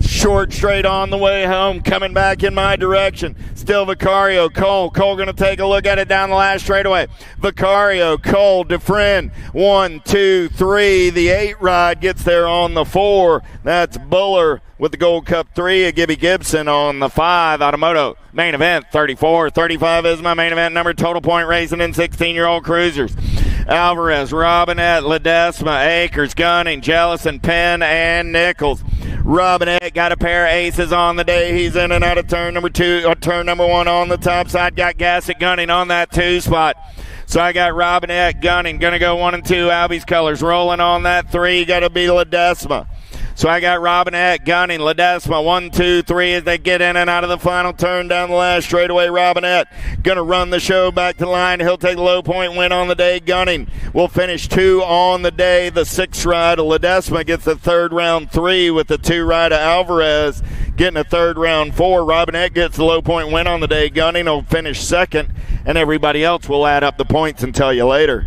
Short straight on the way home, coming back in my direction. Still Vicario, Cole going to take a look at it down the last straightaway. Vicario, Cole, DeFriend, 1, 2, 3. The 8 ride gets there on the 4. That's Buller with the Gold Cup 3. A Gibby Gibson on the 5 out of Moto. Main event, 34. 35 is my main event number. Total point racing in 16-year-old cruisers. Alvarez, Robinette, Ledesma, Akers, Gunning, Jellison, Penn, and Nichols. Robinette got a pair of aces on the day. He's in and out of turn number 2, or turn number 1 on the top side. Got Gassett Gunning on that 2 spot. So I got Robinette, Gunning, going to go 1 and 2. Albie's colors rolling on that 3. Got to be Ledesma. So I got Robinette, Gunning, Ledesma, 1, 2, 3 as they get in and out of the final turn down the last straightaway. Robinette going to run the show back to the line. He'll take the low point win on the day. Gunning will finish 2 on the day. The 6th ride of Ledesma gets the 3rd round 3 with the 2 ride of Alvarez getting a 3rd round 4. Robinette gets the low point win on the day. Gunning will finish 2nd, and everybody else will add up the points and tell you later.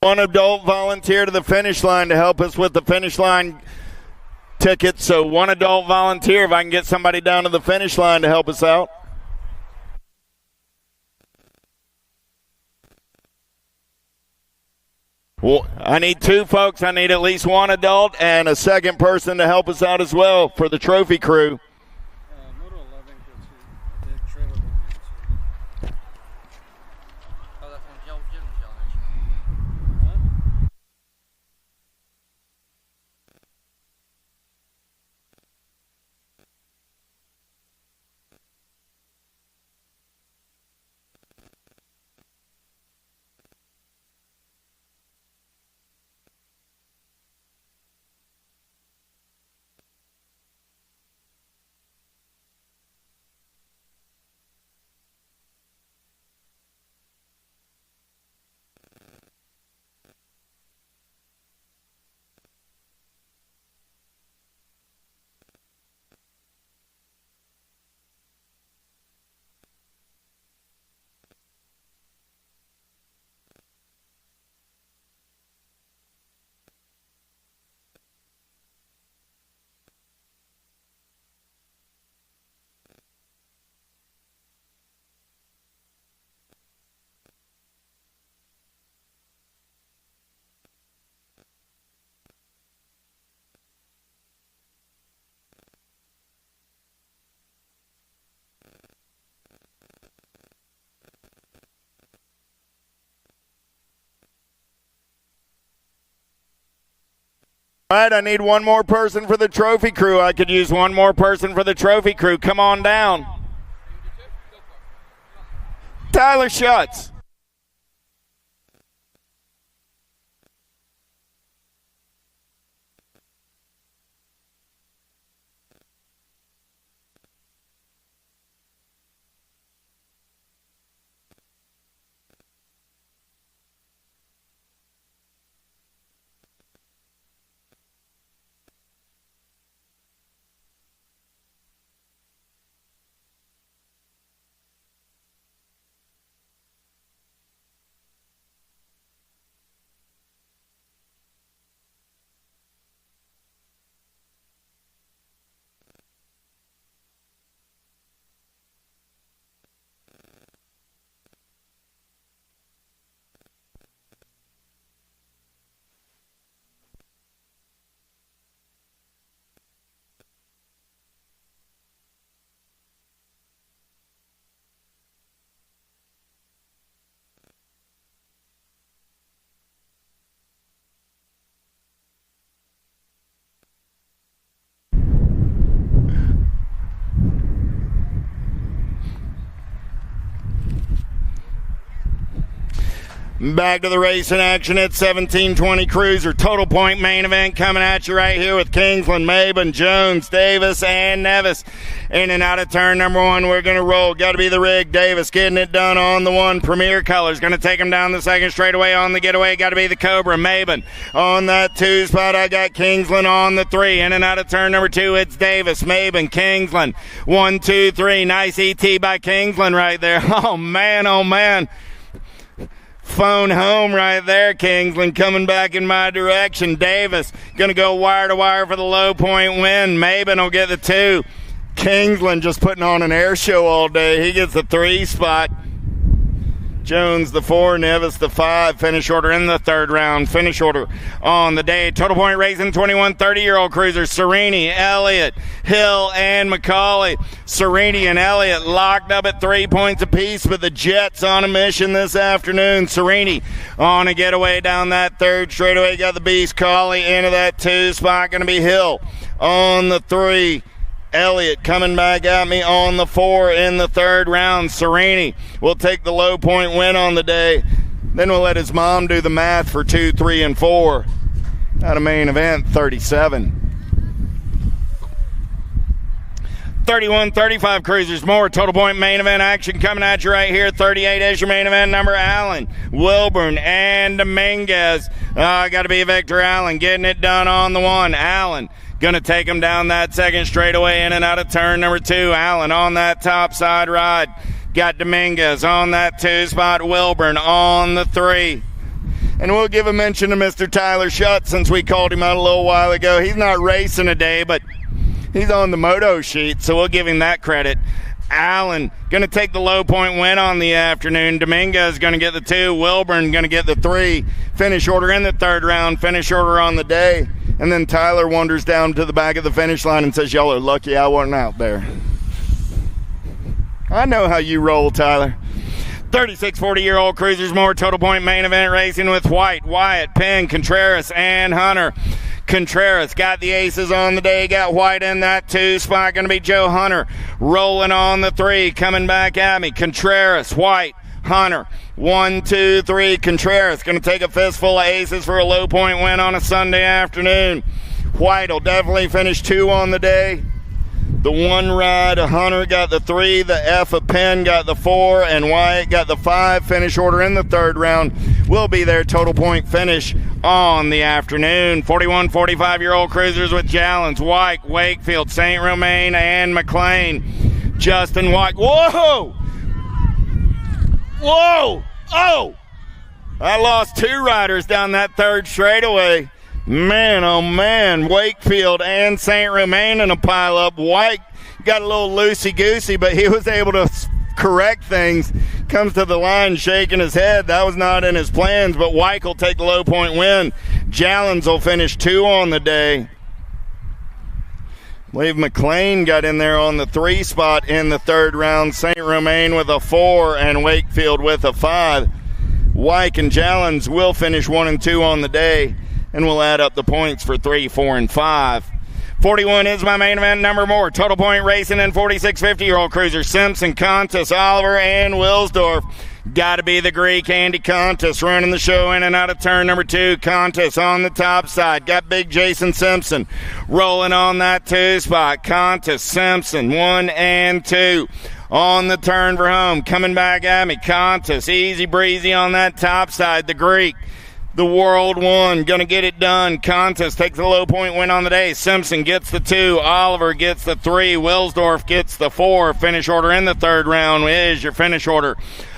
One adult volunteer to the finish line to help us with the finish line ticket. So 1 adult volunteer, if I can get somebody down to the finish line to help us out. Well, I need 2 folks. I need at least 1 adult and a 2nd person to help us out as well for the trophy crew. Moto 11 goes to the trailer going in. Oh, that's one Jim's yelling at you. Huh? All right, I need 1 more person for the trophy crew. I could use 1 more person for the trophy crew. Come on down. Tyler Schutz. Back to the racing action at 1720 Cruiser. Total point main event coming at you right here with Kingsland, Mabin, Jones, Davis, and Nevis. In and out of turn number 1, we're going to roll. Got to be the rig. Davis getting it done on the 1. Premier Colors going to take him down the 2nd straightaway on the getaway. Got to be the Cobra. Mabin on that 2 spot. I got Kingsland on the 3. In and out of turn number 2, it's Davis, Mabin, Kingsland. 1, 2, 3. Nice ET by Kingsland right there. Oh, man, oh, man. Phone home right there. Kingsland coming back in my direction. Davis going to go wire to wire for the low point win. Mabin will get the 2. Kingsland just putting on an air show all day. He gets the 3 spot. Jones the 4, Nevis the 5. Finish order in the 3rd round. Finish order on the day. Total point racing 21 30-year-old cruisers. Serini, Elliott, Hill, and McCauley. Serini and Elliott locked up at 3 points apiece, but the Jets on a mission this afternoon. Serini on a getaway down that 3rd straightaway. Got the Beast Collie into that 2 spot. Going to be Hill on the 3. Elliott coming back at me on the 4 in the 3rd round. Serini will take the low point win on the day. Then we'll let his mom do the math for 2, 3, and 4. Out of main event, 37. 31-35 Cruisers more. Total point main event action coming at you right here. 38 is your main event number. Allen, Wilburn, and Dominguez. Got to be Victor Allen getting it done on the 1. Allen going to take him down that 2nd straightaway in and out of turn number 2. Allen on that top side ride. Got Dominguez on that 2 spot. Wilburn on the 3. And we'll give a mention to Mr. Tyler Shutt since we called him out a little while ago. He's not racing today, but he's on the Moto sheet, so we'll give him that credit. Allen going to take the low point win on the afternoon. Dominguez going to get the 2. Wilburn going to get the 3. Finish order in the 3rd round. Finish order on the day. And then Tyler wanders down to the back of the finish line and says, y'all are lucky I wasn't out there. I know how you roll, Tyler. 36 40-year-old cruisers more. Total point main event racing with White, Wyatt, Penn, Contreras, and Hunter. Contreras got the aces on the day, got White in that 2 spot. Going to be Joe Hunter rolling on the 3, coming back at me. Contreras, White, Hunter. 1, 2, 3. Contreras going to take a fistful of aces for a low point win on a Sunday afternoon. White will definitely finish 2 on the day. The 1 ride of Hunter got the 3, the F of Penn got the 4, and Wyatt got the 5. Finish order in the 3rd round will be their total point finish on the afternoon. 41 45-year-old cruisers with Jallens, White, Wakefield, St. Romain, and McLean. Justin White. Whoa! Whoa! Oh! I lost 2 riders down that 3rd straightaway. Man, oh man, Wakefield and St. Romain in a pile-up. White got a little loosey-goosey, but he was able to correct things. Comes to the line shaking his head. That was not in his plans, but White will take the low point win. Jallens will finish 2 on the day. I believe McLean got in there on the 3 spot in the 3rd round. St. Romain with a 4 and Wakefield with a 5. White and Jallens will finish 1 and 2 on the day, and we'll add up the points for 3, 4, and 5. 41 is my main event number more. Total point racing and 46 50-year-old cruisers. Simpson, Contis, Oliver, and Wilsdorf. Got to be the Greek Andy Contis running the show in and out of turn number 2. Contis on the top side. Got big Jason Simpson rolling on that 2 spot. Contis, Simpson, 1 and 2. On the turn for home. Coming back at me. Contis, easy breezy on that top side. The Greek. The World 1, going to get it done. Contis takes the low point win on the day. Simpson gets the 2. Oliver gets the 3. Wilsdorf gets the 4. Finish order in the 3rd round is your finish order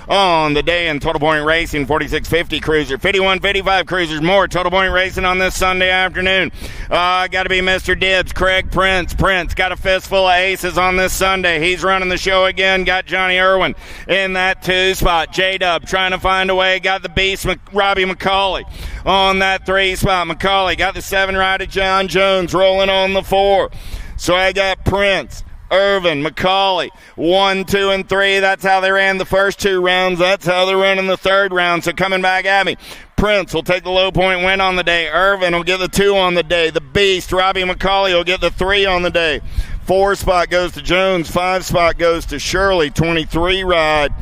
on the day in Total Point Racing. 4650 cruiser, 5155 cruisers more. Total Point Racing on this Sunday afternoon. Got to be Mr. Dibbs, Craig Prince. Prince got a fistful of aces on this Sunday. He's running the show again. Got Johnny Irwin in that 2 spot. J-Dub trying to find a way. Got the beast, Robbie McCauley on that 3 spot. McCauley got the 7 ride of John Jones rolling on the 4. So I got Prince, Irvin, McCauley, 1, 2, and 3. That's how they ran the first 2 rounds. That's how they're running the 3rd round. So coming back at me, Prince will take the low point win on the day. Irvin will get the 2 on the day. The beast, Robbie McCauley, will get the 3 on the day. 4 spot goes to Jones. 5 spot goes to Shirley. 23 ride.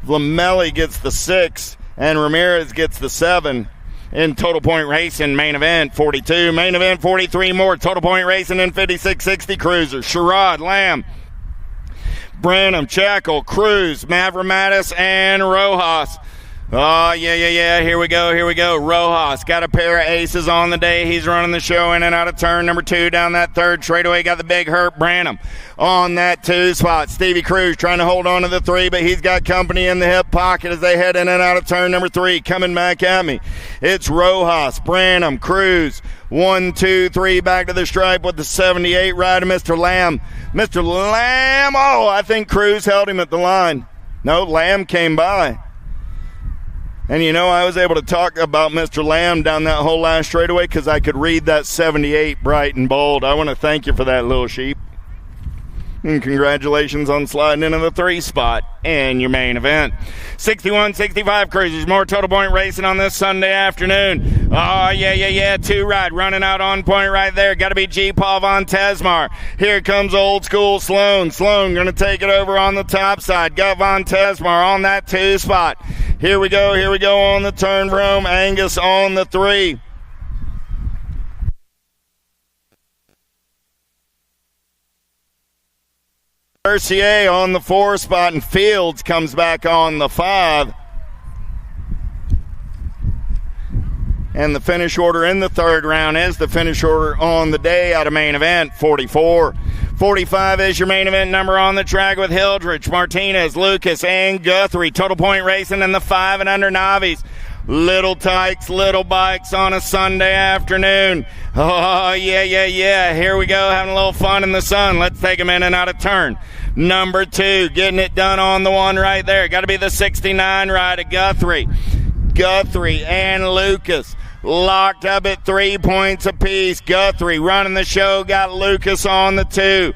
Lamelli gets the 6. and Ramirez gets the 7. In Total Point Racing, main event 42, main event 43 more. Total Point Racing in 5660 Cruiser. Sherrod, Lamb, Branham, Chackle, Cruz, Mavramatis, and Rojas. Oh, yeah. Here we go. Rojas got a pair of aces on the day. He's running the show in and out of turn number 2 down that third straightaway. Got the big hurt Branham on that 2 spot. Stevie Cruz trying to hold on to the 3, but he's got company in the hip pocket as they head in and out of turn number 3. Coming back at me, it's Rojas, Branham, Cruz. 1, 2, 3 back to the stripe with the 78 ride of Mr. Lamb. Mr. Lamb, I think Cruz held him at the line. No, Lamb came by. And I was able to talk about Mr. Lamb down that whole last straightaway because I could read that 78 bright and bold. I want to thank you for that, little sheep. And congratulations on sliding into the 3 spot in your main event. 61-65 Cruisers, more Total Point Racing on this Sunday afternoon. Oh, yeah. 2 ride running out on point right there. Got to be G. Paul Von Tesmar. Here comes old school Sloan. Sloan going to take it over on the top side. Got Von Tesmar on that 2 spot. Here we go on the turn for home. Angus on the 3. Mercier on the 4 spot, and Fields comes back on the 5. And the finish order in the 3rd round is the finish order on the day out of main event 44. 45 is your main event number on the track with Hildrich, Martinez, Lucas, and Guthrie. Total Point Racing in the 5 and under Novice. Little tykes, little bikes on a Sunday afternoon. Oh, yeah. Here we go, having a little fun in the sun. Let's take them in and out of turn. Number 2, getting it done on the 1 right there. Got to be the 69 ride of Guthrie. Guthrie and Lucas locked up at 3 points apiece. Guthrie running the show, got Lucas on the 2.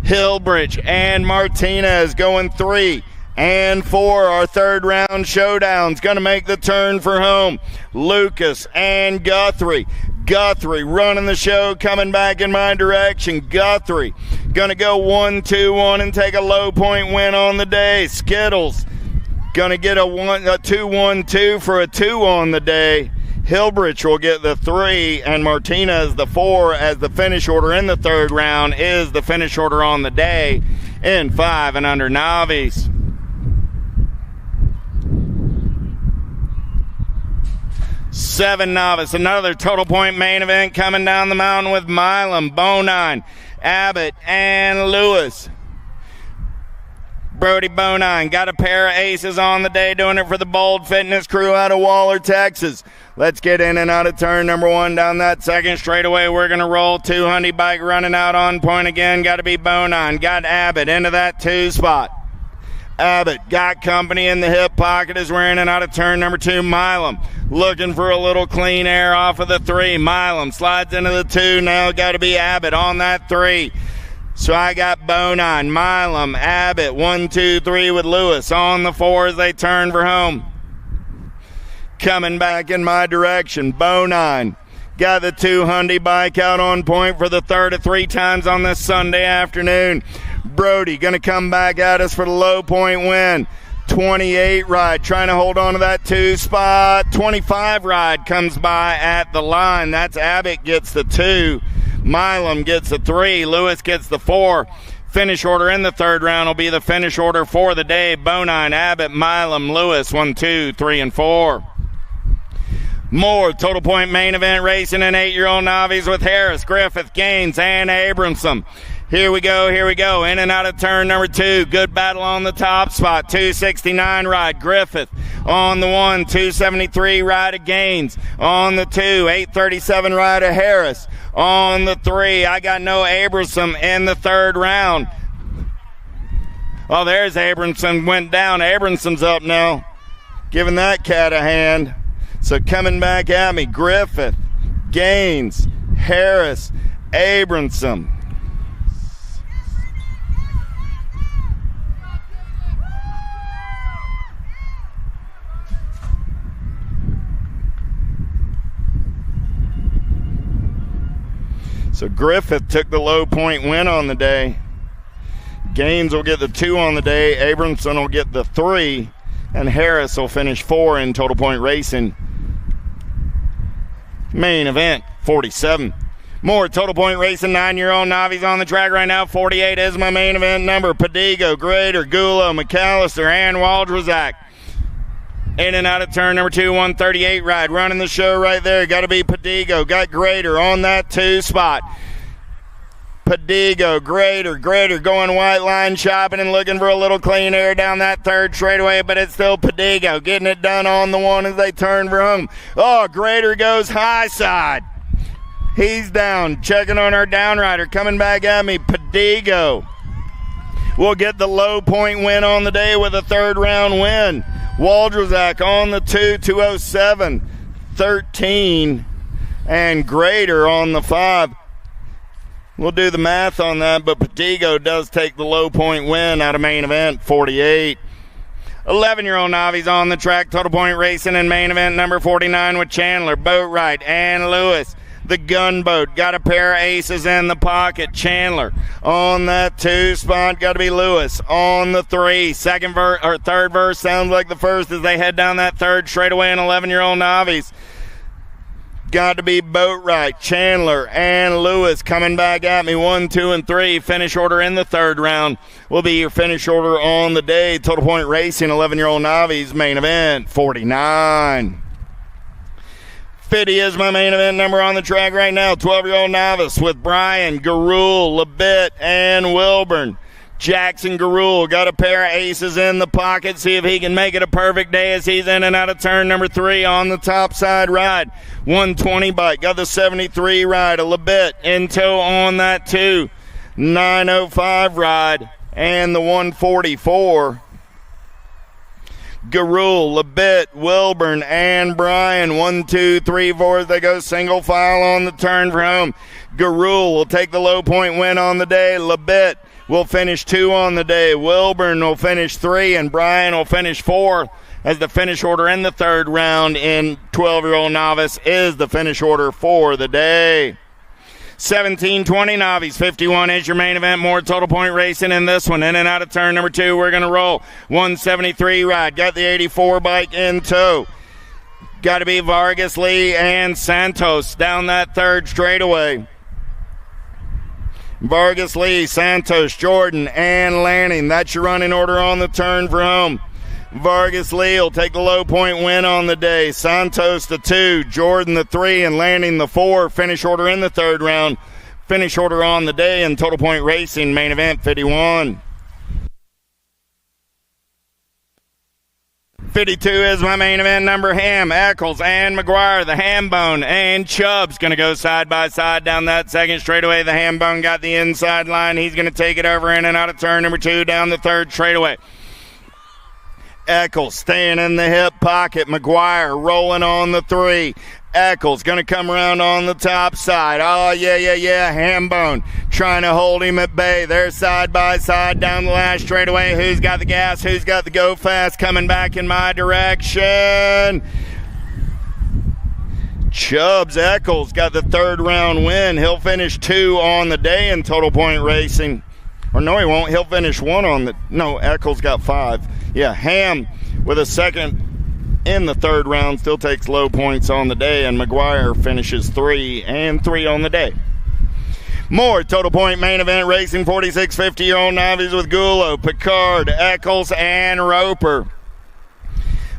Hillbridge and Martinez going 3 and 4. Our 3rd round showdown's going to make the turn for home. Lucas and Guthrie. Guthrie running the show, coming back in my direction. Guthrie going to go 1-2-1 and take a low point win on the day. Skittles going to get a 2-1-2 for a 2 on the day. Hillbridge will get the 3 and Martinez the 4 as the finish order in the 3rd round is the finish order on the day in 5 and under Novice. Seven Novice, another Total Point main event coming down the mountain with Milam, Bonine, Abbott, and Lewis. Brody Bonine got a pair of aces on the day, doing it for the Bold Fitness crew out of Waller, Texas. Let's get in and out of turn number 1 down that 2nd straightaway. We're going to roll 200 bike running out on point again. Got to be Bonine. Got Abbott into that 2 spot. Abbott got company in the hip pocket as we're in and out of turn number 2. Milam looking for a little clean air off of the 3. Milam slides into the 2. Now got to be Abbott on that 3. So I got Bonine, Milam, Abbott, 1, 2, 3 with Lewis on the 4 as they turn for home. Coming back in my direction, Bonine got the 200 bike out on point for the 3rd of 3 times on this Sunday afternoon. Brody going to come back at us for the low point win. 28 ride trying to hold on to that 2 spot. 25 ride comes by at the line. That's Abbott gets the 2. Milam gets the 3. Lewis gets the 4. Finish order in the 3rd round will be the finish order for the day. Bonine, Abbott, Milam, Lewis, 1, 2, 3, and 4. More Total Point main event racing in 8-year-old Novice with Harris, Griffith, Gaines, and Abramson. Here we go, in and out of turn number 2. Good battle on the top spot. 269 ride, Griffith on the 1. 273 ride of Gaines on the 2. 837 ride of Harris on the 3. I got no Abramson in the 3rd round. Oh, there's Abramson, went down. Abramson's up now, giving that cat a hand. So coming back at me, Griffith, Gaines, Harris, Abramson. So Griffith took the low point win on the day. Gaines will get the 2 on the day. Abramson will get the 3. and Harris will finish 4 in Total Point Racing. Main event, 47. More Total Point Racing 9-year-old Novice on the track right now. 48 is my main event number. Padigo, Grader, Gulo, McAllister, and Waldrazak. In and out of turn number 2, 138 ride. Running the show right there. Got to be Padigo. Got Grader on that 2 spot. Padigo, Grader going white line shopping and looking for a little clean air down that 3rd straightaway, but it's still Padigo getting it done on the 1 as they turn for home. Oh, Grader goes high side. He's down. Checking on our downrider. Coming back at me. Padigo will get the low point win on the day with a 3rd round win. Waldrazak on the 2, 207, 13, and Grader on the 5. We'll do the math on that, but Padigo does take the low point win out of main event, 48. 11-year-old Novice on the track, Total Point Racing in main event number 49 with Chandler, Boatwright, and Lewis. The gunboat got a pair of aces in the pocket. Chandler on that 2 spot, got to be Lewis on the 3. 3rd verse sounds like the first as they head down that 3rd straightaway. An 11-year-old Novice got to be Boatwright, Chandler, and Lewis coming back at me. 1, 2, and 3. Finish order in the 3rd round will be your finish order on the day. Total Point Racing 11-year-old Novice main event 49. 50 is my main event number on the track right now. 12-year-old Novice with Brian, Garul, Labit, and Wilburn. Jackson Garul got a pair of aces in the pocket. See if he can make it a perfect day as he's in and out of turn number 3 on the top side ride. 120 bike. Got the 73 ride. A Labit in tow on that 2. 905 ride. And the 144. Garul, Labit, Wilburn, and Bryan. 1, 2, 3, 4 as they go single file on the turn for home. Garul will take the low point win on the day. Labit will finish 2 on the day. Wilburn will finish 3, and Bryan will finish 4 as the finish order in the 3rd round in 12-year-old Novice is the finish order for the day. 17-20 Novice, 51 is your main event. More Total Point Racing in this one. In and out of turn number 2, we're going to roll. 173 ride. Got the 84 bike in tow. Got to be Vargas, Lee, and Santos down that 3rd straightaway. Vargas, Lee, Santos, Jordan, and Lanning. That's your running order on the turn for home. Vargas Lee will take the low point win on the day. Santos the 2, Jordan the 3, and Lanning the 4. Finish order in the 3rd round. Finish order on the day in Total Point Racing main event 51. 52 is my main event number. Ham, Eccles, and McGuire. The Ham Bone and Chubb's going to go side by side down that 2nd straightaway. The Ham Bone got the inside line. He's going to take it over in and out of turn number 2 down the 3rd straightaway. Eccles staying in the hip pocket. McGuire rolling on the 3. Eccles going to come around on the top side. Oh, yeah. Hambone trying to hold him at bay. They're side by side down the last straightaway. Who's got the gas? Who's got the go fast? Coming back in my direction. Chubbs Eccles got the 3rd round win. He'll finish 2 on the day in Total Point Racing. Or no, he won't. He'll finish 1 on the... No, Eccles got 5. Yeah, Ham with a 2nd in the 3rd round still takes low points on the day, and McGuire finishes 3 and 3 on the day. More Total Point main event racing, 46 50-year-old Novice with Gulo, Picard, Eccles, and Roper.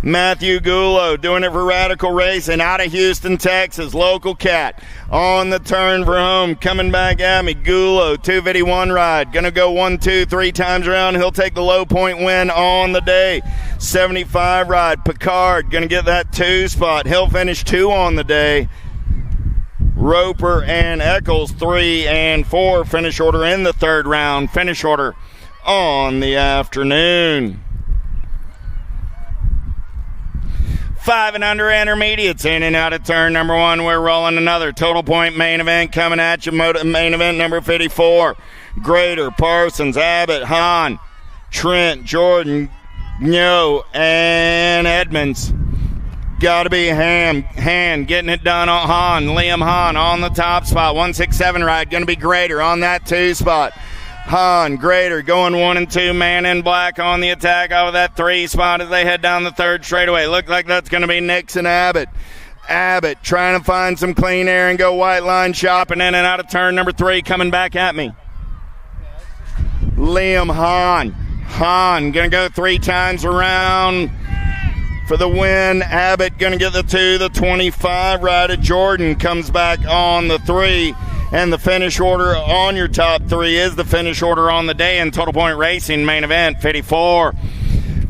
Matthew Gulo doing it for Radical Racing out of Houston, Texas. Local cat on the turn for home. Coming back at me. Gulo, 251 ride. Going to go 1, 2, 3 times around. He'll take the low point win on the day. 75 ride. Picard going to get that 2 spot. He'll finish 2 on the day. Roper and Eccles 3 and 4. Finish order in the 3rd round. Finish order on the afternoon. 5 and under intermediates in and out of turn number 1. We're rolling another Total Point main event coming at you. Moto main event number 54. Grader, Parsons, Abbott, Hahn, Trent, Jordan, Nyo, and Edmonds. Got to be Han getting it done on Hahn. Liam Hahn on the top spot. 167 ride. Going to be Grader on that 2 spot. Hahn, Grader going 1 and 2, man in black on the attack out of that 3 spot as they head down the 3rd straightaway. Look like that's going to be Nixon Abbott. Abbott trying to find some clean air and go white line shopping in and out of turn number 3, coming back at me. Liam Hahn. Hahn going to go 3 times around for the win. Abbott going to get the 2, the 25 right at Jordan comes back on the 3. And the finish order on your top 3 is the finish order on the day in Total Point Racing main event 54.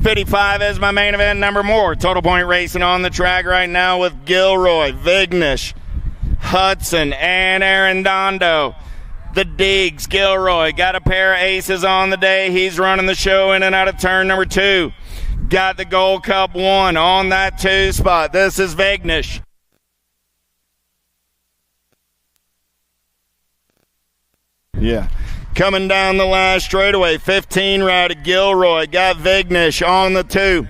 55 is my main event number more. Total Point Racing on the track right now with Gilroy, Vignish, Hudson, and Arredondo. The Diggs, Gilroy, got a pair of aces on the day. He's running the show in and out of turn number 2. Got the Gold Cup 1 on that 2 spot. This is Vignish. Yeah. Coming down the last straightaway, 15 right at Gilroy. Got Vignish on the 2.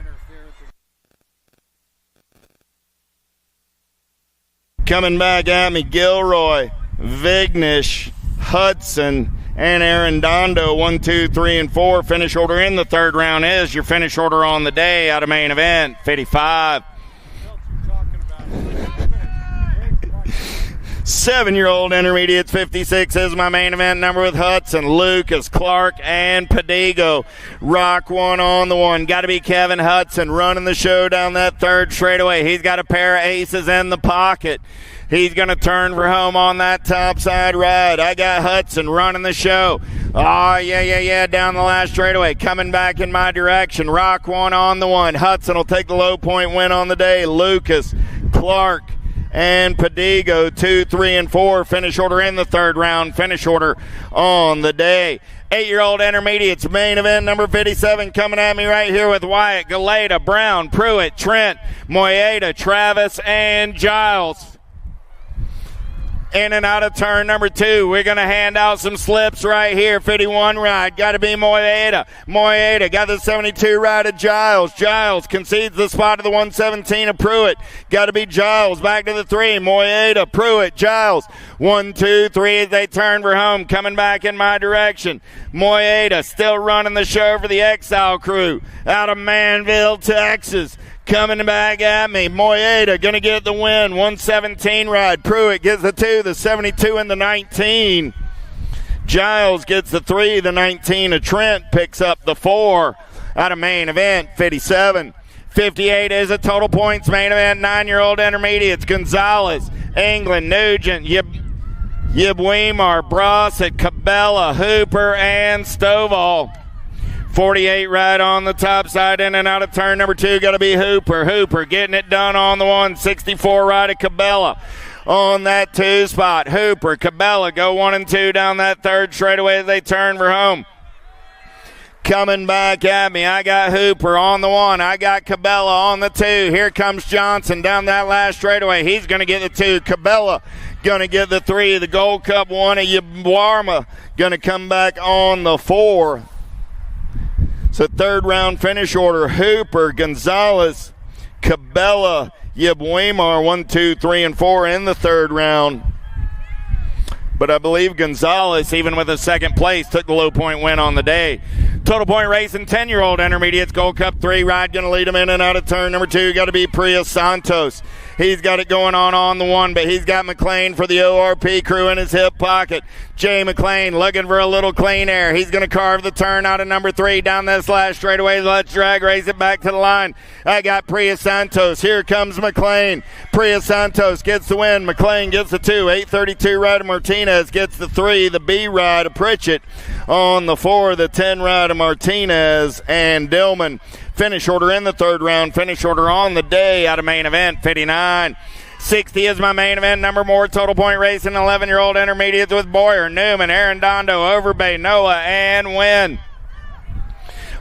Coming back at me, Gilroy, Vignish, Hudson, and Arredondo. 1, 2, 3, and 4. Finish order in the 3rd round is your finish order on the day out of main event, 55. 7-year-old intermediates, 56 is my main event number with Hudson, Lucas, Clark, and Padigo. Rock 1 on the 1. Got to be Kevin Hudson running the show down that 3rd straightaway. He's got a pair of aces in the pocket. He's going to turn for home on that top side ride. I got Hudson running the show. Oh, yeah, down the last straightaway. Coming back in my direction. Rock 1 on the 1. Hudson will take the low point win on the day. Lucas, Clark, and Padigo, 2, 3, and 4. Finish order in the 3rd round. Finish order on the day. 8-year-old intermediates, main event number 57, coming at me right here with Wyatt, Galeta, Brown, Pruitt, Trent, Moyeda, Travis, and Giles. In and out of turn number 2. We're going to hand out some slips right here. 51 ride. Got to be Moyeda. Moyeda got the 72 ride of Giles. Giles concedes the spot to the 117 of Pruitt. Got to be Giles. Back to the 3. Moyeda, Pruitt, Giles. 1, 2, 3 as they turn for home. Coming back in my direction. Moyeda still running the show for the Exile crew out of Manville, Texas. Coming back at me, Moyeda going to get the win, 117 ride. Pruitt gets the 2, the 72, and the 19. Giles gets the 3, the 19. Trent picks up the 4 out of main event, 57. 58 is a total points main event, 9-year-old intermediates. Gonzalez, England, Nugent, Yibweimar, Brossett, Cabela, Hooper, and Stovall. 48 right on the top side, in and out of turn number 2. Got to be Hooper. Hooper getting it done on the 1. 64 right at Cabela on that 2 spot. Hooper, Cabela go 1 and 2 down that 3rd straightaway as they turn for home. Coming back at me, I got Hooper on the 1. I got Cabela on the 2. Here comes Johnson down that last straightaway. He's going to get the 2. Cabela going to get the 3. The Gold Cup 1 of Yawarma going to come back on the 4. So 3rd round finish order, Hooper, Gonzalez, Cabela, Yibweimar, 1, 2, 3, and 4 in the 3rd round. But I believe Gonzalez, even with a 2nd place, took the low point win on the day. Total Point Racing, 10-year-old intermediates, Gold Cup 3 ride, going to lead him in and out of turn number 2. Got to be Priya Santos. He's got it going on the 1, but he's got McLean for the ORP crew in his hip pocket. Jay McLean looking for a little clean air. He's going to carve the turn out of number 3 down this last straightaway. Let's drag race it back to the line. I got Priya Santos. Here comes McLean. Priya Santos gets the win. McLean gets the 2. 832 ride of Martinez gets the 3. The B ride of Pritchett on the 4. The 10 ride of Martinez and Dillman. Finish order in the 3rd round. Finish order on the day out of main event, 59. 60 is my main event number more. Total Point Racing, 11-year-old intermediates with Boyer, Newman, Arredondo, Overbay, Noah, and Wynn.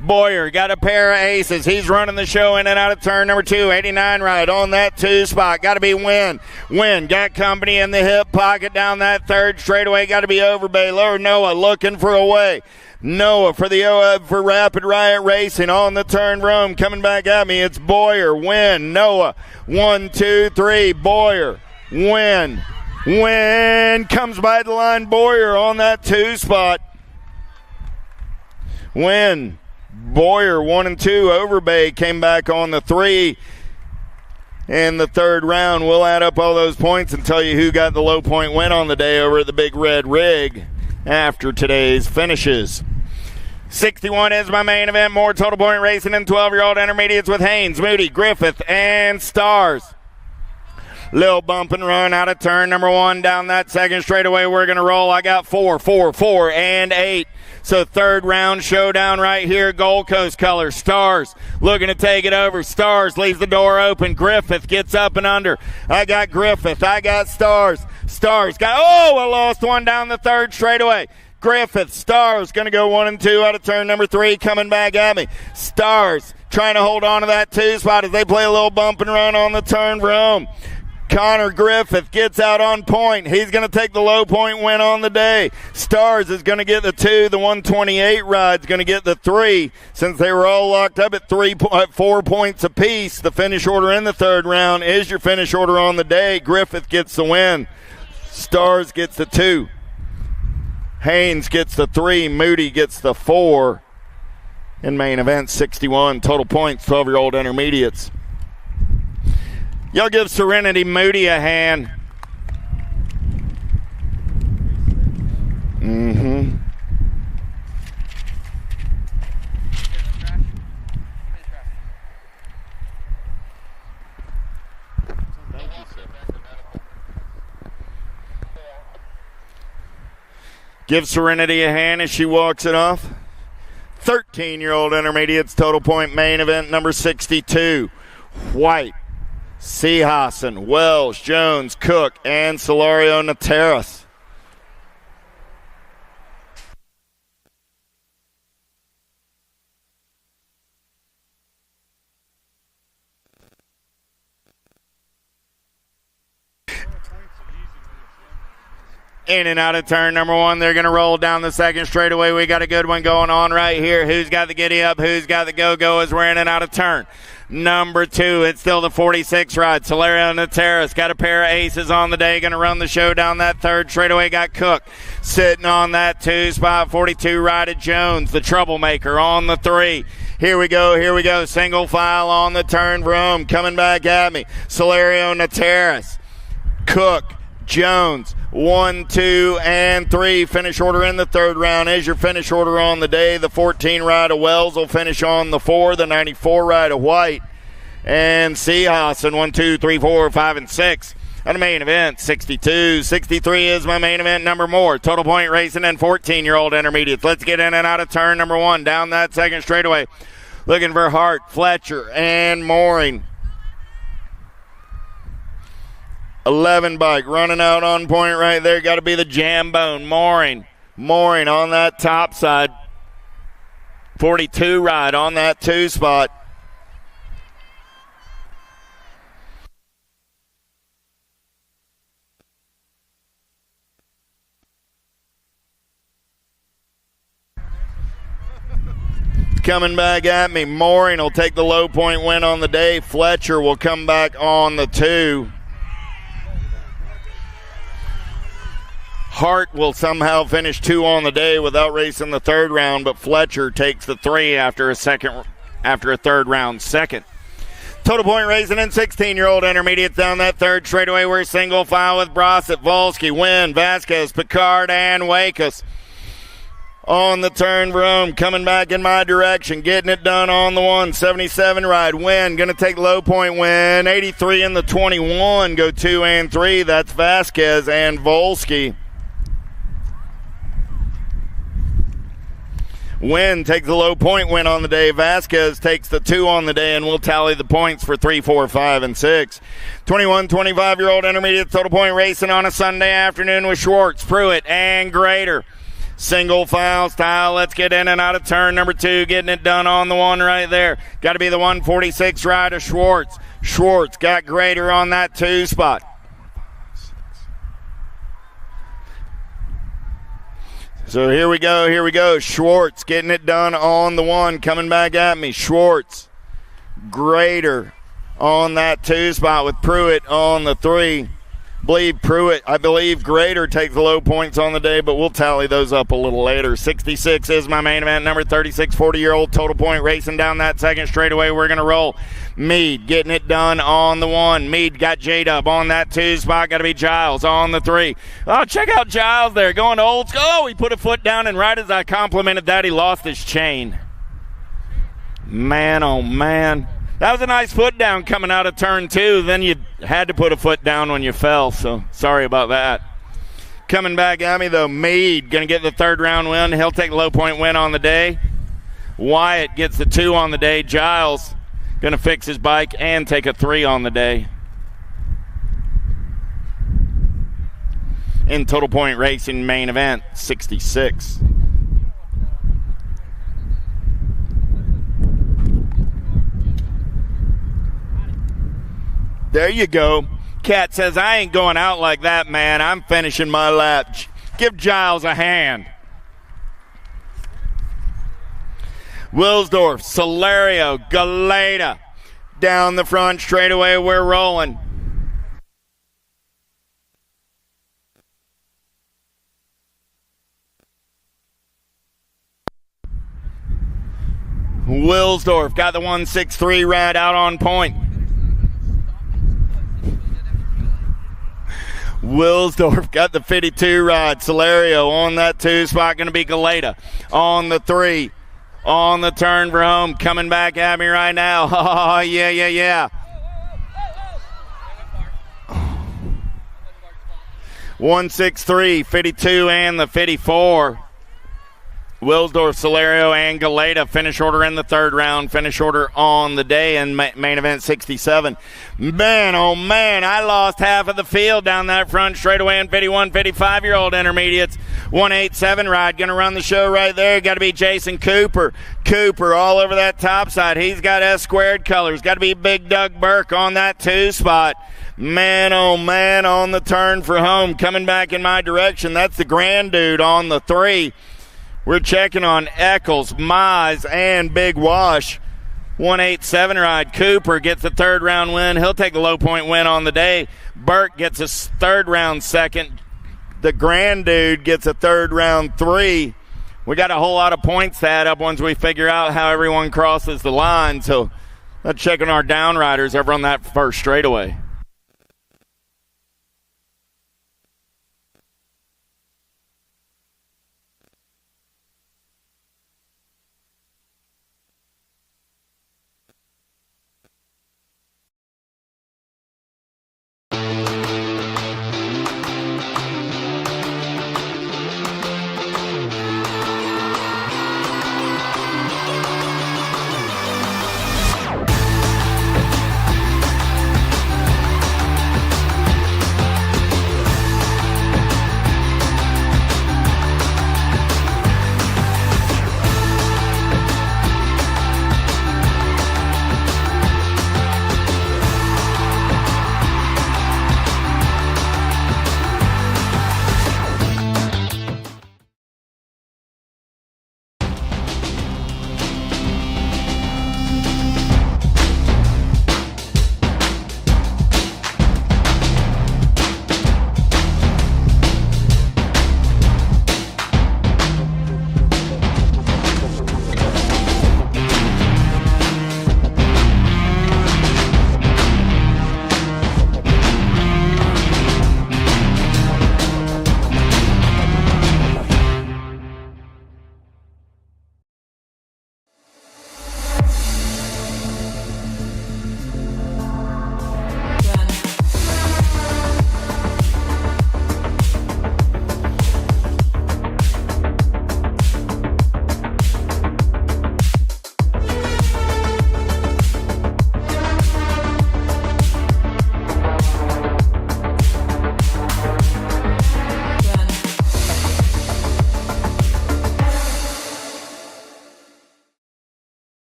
Boyer got a pair of aces. He's running the show in and out of turn number 2. 89 right on that 2 spot. Got to be Wynn. Wynn got company in the hip pocket down that 3rd straightaway. Got to be Overbay. Lower Noah looking for a way. Noah for Rapid Riot Racing on the turn room. Coming back at me, it's Boyer, Wynn, Noah. 1, 2, 3, Boyer, Wynn comes by the line. Boyer on that 2 spot. Win. Boyer 1 and 2. Overbay came back on the 3 in the third round. We'll add up all those points and tell you who got the low point win on the day over at the Big Red Rig after today's finishes. 61 is my main event. More total point racing in 12-year-old intermediates with Haynes, Moody, Griffith, and Stars. Little bump and run out of turn number 1 down that second straightaway. We're going to roll. I got 4, 4, 4, and 8. So third round showdown right here. Gold Coast colors. Stars looking to take it over. Stars leaves the door open. Griffith gets up and under. I got Griffith. I got Stars. Stars got, I lost one down the third straightaway. Griffith, Stars going to go 1 and 2 out of turn number 3, coming back at me. Stars trying to hold on to that 2 spot as they play a little bump and run on the turn for home. Connor Griffith gets out on point. He's going to take the low point win on the day. Stars is going to get the 2. The 128 ride's going to get the 3. Since they were all locked up at 4 points apiece, the finish order in the third round is your finish order on the day. Griffith gets the win. Stars gets the 2. Haynes gets the 3. Moody gets the 4. In main event 61. Total points, 12-year-old intermediates. Y'all give Serenity Moody a hand. Mm-hmm. Give Serenity a hand as she walks it off. 13-year-old intermediates, total point main event number 62. White, Seahassen, Wells, Jones, Cook, and Solario Nateras. In and out of turn number 1. They're going to roll down the second straightaway. We got a good one going on right here. Who's got the giddy up? Who's got the go-go as we're in and out of turn number 2? It's still the 46 ride. Solario Nateras got a pair of aces on the day. Going to run the show down that third straightaway. Got Cook sitting on that 2 spot. 42 ride at Jones, the troublemaker, on the 3. Here we go. Single file on the turn. Vroom coming back at me. Solario Nateras, Cook, Jones, 1, 2, and 3. Finish order in the third round is your finish order on the day. The 14 ride of Wells will finish on the 4. The 94 ride of White and Seahassen 1, 2, 3, 4, 5, and 6. And the main event 62. 63 is my main event number more. Total point racing and 14-year-old intermediates. Let's get in and out of turn number 1 down that second straightaway. Looking for Hart, Fletcher, and Mooring. 11 bike running out on point right there. Got to be the Jambone. Mooring on that top side. 42 ride on that 2 spot. Coming back at me. Mooring will take the low point win on the day. Fletcher will come back on the 2. Hart will somehow finish 2 on the day without racing the third round, but Fletcher takes the 3 after a third round second. Total point racing in 16-year-old intermediates down that third straightaway. We're single file with Brossett, Volsky, Wynn, Vasquez, Picard, and Wakus. On the turn, Vroom coming back in my direction, getting it done on the 177 ride. Win, going to take low point win. 83 in the 21, go 2 and 3. That's Vasquez and Volsky. Win takes the low point win on the day. Vasquez takes the 2 on the day, and we'll tally the points for 3, 4, 5, and 6. 21, 25-year-old intermediate total point racing on a Sunday afternoon with Schwartz, Pruitt, and Grader. Single file style. Let's get in and out of turn number 2. Getting it done on the 1 right there. Got to be the 146 ride of Schwartz. Schwartz got Grader on that 2 spot. So here we go. Schwartz getting it done on the 1. Coming back at me. Schwartz. Grader on that 2 spot with Pruitt on the 3. Pruitt, I believe Grader takes the low points on the day, but we'll tally those up a little later. 66 is my main event. Number 36, 40-year-old Total Point racing down that second straightaway. We're going to roll. Meade getting it done on the 1. Meade got J-Dub on that 2 spot. Got to be Giles on the 3. Oh, check out Giles there going to old school. Oh, he put a foot down, and right as I complimented that, he lost his chain. Man, oh, man. That was a nice foot down coming out of turn 2. Then you had to put a foot down when you fell, so sorry about that. Coming back at me, though, Meade going to get the third round win. He'll take the low point win on the day. Wyatt gets the 2 on the day. Giles going to fix his bike and take a 3 on the day. In Total Point Racing main event, 66. There you go. Cat says, I ain't going out like that, man. I'm finishing my lap. Give Giles a hand. Wilsdorf, Solario, Galeta. Down the front straightaway, we're rolling. Wilsdorf got the 163 rad out on point. Wilsdorf got the 52 ride. Solario on that 2 spot. Going to be Galeta on the 3. On the turn for home. Coming back at me right now. Oh, yeah. 163, 52, and the 54. Wilsdorf, Solario, and Galeta. Finish order in the third round. Finish order on the day in main event 67. Man, oh man, I lost half of the field down that front straightaway in 51, 55-year-old intermediates. 187 ride. Going to run the show right there. Got to be Jason Cooper. Cooper all over that top side. He's got S squared colors. Got to be Big Doug Burke on that 2 spot. Man, oh man, on the turn for home. Coming back in my direction. That's the grand dude on the 3. We're checking on Eccles, Mize, and Big Wash. 187 ride. Cooper gets the third round win. He'll take the low point win on the day. Burke gets a third round second. The grand dude gets a third round 3. We got a whole lot of points to add up once we figure out how everyone crosses the line. So let's check on our down riders over on that first straightaway.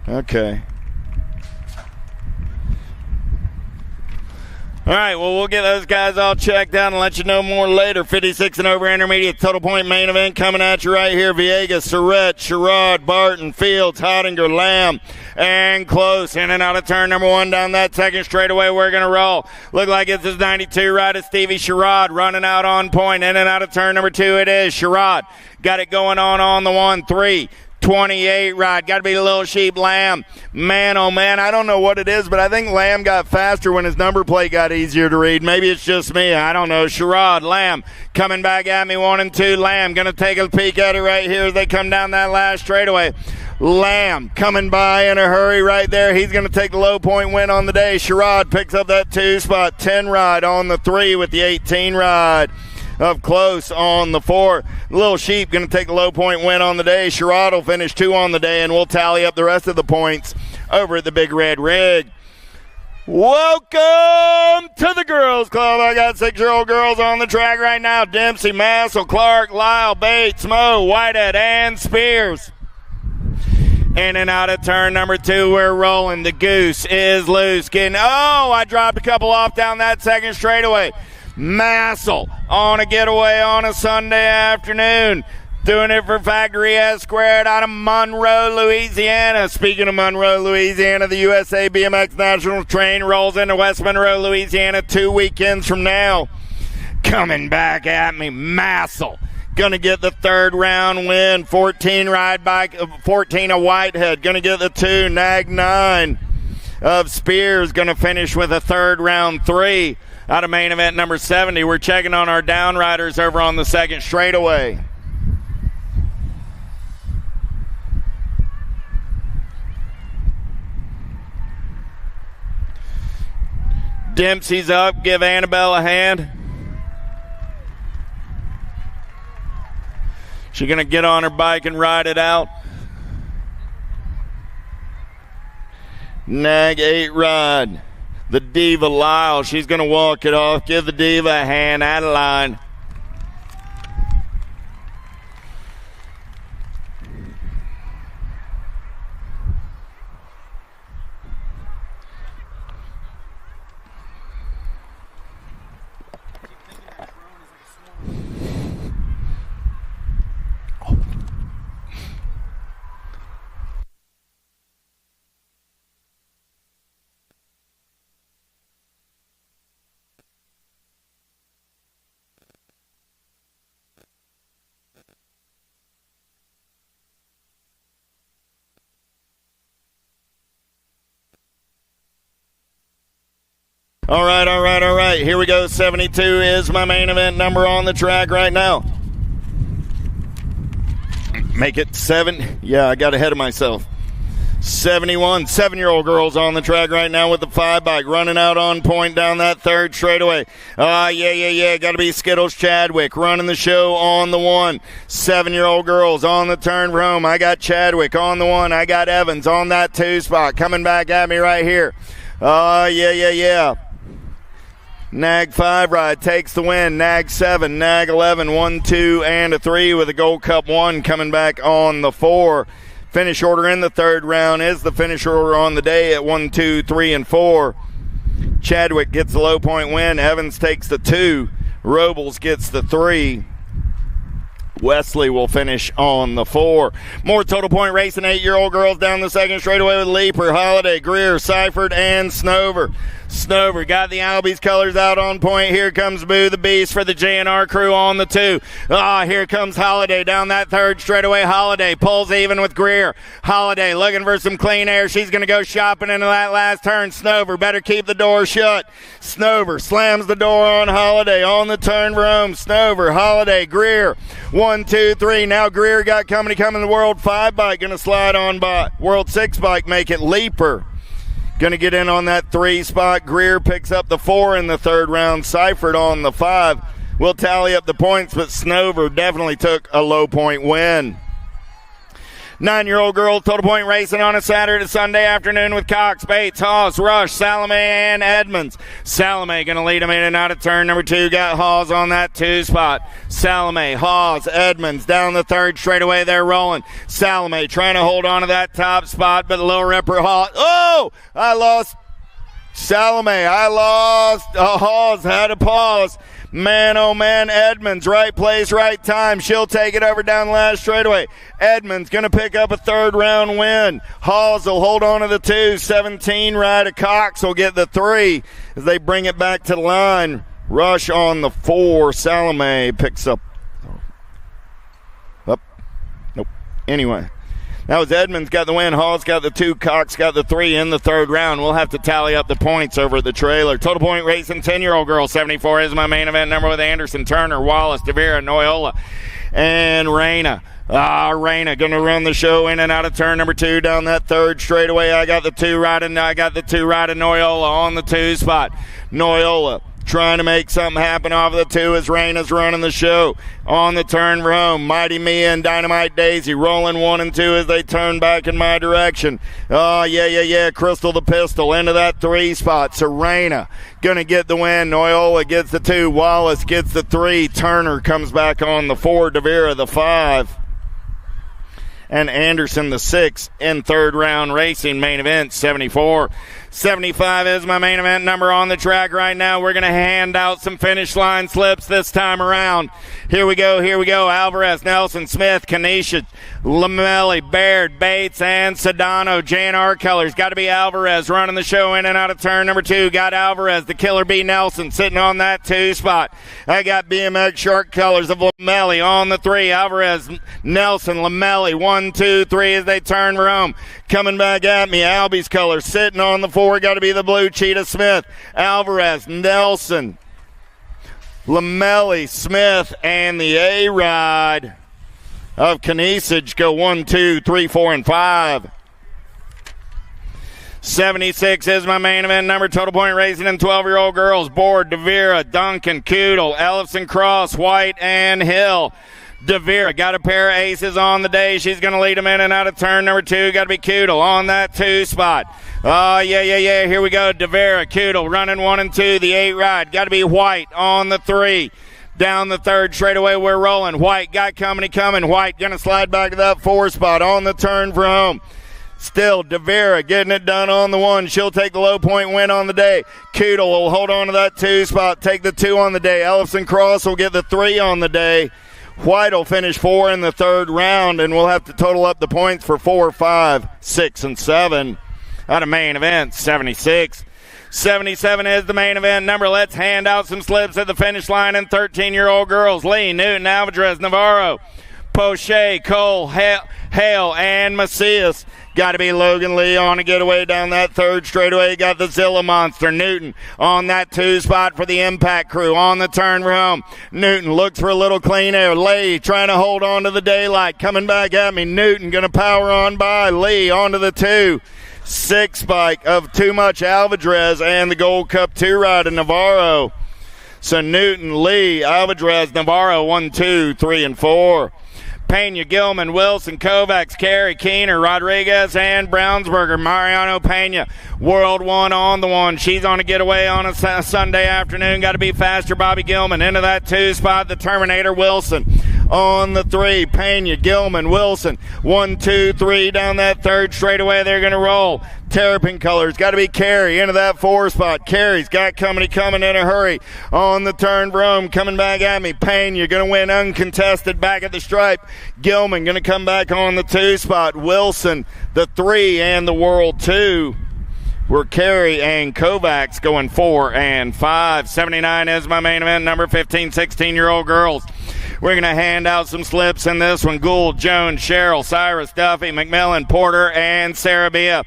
Okay. All right, well, we'll get those guys all checked out and let you know more later. 56 and over intermediate total point main event coming at you right here. Villegas, Surratt, Sherrod, Barton, Fields, Hottinger, Lamb, and Close. In and out of turn number 1 down that second straightaway. We're going to roll. Look like it's his 92 ride of Stevie Sherrod running out on point. In and out of turn number 2 it is. Sherrod got it going on the 1-3. 28 ride. Got to be the Little Sheep Lamb. Man, oh man, I don't know what it is, but I think Lamb got faster when his number plate got easier to read. Maybe it's just me. I don't know. Sherrod, Lamb coming back at me 1 and 2. Lamb going to take a peek at it right here as they come down that last straightaway. Lamb coming by in a hurry right there. He's going to take the low point win on the day. Sherrod picks up that 2 spot. 10 ride on the 3 with the 18 ride of Close on the 4. Little Sheep going to take the low point win on the day. Sherrod will finish 2 on the day, and we'll tally up the rest of the points over at the Big Red Rig. Welcome to the Girls Club. I got 6-year-old girls on the track right now. Dempsey, Massel, Clark, Lyle, Bates, Moe, Whitehead, and Spears. In and out of turn number 2, we're rolling. The Goose is loose. I dropped a couple off down that second straightaway. Massel on a getaway on a Sunday afternoon. Doing it for Factory S Squared out of Monroe, Louisiana. Speaking of Monroe, Louisiana, the USA BMX National Train rolls into West Monroe, Louisiana 2 weekends from now. Coming back at me, Massel. Gonna get the 3rd round win. 14 ride bike, 14 of Whitehead. Gonna get the 2, Nag 9 of Spears. Gonna finish with a 3rd round 3. Out of main event number 70, we're checking on our downriders over on the second straightaway. Dempsey's up. Give Annabelle a hand. She's going to get on her bike and ride it out. Nag 8 ride. The Diva Lyle, she's going to walk it off. Give the Diva a hand, Adeline. All right. Here we go. 72 is my main event number on the track right now. Make it 7. Yeah, I got ahead of myself. 71, 7-year-old girls on the track right now with the 5 bike, running out on point down that 3rd straightaway. Yeah. Got to be Skittles Chadwick running the show on the 1. 7-year-old girls on the turn for home. I got Chadwick on the 1. I got Evans on that 2 spot coming back at me right here. Yeah. Nag 5 ride takes the win. Nag 7, Nag 11, 1, 2, and a 3 with a Gold Cup 1 coming back on the 4. Finish order in the 3rd round is the finish order on the day at 1, 2, 3, and 4. Chadwick gets the low point win. Evans takes the 2. Robles gets the 3. Wesley will finish on the 4. More total point racing. 8-year-old girls down the second straightaway with Leaper, Holiday, Greer, Seifert, and Snover. Snover got the Albies colors out on point. Here comes Boo the Beast for the JNR crew on the 2. Here comes Holiday down that 3rd straightaway. Holiday pulls even with Greer. Holiday looking for some clean air. She's going to go shopping into that last turn. Snover better keep the door shut. Snover slams the door on Holiday on the turn for home. Snover, Holiday, Greer. 1, 2, 3. Now Greer got coming the World 5 bike. Going to slide on by World 6 bike. Make it Leaper. Going to get in on that 3 spot. Greer picks up the 4 in the 3rd round. Seifert on the 5. We'll tally up the points, but Snover definitely took a low point win. 9-year-old girls, total point racing on a Saturday to Sunday afternoon with Cox, Bates, Hawes, Rush, Salome, and Edmonds. Salome going to lead them in and out of turn number 2. Got Hawes on that 2 spot. Salome, Hawes, Edmonds down the 3rd straightaway. They're rolling. Salome trying to hold on to that top spot, but the Little Ripper Hawes. Oh, I lost Salome. I lost Hawes. Had to pause. Man, oh man, Edmonds, right place, right time. She'll take it over down the last straightaway. Edmonds going to pick up a 3rd round win. Hawes will hold on to the 2. 17 right of Cox will get the 3 as they bring it back to the line. Rush on the 4. Salome picks up. Nope. Anyway. That was Edmonds got the win. Hall's got the 2. Cox got the 3 in the 3rd round. We'll have to tally up the points over at the trailer. Total point racing, 10-year-old girl. 74 is my main event number with Anderson, Turner, Wallace, DeVera, Noyola, and Reyna. Reyna going to run the show in and out of turn number 2 down that 3rd straightaway. I got the 2 right of Noyola on the 2 spot. Noyola trying to make something happen off of the 2 as Reyna's running the show. On the turn for home, Mighty Mia and Dynamite Daisy rolling 1 and 2 as they turn back in my direction. Crystal the Pistol into that 3 spot. Serena going to get the win. Noyola gets the 2. Wallace gets the 3. Turner comes back on the 4. DeVera the 5. And Anderson the 6 in 3rd round racing. Main event 74. 75 is my main event number on the track right now. We're going to hand out some finish line slips this time around. Here we go. Alvarez, Nelson, Smith, Kanisha, Lamelli, Baird, Bates, and Sedano. JNR colors. Got to be Alvarez running the show in and out of turn number 2. Got Alvarez, the Killer B. Nelson sitting on that 2 spot. I got BMX Shark colors of Lamelli on the 3. Alvarez, Nelson, Lamelli, 1, 2, 3 as they turn for home. Coming back at me, Albie's colors sitting on the 4. Got to be the blue Cheetah Smith. Alvarez, Nelson, Lamelli, Smith, and the A-Ride of Kanisage go 1, 2, 3, 4, and 5. 76 is my main event number. Total point racing in 12-year-old girls. Board, DeVera, Duncan, Koodle, Ellison, Cross, White, and Hill. DeVera got a pair of aces on the day. She's going to lead them in and out of turn number 2. Got to be Koodle on that 2 spot. Here we go. DeVera, Koodle running 1 and 2. The 8 ride. Got to be White on the 3. Down the 3rd straightaway, we're rolling. White got coming. White going to slide back to that 4 spot on the turn for home. Still, DeVera getting it done on the 1. She'll take the low point win on the day. Koodle will hold on to that 2 spot, take the 2 on the day. Ellison Cross will get the 3 on the day. White will finish 4 in the 3rd round, and we'll have to total up the points for 4, 5, 6, and 7 out of main event 76. 77 is the main event number. Let's hand out some slips at the finish line in 13-year-old girls. Lee, Newton, Alvarez, Navarro, Poche, Cole, Hale, and Macias. Got to be Logan Lee on a getaway down that 3rd straightaway. Got the Zilla Monster. Newton on that 2 spot for the Impact Crew. On the turn for home. Newton looks for a little clean air. Lee trying to hold on to the daylight. Coming back at me. Newton going to power on by. Lee onto the 2. 6 spike of Too Much Alvarez and the Gold Cup 2 ride of Navarro. So Newton, Lee, Alvarez, Navarro 1, 2, 3, and 4. Pena, Gilman, Wilson, Kovacs, Carey, Keener, Rodriguez, and Brownsburger. Mariano Pena, World 1 on the 1. She's on a getaway on a Sunday afternoon. Got to be faster, Bobby Gilman. Into that 2 spot, the Terminator, Wilson. On the 3, Pena, Gilman, Wilson. 1, 2, 3 down that 3rd straightaway. They're going to roll. Terrapin colors. Got to be Carey into that 4 spot. Carey's got coming in a hurry. On the turn for home. Coming back at me. Payne, you're going to win uncontested back at the stripe. Gilman going to come back on the 2 spot. Wilson, the 3, and the World 2. We're Carey and Kovacs going 4 and 5. 79 is my main event number. 15, 16-year-old girls. We're going to hand out some slips in this one. Gould, Jones, Sherrill, Cyrus, Duffy, McMillan, Porter, and Sarabia.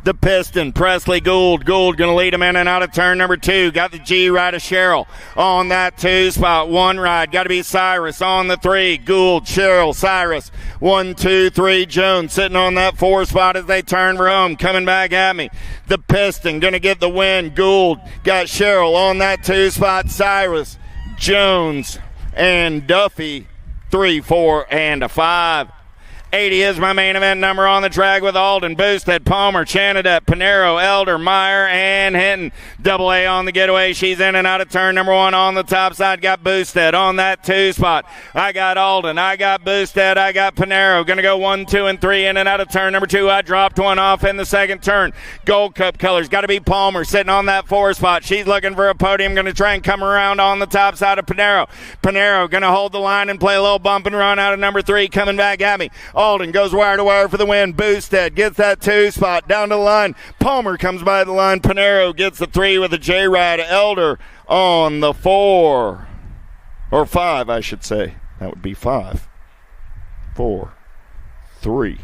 The Piston, Presley, Gould. Gould going to lead him in and out of turn number 2. Got the G ride of Sherrill on that 2 spot. 1 ride. Got to be Cyrus on the 3. Gould, Sherrill, Cyrus. 1, 2, 3. Jones sitting on that 4 spot as they turn for home. Coming back at me. The Piston going to get the win. Gould got Sherrill on that 2 spot. Cyrus, Jones, and Duffy. 3, 4, and a 5. 80 is my main event number on the track with Alden, Boosted, Palmer, Chanadet, Panero, Elder, Meyer, and Hinton. Double A on the getaway. She's in and out of turn number 1 on the top side. Got Boosted on that 2 spot. I got Alden. I got Boosted. I got Panero. Going to go 1, 2, and 3 in and out of turn number 2. I dropped one off in the second turn. Gold Cup colors. Got to be Palmer sitting on that 4 spot. She's looking for a podium. Going to try and come around on the top side of Panero. Panero going to hold the line and play a little bump and run out of number 3. Coming back at me. Alden goes wire to wire for the win. Boosted gets that 2 spot down to the line. Palmer comes by the line. Panero gets the 3 with a J-Ride. Elder on the 4. Or 5, I should say. That would be 5, 4, 3.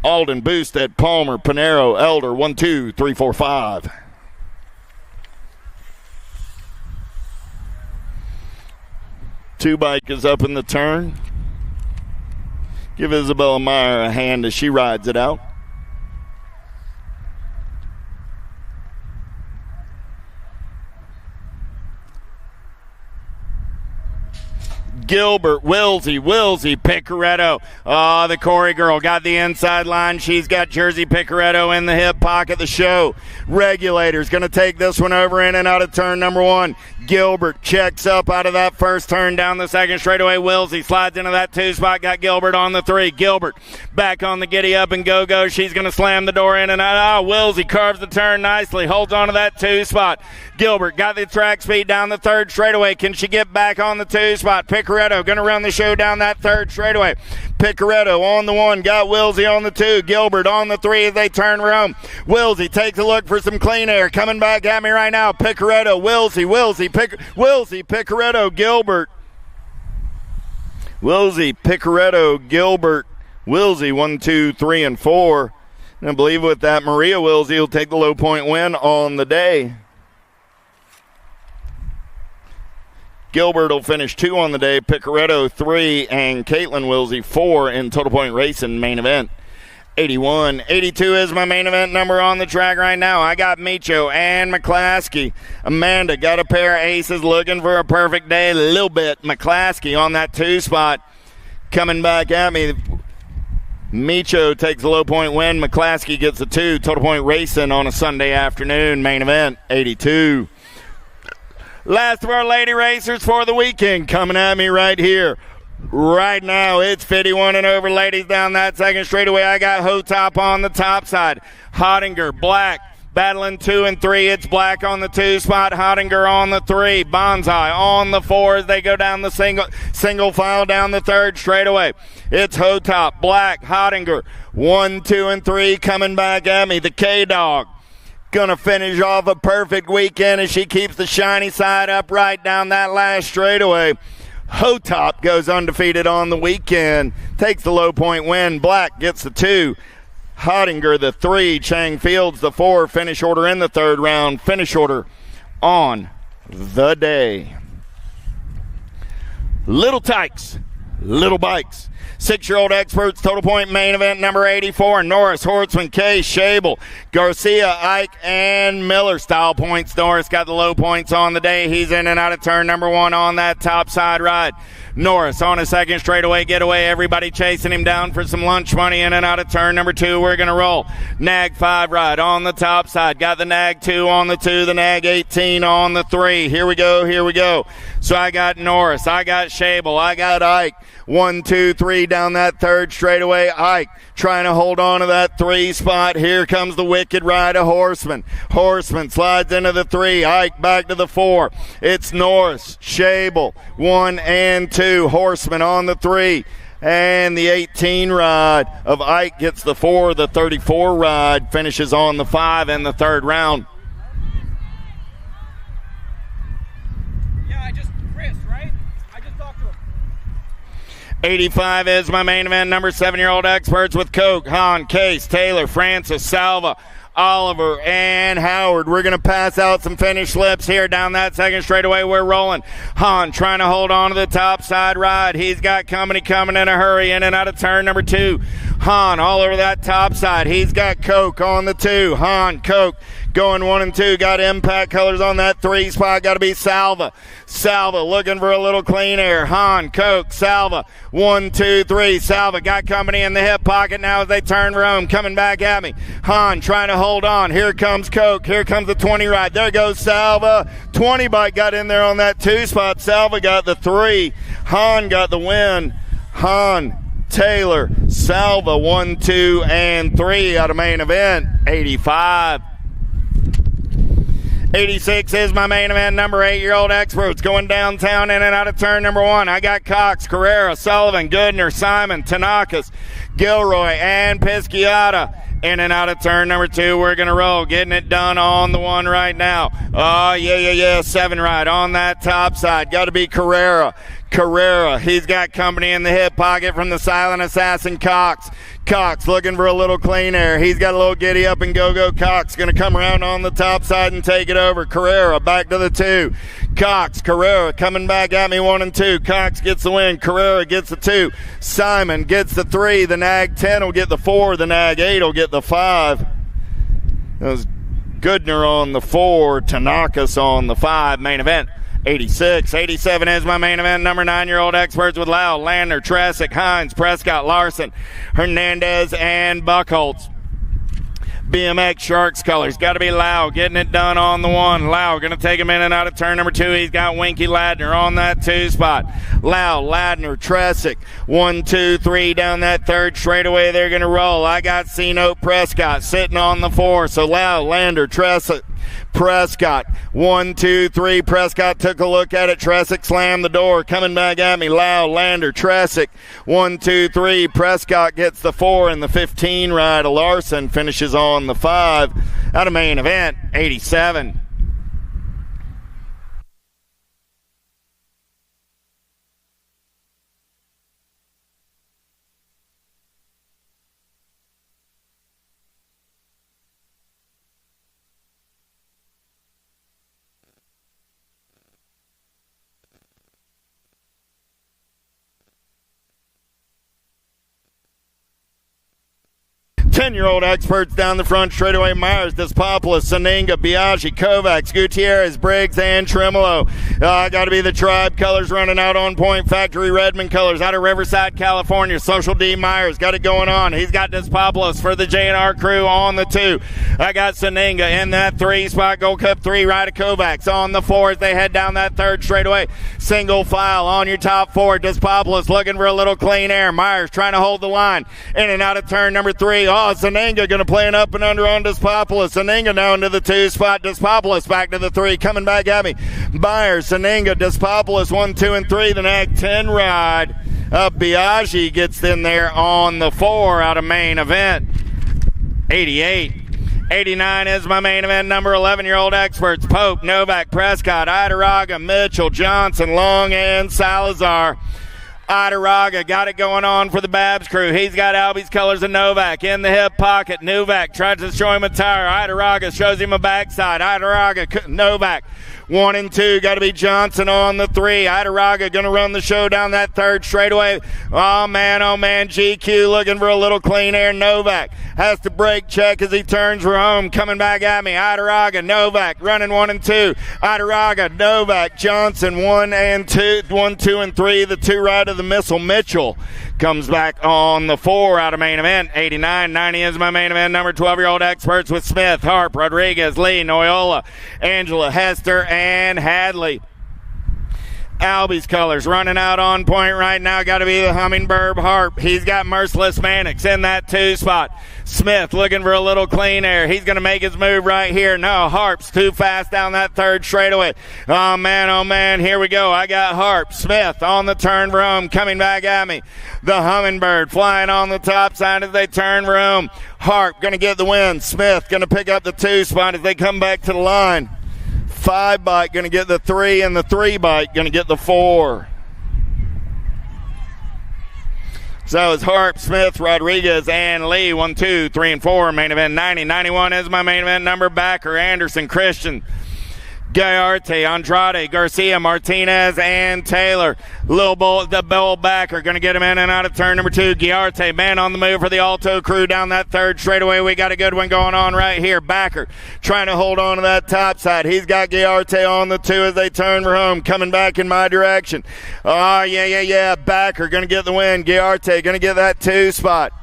Alden, Boosted, Palmer, Panero, Elder. 1, 2, 3, 4, 5. Two bike is up in the turn. Give Isabella Meyer a hand as she rides it out. Gilbert, Wilsey, Picaretto. Oh, the Corey girl got the inside line. She's got Jersey Picaretto in the hip pocket. The show Regulator's going to take this one over in and out of turn number 1. Gilbert checks up out of that first turn down the second straightaway. Wilsey slides into that 2 spot. Got Gilbert on the 3. Gilbert back on the giddy up and go. She's going to slam the door in and out. Wilsey carves the turn nicely. Holds on to that 2 spot. Gilbert got the track speed down the 3rd straightaway. Can she get back on the 2 spot? Picaretto going to run the show down that 3rd straightaway. Picaretto on the 1. Got Wilsey on the 2. Gilbert on the 3 as they turn around. Wilsey takes a look for some clean air. Coming back at me right now. Picaretto, Wilsey, Picaretto, Gilbert. Wilsey, Picaretto, Gilbert. Wilsey, 1, 2, 3, and 4. And I believe with that, Maria Wilsey will take the low point win on the day. Gilbert will finish 2 on the day, Picaretto 3, and Caitlin Wilsey 4 in Total Point Racing main event. 81. 82 is my main event number on the track right now. I got Micho and McClaskey. Amanda got a pair of aces looking for a perfect day. A little bit. McClaskey on that 2 spot. Coming back at me. Micho takes the low point win. McClaskey gets a 2. Total Point Racing on a Sunday afternoon main event. 82. Last of our lady racers for the weekend coming at me right here. Right now, it's 51 and over ladies down that second straightaway. I got Hotop on the top side. Hottinger, Black, battling 2 and 3. It's Black on the 2 spot. Hottinger on the 3. Bonsai on the 4 as they go down the single file down the 3rd straightaway. It's Hotop, Black, Hottinger. 1, 2, and 3 coming back at me. The K-Dog. Gonna finish off a perfect weekend as she keeps the shiny side up right down that last straightaway. Hotop goes undefeated on the weekend. Takes the low point win. Black gets the 2. Hottinger the 3. Chang Fields the 4. Finish order in the 3rd round. Finish order on the day. Little Tykes, Little Bikes. 6-year-old experts, Total Point main event number 84. Norris, Hortzman, Case, Shable, Garcia, Ike, and Miller. Style points. Norris got the low points on the day. He's in and out of turn number 1 on that top side ride. Norris on a second straightaway getaway. Everybody chasing him down for some lunch money in and out of turn number 2. We're going to roll. Nag 5 ride on the top side. Got the Nag 2 on the 2. The Nag 18 on the 3. Here we go. So I got Norris. I got Shable. I got Ike. 1, 2, 3 down that 3rd straightaway. Ike trying to hold on to that 3 spot. Here comes the wicked ride of Horseman. Horseman slides into the 3. Ike back to the 4. It's Norris, Shable, 1 and 2. Horseman on the 3. And the 18 ride of Ike gets the 4. The 34 ride finishes on the 5 in the 3rd round. 85 is my main event number. 7-year-old experts with Coke, Hahn, Case, Taylor, Francis, Salva, Oliver, and Howard. We're going to pass out some finish slips here down that second straightaway. We're rolling. Hahn trying to hold on to the top side ride. He's got company coming in a hurry in and out of turn number 2. Hahn all over that top side. He's got Coke on the 2. Hahn, Coke going 1 and 2. Got Impact Colors on that 3 spot. Got to be Salva. Salva looking for a little clean air. Hahn, Coke, Salva. 1, 2, 3. Salva got company in the hip pocket now as they turn Rome. Coming back at me. Hahn trying to hold on. Here comes Coke. Here comes the 20 ride. There goes Salva. 20 bike got in there on that 2 spot. Salva got the 3. Hahn got the win. Hahn, Taylor, Salva, 1, 2, and 3 out of main event. 85. 86 is my main event. Number 8-year-old Experts going downtown in and out of turn number 1. I got Cox, Carrera, Sullivan, Goodner, Simon, Tanakas, Gilroy, and Pisciata. In and out of turn number 2, we're going to roll. Getting it done on the 1 right now. Oh, yeah. 7 ride on that top side. Got to be Carrera. Carrera, he's got company in the hip pocket from the silent assassin Cox. Cox looking for a little clean air. He's got a little giddy up and go. Cox going to come around on the top side and take it over. Carrera back to the 2. Cox, Carrera coming back at me 1 and 2. Cox gets the win. Carrera gets the 2. Simon gets the 3. The Nag 10 will get the 4. The Nag 8 will get the 5. That was Goodner on the 4. Tanakas on the 5. Main event. 86. 87 is my main event. Number 9-year-old Experts with Lau, Lander, Tresick, Hines, Prescott, Larson, Hernandez, and Buckholtz. BMX Sharks colors. Got to be Lau getting it done on the 1. Lau going to take him in and out of turn number 2. He's got Winky Ladner on that 2 spot. Lau, Ladner, Tresick. 1, 2, 3 down that 3rd straightaway. They're going to roll. I got C-Note Prescott sitting on the 4. So Lau, Lander, Tresick, Prescott. 1, 2, 3. Prescott took a look at it. Tresick slammed the door. Coming back at me. Lau, Lander, Tresick. 1, 2, 3. Prescott gets the 4 and the 15 ride. Larson finishes on the 5. Out of main event, 87. Ten-year-old Experts down the front straightaway. Myers, Despopoulos, Saninga, Biaggi, Kovacs, Gutierrez, Briggs, and Tremolo. Got to be the Tribe colors running out on point. Factory Redmond colors out of Riverside, California. Social D. Myers got it going on. He's got Despopoulos for the J&R crew on the 2. I got Saninga in that 3 spot. Gold Cup 3 right of Kovacs on the 4 as they head down that 3rd straightaway. Single file on your top 4. Despopoulos looking for a little clean air. Myers trying to hold the line. In and out of turn number 3. Oh, Saninga going to play an up and under on Despopoulos. Saninga now into the 2 spot. Despopoulos back to the 3. Coming back at me. Myers, Saninga, Despopoulos 1, 2, and 3. The Nag 10 ride. Biaggi gets in there on the 4 out of main event. 88. 89 is my main event. Number 11-year-old Experts. Pope, Novak, Prescott, Idaraga, Mitchell, Johnson, Long, and Salazar. Idaraga got it going on for the Babs crew. He's got Albie's colors and Novak in the hip pocket. Novak tries to show him a tire. Idaraga shows him a backside. Idaraga, Novak. 1 and 2, got to be Johnson on the 3. Idaraga going to run the show down that 3rd straightaway. Oh man, GQ looking for a little clean air. Novak has to brake check as he turns for home. Coming back at me. Idaraga, Novak running 1 and 2. Idaraga, Novak, Johnson 1 and 2, 1, 2, and 3. The 2 ride of the Missile. Mitchell comes back on the 4 out of main event. 89. 90 is my main event. Number 12-year-old Experts with Smith, Harp, Rodriguez, Lee, Noyola, Angela, Hester, and Hadley. Albie's colors running out on point right now. Got to be the Hummingbird Harp. He's got Merciless Mannix in that 2 spot. Smith looking for a little clean air. He's going to make his move right here. No, Harp's too fast down that 3rd straightaway. Oh man, here we go. I got Harp. Smith on the turn for home. Coming back at me. The Hummingbird flying on the top side as they turn for home. Harp going to get the win. Smith going to pick up the 2 spot as they come back to the line. 5 bike going to get the 3, and the 3 bike going to get the 4. So it's Harp, Smith, Rodriguez, and Lee. 1, 2, 3, and 4. Main event 90. 91 is my main event number. Backer, Anderson, Christian, Gayarte, Andrade, Garcia, Martinez, and Taylor. Little Bull, the Bull backer, going to get him in and out of turn number 2. Gayarte, man on the move for the Alto crew down that third straightaway. We got a good one going on right here. Backer trying to hold on to that top side. He's got Gayarte on the 2 as they turn for home, coming back in my direction. Oh, yeah. Backer going to get the win. Gayarte going to get that 2 spot.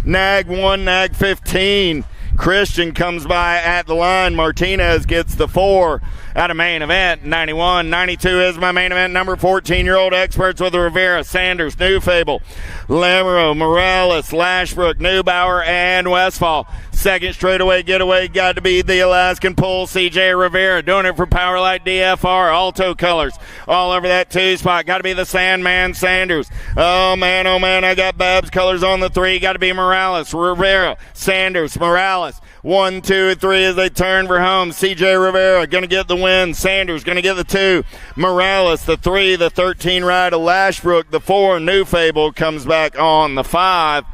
Nag 1, Nag 15. Christian comes by at the line. Martinez gets the 4 out of main event. 91, 92 is my main event. Number 14-year-old experts with Rivera, Sanders, New Fable, Lamoureux, Morales, Lashbrook, Neubauer, and Westfall. Second straightaway getaway got to be the Alaskan Pull, CJ Rivera, doing it for Powerlight DFR, Alto colors all over that 2 spot. Got to be the Sandman Sanders. Oh man, I got Babs colors on the 3. Got to be Morales, Rivera, Sanders, Morales. 1, 2, 3 as they turn for home. CJ Rivera going to get the win. Sanders going to get the 2. Morales the 3, the 13 ride of Lashbrook, the 4. New Fable comes back on the 5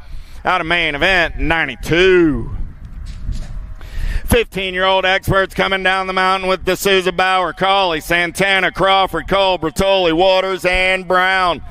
out of main event. 92. 15-year-old experts coming down the mountain with D'Souza, Bauer, Cawley, Santana, Crawford, Cole, Bertoli, Waters, and Brown.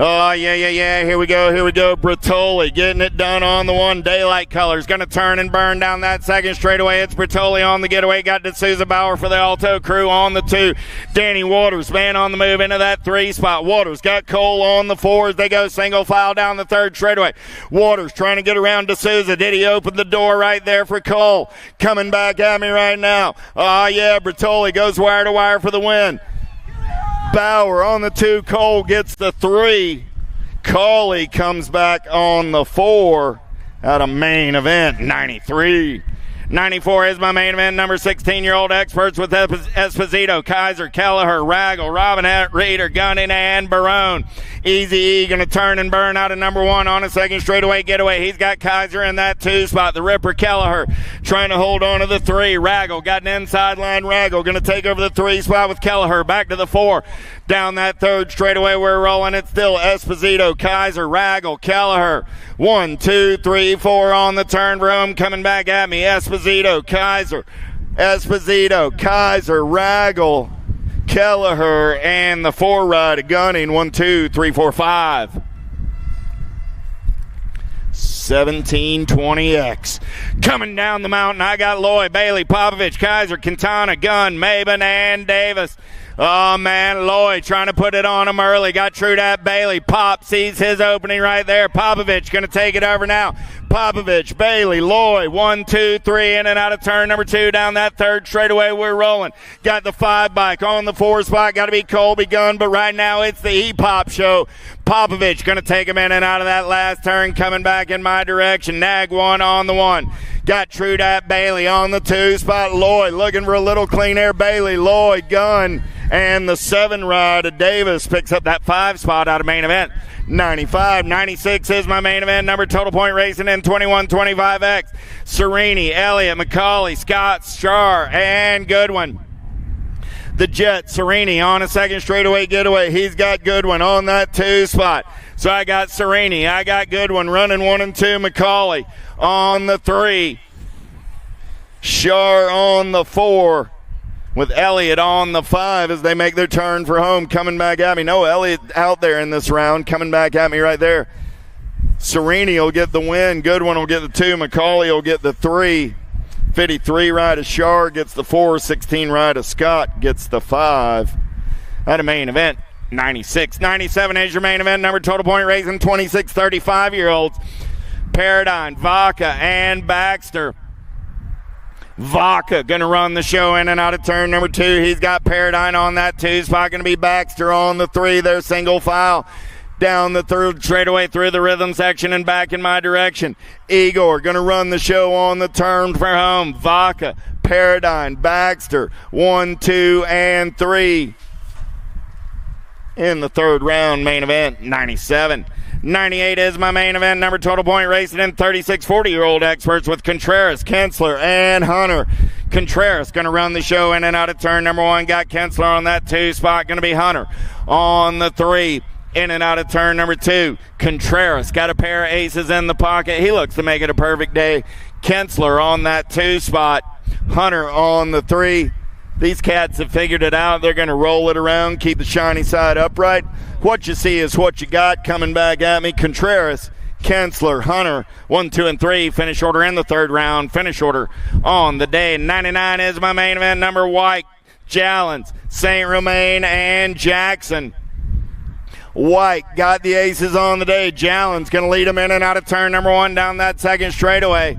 Oh, yeah. Here we go. Bertoli getting it done on the 1. Daylight colors. Going to turn and burn down that second straightaway. It's Bertoli on the getaway. Got D'Souza Bauer for the Alto crew on the 2. Danny Waters, man on the move into that 3 spot. Waters got Cole on the 4 as they go single file down the third straightaway. Waters trying to get around D'Souza. Did he open the door right there for Cole? Coming back at me right now. Oh, yeah. Bertoli goes wire to wire for the win. Bauer on the 2. Cole gets the 3. Cawley comes back on the 4 out of main event. 93. 94 is my main event. Number 16-year-old experts with Esposito, Kaiser, Kelleher, Raggle, Robinette, Reeder, Gunning, and Barone. Easy E going to turn and burn out of number 1 on a second straightaway getaway. He's got Kaiser in that 2 spot. The Ripper Kelleher trying to hold on to the 3. Raggle got an inside line. Raggle going to take over the 3 spot with Kelleher. Back to the 4. Down that third straightaway, we're rolling it still. Esposito, Kaiser, Raggle, Kelleher. 1, 2, 3, 4 on the turn for home. Coming back at me. Esposito, Kaiser, Raggle, Kelleher, and the 4 ride of Gunning. 1, 2, 3, 4, 5. 1720X. Coming down the mountain, I got Lloyd, Bailey, Popovich, Kaiser, Quintana, Gunn, Maben, and Davis. Oh, man, Lloyd trying to put it on him early. Got true to that Bailey. Pop sees his opening right there. Popovich going to take it over now. Popovich, Bailey, Lloyd, 1, 2, 3, in and out of turn number 2. Down that third straightaway, we're rolling. Got the 5 bike on the 4 spot. Got to be Colby Gunn, but right now it's the E-Pop show. Popovich going to take him in and out of that last turn, coming back in my direction. Nag 1 on the 1. Got true to that Bailey on the 2 spot. Lloyd looking for a little clean air. Bailey, Lloyd, Gunn. And the 7 ride of Davis picks up that 5 spot out of main event. 95, 96 is my main event. Number total point racing in 2125X. Serini, Elliott, McCauley, Scott, Starr, and Goodwin. The Jet, Serini on a second straightaway getaway. He's got Goodwin on that 2 spot. So I got Serini, I got Goodwin running 1 and 2. McCauley on the 3. Shar on the 4. With Elliott on the 5 as they make their turn for home. Coming back at me. No, Elliott out there in this round. Coming back at me right there. Serini will get the win. Goodwin will get the 2. McCauley will get the 3. 53 ride of Shar gets the 4. 16 ride of Scott gets the 5. Out of main event. 96. 97 is your main event. Number total point racing 26 35-year-olds. Paradigm, Vaca, and Baxter. Vaca going to run the show in and out of turn number 2. He's got Paradigm on that 2 spot. Going to be Baxter on the 3. They're single file down the third straightaway through the rhythm section and back in my direction. Igor going to run the show on the turn for home. Vaca, Paradigm, Baxter, 1, 2, and 3. In the third round, main event, 97. 98 is my main event. Number total point racing in 36 40-year-old experts with Contreras, Kensler, and Hunter. Contreras going to run the show in and out of turn number 1. Got Kensler on that 2 spot. Going to be Hunter on the 3. In and out of turn number 2. Contreras got a pair of aces in the pocket. He looks to make it a perfect day. Kensler on that 2 spot. Hunter on the 3. These cats have figured it out. They're going to roll it around, keep the shiny side upright. What you see is what you got. Coming back at me, Contreras, Kensler, Hunter, 1, 2, and 3. Finish order in the third round. Finish order on the day. 99 is my main event number. White, Jallens, St. Romain, and Jackson. White got the aces on the day. Jallens going to lead him in and out of turn number 1 down that second straightaway.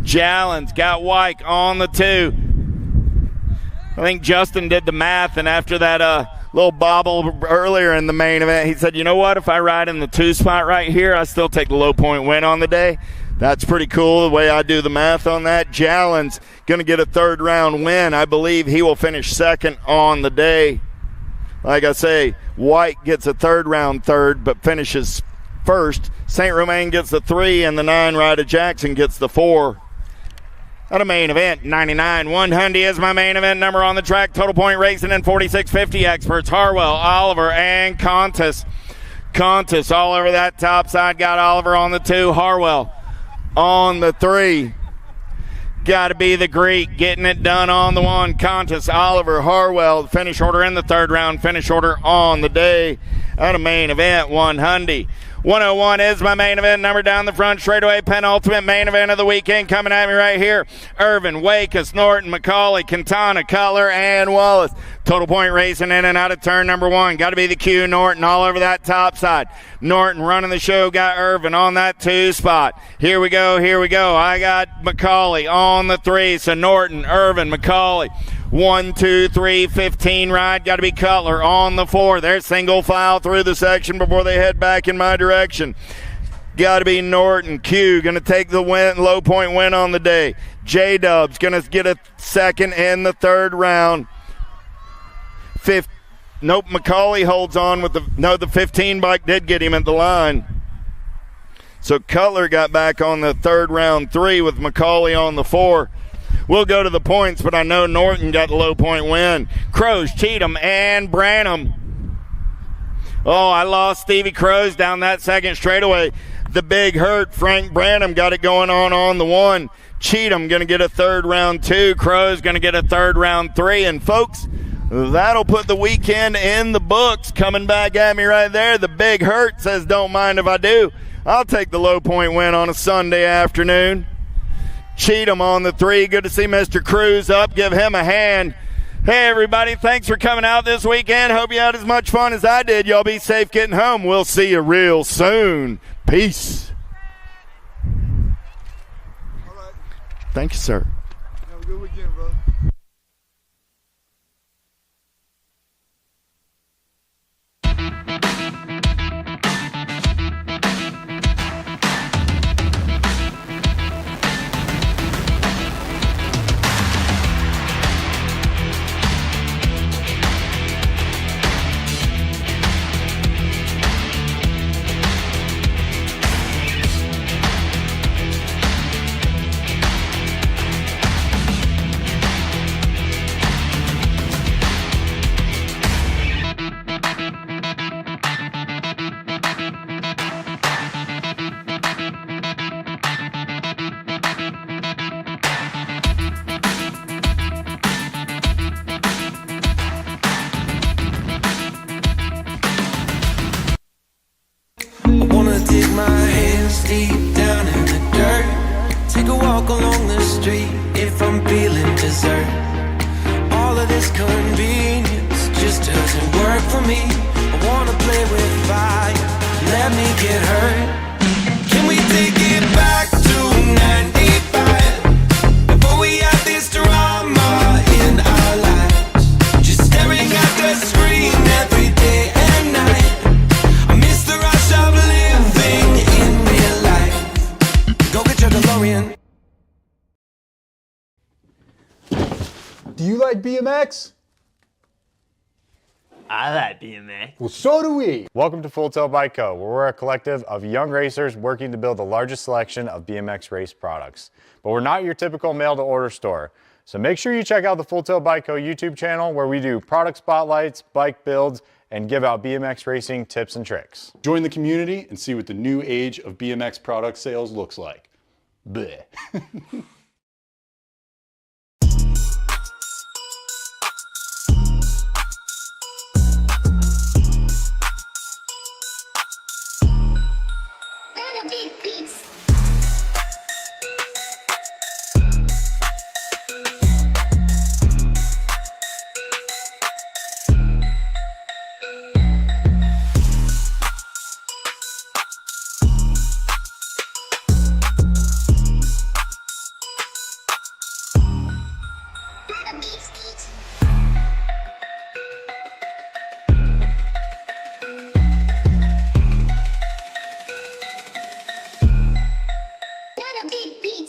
Jallens got White on the 2. I think Justin did the math, and after that little bobble earlier in the main event, he said, you know what, if I ride in the 2 spot right here, I still take the low point win on the day. That's pretty cool the way I do the math on that. Jallens going to get a third round win. I believe he will finish second on the day. Like I say, White gets a third round third, but finishes first. St. Romain gets the 3, and the 9 rider Jackson gets the 4. At a main event, 99. 100 is my main event number on the track. Total point racing in 4650 experts. Harwell, Oliver, and Contis. Contis all over that top side. Got Oliver on the 2. Harwell on the 3. Got to be the Greek getting it done on the 1. Contis, Oliver, Harwell. Finish order in the third round. Finish order on the day. At a main event, 100. 101 is my main event number down the front straightaway. Penultimate main event of the weekend coming at me right here. Irvin, Wakus, Norton, McCauley, Quintana, Cutler, and Wallace. Total point racing in and out of turn number 1. Got to be the Q. Norton all over that top side. Norton running the show. Got Irvin on that 2 spot. Here we go. Here we go. I got McCauley on the 3. So Norton, Irvin, McCauley. 1, 2, 3, 15 ride. Got to be Cutler on the 4. They're single file through the section before they head back in my direction. Got to be Norton. Q going to take the win, low point win on the day. J-Dub's going to get a second in the third round. Nope, McCauley holds on with the 15 bike did get him at the line. So Cutler got back on the third round 3 with McCauley on the 4. We'll go to the points, but I know Norton got the low point win. Crows, Cheatham, and Branham. Oh, I lost Stevie Crows down that second straightaway. The big hurt, Frank Branham, got it going on the 1. Cheatham going to get a third round 2. Crows going to get a third round 3. And, folks, that'll put the weekend in the books. Coming back at me right there, the big hurt says don't mind if I do. I'll take the low point win on a Sunday afternoon. Cheatham on the 3. Good to see Mr. Cruz up. Give him a hand. Hey, everybody. Thanks for coming out this weekend. Hope you had as much fun as I did. Y'all be safe getting home. We'll see you real soon. Peace. All right. Thank you, sir. Have a good weekend, bro. Dig my hands deep down in the dirt. Take a walk along the street if I'm feeling dessert. All of this convenience just doesn't work for me. I wanna play with fire, let me get hurt. Can we take it back to 95? Before we had this drama in our lives, just staring at the screen every day and night. I miss the rush of living in real life. Go get your DeLorean. Do you like BMX? I like BMX. Well, so do we. Welcome to Full Tilt Bike Co., where we're a collective of young racers working to build the largest selection of BMX race products. But we're not your typical mail-to-order store. So make sure you check out the Full Tilt Bike Co. YouTube channel, where we do product spotlights, bike builds, and give out BMX racing tips and tricks. Join the community and see what the new age of BMX product sales looks like. Bleh. big beats.